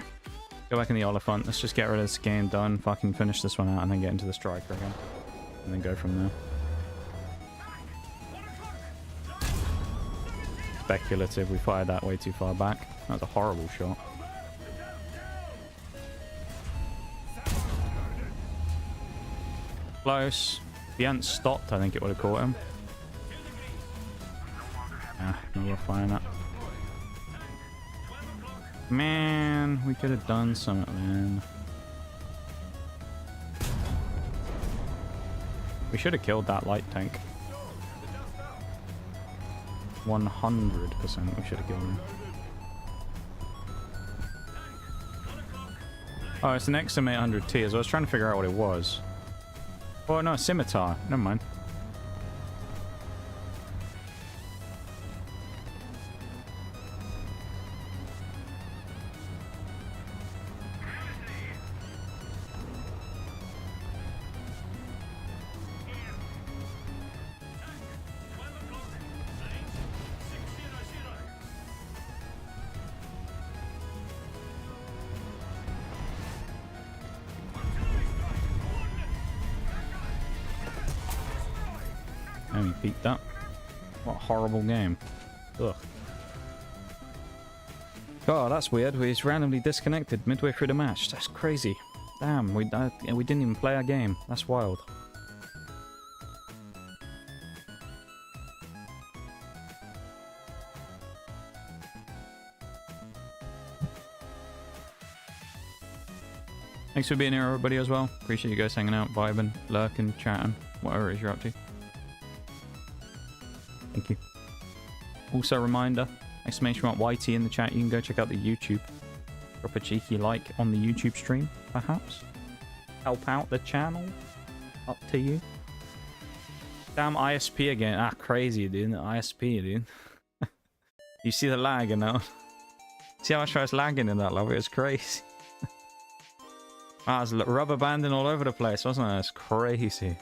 Go back in the Oliphant. Let's just get rid of this game done. Fucking finish this one out and then get into the Striker again. And then go from there. Speculative. We fired that way too far back. That was a horrible shot. Close. If he hadn't stopped, I think it would have caught him. Ah, no, we're firing that. Man, we could have done something, man. We should have killed that light tank. 100% we should have killed him. Oh, it's an XM800T as well. I was trying to figure out what it was. Oh, no, a scimitar. Never mind. And he beat that. What a horrible game. Ugh. Oh, that's weird. We just randomly disconnected midway through the match. That's crazy. Damn, we didn't even play our game. That's wild. Thanks for being here, everybody, as well. Appreciate you guys hanging out, vibing, lurking, chatting, whatever it is you're up to. Thank you. Also, a reminder, exclamation mark YT in the chat. You can go check out the YouTube. Drop a cheeky like on the YouTube stream, perhaps. Help out the channel. Up to you. Damn ISP again. Ah, crazy, dude. ISP, dude. You see the lag in that? See how much I was lagging in that level? It's crazy. I was rubber banding all over the place, wasn't it? It's crazy.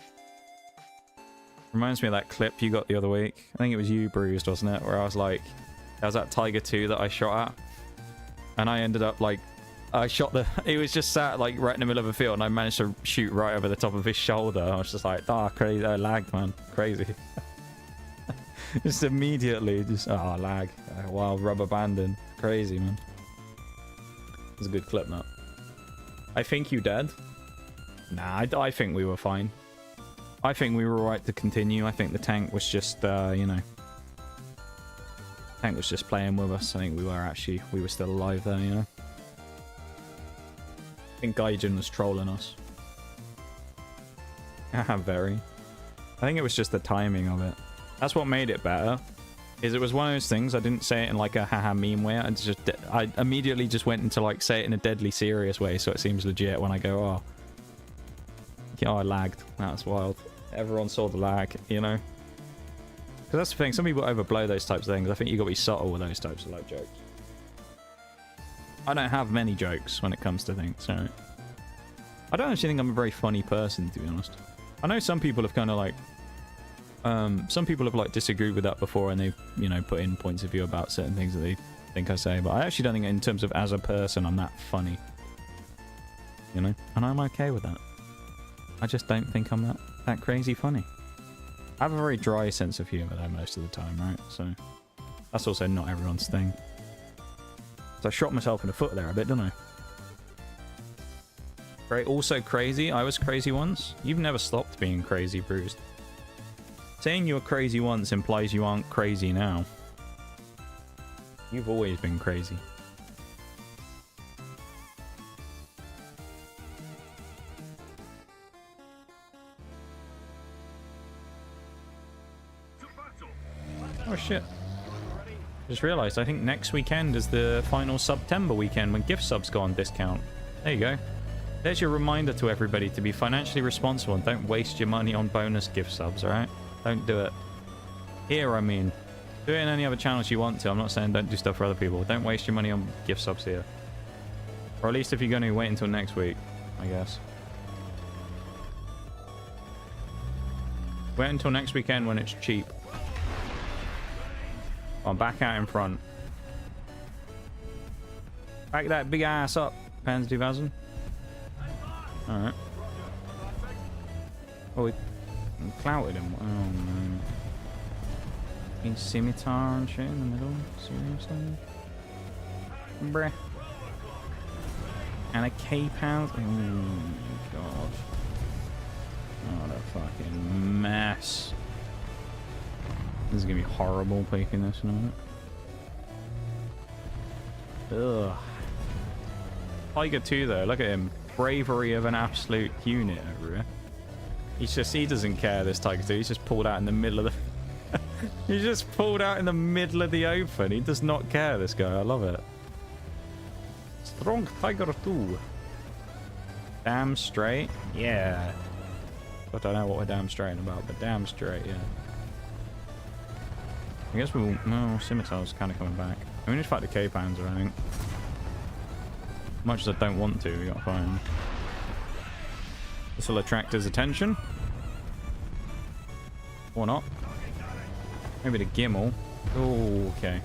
Reminds me of that clip you got the other week. I think it was you, Bruised, wasn't it? Where I was like, that was that Tiger 2 that I shot at. And I ended up like, I shot the, it was just sat like right in the middle of a field and I managed to shoot right over the top of his shoulder. I was just like, ah, crazy, I lagged, man. Crazy. Just immediately, just, oh, lag. Wow, rubber banding. Crazy, man. It was a good clip, that. I think you dead. Nah, I think we were fine. I think we were right to continue. I think the tank was just, you know... Tank was just playing with us. I think we were still alive there, you know? I think Gaijin was trolling us. Very. I think it was just the timing of it. That's what made it better. Is it was one of those things, I didn't say it in like a haha meme way. I immediately just went into like say it in a deadly serious way, so it seems legit when I go, oh. Yeah, I lagged. That's wild. Everyone saw the lag, you know? Because that's the thing, some people overblow those types of things. I think you got to be subtle with those types of like jokes. I don't have many jokes when it comes to things, so... I don't actually think I'm a very funny person, to be honest. I know some people have kind of like... some people have like disagreed with that before and they've, you know, put in points of view about certain things that they think I say, but I actually don't think in terms of as a person I'm that funny. You know? And I'm okay with that. I just don't think I'm that crazy funny. I have a very dry sense of humour though most of the time, right? So that's also not everyone's thing. So I shot myself in the foot there a bit, didn't I? Right, also crazy. I was crazy once. You've never stopped being crazy, Bruised. Saying you were crazy once implies you aren't crazy now. You've always been crazy. Oh shit. Just realised, I think next weekend is the final September weekend when gift subs go on discount. There you go. There's your reminder to everybody to be financially responsible and don't waste your money on bonus gift subs, alright? Don't do it. Here, I mean. Do it in any other channels you want to. I'm not saying don't do stuff for other people. Don't waste your money on gift subs here. Or at least if you're going to wait until next week, I guess. Wait until next weekend when it's cheap. I'm back out in front. Back that big ass up, Pans 2000. Alright. Oh, we clouted him. Oh, man. Fucking scimitar and shit in the middle. Seriously? Bruh. And a K-pound. Oh, God. What a fucking mess. This is gonna be horrible picking this and all that. Ugh. Tiger 2 though, look at him. Bravery of an absolute unit over here. He doesn't care, this Tiger 2. He's just pulled out in the middle of the... He's just pulled out in the middle of the open. He does not care, this guy. I love it. Strong Tiger 2. Damn straight. Yeah. I don't know what we're damn straight about, but damn straight, yeah. I guess we'll... No, Scimitar's kind of coming back. I mean, just fight the K-Panzer, I think. Much as I don't want to, we got fine. This will attract his attention. Or not. Maybe the Gimmel. Oh, okay.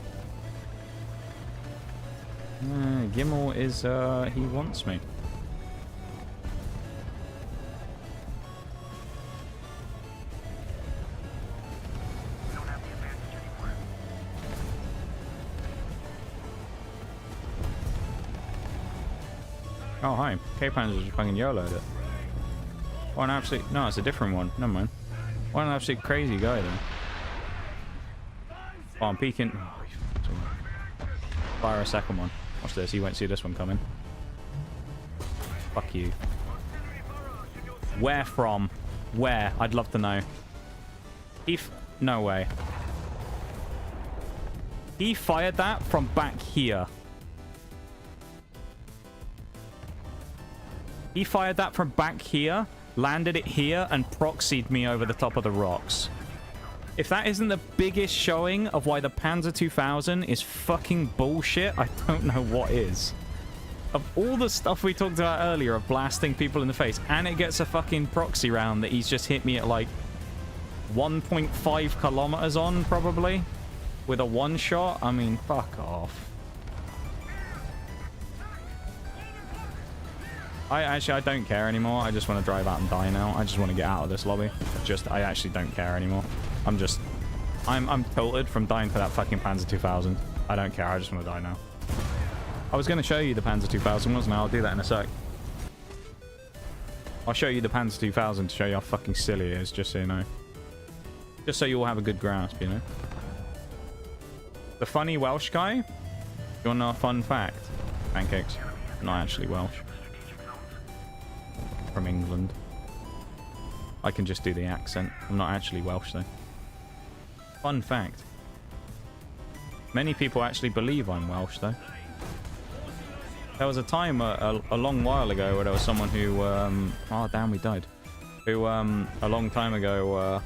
Gimmel is, he wants me. Oh, hi. K-Panzer just fucking YOLO'd it. What an absolute... No, it's a different one. Never mind. What an absolute crazy guy, then. Oh, I'm peeking. Oh, fire a second one. Watch this. You won't see this one coming. Fuck you. Where from? Where? I'd love to know. No way. He fired that from back here. He fired that from back here, landed it here, and proxied me over the top of the rocks. If that isn't the biggest showing of why the Panzer 2000 is fucking bullshit, I don't know what is. Of all the stuff we talked about earlier of blasting people in the face, and it gets a fucking proxy round that he's just hit me at like 1.5 kilometers on, probably, with a one shot. I mean, fuck off. I don't care anymore. I just want to drive out and die now. I just want to get out of this lobby. I actually don't care anymore. I'm tilted from dying to that fucking Panzer 2000. I don't care. I just want to die now. I was going to show you the Panzer 2000, wasn't I? I'll do that in a sec. I'll show you the Panzer 2000 to show you how fucking silly it is, just so you know. Just so you all have a good grasp, you know. The funny Welsh guy? You want to know a fun fact? Pancakes. Not actually Welsh. From England. I can just do the accent. I'm not actually Welsh, though. Fun fact. Many people actually believe I'm Welsh, though. There was a time a long while ago where there was someone who... oh, damn, we died. Who, a long time ago,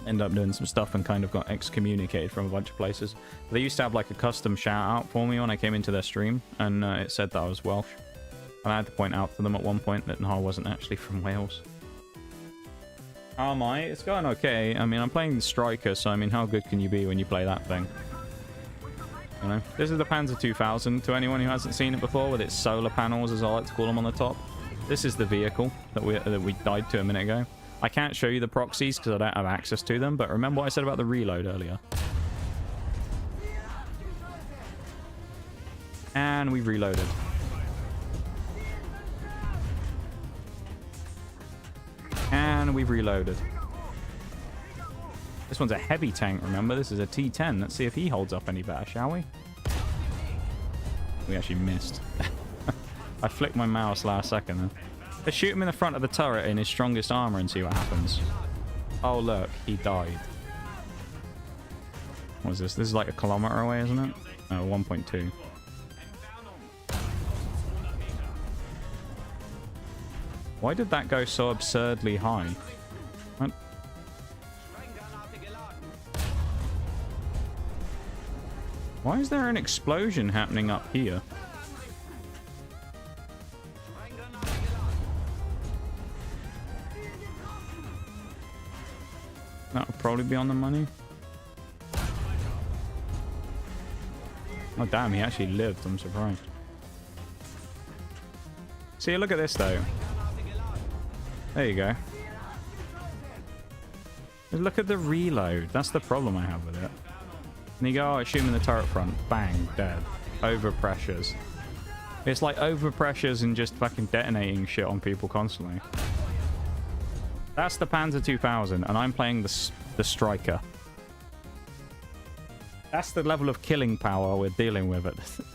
ended up doing some stuff and kind of got excommunicated from a bunch of places. They used to have, like, a custom shout-out for me when I came into their stream, and it said that I was Welsh. And I had to point out to them at one point that no, I wasn't actually from Wales. How am I? It's going okay. I mean, I'm playing the Striker, so I mean, how good can you be when you play that thing? You know, this is the Panzer 2000. To anyone who hasn't seen it before, with its solar panels, as I like to call them, on the top. This is the vehicle that we died to a minute ago. I can't show you the proxies because I don't have access to them, but remember what I said about the reload earlier. And we've reloaded. And we've reloaded. This one's a heavy tank, remember? This is a T10. Let's see if he holds up any better, shall we? We actually missed. I flicked my mouse last second then. Let's shoot him in the front of the turret in his strongest armor and see what happens. Oh, look. He died. What is this? This is like a kilometer away, isn't it? No, 1.2. Why did that go so absurdly high? What? Why is there an explosion happening up here? That would probably be on the money. Oh, damn, he actually lived. I'm surprised. See, look at this, though. There you go. Look at the reload. That's the problem I have with it. And you go, oh, shoot him in the turret front. Bang, dead. Overpressures. It's like overpressures and just fucking detonating shit on people constantly. That's the Panzer 2000, and I'm playing the Striker. That's the level of killing power we're dealing with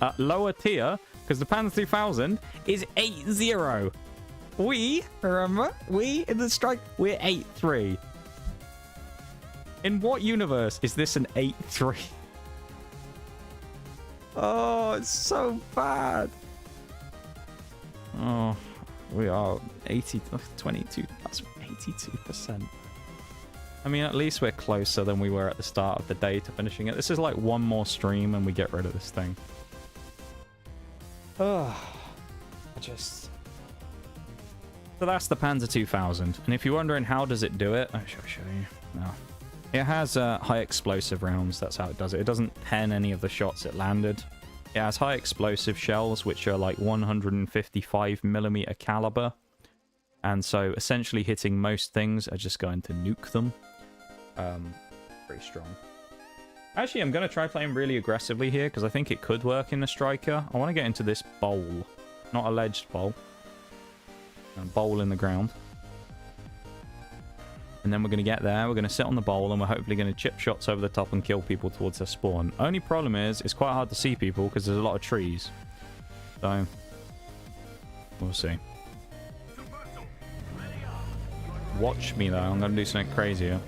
at lower tier, because the Panzer 2000 is 8-0. We, remember? We in the Strike, we're 8-3. In what universe is this an 8-3? Oh, it's so bad. Oh, we are 22, that's 82%. I mean, at least we're closer than we were at the start of the day to finishing it. This is like one more stream and we get rid of this thing. Oh, So that's the Panzer 2000. And if you're wondering how does it do it, I shall show you. No. It has high explosive rounds. That's how it does it. It doesn't pen any of the shots it landed. It has high explosive shells, which are like 155mm caliber. And so essentially hitting most things are just going to nuke them. Pretty strong. Actually, I'm going to try playing really aggressively here because I think it could work in the Striker. I want to get into this bowl. Not alleged bowl. A bowl in the ground. And then we're going to get there, we're going to sit on the bowl, and we're hopefully going to chip shots over the top and kill people towards their spawn. Only problem is, it's quite hard to see people because there's a lot of trees. So, We'll see. Watch me, though. I'm going to do something crazier.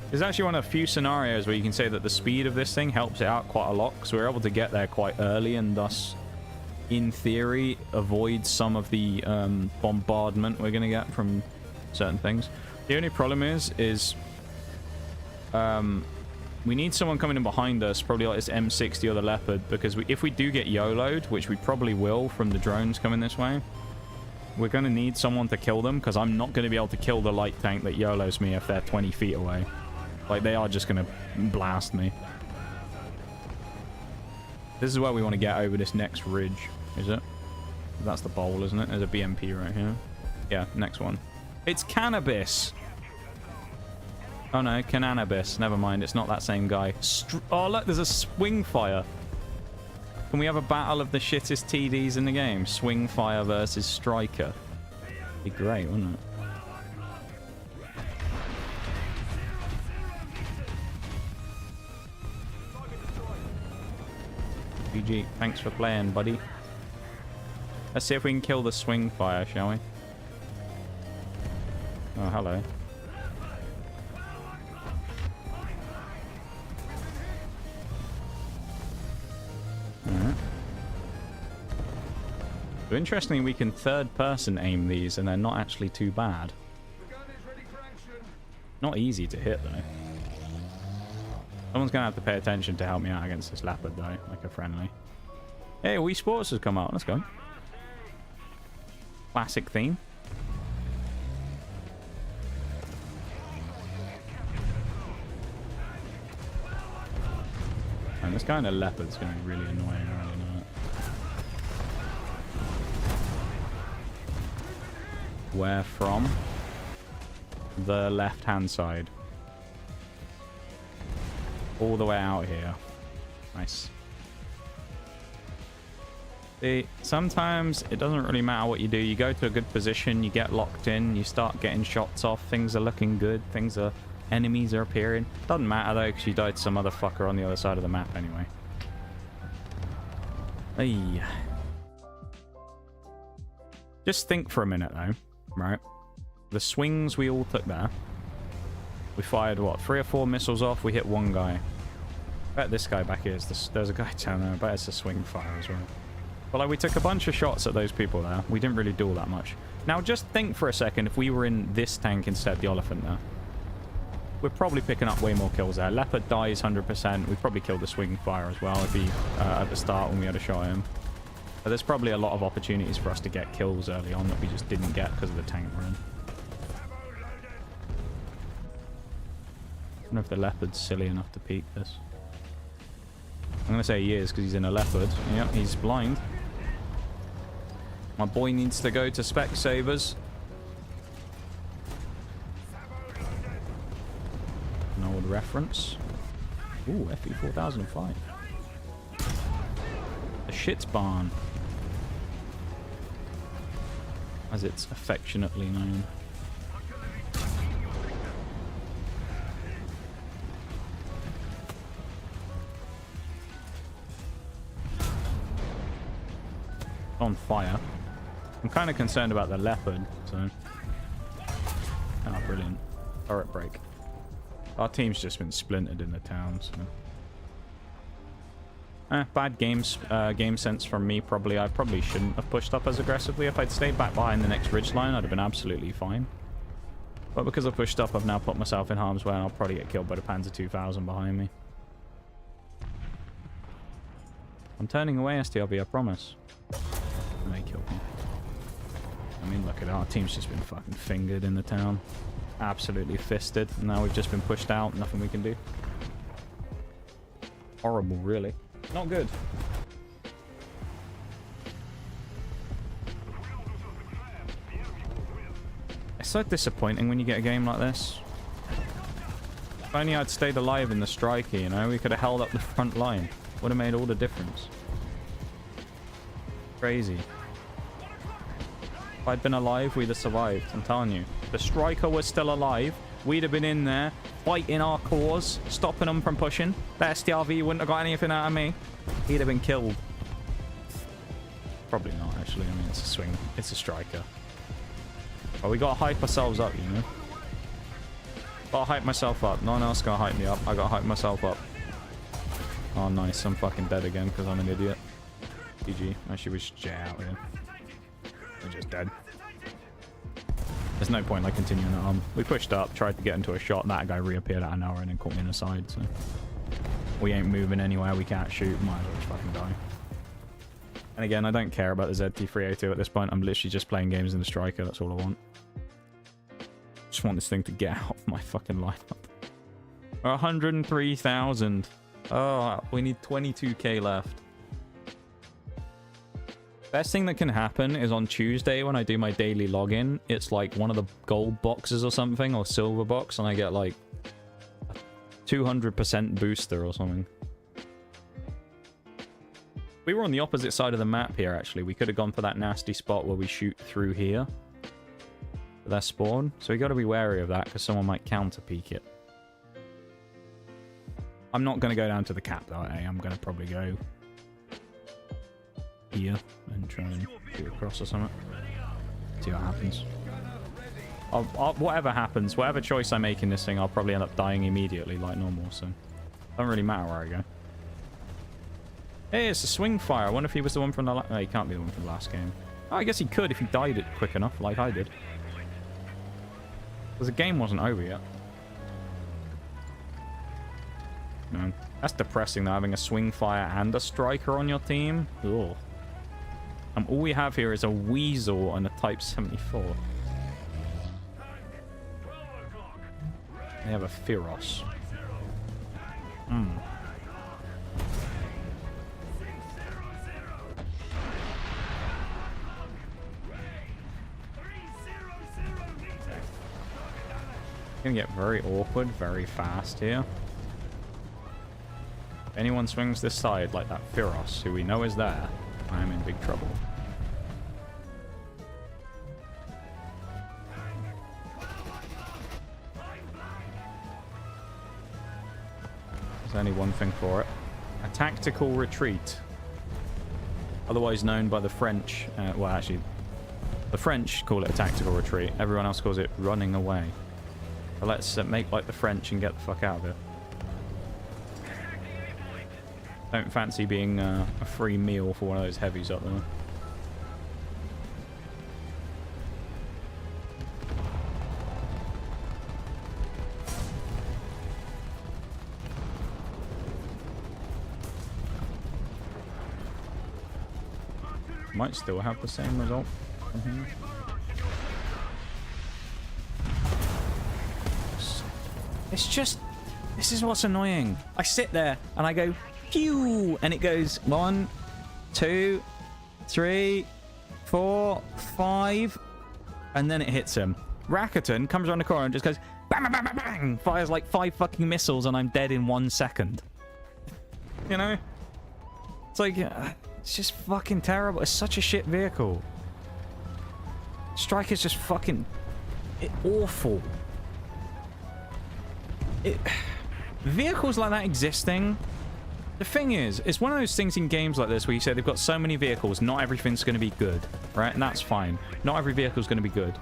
There's actually one of the few scenarios where you can say that the speed of this thing helps it out quite a lot, because we're able to get there quite early and thus, in theory, avoid some of the bombardment we're going to get from certain things. The only problem is we need someone coming in behind us, probably like this M60 or the Leopard, because if we do get YOLO'd, which we probably will from the drones coming this way, we're going to need someone to kill them, because I'm not going to be able to kill the light tank that YOLOs me if they're 20 feet away. Like, they are just going to blast me. This is where we want to get over this next ridge, is it? That's the bowl, isn't it? There's a BMP right here. Yeah, next one. It's cannabis! Oh no, cannabis. Never mind, it's not that same guy. Oh look, there's a swing fire. Can we have a battle of the shittest TDs in the game? Swing fire versus striker. Be great, wouldn't it? GG, thanks for playing, buddy. Let's see if we can kill the swing fire, shall we? Oh, hello. Alright. So interestingly, we can third-person aim these, and they're not actually too bad. Not easy to hit, though. Someone's going to have to pay attention to help me out against this Leopard, though, like a friendly. Hey, Wii Sports has come out. Let's go. Classic theme. And this guy in a Leopard's going to be really annoying, I really know it. Where from? The left-hand side. All the way out here. Nice. See, sometimes it doesn't really matter what you do. You go to a good position, you get locked in, you start getting shots off, things are looking good, enemies are appearing. Doesn't matter though, because you died to some other fucker on the other side of the map anyway. Hey. Just think for a minute though, right? The swings we all took there. We fired, what, 3 or 4 missiles off, we hit one guy. I bet this guy back here is there's a guy down there, I bet it's a swing fire as well. But like, we took a bunch of shots at those people there. We didn't really do all that much. Now just think for a second if we were in this tank instead of the elephant there. We're probably picking up way more kills there. Leopard dies 100%. We probably killed the swing fire as well if he, at the start when we had a shot at him. But there's probably a lot of opportunities for us to get kills early on that we just didn't get because of the tank we're in. I don't know if the Leopard's silly enough to peek this. I'm going to say he is because he's in a Leopard. Yep, he's blind. My boy needs to go to Specsavers. An old reference. Ooh, FE 4005. The shit's barn, as it's affectionately known. On fire. I'm kind of concerned about the Leopard, so... Oh, brilliant. Turret break. Our team's just been splintered in the town, so... Bad game sense from me, probably. I probably shouldn't have pushed up as aggressively. If I'd stayed back behind the next ridge line, I'd have been absolutely fine. But because I pushed up, I've now put myself in harm's way, and I'll probably get killed by the Panzer 2000 behind me. I'm turning away, STLB, I promise. And they killed me. I mean, look at it. Our team's just been fucking fingered in the town. Absolutely fisted. And now we've just been pushed out. Nothing we can do. Horrible, really. Not good. It's so disappointing when you get a game like this. If only I'd stayed alive in the striker, you know? We could have held up the front line. Would have made all the difference. Crazy. If I'd been alive, we'd have survived. I'm telling you. If the striker was still alive, we'd have been in there, fighting our cause, stopping them from pushing. That STRV wouldn't have got anything out of me. He'd have been killed. Probably not, actually. I mean, it's a swing. It's a striker. But we gotta hype ourselves up, you know? Gotta hype myself up. No one else gonna hype me up. I gotta hype myself up. Oh, nice. I'm fucking dead again because I'm an idiot. GG. Actually, we should jet out here. We're just dead. There's no point like continuing that on. We pushed up, tried to get into a shot. That guy reappeared out of nowhere and then caught me in the side, so... We ain't moving anywhere. We can't shoot. Might as well just fucking die. And again, I don't care about the ZT3A2 at this point. I'm literally just playing games in the striker. That's all I want. Just want this thing to get out of my fucking lineup. 103,000. Oh, we need 22k left. Best thing that can happen is on Tuesday when I do my daily login, it's like one of the gold boxes or something, or silver box, and I get like 200% booster or something. We were on the opposite side of the map here, actually. We could have gone for that nasty spot where we shoot through here. For their spawn. So we got to be wary of that, because someone might counter peek it. I'm not going to go down to the cap, though. I'm going to probably go here and try and shoot across or something. See what happens. Whatever happens, whatever choice I make in this thing, I'll probably end up dying immediately like normal, so... Doesn't really matter where I go. Hey, it's a swing fire. I wonder if he was the one from the last... No, he can't be the one from the last game. Oh, I guess he could if he died it quick enough, like I did. Because the game wasn't over yet. No. That's depressing, though, having a swing fire and a striker on your team. Ugh. All we have here is a Weasel and a Type 74. They have a Feroz. Gonna get very awkward very fast here. If anyone swings this side like that Feroz, who we know is there, I am in big trouble. There's only one thing for it. A tactical retreat. Otherwise known by the French. Well, actually, the French call it a tactical retreat. Everyone else calls it running away. So let's make like the French and get the fuck out of it. Don't fancy being a free meal for one of those heavies up there. Might still have the same result. It's just... This is what's annoying. I sit there and I go... Phew! And it goes 1, 2, 3, 4, 5, and then it hits him. Rakuten comes around the corner and just goes bang, bang, bang, bang, bang, fires like 5 fucking missiles, and I'm dead in 1 second. You know? It's like, it's just fucking terrible. It's such a shit vehicle. Striker's just fucking awful. Vehicles like that existing... The thing is, it's one of those things in games like this where you say they've got so many vehicles, not everything's going to be good, right? And that's fine. Not every vehicle's going to be good.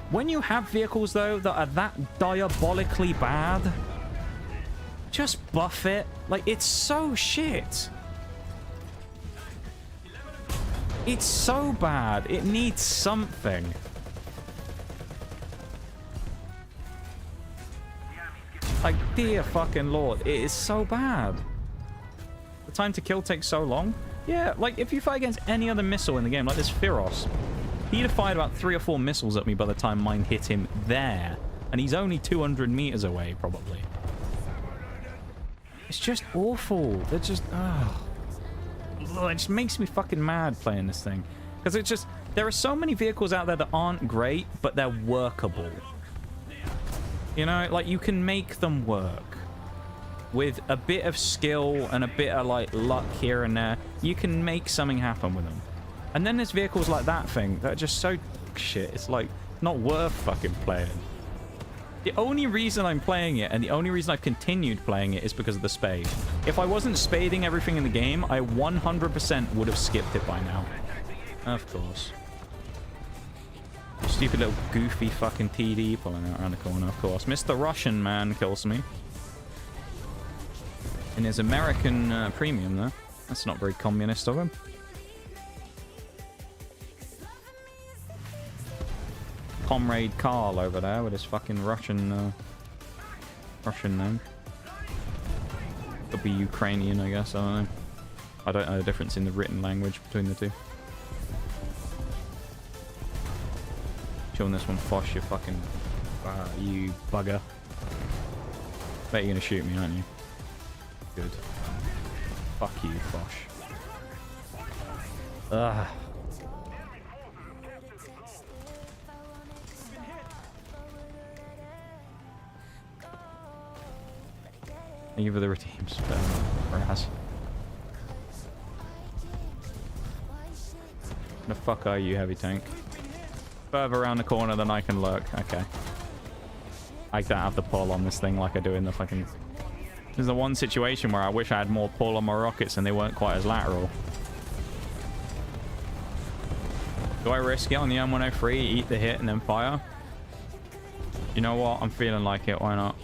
When you have vehicles, though, that are that diabolically bad, just buff it. Like, it's so shit. It's so bad. It needs something. Like, dear fucking lord, it is so bad. The time to kill takes so long. Yeah, like, if you fight against any other missile in the game, like this Feroz, he'd have fired about 3 or 4 missiles at me by the time mine hit him there. And he's only 200 meters away, probably. It's just awful. They're just... It just makes me fucking mad playing this thing. Because it's just... There are so many vehicles out there that aren't great, but they're workable. You know, like, you can make them work. With a bit of skill and a bit of, like, luck here and there, you can make something happen with them. And then there's vehicles like that thing that are just so shit. It's, like, not worth fucking playing. The only reason I'm playing it, and the only reason I've continued playing it, is because of the spade. If I wasn't spading everything in the game, I 100% would have skipped it by now. Of course. Stupid little goofy fucking TD pulling out around the corner, of course. Mr. Russian man kills me. In his American premium, though. That's not very communist of him. Comrade Carl over there with his fucking Russian name. Could be Ukrainian, I guess. I don't know. I don't know the difference in the written language between the two. Chilling this one, Fosh, you fucking... you bugger. Bet you're gonna shoot me, aren't you? Good. Fuck you, Fosh. Ugh. Thank you for the redeems, Raz. The fuck are you, heavy tank? Further around the corner than I can lurk. Okay. I don't have the pull on this thing like I do in the fucking... There's the one situation where I wish I had more pull on my rockets and they weren't quite as lateral. Do I risk it on the M103, eat the hit and then fire? You know what? I'm feeling like it. Why not?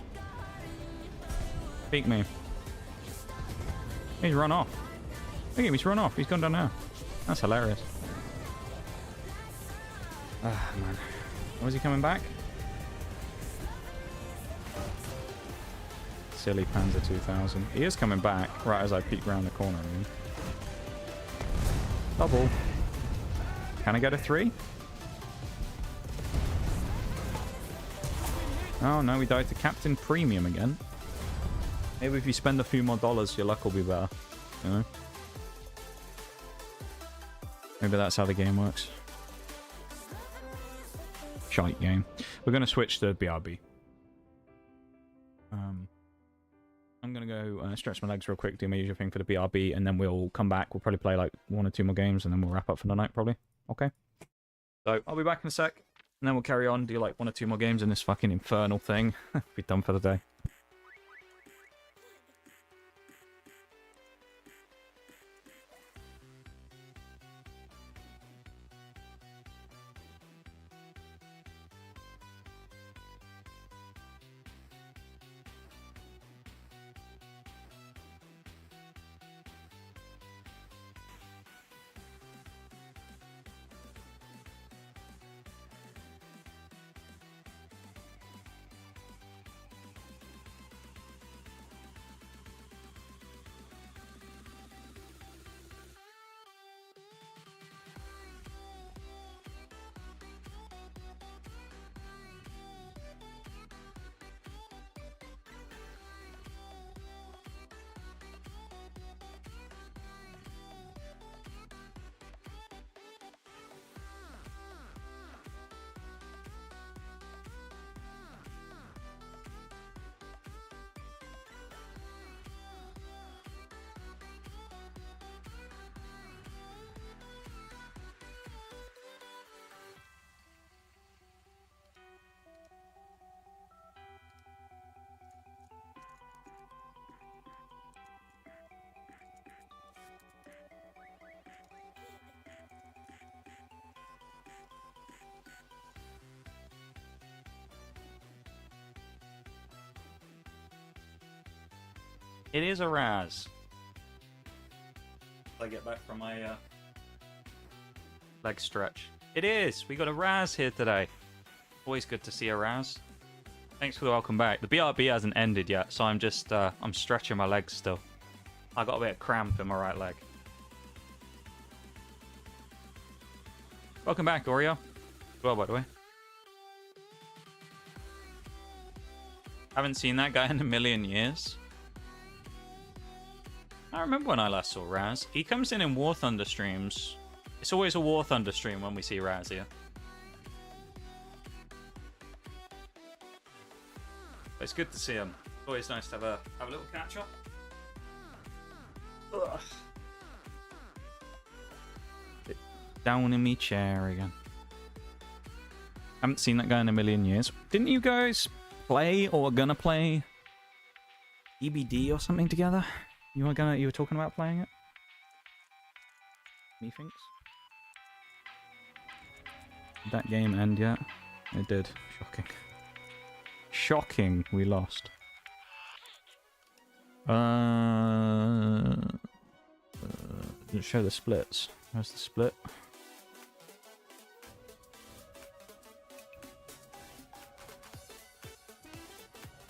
Peek me. He's run off. Look at him, he's run off. He's gone down now. That's hilarious. Ah, man. Was he coming back? Silly Panzer 2000. He is coming back right as I peek round the corner. I mean. Double. Can I go to 3? Oh no, we died to Captain Premium again. Maybe if you spend a few more dollars, your luck will be better. You know? Maybe that's how the game works. Shite game. We're going to switch to BRB. I'm going to go stretch my legs real quick, do my usual thing for the BRB, and then we'll come back. We'll probably play like 1 or 2 more games, and then we'll wrap up for the night, probably. Okay? So, I'll be back in a sec, and then we'll carry on, do like 1 or 2 more games in this fucking infernal thing. Be done for the day. It is a Raz. I get back from my leg stretch. It is! We got a Raz here today. Always good to see a Raz. Thanks for the welcome back. The BRB hasn't ended yet, so I'm just I'm stretching my legs still. I got a bit of cramp in my right leg. Welcome back, Oreo. Well, by the way. Haven't seen that guy in a million years. I remember when I last saw Raz. He comes in War Thunder streams. It's always a War Thunder stream when we see Raz here. But it's good to see him. Always nice to have a little catch up. Ugh. Down in me chair again. Haven't seen that guy in a million years. Didn't you guys play or gonna play EBD or something together? You were talking about playing it? Methinks? Did that game end yet? It did. Shocking. Shocking, we lost. Didn't show the splits. Where's the split?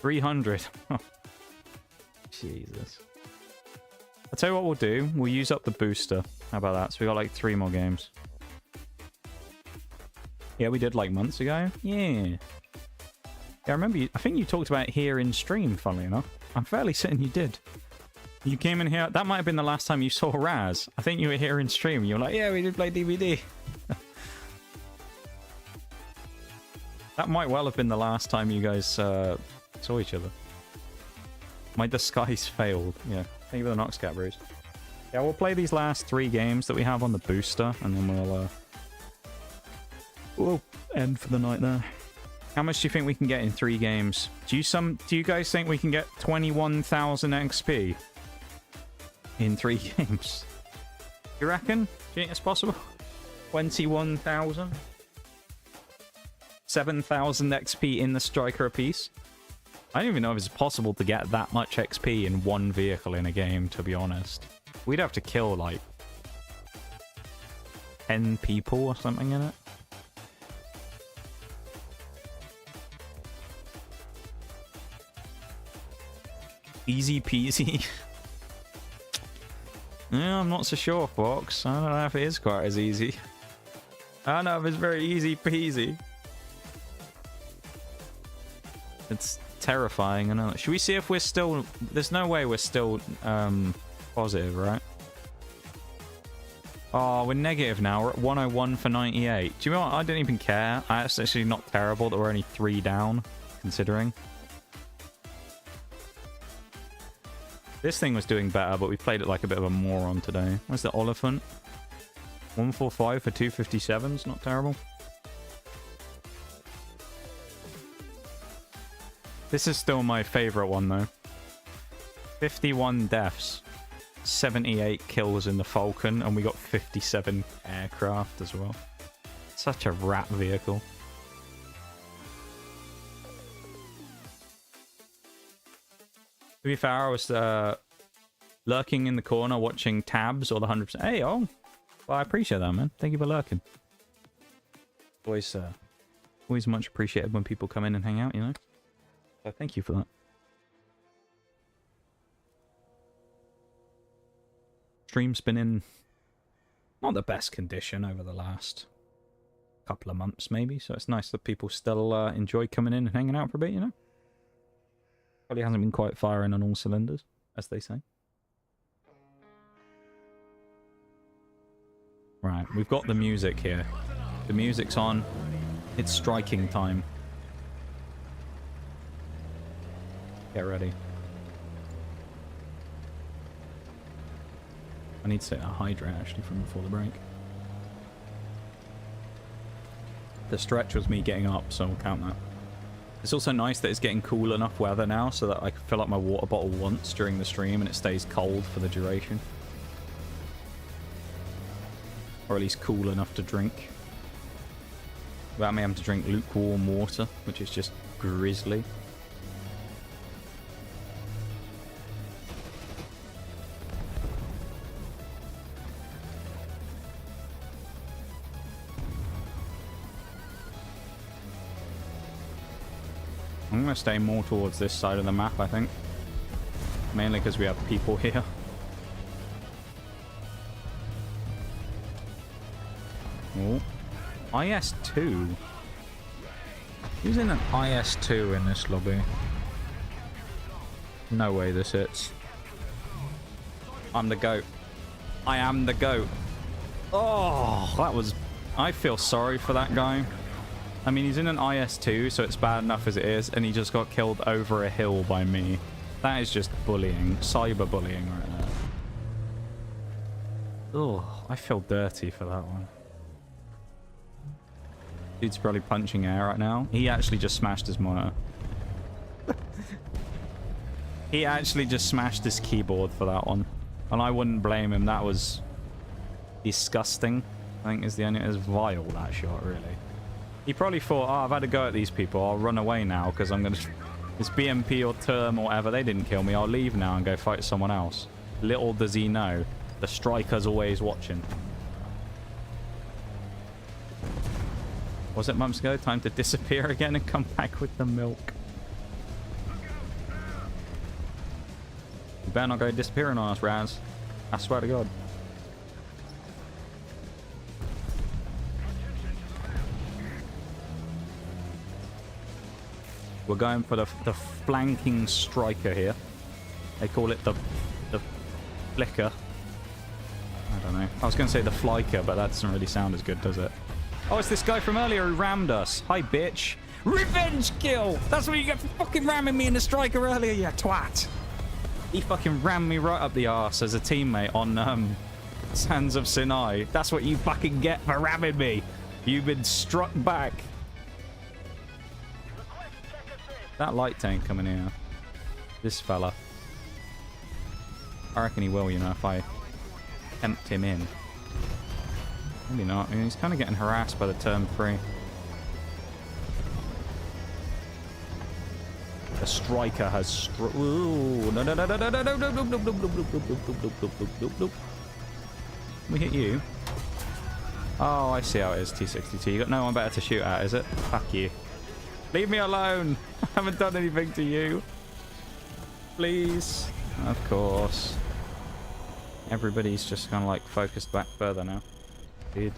$300. Jesus. I'll tell you what we'll do. We'll use up the booster. How about that? So we got like 3 more games. Yeah, we did like months ago. Yeah. I remember you, I think you talked about it here in stream, funnily enough. I'm fairly certain you did. You came in here. That might have been the last time you saw Raz. I think you were here in stream. You were like, yeah, we did play DVD. That might well have been the last time you guys saw each other. My disguise failed. Yeah. Thank you for the Noxcat Bruce. Yeah, we'll play these last 3 games that we have on the booster, and then we'll end for the night there. How much do you think we can get in 3 games? Do you guys think we can get 21,000 XP in 3 games? You reckon? Do you think it's possible? 21,000? 7,000 XP in the striker apiece? I don't even know if it's possible to get that much XP in 1 vehicle in a game, to be honest. We'd have to kill, like, 10 people or something in it. Easy peasy. Yeah, I'm not so sure, Fox. I don't know if it is quite as easy. I don't know if it's very easy peasy. It's terrifying, I know. Should we see if we're still... There's no way we're still positive, right? Oh, we're negative now. We're at 101 for 98. Do you know what? I don't even care. It's actually not terrible that we're only 3 down, considering. This thing was doing better, but we played it like a bit of a moron today. Where's the Oliphant? 145 for 257's not terrible. This is still my favorite one, though. 51 deaths. 78 kills in the Falcon, and we got 57 aircraft as well. Such a rat vehicle. To be fair, I was lurking in the corner watching tabs or the 100%. Hey, oh. Well, I appreciate that, man. Thank you for lurking. Always much appreciated when people come in and hang out, you know? So thank you for that. Stream's been in not the best condition over the last couple of months, maybe. So it's nice that people still enjoy coming in and hanging out for a bit, you know? Probably hasn't been quite firing on all cylinders, as they say. Right, we've got the music here. The music's on. It's striking time. Get ready. I need to set a hydrate, actually, from before the break. The stretch was me getting up, so we'll count that. It's also nice that it's getting cool enough weather now so that I can fill up my water bottle once during the stream and it stays cold for the duration. Or at least cool enough to drink. Without me having to drink lukewarm water, which is just grisly. I'm going to stay more towards this side of the map, I think. Mainly because we have people here. Oh. IS-2? Who's in an IS-2 in this lobby? No way this hits. I'm the GOAT. I am the GOAT. Oh, that was... I feel sorry for that guy. I mean, he's in an IS-2, so it's bad enough as it is, and he just got killed over a hill by me. That is just bullying. Cyber-bullying right there. Oh, I feel dirty for that one. Dude's probably punching air right now. He actually just smashed his monitor. He actually just smashed his keyboard for that one. And I wouldn't blame him. That was disgusting. I think is the only... It's vile, that shot, really. He probably thought, oh, I've had a go at these people. I'll run away now because I'm going to... This BMP or term or whatever, they didn't kill me. I'll leave now and go fight someone else. Little does he know, the striker's always watching. Was it months ago? Time to disappear again and come back with the milk. You better not go disappearing on us, Raz. I swear to God. We're going for the flanking striker here. They call it the flicker. I don't know. I was going to say the flicker, but that doesn't really sound as good, does it? Oh, it's this guy from earlier who rammed us. Hi, bitch. Revenge kill! That's what you get for fucking ramming me in the striker earlier, you twat! He fucking rammed me right up the arse as a teammate on Sands of Sinai. That's what you fucking get for ramming me. You've been struck back. That light tank coming here. This fella. I reckon he will, you know, if I tempt him in. Maybe not. I mean, he's kind of getting harassed by the term 3. The striker has ooh, no, no, no, no, no, no, no, no, no, no, no, no, no, no. We hit you. Oh, I see how it is, T62. You got no one better to shoot at, is it? Fuck you. Leave me alone. I haven't done anything to you. Please. Of course. Everybody's just kind of like focused back further now. Dude.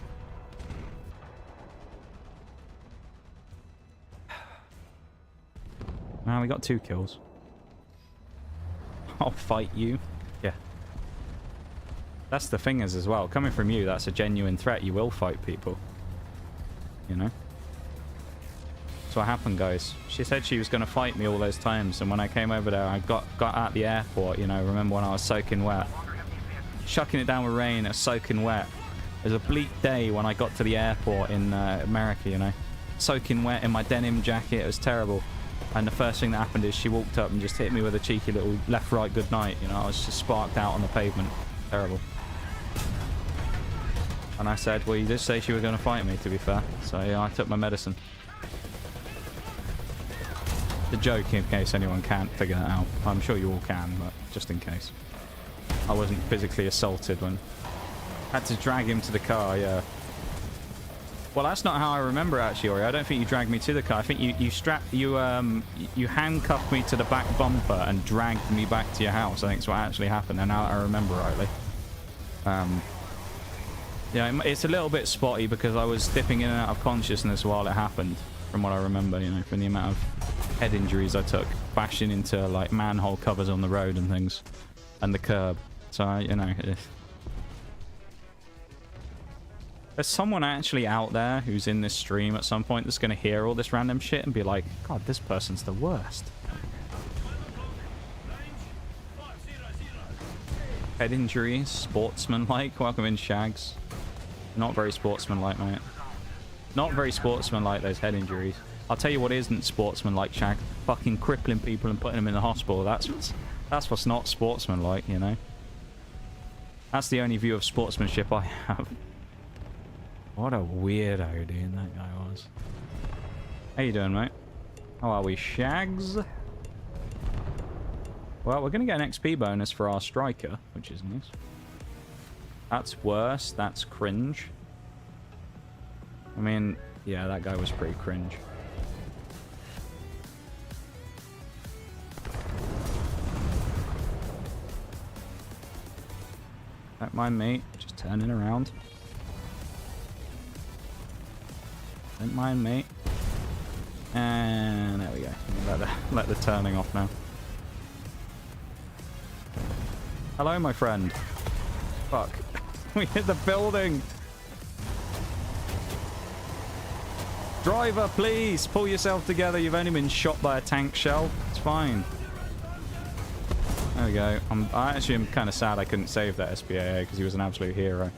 Now we got 2 kills. I'll fight you. Yeah. That's the thing is as well. Coming from you, that's a genuine threat. You will fight people. You know? That's what happened, guys. She said she was going to fight me all those times, and when I came over there, I got at the airport, you know, remember when I was soaking wet? Shucking it down with rain, it's soaking wet. It was a bleak day when I got to the airport in America, you know. Soaking wet in my denim jacket, it was terrible. And the first thing that happened is she walked up and just hit me with a cheeky little left-right good night, you know. I was just sparked out on the pavement. Terrible. And I said, well, you did say she was going to fight me, to be fair. So, yeah, I took my medicine. The joke, in case anyone can't figure that out. I'm sure you all can, but just in case. I wasn't physically assaulted when... Had to drag him to the car, yeah. Well, that's not how I remember it, actually, Ori. I don't think you dragged me to the car. I think you handcuffed me to the back bumper and dragged me back to your house. I think that's what actually happened, and now I remember rightly. Yeah, it's a little bit spotty because I was dipping in and out of consciousness while it happened, from what I remember, you know, from the amount of head injuries I took, bashing into, like, manhole covers on the road and things, and the curb. So, you know... There's someone actually out there who's in this stream at some point that's going to hear all this random shit and be like, God, this person's the worst. Head injury, sportsmanlike. Welcome in, Shags. Not very sportsmanlike, mate. Not very sportsmanlike, those head injuries. I'll tell you what isn't sportsmanlike, Shag. Fucking crippling people and putting them in the hospital. That's what's not sportsmanlike, you know? That's the only view of sportsmanship I have. What a weirdo, dude, that guy was. How you doing, mate? How are we, Shags? Well, we're going to get an XP bonus for our striker, which is nice. That's worse. That's cringe. I mean, yeah, that guy was pretty cringe. Don't mind me, just turning around. Don't mind me. And there we go. Let the turning off now. Hello, my friend. Fuck. We hit the building. Driver, please pull yourself together. You've only been shot by a tank shell. It's fine. There we go. I actually am kind of sad I couldn't save that SPAA because he was an absolute hero.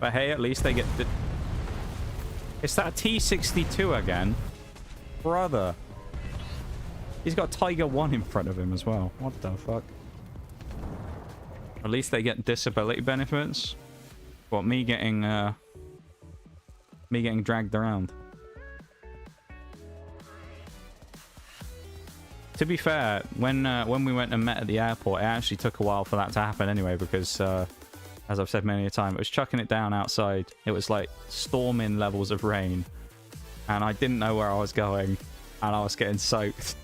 But hey, at least they get the... It's that T62 again. Brother. He's got Tiger 1 in front of him as well. What the fuck? At least they get disability benefits. What, me getting Me getting dragged around. To be fair, when we went and met at the airport, it actually took a while for that to happen anyway, because as I've said many a time, it was chucking it down outside. It was like storming levels of rain, and I didn't know where I was going, and I was getting soaked.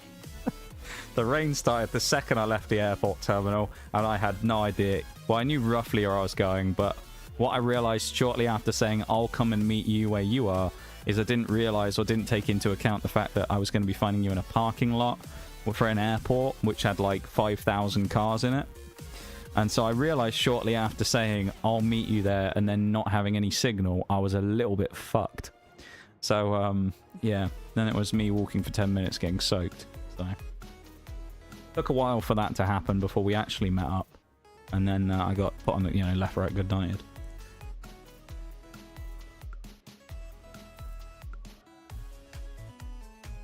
The rain started the second I left the airport terminal, and I had no idea. Well, I knew roughly where I was going, but what I realized shortly after saying, I'll come and meet you where you are, is I didn't realize or didn't take into account the fact that I was going to be finding you in a parking lot for an airport, which had like 5,000 cars in it. And so I realized shortly after saying, I'll meet you there, and then not having any signal, I was a little bit fucked. So, yeah, then it was me walking for 10 minutes getting soaked. So, took a while for that to happen before we actually met up. And then I got put on the, you know, left, right, good nighted.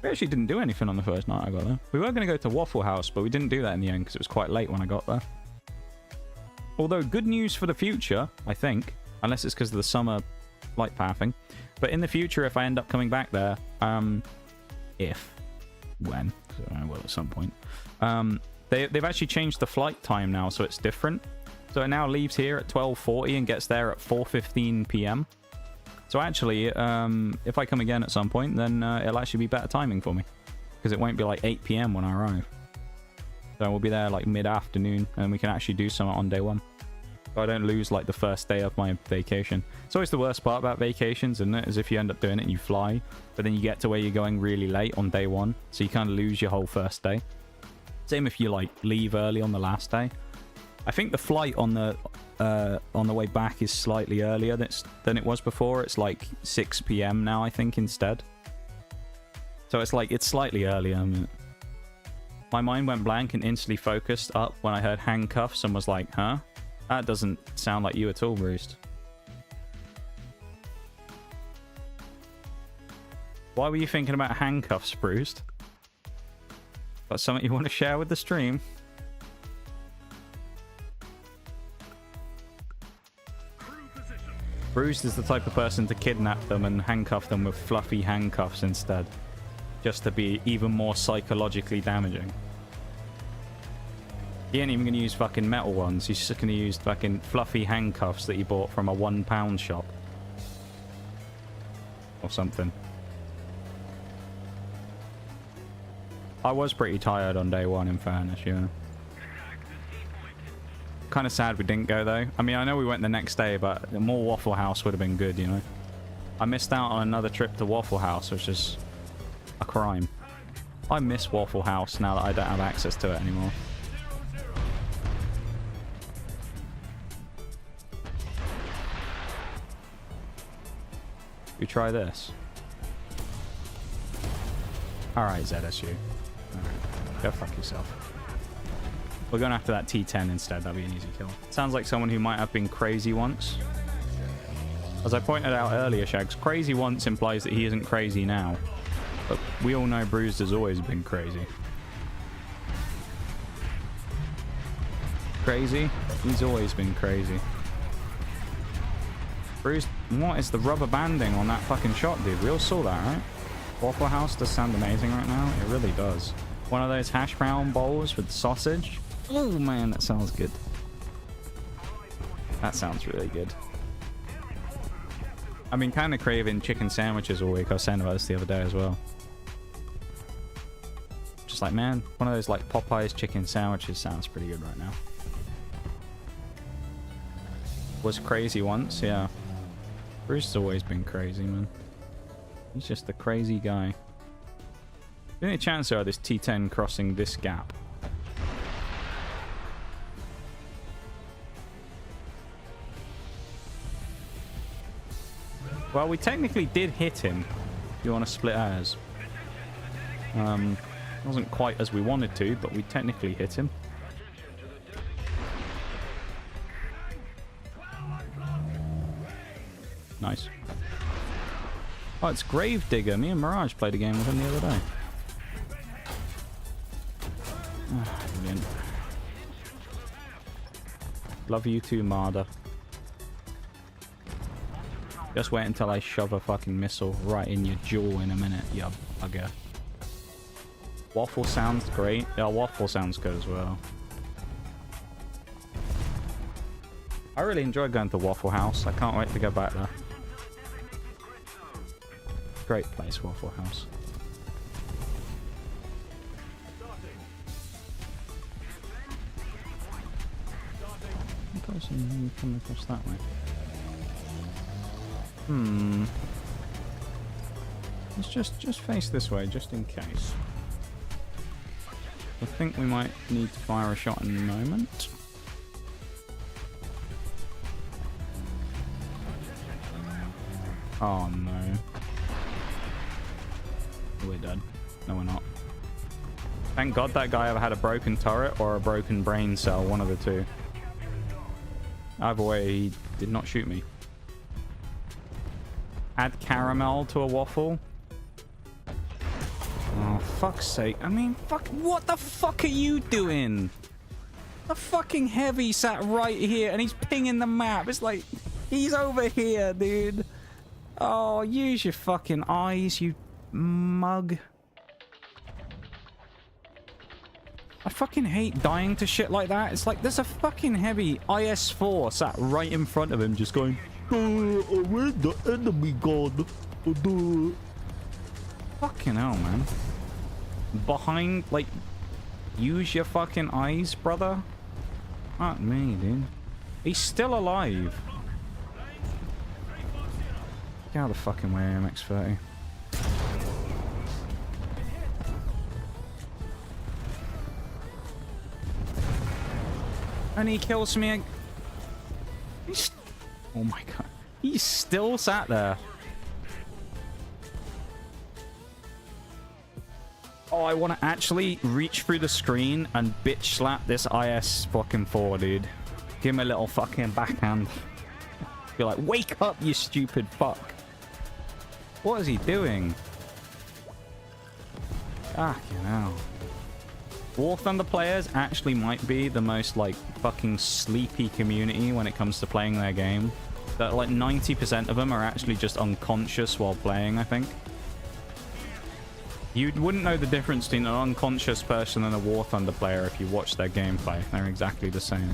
We actually didn't do anything on the first night I got there. We were going to go to Waffle House, but we didn't do that in the end because it was quite late when I got there. Although, good news for the future, I think. Unless it's because of the summer flight pathing. But in the future, if I end up coming back there, when, I will at some point, they've actually changed the flight time now, so it's different. So it now leaves here at 12:40 and gets there at 4:15 p.m. So actually, if I come again at some point, then it'll actually be better timing for me. Because it won't be like 8 p.m. when I arrive. So we'll be there like mid-afternoon, and we can actually do something on day one. So I don't lose like the first day of my vacation. It's always the worst part about vacations, isn't it? Is if you end up doing it and you fly, but then you get to where you're going really late on day one. So you kind of lose your whole first day. Same if you like leave early on the last day. I think the flight on the way back is slightly earlier than it was before. It's like 6 p.m. now, I think, instead. So it's like, it's slightly earlier. I mean, my mind went blank and instantly focused up when I heard handcuffs and was like, huh? That doesn't sound like you at all, Bruce. Why were you thinking about handcuffs, Bruce? Got something you want to share with the stream? Bruce is the type of person to kidnap them and handcuff them with fluffy handcuffs instead. Just to be even more psychologically damaging. He ain't even going to use fucking metal ones. He's just going to use fucking fluffy handcuffs that he bought from a £1 shop. Or something. I was pretty tired on day one, in fairness, yeah. Kind of sad we didn't go, though. I mean, I know we went the next day, but more Waffle House would have been good, you know? I missed out on another trip to Waffle House, which is a crime. I miss Waffle House now that I don't have access to it anymore. We try this. Alright, ZSU. Alright. Go fuck yourself. We're going after that T10 instead. That'll be an easy kill. Sounds like someone who might have been crazy once. As I pointed out earlier, Shags, crazy once implies that he isn't crazy now. But we all know Bruised has always been crazy. Crazy? He's always been crazy. Bruised, what is the rubber banding on that fucking shot, dude? We all saw that, right? Waffle House does sound amazing right now. It really does. One of those hash brown bowls with sausage. Oh man, that sounds good. That sounds really good. I've been kind of craving chicken sandwiches all week. I was saying about this the other day as well. Just like, man, one of those like Popeyes chicken sandwiches sounds pretty good right now. Was crazy once, yeah. Bruce has always been crazy, man. He's just a crazy guy. The only chance there are this T10 crossing this gap. Well, we technically did hit him, if you want to split hairs. Wasn't quite as we wanted to, but we technically hit him. Nice. Oh, it's Gravedigger. Me and Mirage played a game with him the other day. Oh, brilliant. Love you too, Marder. Just wait until I shove a fucking missile right in your jaw in a minute, you bugger. Waffle sounds great. Yeah, waffle sounds good as well. I really enjoy going to Waffle House. I can't wait to go back there. Great place, Waffle House. Person coming across that way. Let's just face this way, just in case. I think we might need to fire a shot in a moment. Oh no. We're dead. No, we're not. Thank God that guy either had a broken turret or a broken brain cell, one of the two. Either way, he did not shoot me. Add caramel to a waffle. Oh, fuck's sake. I mean, fuck, what the fuck are you doing? The fucking heavy sat right here and he's pinging the map. It's like, he's over here, dude. Oh, use your fucking eyes, you mug. I fucking hate dying to shit like that. It's like there's a fucking heavy IS-4 sat right in front of him just going, where's the enemy gone? Fucking hell, man. Behind, like, use your fucking eyes, brother. Not me, dude. He's still alive. Get out of the fucking way, MX-30. And he kills me. Oh my god. He's still sat there. Oh, I want to actually reach through the screen and bitch slap this IS fucking 4, dude. Give him a little fucking backhand. Be like, wake up, you stupid fuck. What is he doing? Fucking hell. War Thunder players actually might be the most, like, fucking sleepy community when it comes to playing their game. That, like, 90% of them are actually just unconscious while playing, I think. You wouldn't know the difference between an unconscious person and a War Thunder player if you watch their gameplay. They're exactly the same.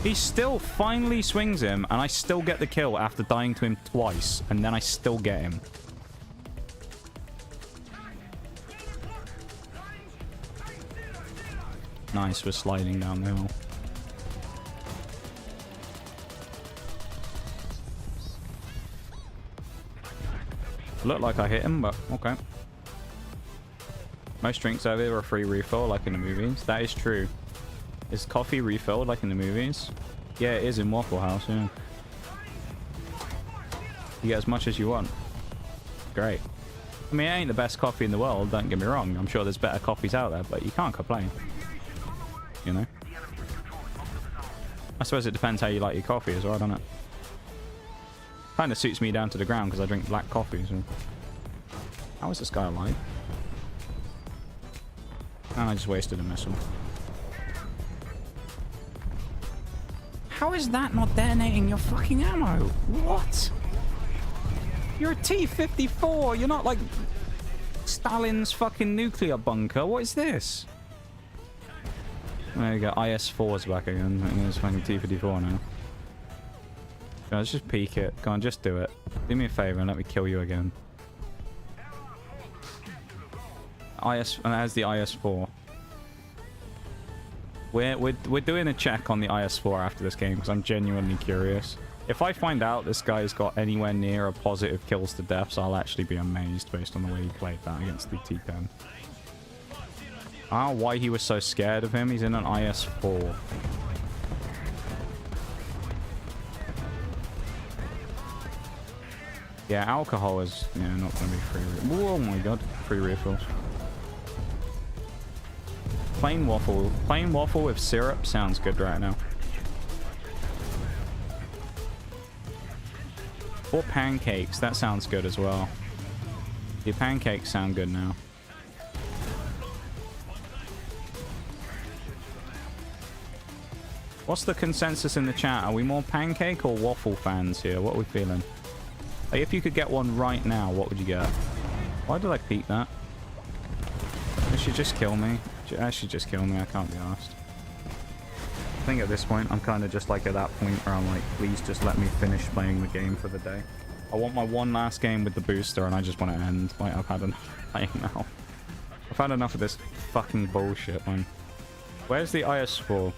He still finally swings him, and I still get the kill after dying to him twice, and then I still get him. Nice, we're sliding down the hill. Looked like I hit him, but okay. Most drinks over here are free refill, like in the movies. That is true. Is coffee refilled, like in the movies? Yeah, it is in Waffle House, yeah. You get as much as you want. Great. I mean, it ain't the best coffee in the world, don't get me wrong. I'm sure there's better coffees out there, but you can't complain. You know? I suppose it depends how you like your coffee as well, doesn't it? Kind of suits me down to the ground because I drink black coffee. So. How is this guy alive? Oh, I just wasted a missile. How is that not detonating your fucking ammo? What? You're a T-54. You're not like Stalin's fucking nuclear bunker. What is this? There you go. IS-4's back again. I think it's fucking T-54 now. Let's just peek it. Go on, just do it. Do me a favor and let me kill you again. As the IS-4. We're doing a check on the IS-4 after this game because I'm genuinely curious. If I find out this guy's got anywhere near a positive kills to deaths, I'll actually be amazed based on the way he played that against the T10. I don't know why he was so scared of him. He's in an IS-4. Yeah, alcohol is not going to be free. Oh my god, free refills. Plain waffle with syrup sounds good right now. Or pancakes, that sounds good as well. Your pancakes sound good now. What's the consensus in the chat? Are we more pancake or waffle fans here? What are we feeling? Like, if you could get one right now, what would you get? Why did I peek that? It should just kill me. It should just kill me. I can't be arsed. I think at this point, I'm kind of just like at that point where I'm like, please just let me finish playing the game for the day. I want my one last game with the booster and I just want to end. Like, I've had enough playing now. I've had enough of this fucking bullshit, man. Where's the IS4?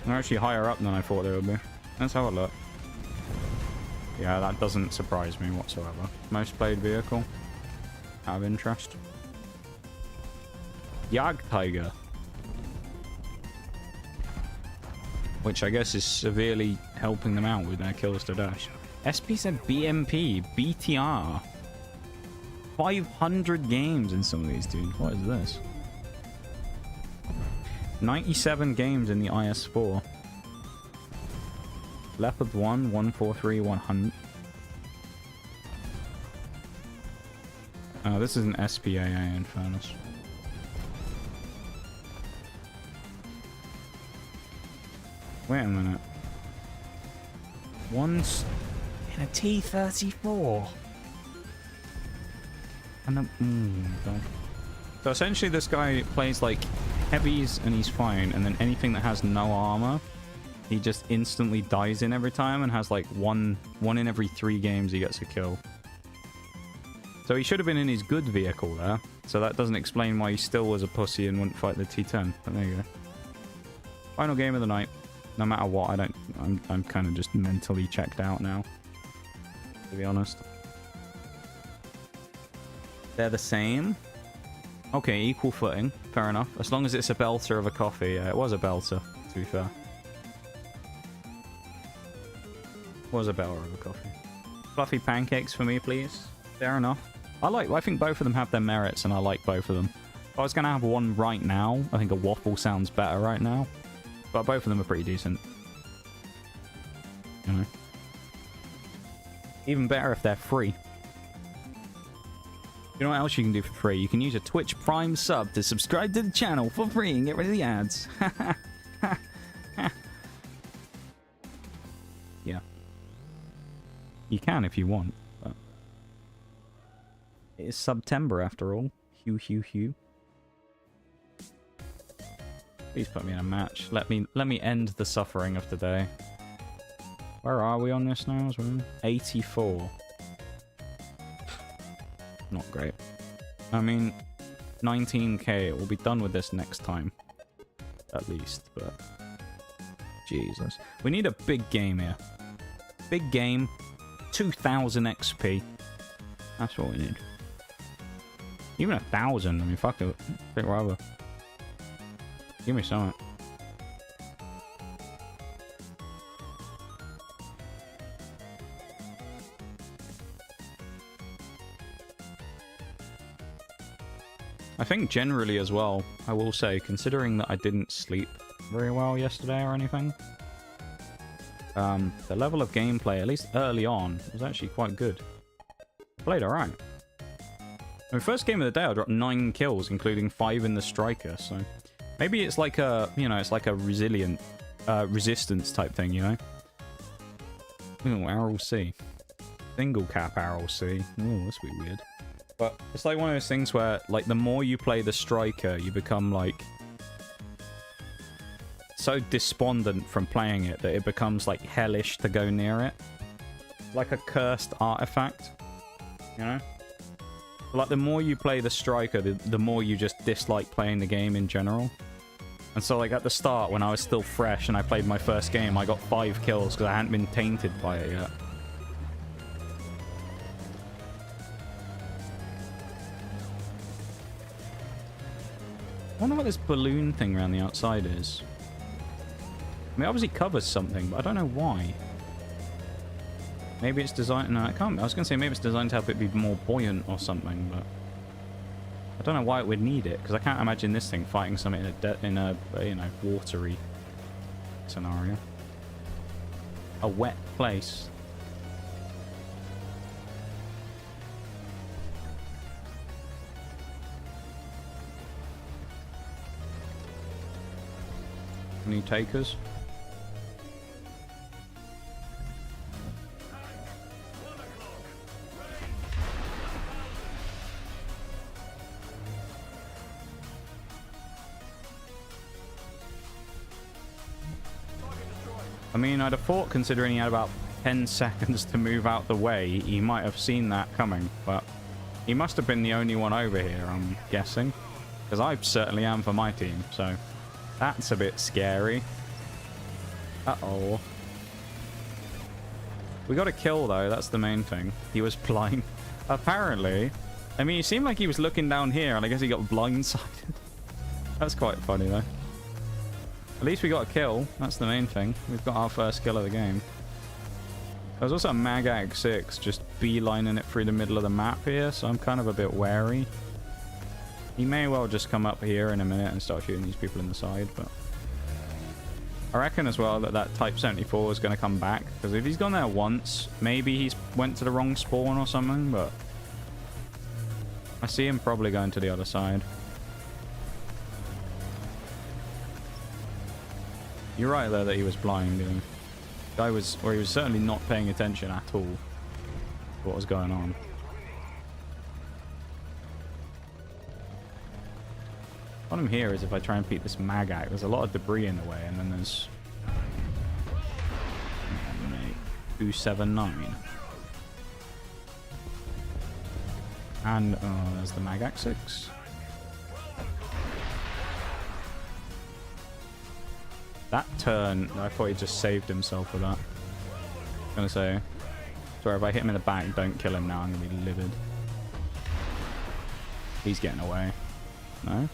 They're actually higher up than I thought they would be. Let's have a look. Yeah, that doesn't surprise me whatsoever. Most played vehicle. Out of interest. Jagdtiger. Which I guess is severely helping them out with their kills to dash. SP said BMP. BTR. 500 games in some of these, dude. What is this? 97 games in the IS4. Leopard 1, 143, 100. Oh, this is an SPAA in fairness. Wait a minute. One's in a T-34. And a... God. So essentially this guy plays like heavies and he's fine, and then anything that has no armor, he just instantly dies in every time and has like one in every 3 games he gets a kill. So he should have been in his good vehicle there. So that doesn't explain why he still was a pussy and wouldn't fight the T10. But there you go. Final game of the night. No matter what, I'm kind of just mentally checked out now, to be honest. They're the same. Okay, equal footing. Fair enough. As long as it's a belter of a coffee. Yeah, it was a belter, to be fair. Was a belter of a coffee. Fluffy pancakes for me, please. Fair enough. I think both of them have their merits, and I like both of them. If I was going to have one right now, I think a waffle sounds better right now. But both of them are pretty decent. You know. Even better if they're free. You know what else you can do for free? You can use a Twitch Prime sub to subscribe to the channel for free and get rid of the ads. Yeah. You can if you want, but... It is September after all. Hugh, Hugh, Hugh. Please put me in a match. Let me end the suffering of today. Where are we on this now as well? 84. Not great. I mean, 19k. We'll be done with this next time. At least, but... Jesus. We need a big game here. Big game. 2000 XP. That's what we need. Even 1000. I mean, fuck it. Bit rather. Give me some. I think generally as well, I will say, considering that I didn't sleep very well yesterday or anything, the level of gameplay, at least early on, was actually quite good. Played alright. I mean, first game of the day, I dropped 9 kills, including 5 in the striker, so... Maybe it's like a, you know, it's like a resilient, resistance type thing, you know? Ooh, Arrow C. Single cap Arrow C. Ooh, this would be weird. But it's like one of those things where, like, the more you play the striker, you become, like, so despondent from playing it that it becomes, like, hellish to go near it. Like a cursed artifact, you know? Like, the more you play the striker, the more you just dislike playing the game in general. And so, like, at the start, when I was still fresh and I played my first game, I got 5 kills because I hadn't been tainted by it yet. I wonder what this balloon thing around the outside is. I mean, it obviously covers something, but I don't know why. Maybe it's designed... No, it can't. I was going to say maybe it's designed to help it be more buoyant or something, but... I don't know why it would need it, because I can't imagine this thing fighting something in a you know, watery scenario. A wet place. any takers. I mean, I'd have thought, considering he had about 10 seconds to move out the way, he might have seen that coming, but he must have been the only one over here, I'm guessing. Because I certainly am for my team, so that's a bit scary. Uh-oh. We got a kill, though, that's the main thing. He was blind. Apparently. I mean, it seemed like he was looking down here, and I guess he got blindsided. That's quite funny, though. At least we got a kill. That's the main thing. We've got our first kill of the game. There's also a Magag 6 just beelining it through the middle of the map here, so I'm kind of a bit wary. He may well just come up here in a minute and start shooting these people in the side, but I reckon as well that that Type 74 is going to come back, because if he's gone there once, maybe he's went to the wrong spawn or something, but I see him probably going to the other side. You're right there that he was blind. You know. Guy was, or he was certainly not paying attention at all to what was going on. What I'm here is if I try and beat this mag out, there's a lot of debris in the way, and then there's 279. And there's the Magak 6. That turn, I thought he just saved himself with that. I was gonna say, sorry, if I hit him in the back, don't kill him now, I'm gonna be livid. He's getting away. No?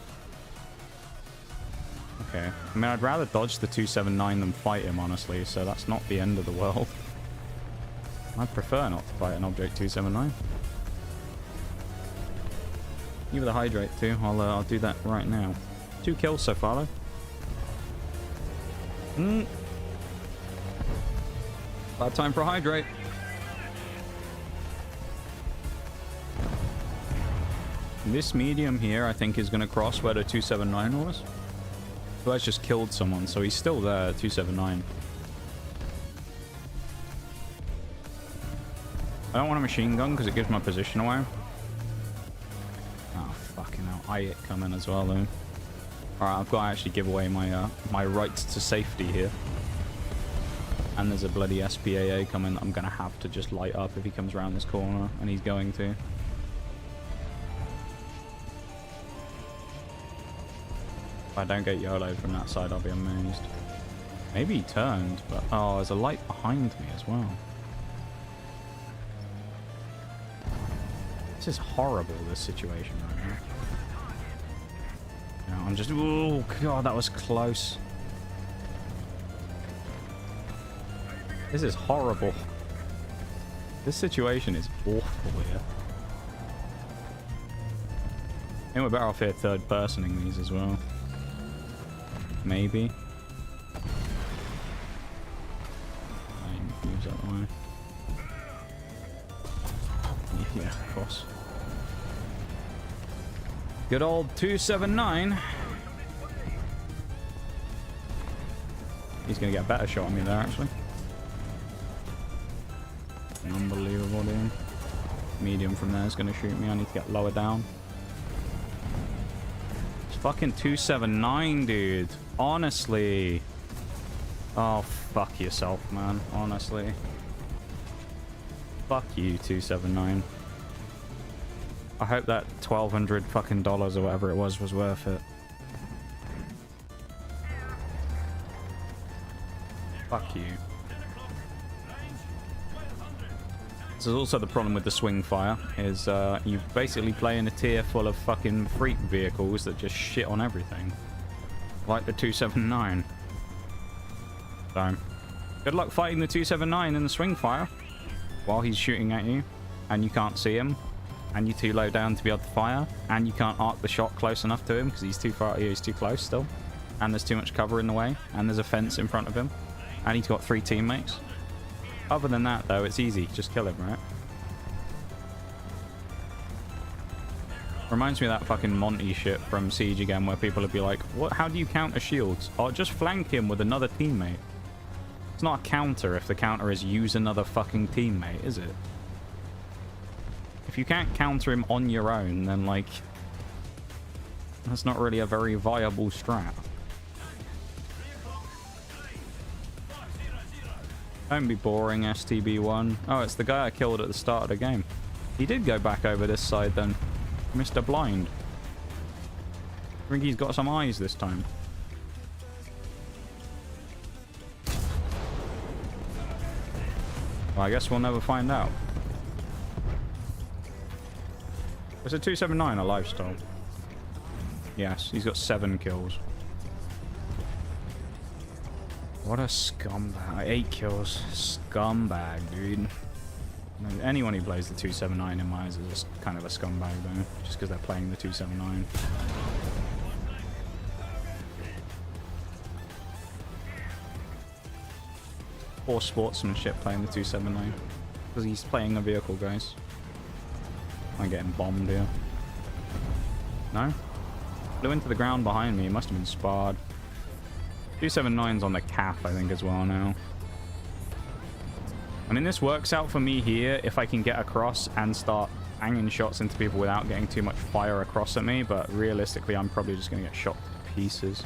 Okay. I mean, I'd rather dodge the 279 than fight him, honestly, so that's not the end of the world. I'd prefer not to fight an Object 279. Give it a hydrate too. I'll do that right now. 2 kills so far, though. Bad time for a hydrate. This medium here, I think, is going to cross where the 279 was. So I just killed someone, so he's still there, 279. I don't want a machine gun because it gives my position away. Oh, fucking hell. I coming as well, though. Alright, I've got to actually give away my my rights to safety here. And there's a bloody SPAA coming that I'm going to have to just light up if he comes around this corner, and he's going to. If I don't get YOLO from that side, I'll be amazed. Maybe he turned, but... Oh, there's a light behind me as well. This is horrible, this situation right now. You know, I'm just... Oh, God, that was close. This is horrible. This situation is awful here. I think we're better off here third-personing these as well. Maybe. Moves out the way. Yeah, of course. Good old 279. He's going to get a better shot on me there, actually. Unbelievable, dude. Medium from there is going to shoot me. I need to get lower down. It's fucking 279, dude. Honestly. Oh, fuck yourself, man. Honestly. Fuck you, 279. I hope that $1,200 fucking dollars or whatever it was worth it. Fuck you. This is also the problem with the swing fire, is you basically play in a tier full of fucking freak vehicles that just shit on everything. Like the 279. So, good luck fighting the 279 in the swing fire while he's shooting at you, and you can't see him, and you're too low down to be able to fire, and you can't arc the shot close enough to him because he's too far, he's too close still, and there's too much cover in the way, and there's a fence in front of him, and he's got 3 teammates. Other than that, though, it's easy. Just kill him, right? Reminds me of that fucking Monty shit from Siege again, where people would be like, "What? How do you counter shields? Oh, just flank him with another teammate." It's not a counter if the counter is use another fucking teammate, is it? If you can't counter him on your own, then, like, that's not really a very viable strat. Don't be boring, STB1. Oh, it's the guy I killed at the start of the game. He did go back over this side then. Mr. Blind. I think he's got some eyes this time. Well, I guess we'll never find out. Was a 279 a lifestyle? Yes, he's got 7 kills. What a scumbag. 8 kills. Scumbag, dude. Anyone who plays the 279 in my eyes is just kind of a scumbag, though. Just because they're playing the 279. Poor sportsmanship playing the 279. Because he's playing a vehicle, guys. I'm getting bombed here. No? Flew into the ground behind me. He must have been sparred. 279's on the cap, I think, as well now. I mean, this works out for me here if I can get across and start banging shots into people without getting too much fire across at me, but realistically, I'm probably just going to get shot to pieces.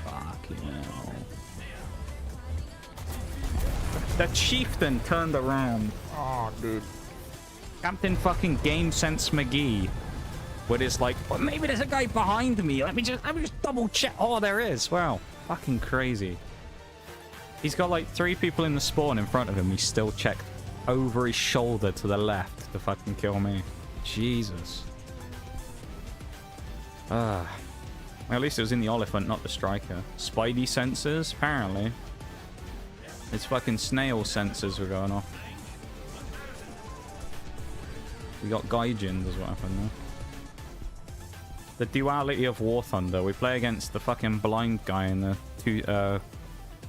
Fucking hell. The chieftain turned around. Oh, dude. Captain fucking Game Sense McGee. Where it's like, well, maybe there's a guy behind me. Let me just double check. Oh, there is. Wow. Fucking crazy. He's got like 3 people in the spawn in front of him. He still checked over his shoulder to the left to fucking kill me. Jesus. At least it was in the Oliphant, not the Striker. Spidey sensors, apparently. His fucking snail sensors were going off. We got Gaijins is what happened there. The duality of War Thunder. We play against the fucking blind guy in the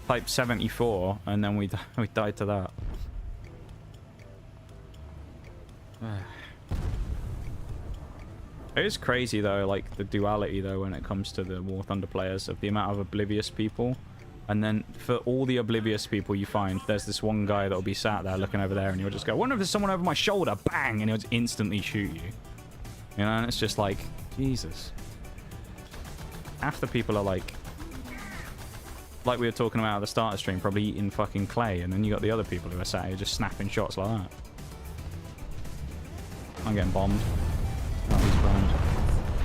Type 74, and then we died to that. It is crazy though, like the duality though, when it comes to the War Thunder players, of the amount of oblivious people. And then for all the oblivious people you find, there's this one guy that'll be sat there looking over there, and he'll just go, "I wonder if there's someone over my shoulder," bang, and he'll just instantly shoot you. You know, and it's just like, Jesus. Half the people are like we were talking about at the start of the stream, probably eating fucking clay, and then you got the other people who are sat here just snapping shots like that. I'm getting bombed. Oh, he's bombed.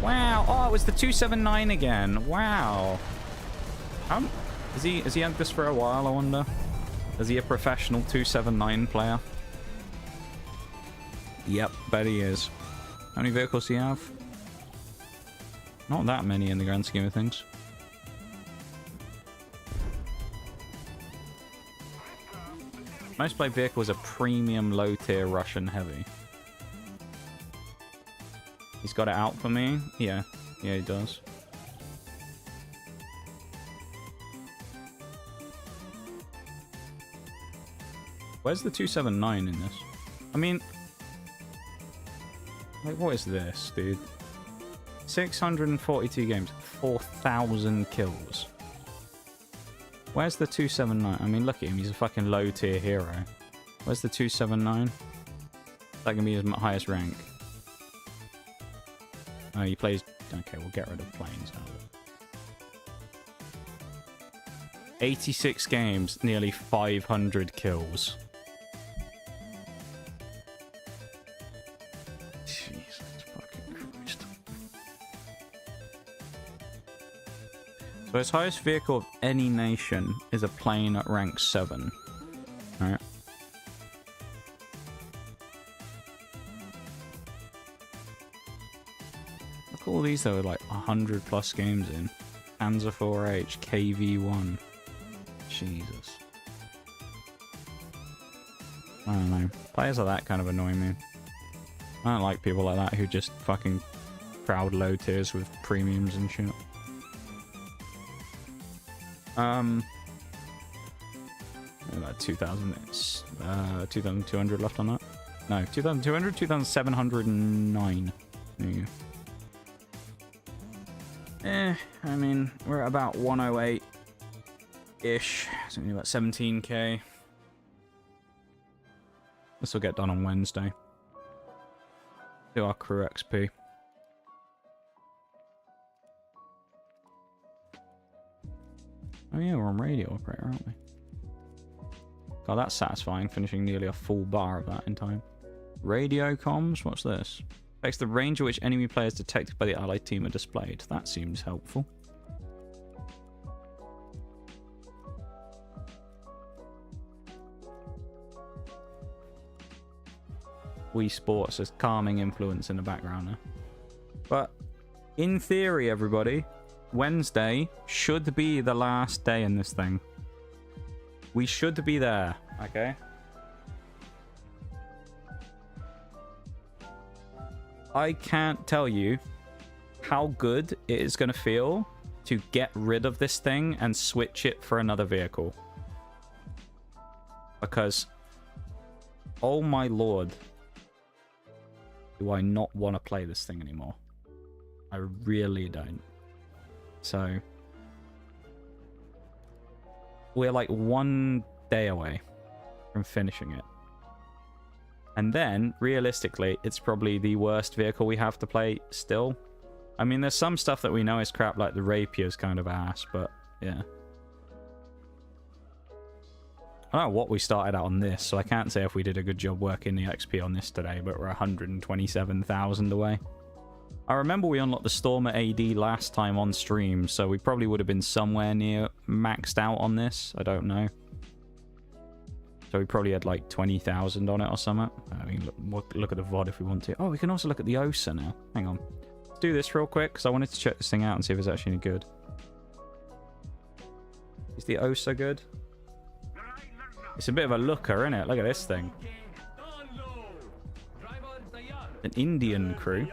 Wow. Oh, it was the 279 again. Wow. Has he had this for a while, I wonder? Is he a professional 279 player? Yep, bet he is. How many vehicles do you have? Not that many in the grand scheme of things. Most played vehicle is a premium low-tier Russian heavy. He's got it out for me? Yeah. Yeah, he does. Where's the 279 in this? I mean... like, what is this, dude? 642 games. 4,000 kills. Where's the 279? I mean, look at him. He's a fucking low-tier hero. Where's the 279? That can be his highest rank. Oh, he plays... okay, we'll get rid of planes now. 86 games, nearly 500 kills. Jesus fucking Christ. So his highest vehicle of any nation is a plane at rank 7. Alright. Look at all these though, with like 100 plus games in. Panzer 4H, KV1. Jesus. I don't know. Players like that kind of annoy me. I don't like people like that who just fucking crowd low tiers with premiums and shit. About 2,200 left on that. No, 2,200, 2,709. Yeah. I mean, we're at about 108-ish. So about 17k. This will get done on Wednesday. Do our crew XP. Oh yeah, we're on radio operator, aren't we? God, that's satisfying, finishing nearly a full bar of that in time. Radio comms? What's this? Affects the range at which enemy players detected by the allied team are displayed. That seems helpful. Wii Sports has calming influence in the background now. But in theory, everybody, Wednesday should be the last day in this thing. We should be there, okay? I can't tell you how good it is going to feel to get rid of this thing and switch it for another vehicle. Because, oh my lord, do I not want to play this thing anymore. I really don't. So, we're like 1 day away from finishing it. And then, realistically, it's probably the worst vehicle we have to play still. I mean, there's some stuff that we know is crap, like the Rapier's kind of ass, but yeah. I don't know what we started out on this, so I can't say if we did a good job working the XP on this today, but we're 127,000 away. I remember we unlocked the Stormer AD last time on stream, so we probably would have been somewhere near maxed out on this. I don't know. So we probably had like 20,000 on it or something. I mean, look at the VOD if we want to. Oh, we can also look at the OSA now. Hang on. Let's do this real quick, because I wanted to check this thing out and see if it's actually any good. Is the OSA good? It's a bit of a looker, isn't it? Look at this thing. An Indian crew.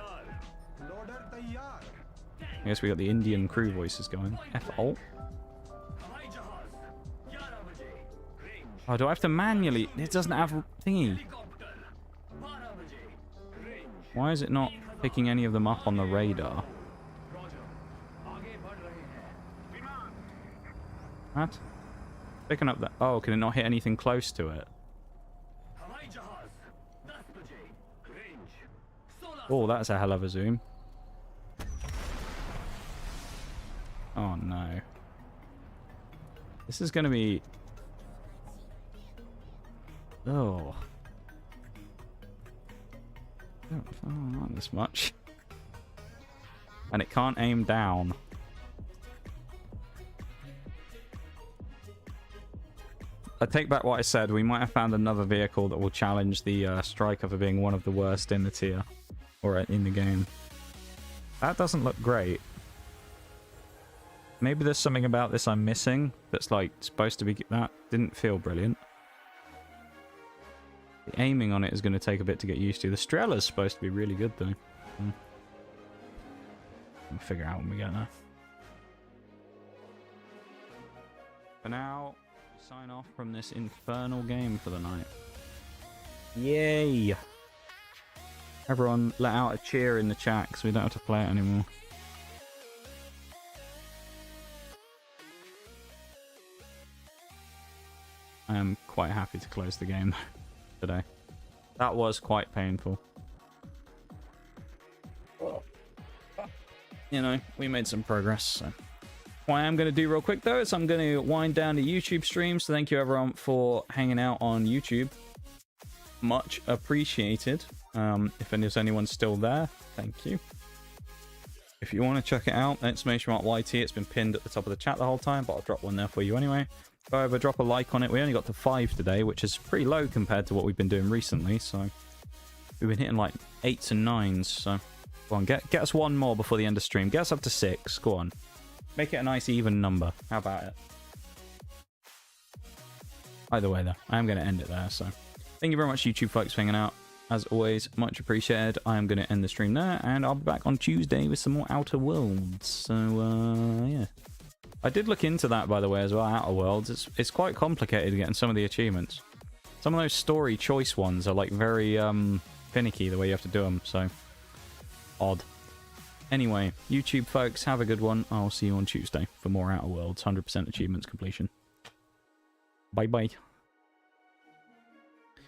I guess we got the Indian crew voices going. F-alt. Oh, do I have to manually? It doesn't have a thingy. Why is it not picking any of them up on the radar? What? Picking up that. Oh, can it not hit anything close to it? Oh, that's a hell of a zoom. Oh no. This is going to be... Oh. Oh, not this much. And it can't aim down. I take back what I said. We might have found another vehicle that will challenge the Striker for being one of the worst in the tier. Or in the game. That doesn't look great. Maybe there's something about this I'm missing that's like supposed to be... That didn't feel brilliant. The aiming on it is going to take a bit to get used to. The Strella's supposed to be really good though. We'll figure out when we get there. For now, sign off from this infernal game for the night. Yay! Everyone let out a cheer in the chat because we don't have to play it anymore. I am quite happy to close the game today. That was quite painful. You know, we made some progress. So. What I am going to do real quick though is I'm going to wind down the YouTube stream. So thank you everyone for hanging out on YouTube. Much appreciated. If there's anyone still there, thank you. If you want to check it out, exclamation mark YT. It's been pinned at the top of the chat the whole time, but I'll drop one there for you anyway. Go over, drop a like on it. We only got to 5 today, which is pretty low compared to what we've been doing recently. So we've been hitting like 8s and 9s. So go on, get us one more before the end of stream. Get us up to 6. Go on, make it a nice even number. How about it? Either way, though, I am going to end it there. So thank you very much, YouTube folks, for hanging out. As always, much appreciated. I am going to end the stream there, and I'll be back on Tuesday with some more Outer Worlds. So, yeah. I did look into that, by the way, as well, Outer Worlds. It's quite complicated getting some of the achievements. Some of those story choice ones are like very finicky the way you have to do them, so odd. Anyway, YouTube folks, have a good one. I'll see you on Tuesday for more Outer Worlds 100% achievements completion. Bye bye.